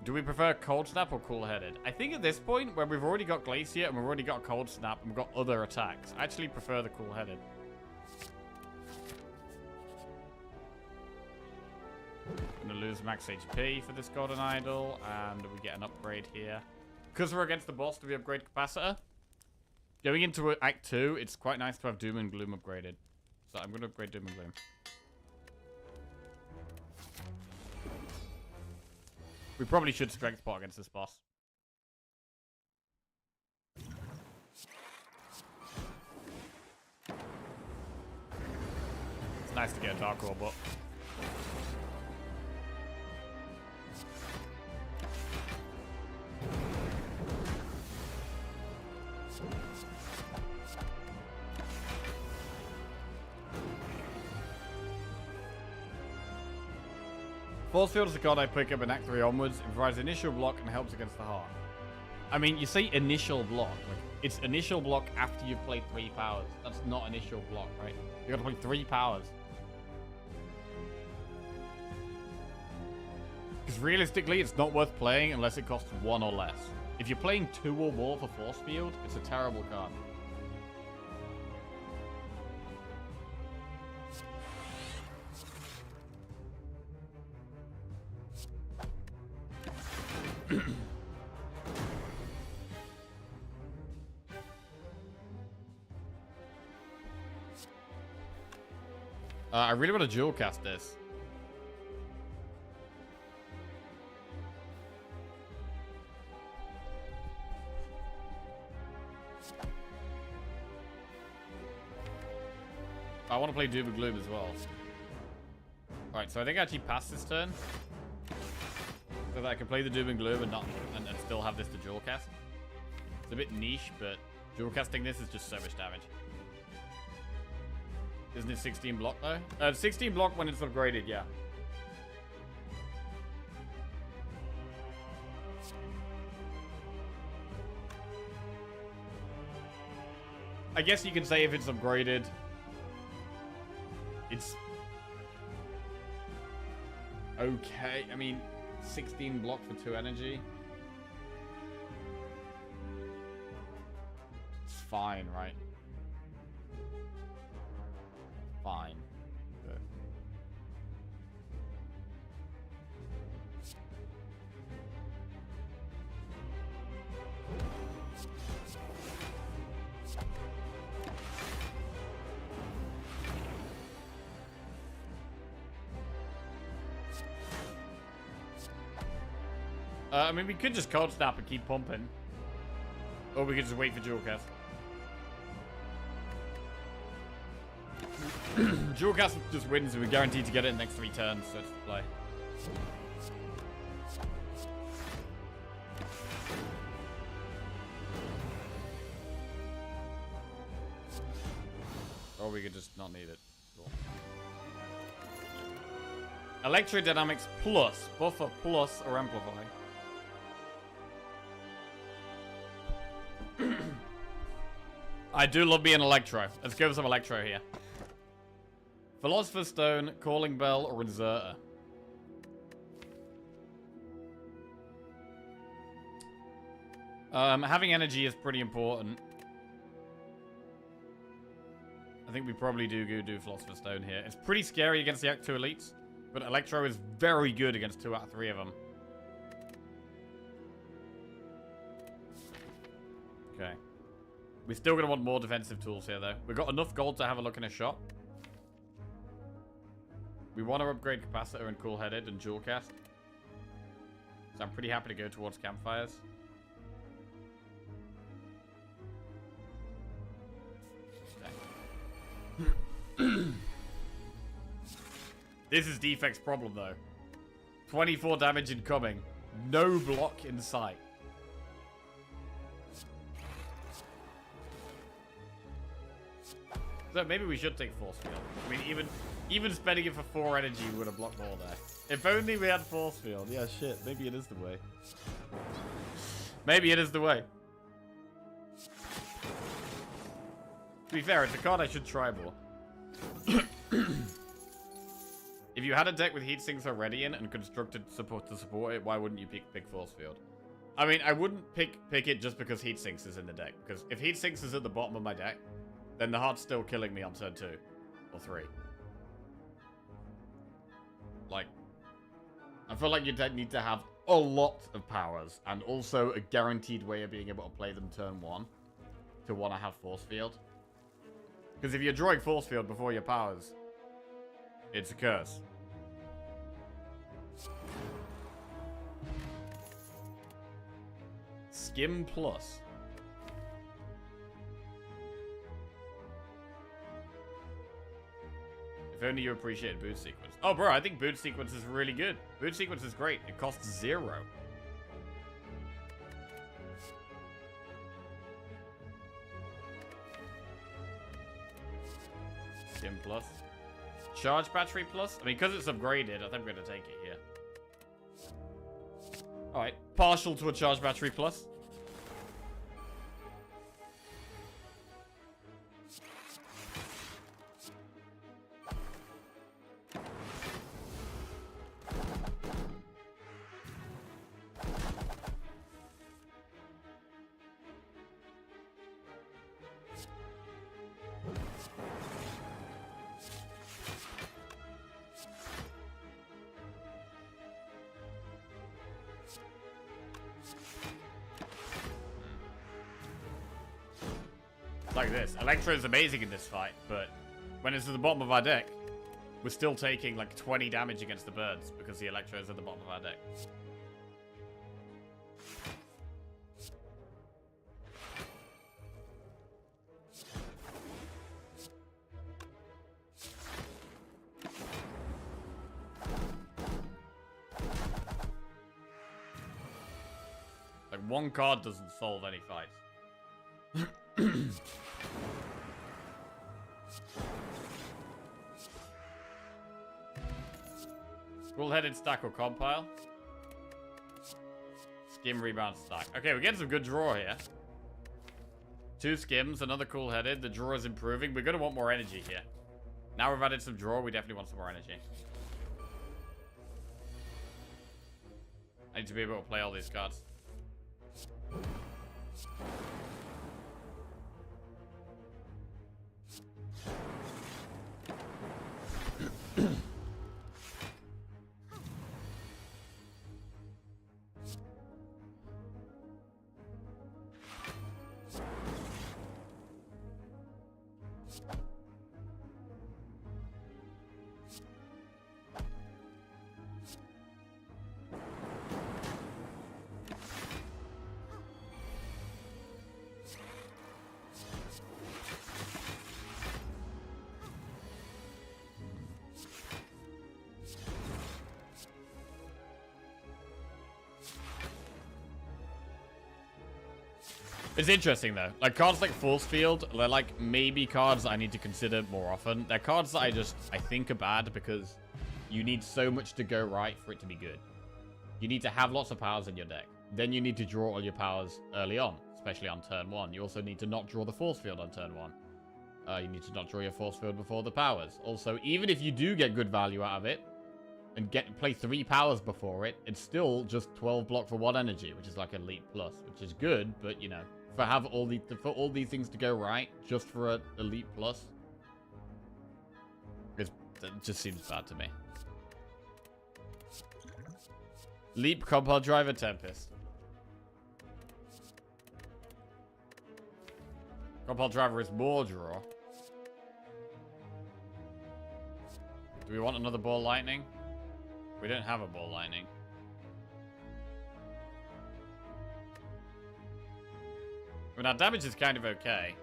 Do we prefer Cold Snap or Cool Headed? I think at this point, where we've already got Glacier and we've already got Cold Snap and we've got other attacks, I actually prefer the Cool Headed. Gonna lose max HP for this Golden Idol, and we get an upgrade here. Because we're against the boss, do we upgrade Capacitor? Going into Act 2, it's quite nice to have Doom and Gloom upgraded. So I'm going to upgrade Doom and Gloom. We probably should strength spot against this boss. It's nice to get a Dark Ore, but... Force Field is a card I pick up in Act 3 onwards. It provides initial block and helps against the heart. I mean, you say initial block. Like, it's initial block after you've played 3 powers. That's not initial block, right? You gotta play 3 powers. Because realistically, it's not worth playing unless it costs 1 or less. If you're playing 2 or more for Force Field, it's a terrible card. I really want to dual cast this. I want to play Doom and Gloom as well. Alright, so I think I actually passed this turn. So that I can play the Doom and Gloom and still have this to dual cast. It's a bit niche, but dual casting this is just so much damage. Isn't it 16 block though? 16 block when it's upgraded, yeah. I guess you can say if it's upgraded, it's okay. I mean, 16 block for 2 energy. It's fine, right? Fine. But I mean, we could just cold snap and keep pumping. Or we could just wait for dual cast. Dual cast just wins and we're guaranteed to get it in the next 3 turns, so it's play. Or we could just not need it. Cool. Electrodynamics plus, buffer plus, or amplify. I do love being Electro. Let's go with some Electro here. Philosopher's Stone, Calling Bell, or Inserter. Having energy is pretty important. I think we probably do Philosopher's Stone here. It's pretty scary against the Act 2 elites, but Electro is very good against 2 out of 3 of them. Okay. We're still going to want more defensive tools here, though. We've got enough gold to have a look in a shop. We want to upgrade Capacitor and Cool-Headed and Dual Cast. So I'm pretty happy to go towards Campfires. Okay. This is Defect's problem, though. 24 damage incoming. No block in sight. So maybe we should take Force Field. I mean, even spending it for 4 energy would have blocked more there. If only we had Force Field. Yeah, shit. Maybe it is the way. Maybe it is the way. To be fair, it's a card I should try more. If you had a deck with heat sinks already in and constructed support to support it, why wouldn't you pick Force Field? I mean, I wouldn't pick it just because heat sinks is in the deck. Because if heat sinks is at the bottom of my deck, then the heart's still killing me on turn 2 or 3. Like, I feel like you need to have a lot of powers and also a guaranteed way of being able to play them turn 1 to want to have Force Field. Because if you're drawing Force Field before your powers, it's a curse. Skim Plus. If only you appreciated Boot Sequence. Oh, bro, I think Boot Sequence is really good. Boot Sequence is great. It costs 0. Skim Plus. Charge Battery Plus? I mean, because it's upgraded, I think I'm going to take it here. Alright, partial to a charge battery plus. Like this. Electro is amazing in this fight, but when it's at the bottom of our deck, we're still taking like 20 damage against the birds because the Electro is at the bottom of our deck. Like one card doesn't solve any fights. Full-headed stack or compile. Skim rebound stack. Okay, we're getting some good draw here. 2 skims, another cool-headed. The draw is improving. We're going to want more energy here. Now we've added some draw, we definitely want some more energy. I need to be able to play all these cards. It's interesting, though. Like, cards like Force Field, they're like maybe cards I need to consider more often. They're cards that I think are bad because you need so much to go right for it to be good. You need to have lots of powers in your deck. Then you need to draw all your powers early on, especially on turn 1. You also need to not draw the Force Field on turn 1. You need to not draw your Force Field before the powers. Also, even if you do get good value out of it, and play 3 powers before it, it's still just 12 block for 1 energy, which is like Elite Plus, which is good, but, you know, for all these things to go right, just for an Elite Plus, it just seems bad to me. Leap, Compile Driver, Tempest. Compile Driver is more draw. Do we want another Ball Lightning? We don't have a Ball Lightning. I mean, our damage is kind of okay.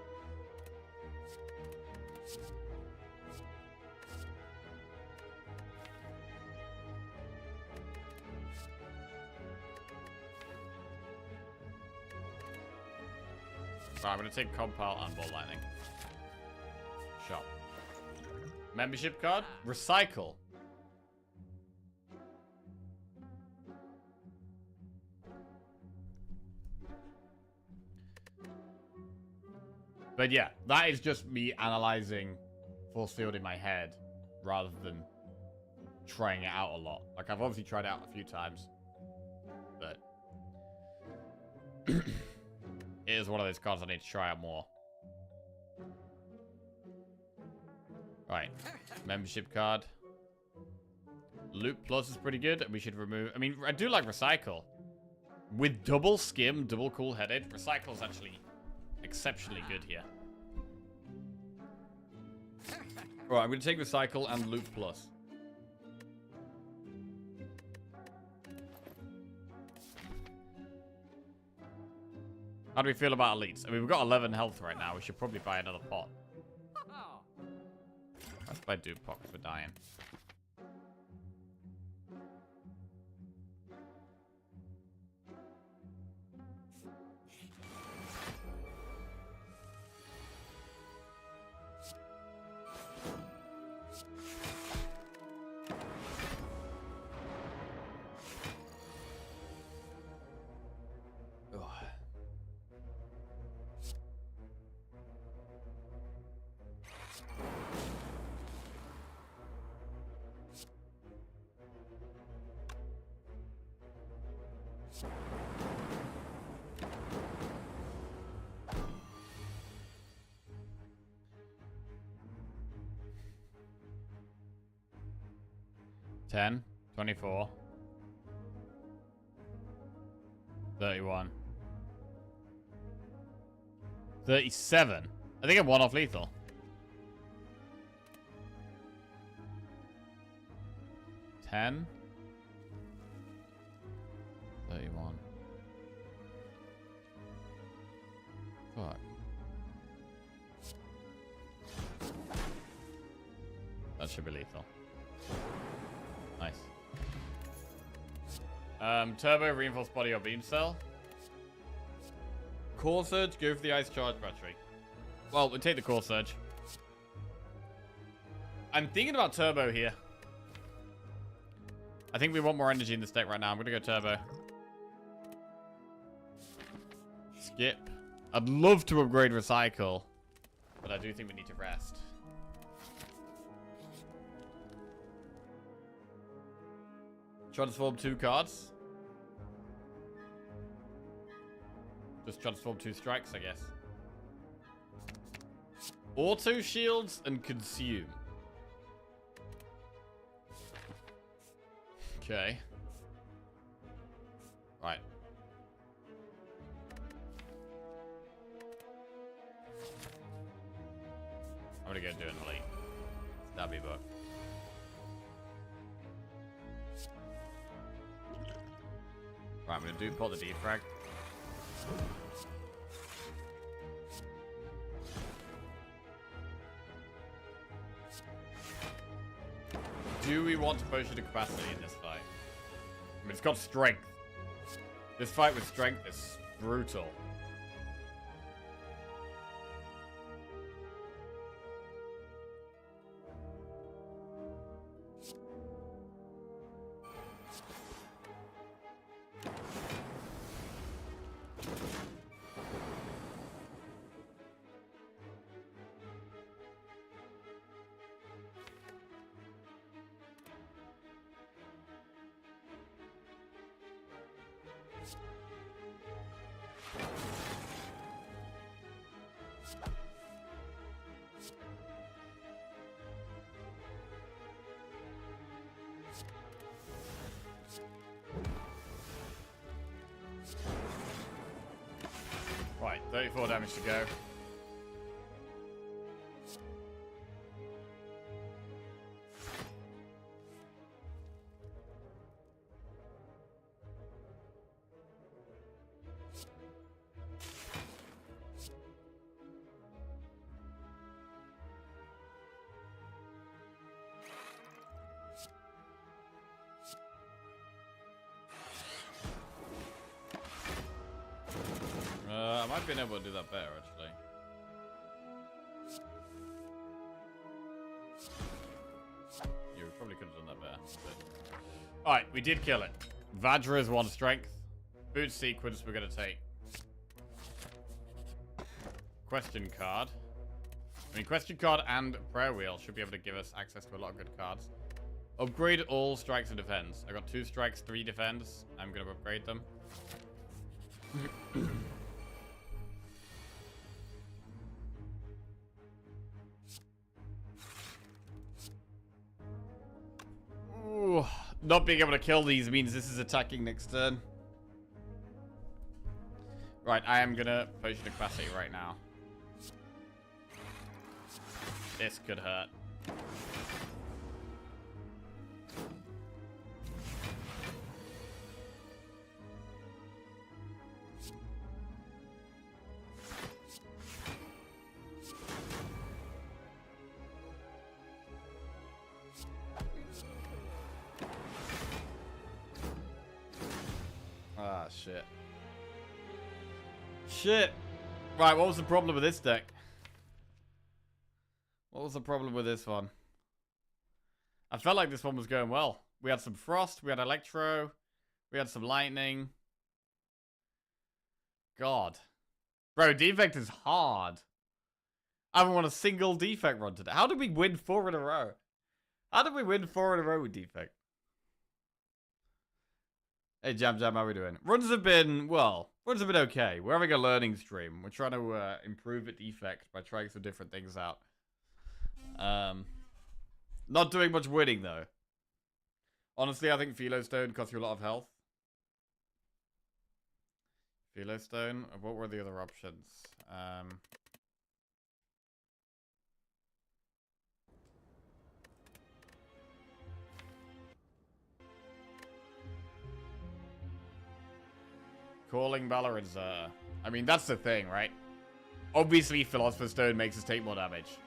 Right, I'm going to take Compile and Ball Lightning. Shop. Membership card? Recycle. But yeah, that is just me analyzing Force Field in my head rather than trying it out a lot. Like, I've obviously tried it out a few times, but it is one of those cards I need to try out more. Right, membership card. Loop Plus is pretty good, and we should remove... I mean, I do like Recycle. With double Skim, double Cool-Headed, Recycle is actually exceptionally good here. Right, I'm going to take Recycle and Loop Plus. How do we feel about elites? I mean, we've got 11 health right now. We should probably buy another pot. Let's buy Dupe Pot because we're dying. $10, $24, $31, $37. I think I'm one off lethal. $10, $31. Fuck. That should be lethal. Nice. Turbo, reinforced body or beam cell. Core surge, go for the ice charge battery. Well, we'll take the core surge. I'm thinking about turbo here. I think we want more energy in this deck right now. I'm gonna go turbo. Skip. I'd love to upgrade recycle, but I do think we need to rest. Transform 2 cards. Just transform 2 strikes, I guess. Auto shields and consume. Okay. Right. I'm gonna go do an elite. Stabby book. Right, I'm gonna do put the defrag. Do we want to potion to capacity in this fight? I mean, it's got strength. This fight with strength is brutal. Right, 34 damage to go. I might have been able to do that better, actually. Yeah, we probably could have done that better. But... Alright, we did kill it. Vajra is 1 strength. Boot sequence we're going to take. Question card. I mean, question card and prayer wheel should be able to give us access to a lot of good cards. Upgrade all strikes and defense. I got 2 strikes, 3 defense. I'm going to upgrade them. Ooh, not being able to kill these means this is attacking next turn. Right, I am going to potion to capacity right now. This could hurt. Ah, shit. Shit. Right, what was the problem with this deck? What was the problem with this one? I felt like this one was going well. We had some frost, we had electro, we had some lightning. God. Bro, defect is hard. I haven't won a single defect run today. How did we win 4 in a row? How did we win 4 in a row with defect? Hey, Jam Jam, how we doing? Runs have been okay. We're having a learning stream. We're trying to improve at Defect by trying some different things out. Not doing much winning, though. Honestly, I think Philo Stone costs you a lot of health. Philo Stone? What were the other options? Calling Valor and Xur. I mean, that's the thing, right? Obviously, Philosopher's Stone makes us take more damage.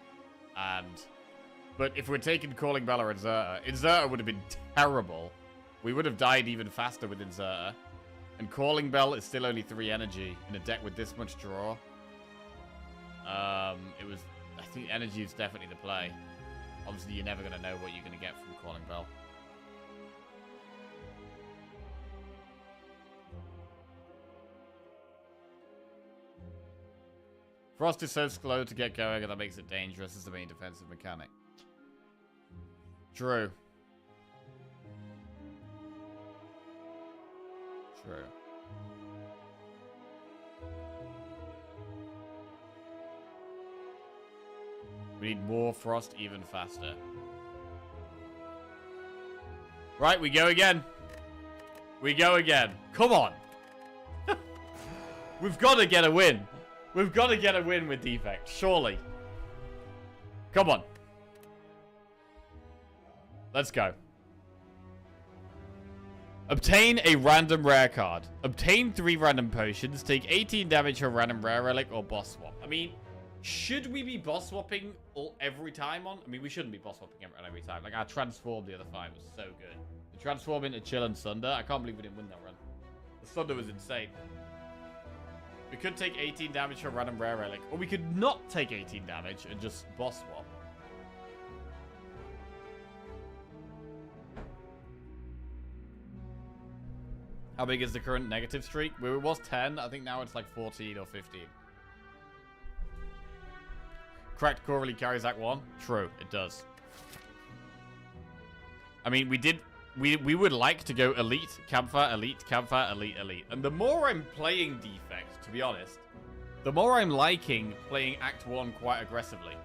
But if we're taking Calling Valor and Xur would have been terrible. We would have died even faster with Xur. And Calling Bell is still only 3 energy in a deck with this much draw. I think energy is definitely the play. Obviously, you're never going to know what you're going to get from Calling Bell. Frost is so slow to get going, and that makes it dangerous as the main defensive mechanic. True. True. We need more Frost even faster. Right, we go again. We go again. Come on. We've got to get a win. We've got to get a win with Defect, surely. Come on. Let's go. Obtain a random rare card. Obtain 3 random potions. Take 18 damage for a random rare relic or boss swap. I mean, should we be boss swapping every time on? I mean, we shouldn't be boss swapping every time. Like, our transform the other 5 was so good. The transform into Chill and Sunder. I can't believe we didn't win that run. The Sunder was insane. We could take 18 damage for a random rare relic, or we could not take 18 damage and just boss swap. How big is the current negative streak? Where it was 10, I think now it's like 14 or 15. Cracked core really carries Act 1? True, it does. I mean, we would like to go elite, campfire, elite, campfire, elite, elite. And the more I'm playing Defect, to be honest, the more I'm liking playing Act 1 quite aggressively.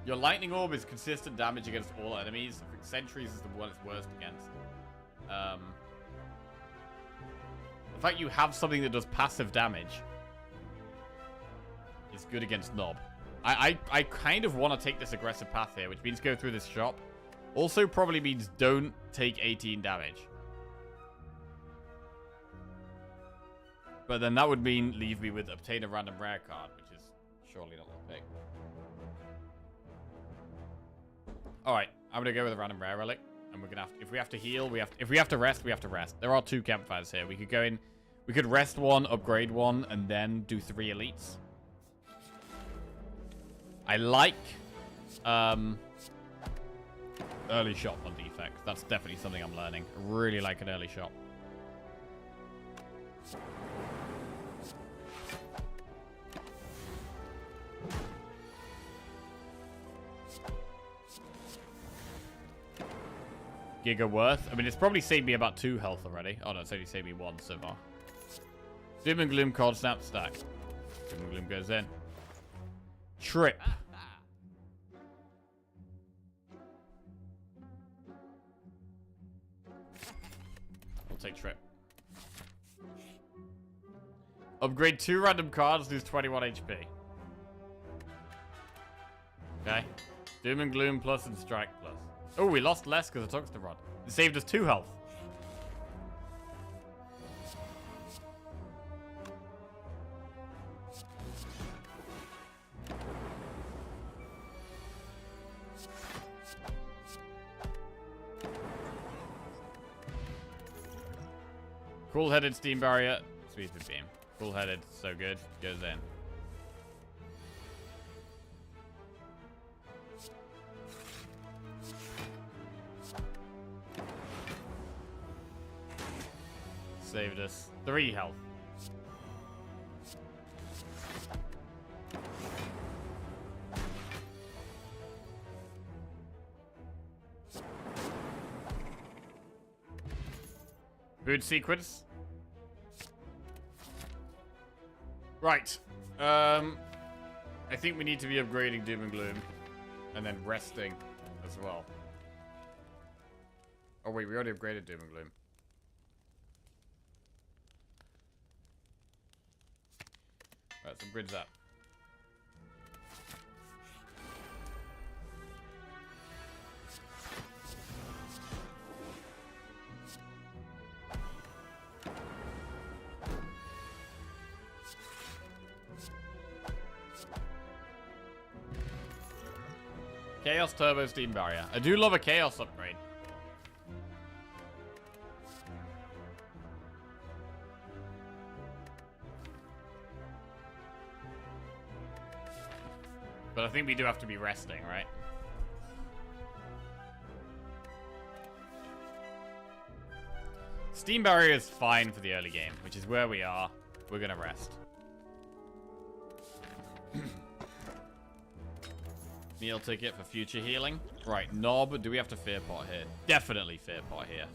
Your Lightning Orb is consistent damage against all enemies. I think Sentries is the one it's worst against. The fact you have something that does passive damage is good against Nob. I kind of want to take this aggressive path here, which means go through this shop. Also probably means don't take 18 damage. But then that would mean leave me with obtain a random rare card, which is surely not the pick. Alright, I'm gonna go with a random rare relic. And we're gonna have to, if we have to heal, if we have to rest, we have to rest. There are 2 campfires here. We could go in, we could rest 1, upgrade 1, and then do 3 elites. I like early shop on Defect. That's definitely something I'm learning. I really like an early shop. Giga worth. I mean, it's probably saved me about 2 health already. Oh no, it's only saved me 1 so far. Doom and Gloom Cold Snap stack. Doom and Gloom goes in. Trip. I'll take Trip. Upgrade 2 random cards, lose 21 HP. Okay. Doom and Gloom plus and Strike plus. Oh, we lost less because of Tungsten Rod. It saved us 2 health. Cool-headed Steam Barrier. Sweep and Beam. Cool-headed. So good. Goes in. Saved us 3 health. Boot sequence. Right. I think we need to be upgrading Doom and Gloom. And then resting as well. Oh wait, we already upgraded Doom and Gloom. Right, so bridge that. Chaos Turbo Steam Barrier. I do love a Chaos upgrade. But I think we do have to be resting, right? Steam Barrier is fine for the early game, which is where we are. We're gonna rest. Meal ticket for future healing. Right, Knob. Do we have to Fear Pot here? Definitely Fear Pot here.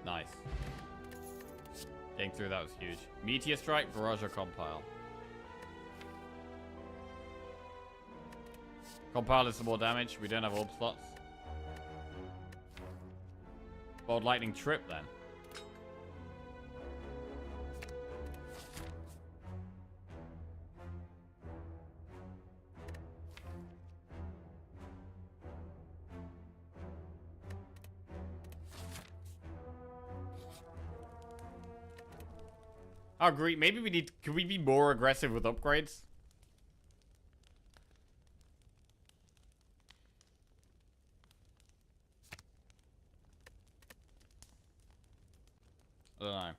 Nice. Getting through that was huge. Meteor Strike, Barrage, or Compile. Compile is some more damage. We don't have orb slots. Bold Lightning Trip then. I agree. Maybe we need... Can we be more aggressive with upgrades? I don't know.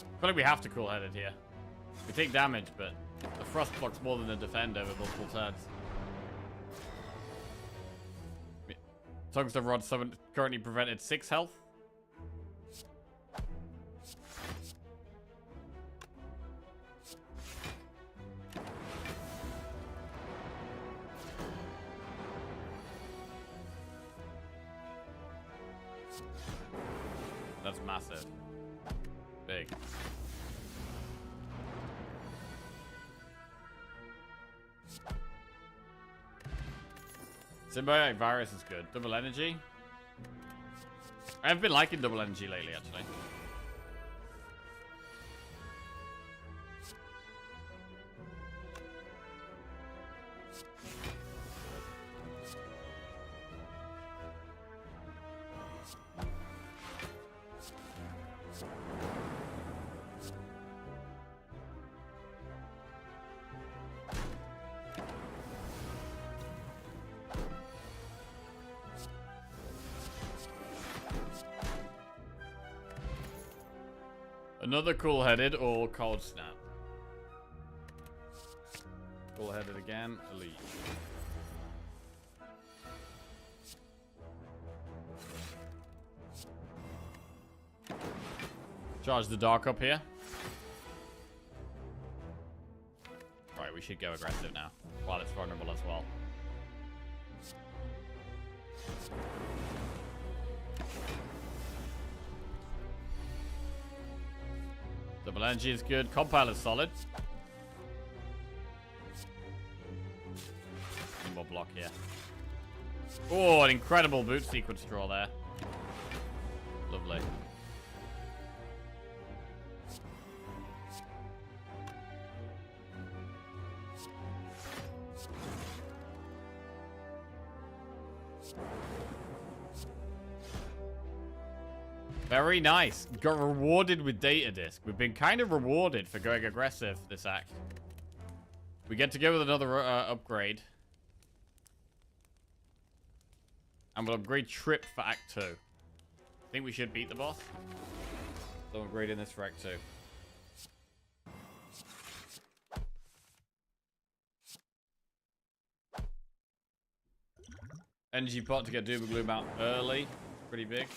I feel like we have to cool-headed here. We take damage, but the Frost blocks more than the defend over multiple turns. Tungsten Rod currently prevented 6 health. That's massive. Big. Symbiotic Virus is good. Double Energy. I've been liking Double Energy lately, actually. Another cool-headed or cold snap. Cool-headed again, elite. Charge the dark up here. Right, we should go aggressive now, while it's vulnerable as well. Double Energy is good. Compile is solid. One more block here. Oh, an incredible boot sequence draw there. Lovely. Very nice. Got rewarded with data disk. We've been kind of rewarded for going aggressive this act. We get to go with another upgrade. And we'll upgrade Trip for Act 2. I think we should beat the boss. So I'm upgrading this for Act 2. Energy pot to get Doom and Gloom out early. Pretty big.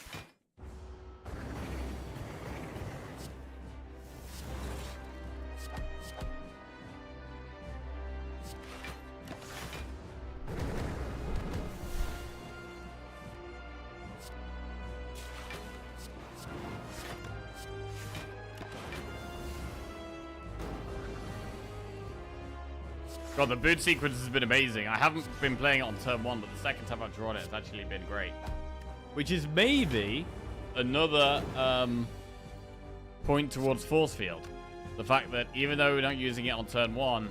God, the boot sequence has been amazing. I haven't been playing it on turn 1, but the second time I've drawn it, it's actually been great. Which is maybe another point towards Force Field. The fact that even though we're not using it on turn 1,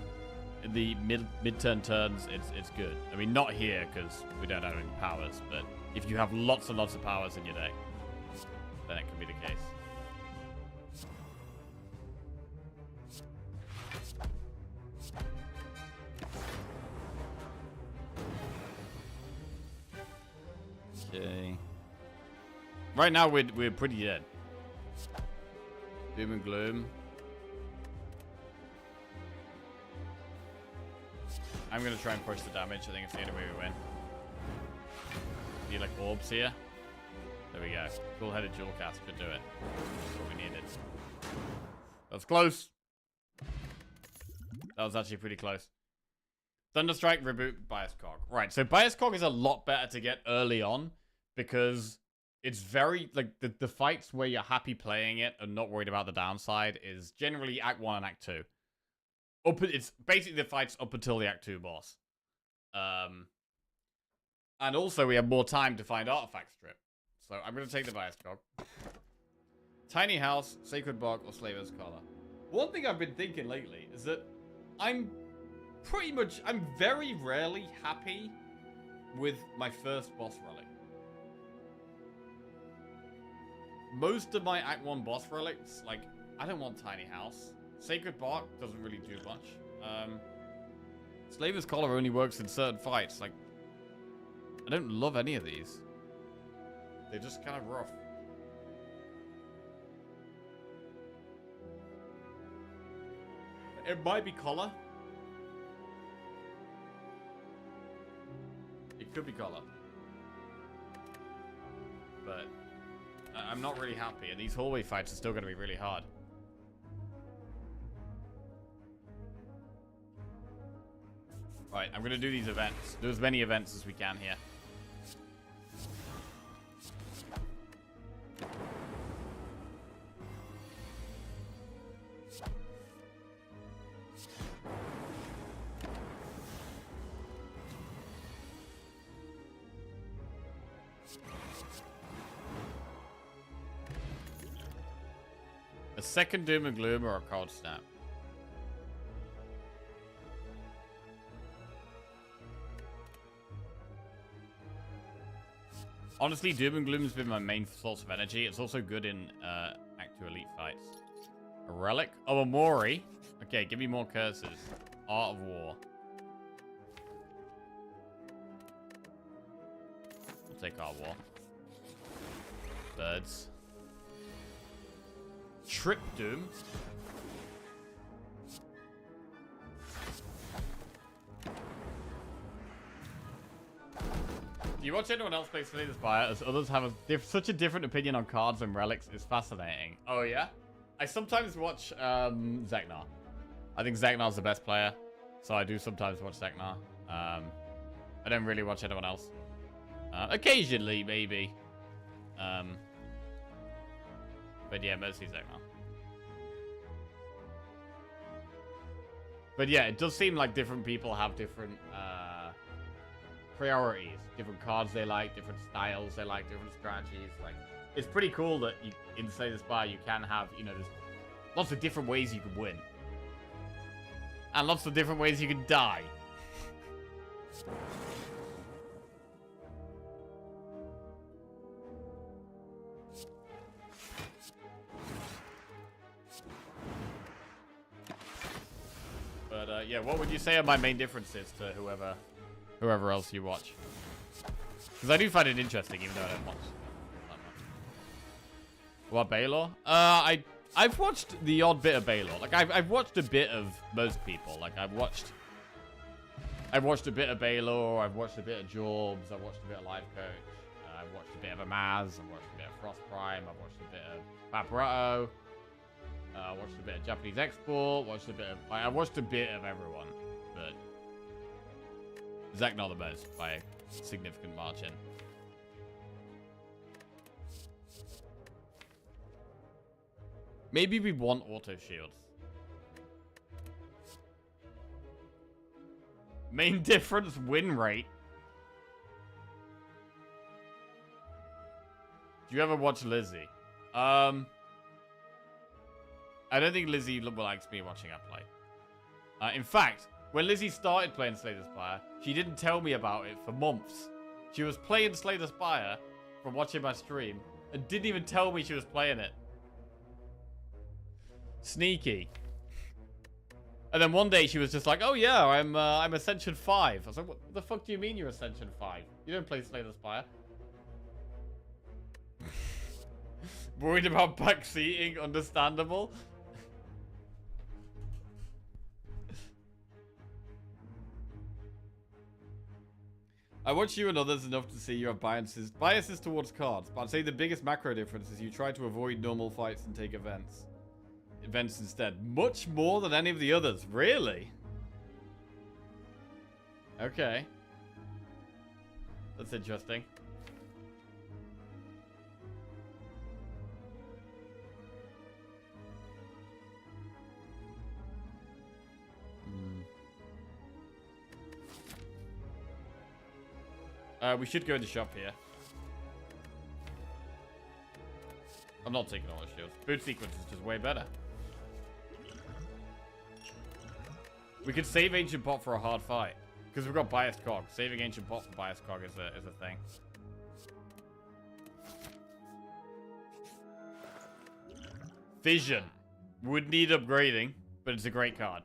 in the mid-turn turns, it's good. I mean, not here, because we don't have any powers, but if you have lots and lots of powers in your deck, then it can be the case. Okay. Right now we're pretty dead. Doom and Gloom. I'm gonna try and push the damage. I think it's the only way we win. Need like orbs here. There we go. Full-headed dual cast could do it. That's what we needed. That's close. That was actually pretty close. Thunderstrike, reboot, Bias Cog. Right, so Bias Cog is a lot better to get early on because it's very, like, the fights where you're happy playing it and not worried about the downside is generally Act 1 and Act 2. It's basically the fights up until the Act 2 boss. And also we have more time to find Artifact Strip. So I'm going to take the Bias Cog. Tiny House, Sacred Bark, or Slaver's Collar. One thing I've been thinking lately is that I'm very rarely happy with my first boss relic. Most of my Act 1 boss relics, like, I don't want Tiny House. Sacred Bark doesn't really do much. Slaver's Collar only works in certain fights. Like, I don't love any of these. They're just kind of rough. It might be Collar. It could be Collar. But I'm not really happy, and these hallway fights are still going to be really hard. Right, I'm going to do these events. Do as many events as we can here. A second Doom and Gloom or a Cold Snap? Honestly, Doom and Gloom has been my main source of energy. It's also good in Act 2 Elite fights. A Relic? Oh, a Mori. Okay, give me more curses. Art of War. We'll take Art of War. Birds. Trip Doom. Do you watch anyone else play Slay the Spire as others have such a different opinion on cards and relics? It's fascinating. Oh, yeah? I sometimes watch Zeknar. I think Zeknar's the best player, so I do sometimes watch Zeknar. I don't really watch anyone else. Occasionally, maybe. But yeah, mostly Zeknar. But yeah, it does seem like different people have different priorities, different cards they like, different styles they like, different strategies. Like, it's pretty cool that you, in Slay the Spire, you can have, you know, there's lots of different ways you can win, and lots of different ways you can die. But yeah, what would you say are my main differences to whoever else you watch? Because I do find it interesting, even though I don't watch that much. What, Baylor? I've watched the odd bit of Baylor. Like I've watched a bit of most people. Like I've watched a bit of Baylor. I've watched a bit of Jorbs. I've watched a bit of Live Coach. I've watched a bit of Amaz. I've watched a bit of Frost Prime. I've watched a bit of Vaporetto. I watched a bit of Japanese Export. I watched a bit of everyone, but Zach not the most by a significant margin. Maybe we want auto shields. Main difference, win rate. Do you ever watch Lizzie? I don't think Lizzie likes me watching her play. In fact, when Lizzie started playing Slay the Spire, she didn't tell me about it for months. She was playing Slay the Spire from watching my stream and didn't even tell me she was playing it. Sneaky. And then one day she was just like, "Oh yeah, I'm Ascension 5." I was like, "What the fuck do you mean you're Ascension 5? You don't play Slay the Spire." Worried about backseating, understandable. I watch you and others enough to see your biases towards cards, but I'd say the biggest macro difference is you try to avoid normal fights and take events instead. Much more than any of the others. Really? Okay. That's interesting. We should go in the shop here. I'm not taking all the shields. Boot sequence is just way better. We could save Ancient Pot for a hard fight. Because we've got Biased Cog. Saving Ancient Pot for Biased Cog is a thing. Vision. Would need upgrading, but it's a great card.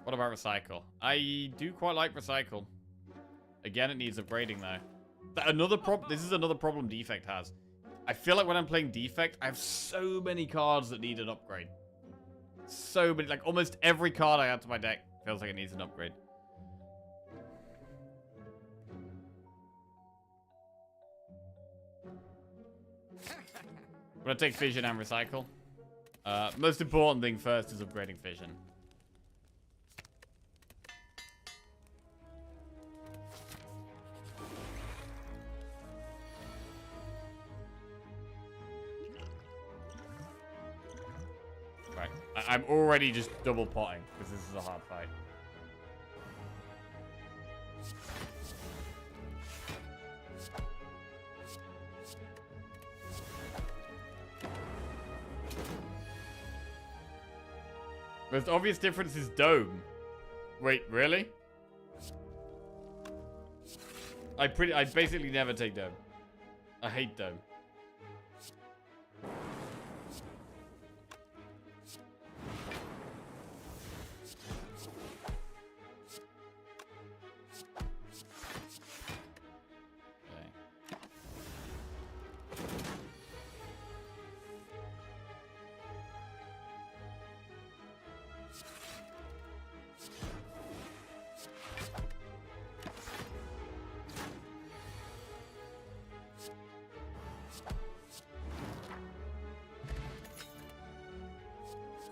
What about Recycle? I do quite like Recycle. Again, it needs upgrading though. This is another problem Defect has. I feel like when I'm playing Defect, I have so many cards that need an upgrade. So many, like almost every card I add to my deck feels like it needs an upgrade. I'm gonna take Fission and Recycle. Most important thing first is upgrading Fission. I'm already just double potting because this is a hard fight. Most obvious difference is Dome. Wait, really? I basically never take Dome. I hate Dome.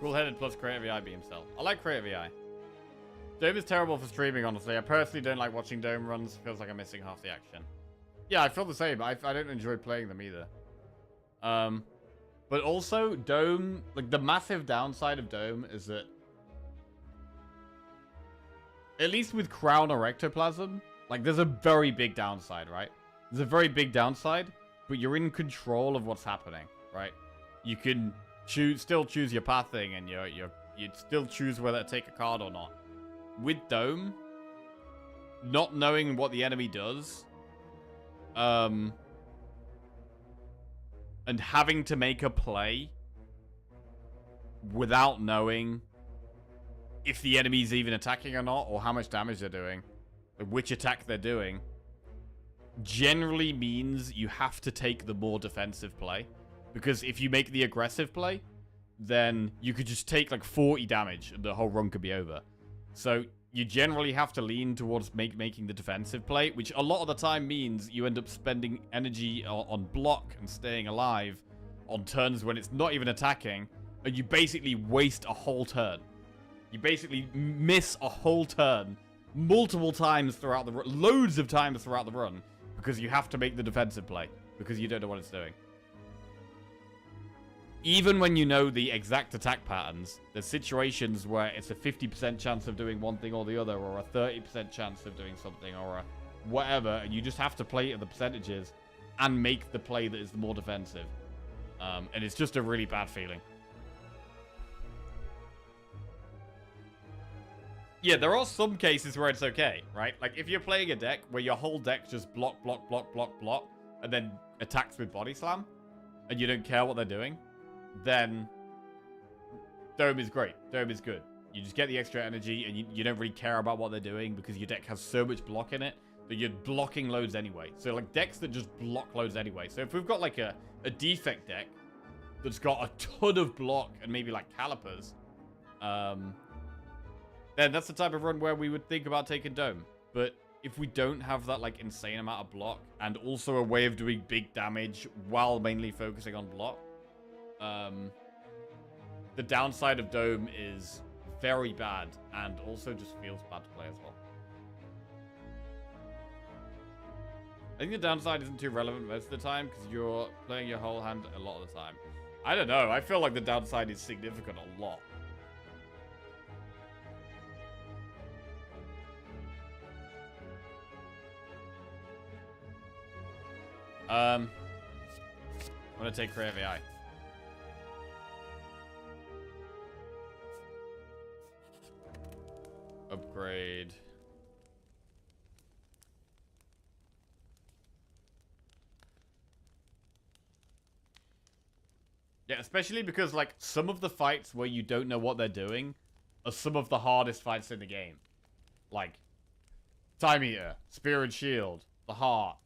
Cool-headed plus Creative AI beam cell. I like Creative AI. Dome is terrible for streaming, honestly. I personally don't like watching Dome runs. Feels like I'm missing half the action. Yeah, I feel the same. I don't enjoy playing them either. But also, Dome... Like, the massive downside of Dome is that... At least with Crown or Ectoplasm, like, there's a very big downside, right? There's a very big downside, but you're in control of what's happening, right? You can... still choose your pathing, and you'd still choose whether to take a card or not. With Dome, not knowing what the enemy does, and having to make a play without knowing if the enemy's even attacking or not, or how much damage they're doing, like which attack they're doing, generally means you have to take the more defensive play. Because if you make the aggressive play, then you could just take like 40 damage and the whole run could be over. So you generally have to lean towards making the defensive play, which a lot of the time means you end up spending energy on block and staying alive on turns when it's not even attacking, and you basically waste a whole turn. You basically miss a whole turn multiple times throughout the run, loads of times throughout the run, because you have to make the defensive play, because you don't know what it's doing. Even when you know the exact attack patterns, there's situations where it's a 50% chance of doing one thing or the other, or a 30% chance of doing something, or a whatever, and you just have to play at the percentages and make the play that is the more defensive. And it's just a really bad feeling. Yeah, there are some cases where it's okay, right? Like, if you're playing a deck where your whole deck just block, block, block, block, block, and then attacks with Body Slam, and you don't care what they're doing, then Dome is great. Dome is good. You just get the extra energy, and you don't really care about what they're doing because your deck has so much block in it that you're blocking loads anyway. So, like, decks that just block loads anyway. So, if we've got, like, a defect deck that's got a ton of block and maybe, like, calipers, then that's the type of run where we would think about taking Dome. But if we don't have that, like, insane amount of block and also a way of doing big damage while mainly focusing on block, the downside of Dome is very bad and also just feels bad to play as well. I think the downside isn't too relevant most of the time because you're playing your whole hand a lot of the time. I don't know. I feel like the downside is significant a lot. I'm gonna take Creative AI. Upgrade. Yeah, especially because, like, some of the fights where you don't know what they're doing are some of the hardest fights in the game. Like, Time Eater, Spear and Shield, the Heart,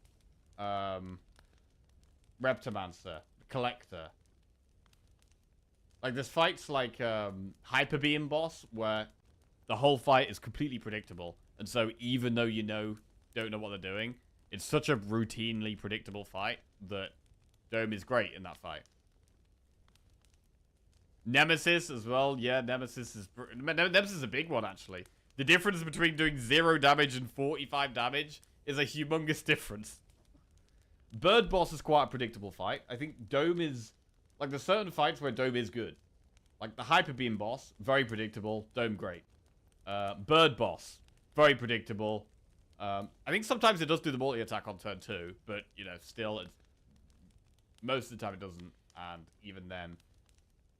Reptomancer, Collector. Like, there's fights like Hyper Beam Boss where the whole fight is completely predictable. And so even though you don't know what they're doing, it's such a routinely predictable fight that Dome is great in that fight. Nemesis as well. Yeah, Nemesis is a big one, actually. The difference between doing 0 damage and 45 damage is a humongous difference. Bird Boss is quite a predictable fight. I think Dome is... Like, there's certain fights where Dome is good. Like, the Hyper Beam Boss, very predictable. Dome, great. Bird Boss, very predictable. I think sometimes it does do the multi-attack on turn 2, but, you know, still, it's... most of the time it doesn't. And even then,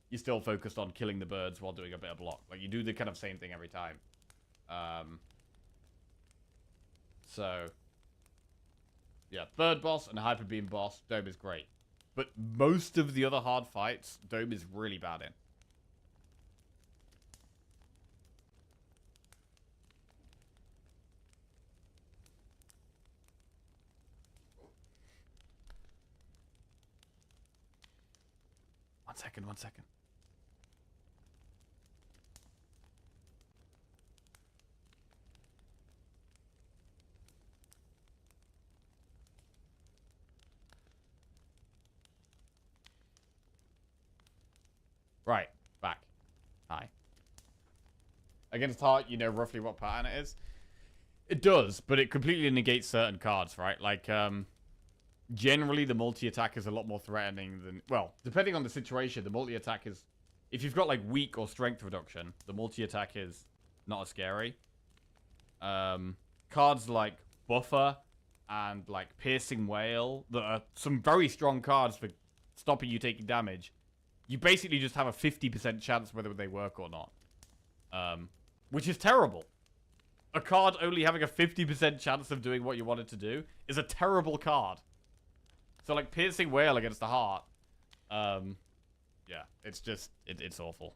you're still focused on killing the birds while doing a bit of block. Like, you do the kind of same thing every time. So... yeah, Bird Boss and Hyper Beam Boss, Dome is great. But most of the other hard fights, Dome is really bad in. One second. Right, back. Hi. Against Heart, you know roughly what pattern it is. It does, but it completely negates certain cards, right? Like, generally the multi-attack is a lot more threatening than... Well, depending on the situation, the multi-attack is... If you've got, like, weak or strength reduction, the multi-attack is not as scary. Cards like Buffer and, like, Piercing Whale, that are some very strong cards for stopping you taking damage. You basically just have a 50% chance whether they work or not. Which is terrible. A card only having a 50% chance of doing what you want it to do is a terrible card. So, like, Piercing Whale against the Heart. Yeah, it's just... It's awful.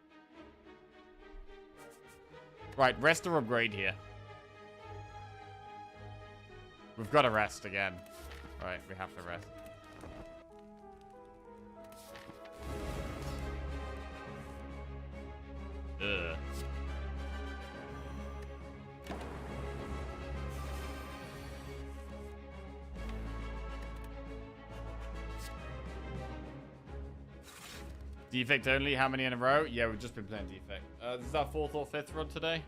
Right, rest or upgrade here. We've got to rest again. Right, we have to rest. Ugh. Defect only, how many in a row? Yeah, we've just been playing Defect. This is our 4th or 5th run today.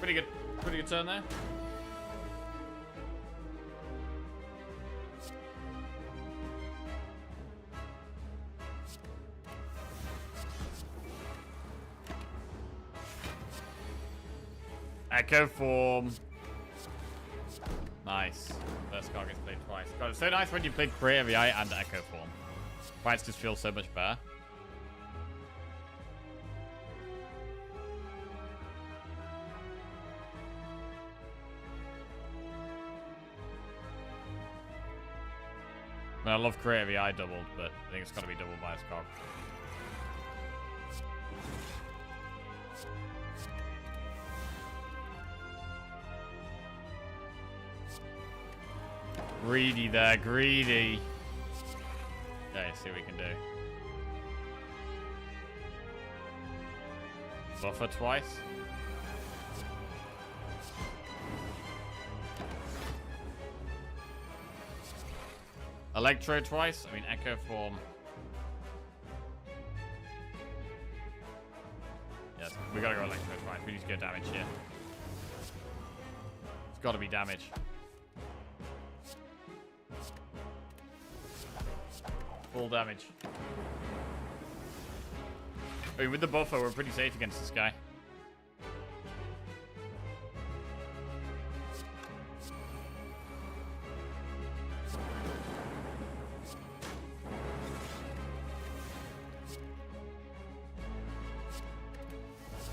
Pretty good turn there. Echo form. Nice. First card gets played twice. God, it's so nice when you played Creative AI and Echo form. Fights just feel so much better. I mean, I love Creative AI doubled, but I think it's got to be doubled by a card. Greedy there, greedy. Okay, see what we can do. Buffer twice. Electro twice. I mean, Echo form. Yes, we gotta go Electro twice. We need to get damage here. It's gotta be damage. Full damage. I mean, with the buffer, we're pretty safe against this guy.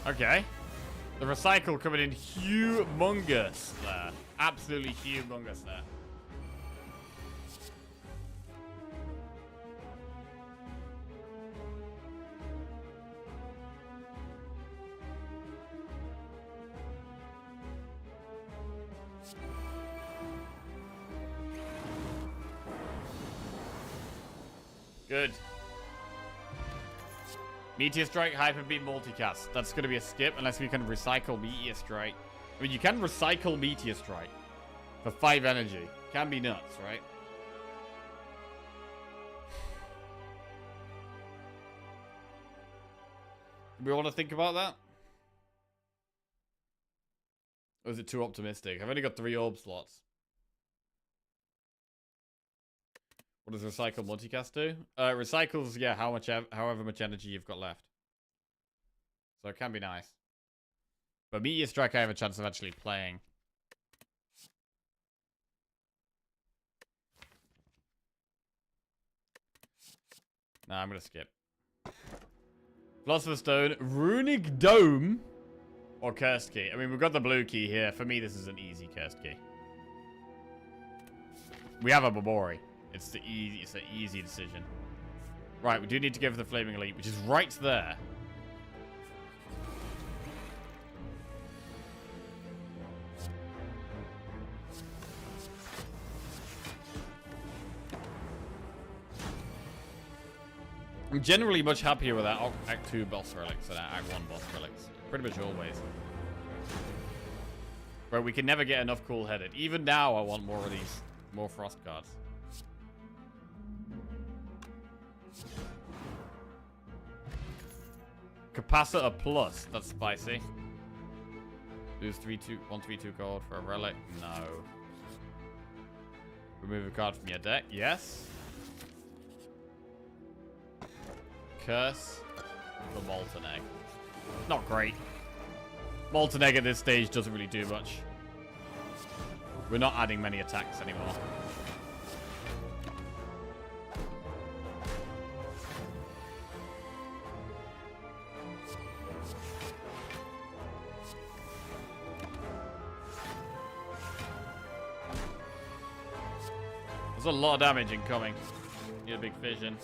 Okay. The recycle coming in humongous there. Absolutely humongous there. Good. Meteor Strike, Hyper Beam, Multicast. That's going to be a skip unless we can recycle Meteor Strike. I mean, you can recycle Meteor Strike for 5 energy. Can be nuts, right? Do we want to think about that? Or is it too optimistic? I've only got 3 orb slots. What does recycle multicast do? Recycles, yeah, however much energy you've got left. So it can be nice. But Meteor Strike, I have a chance of actually playing. Nah, I'm gonna skip. Philosopher's Stone, Runic Dome, or Cursed Key. I mean, we've got the blue key here. For me, this is an easy Cursed Key. We have a Babori. It's an easy decision. Right, we do need to go for the Flaming Elite, which is right there. I'm generally much happier with our Act 2 boss relics than our Act 1 boss relics. Pretty much always. Right, we can never get enough cool-headed. Even now, I want more of these. More Frost cards. Capacitor Plus. That's spicy. Lose 1/3/2 gold for a relic. No. Remove a card from your deck. Yes. Curse the Molten Egg. Not great. Molten Egg at this stage doesn't really do much. We're not adding many attacks anymore. There's a lot of damage incoming. Need a big fission.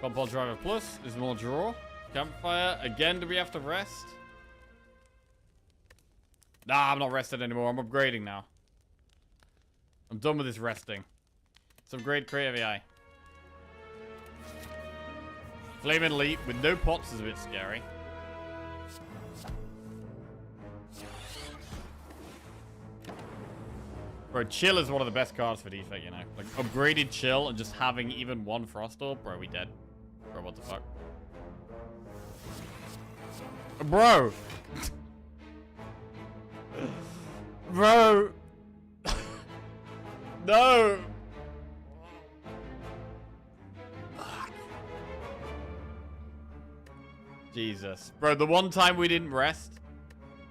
Compound Driver Plus is more draw. Campfire. Again, do we have to rest? Nah, I'm not rested anymore. I'm upgrading now. I'm done with this resting. Let's upgrade Creative AI. Flame Elite with no pots is a bit scary. Bro, Chill is one of the best cards for defect, you know. Like, upgraded Chill and just having even one Frost Orb. Bro, we dead. Bro, what the fuck? Bro! Bro! No! Jesus. Bro, the one time we didn't rest.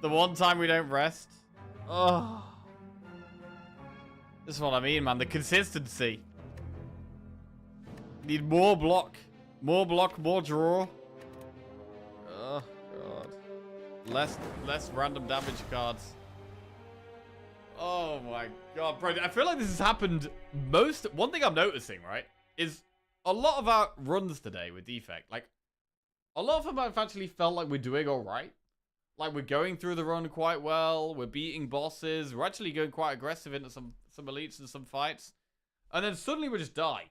The one time we don't rest. Oh. This is what I mean, man. The consistency. Need more block. More block, more draw. Oh, God. Less random damage cards. Oh, my God. Bro, I feel like this has happened most... One thing I'm noticing, right, is a lot of our runs today with defect, like, a lot of them I've actually felt like we're doing all right. Like, we're going through the run quite well. We're beating bosses. We're actually going quite aggressive into some elites and some fights. And then suddenly we just die.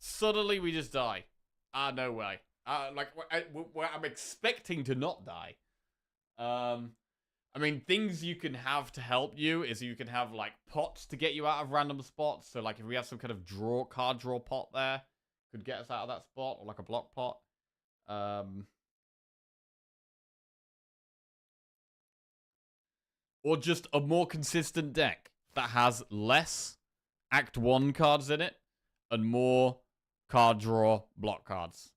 Suddenly we just die. No way. Like, I'm expecting to not die. I mean, things you can have to help you is you can have, like, pots to get you out of random spots. So, like, if we have some kind of card draw pot there, could get us out of that spot. Or, like, a block pot. Or just a more consistent deck that has less Act 1 cards in it and more card draw block cards.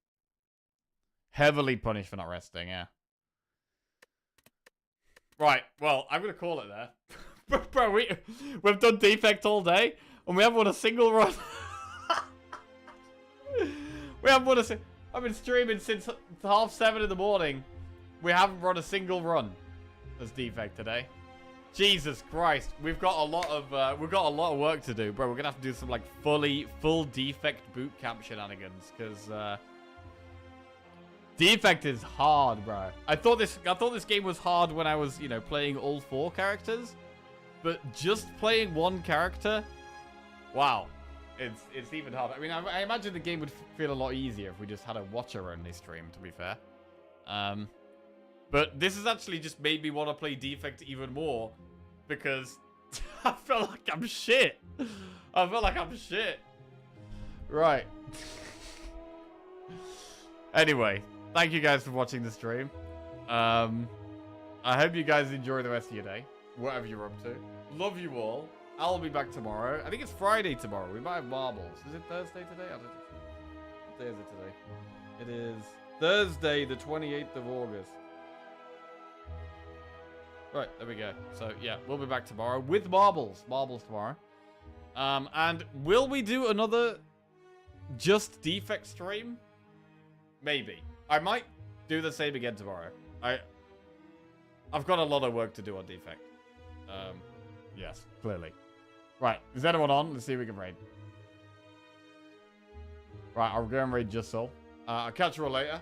Heavily punished for not resting, yeah. Right, well, I'm going to call it there. Bro, we've done defect all day and we haven't won a single run. We haven't won a single... I've been streaming since 7:30 in the morning. We haven't run a single run as defect today. Jesus Christ, we've got a lot of work to do, bro. We're gonna have to do some like full defect boot camp shenanigans because defect is hard, bro. I thought this game was hard when I was, you know, playing all 4 characters, but just playing one character, wow, it's even harder. I mean, I imagine the game would feel a lot easier if we just had a watcher only stream. To be fair, but this has actually just made me want to play defect even more because I feel like I'm shit. I feel like I'm shit. Right. Anyway, thank you guys for watching the stream. I hope you guys enjoy the rest of your day, whatever you're up to. Love you all. I'll be back tomorrow. I think it's Friday tomorrow. We might have marbles. Is it Thursday today? I don't think so. What day is it today? It is Thursday, the 28th of August. Right, there we go. So, yeah, we'll be back tomorrow with marbles. Marbles tomorrow. And will we do another just defect stream? Maybe. I might do the same again tomorrow. I've got a lot of work to do on defect. Yes, clearly. Right, is anyone on? Let's see if we can raid. Right, I'll go and raid Just Soul. I'll catch you all later.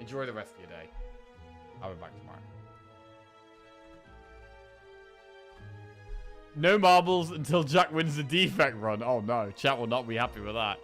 Enjoy the rest of your day. I'll be back tomorrow. No marbles until Jack wins the defect run. Oh no, chat will not be happy with that.